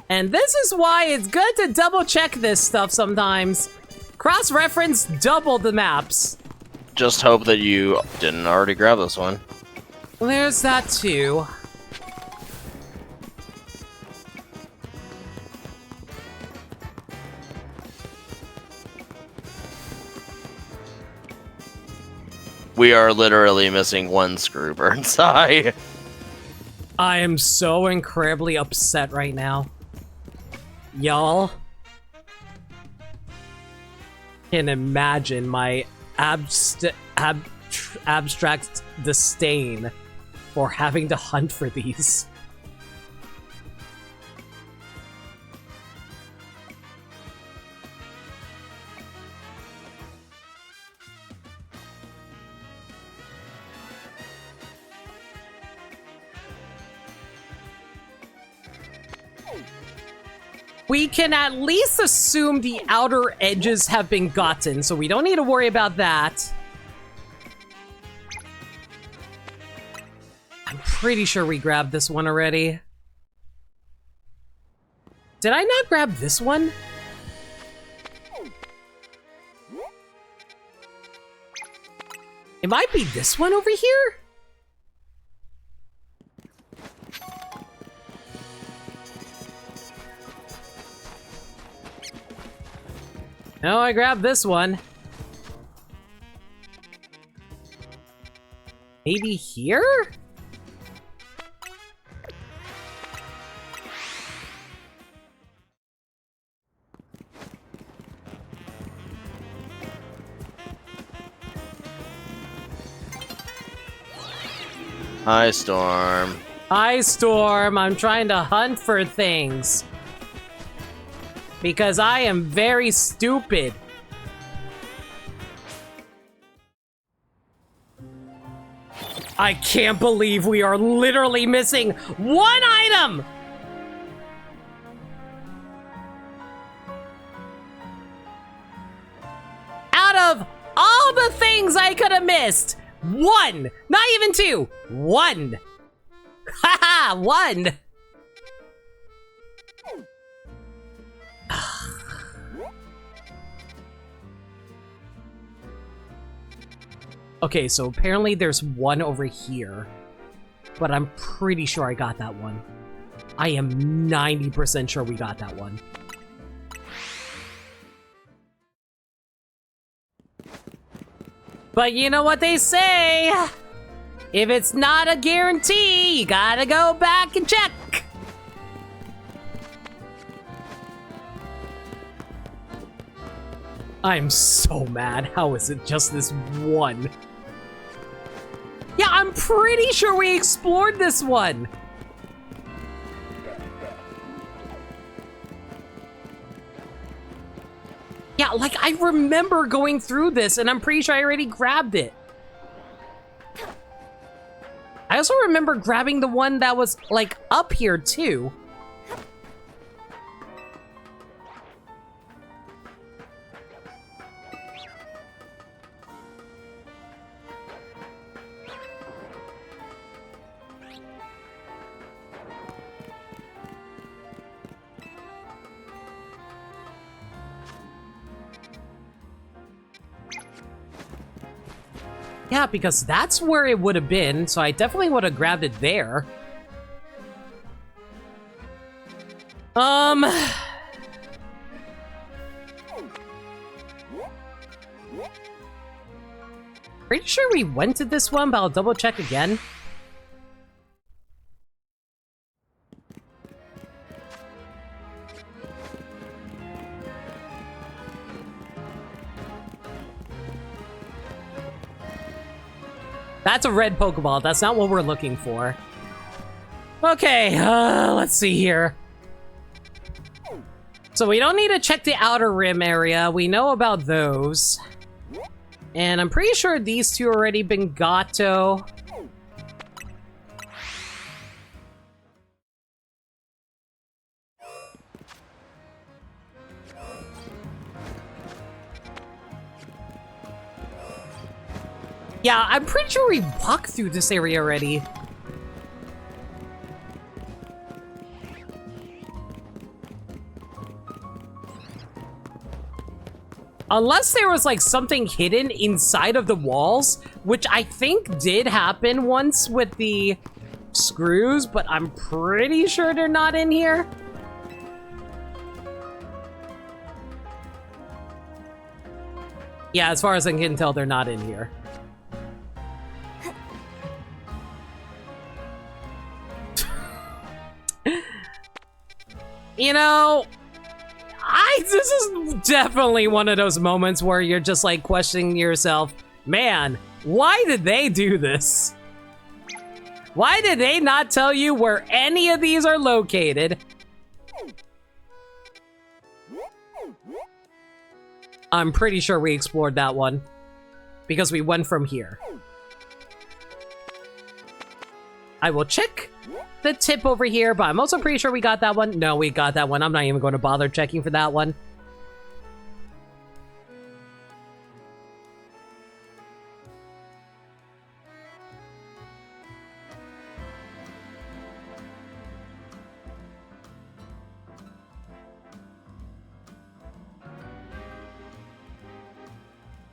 And this is why it's good to double check this stuff sometimes. Cross-reference double the maps. Just hope that you didn't already grab this one. There's that too. We are literally missing one screw, Burnside. I am so incredibly upset right now. Y'all can imagine my abstract disdain for having to hunt for these. We can at least assume the outer edges have been gotten, so we don't need to worry about that. I'm pretty sure we grabbed this one already. Did I not grab this one? It might be this one over here? No, I grabbed this one. Maybe here? Hi, Storm. Hi, Storm. I'm trying to hunt for things. Because I am very stupid. I can't believe we are literally missing one item! Out of all the things I could have missed, one! Not even two! One! Haha! One! Okay, so apparently there's one over here, but I'm pretty sure I got that one. I am 90% sure we got that one. But you know what they say? If it's not a guarantee, you gotta go back and check. I'm so mad. How is it just this one? Yeah, I'm pretty sure we explored this one. Yeah, like, I remember going through this, and I'm pretty sure I already grabbed it. I also remember grabbing the one that was, like, up here, too. Yeah, because that's where it would have been, so I definitely would have grabbed it there. Pretty sure we went to this one, but I'll double check again. That's a red Pokeball. That's not what we're looking for. Okay, let's see here. So we don't need to check the Outer Rim area. We know about those. And I'm pretty sure these two already been Gato. Yeah, I'm pretty sure we walked through this area already. Unless there was, like, something hidden inside of the walls, which I think did happen once with the screws, but I'm pretty sure they're not in here. Yeah, as far as I can tell, they're not in here. You know, this is definitely one of those moments where you're just like questioning yourself, man, why did they do this? Why did they not tell you where any of these are located? I'm pretty sure we explored that one because we went from here. I will check the tip over here, but I'm also pretty sure we got that one. No, we got that one. I'm not even going to bother checking for that one.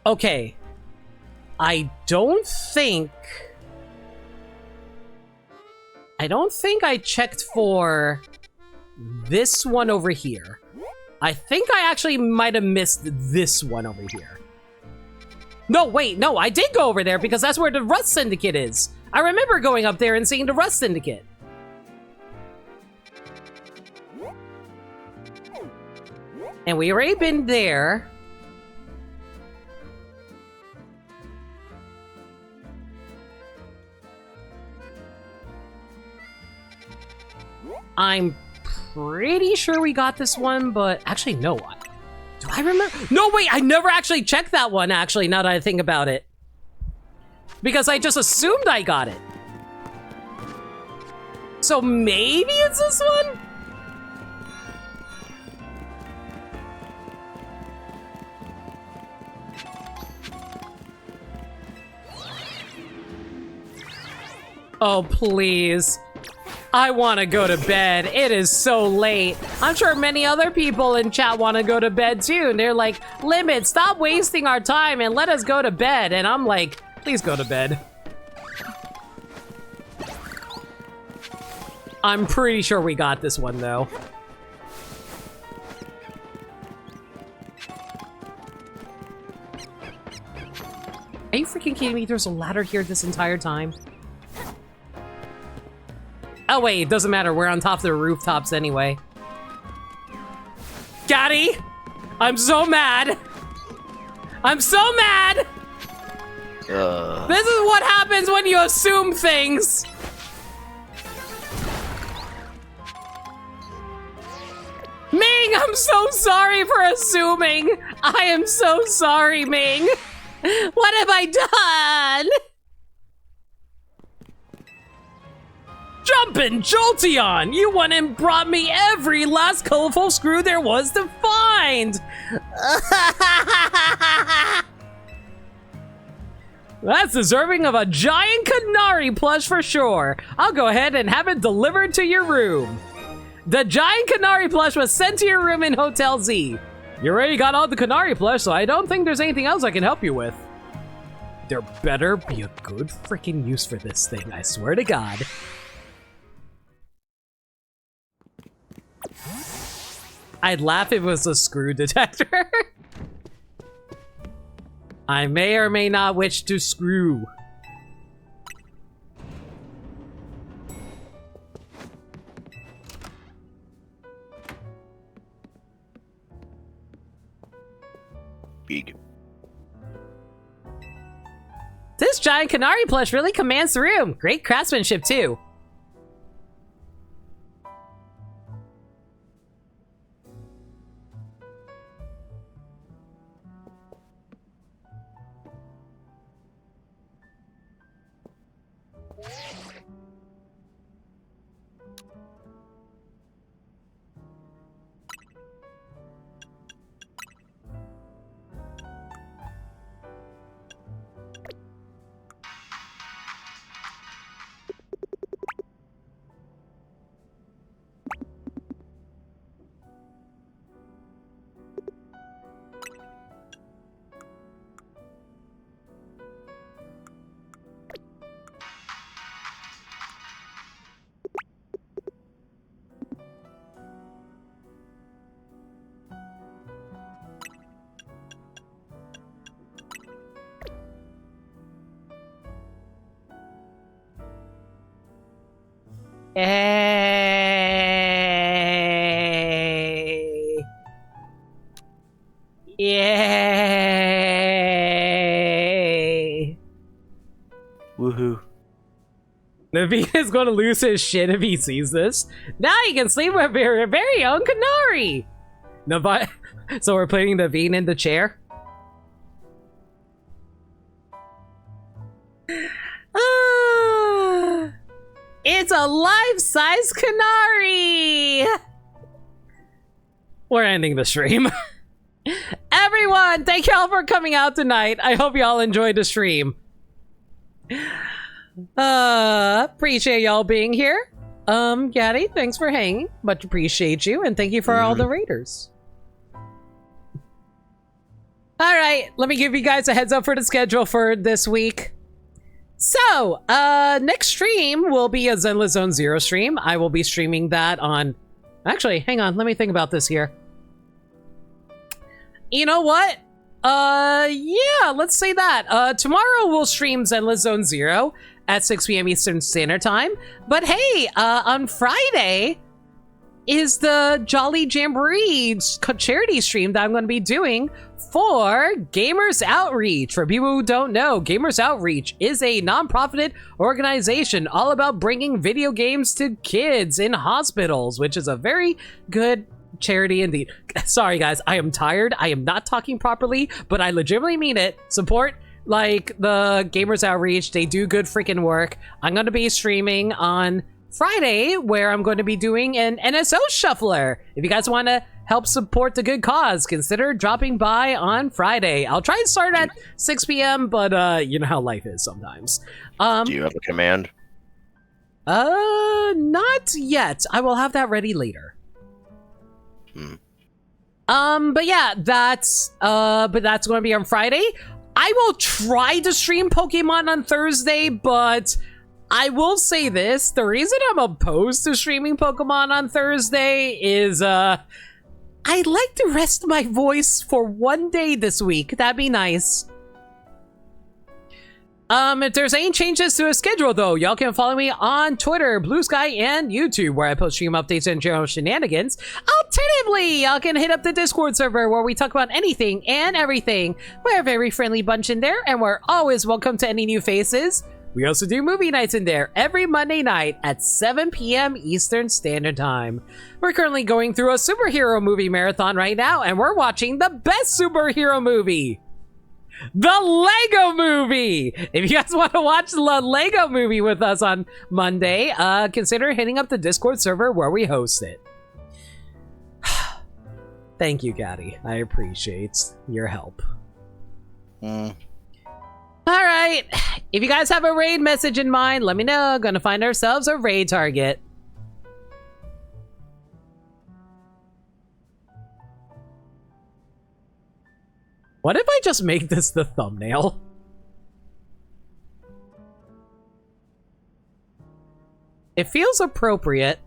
Okay. I don't think I checked for this one over here. I think I actually might have missed this one over here. No, wait, no, I did go over there because that's where the Rust Syndicate is. I remember going up there and seeing the Rust Syndicate. And we already been there. I'm pretty sure we got this one, but actually, no. Do I remember? No, wait, I never actually checked that one, actually, now that I think about it. Because I just assumed I got it. So maybe it's this one? Oh, please. I want to go to bed. It is so late. I'm sure many other people in chat want to go to bed too. And they're like, Limit, stop wasting our time and let us go to bed. And I'm like, please go to bed. I'm pretty sure we got this one though. Are you freaking kidding me? There's a ladder here this entire time. Oh wait, it doesn't matter. We're on top of the rooftops anyway. Gaddy! I'm so mad! I'm so mad! This is what happens when you assume things! Ming, I'm so sorry for assuming. I am so sorry, Ming. What have I done? Jumpin' Jolteon! You went and brought me every last colorful screw there was to find! That's deserving of a giant Canary plush for sure. I'll go ahead and have it delivered to your room. The giant Canary plush was sent to your room in Hotel Z. You already got all the Canary plush, so I don't think there's anything else I can help you with. There better be a good freaking use for this thing, I swear to God. I'd laugh if it was a screw detector. I may or may not wish to screw. Big. This giant Canary plush really commands the room. Great craftsmanship too. Yay! Yay! Woohoo. Naveen is going to lose his shit if he sees this. Now you can sleep with your very own Canary! So we're putting Naveen in the chair? It's a life-size Canary! We're ending the stream. Everyone, thank y'all for coming out tonight. I hope y'all enjoyed the stream. Appreciate y'all being here. Gaddy, thanks for hanging. Much appreciate you, and thank you for all the raiders. Alright, let me give you guys a heads up for the schedule for this week. So, next stream will be a Zenless Zone Zero stream. I will be streaming that on... Actually, hang on, let me think about this here. You know what? Yeah, let's say that. Tomorrow we'll stream Zenless Zone Zero at 6 p.m. Eastern Standard Time. But hey, on Friday is the Jolly Jamboree charity stream that I'm going to be doing for Gamers Outreach. For people who don't know, Gamers Outreach is a non-profit organization all about bringing video games to kids in hospitals, which is a very good charity indeed. Sorry guys, I am tired. I am not talking properly, but I legitimately mean it. Support like the Gamers Outreach. They do good freaking work. I'm going to be streaming on Friday where I'm going to be doing an NSO shuffler. If you guys want to help support the good cause, consider dropping by on Friday. I'll try and start at 6 p.m., but you know how life is sometimes. Do you have a command? Not yet. I will have that ready later. But yeah, that's going to be on Friday. I will try to stream Pokemon on Thursday, but I will say this. The reason I'm opposed to streaming Pokemon on Thursday is, I'd like to rest my voice for one day this week. That'd be nice. If there's any changes to a schedule though, y'all can follow me on Twitter, Blue Sky, and YouTube, where I post stream updates and general shenanigans. Alternatively, y'all can hit up the Discord server where we talk about anything and everything. We're a very friendly bunch in there, and we're always welcome to any new faces. We also do movie nights in there every Monday night at 7 p.m. Eastern Standard Time. We're currently going through a superhero movie marathon right now, and we're watching the best superhero movie, the Lego Movie. If you guys want to watch the Lego Movie with us on Monday, consider hitting up the Discord server where we host it. Thank you, Gaddy. I appreciate your help. All right. If you guys have a raid message in mind, let me know. Gonna find ourselves a raid target. What if I just make this the thumbnail? It feels appropriate.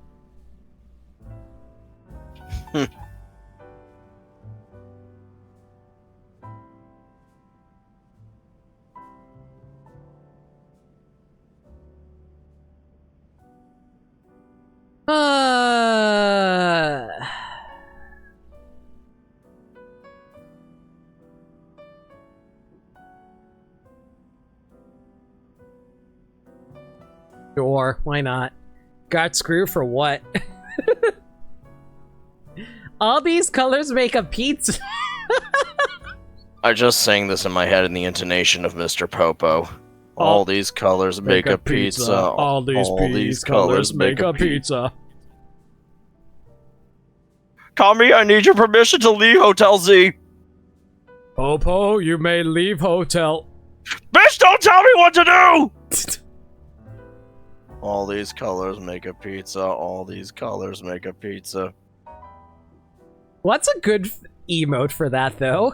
Sure, why not? Got screwed for what? All these colors make a pizza. I just sang this in my head in the intonation of Mr. Popo. All these colors make a pizza. All these colors make a pizza. Kami, I need your permission to leave Hotel Z. Popo, you may leave hotel. Bitch, don't tell me what to do! All these colors make a pizza. All these colors make a pizza. What's a good emote for that, though?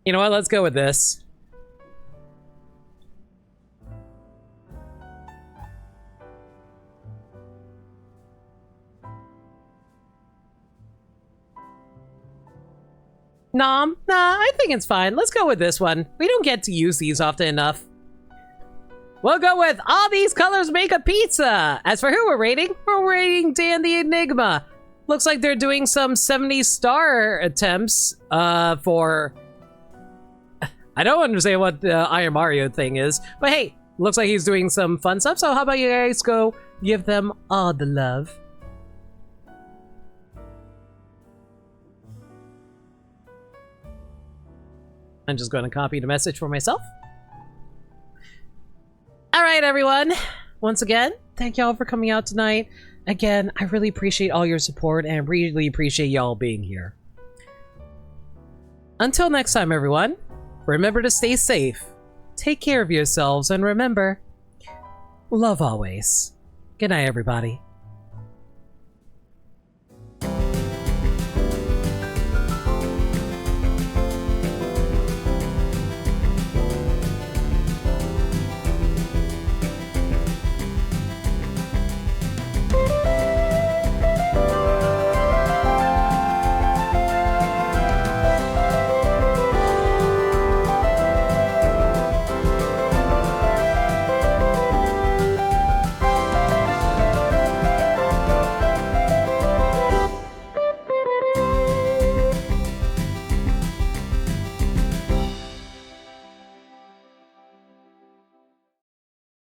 You know what? Let's go with this. Nah, I think it's fine. Let's go with this one. We don't get to use these often enough. We'll go with all these colors make a pizza. As for who we're rating Dan the Enigma. Looks like they're doing some 70 star attempts for... I don't understand what the I Am Mario thing is, but hey, looks like he's doing some fun stuff, so how about you guys go give them all the love. I'm just going to copy the message for myself. Alright, everyone. Once again, thank y'all for coming out tonight. Again, I really appreciate all your support and really appreciate y'all being here. Until next time, everyone, remember to stay safe, take care of yourselves, and remember, love always. Good night, everybody.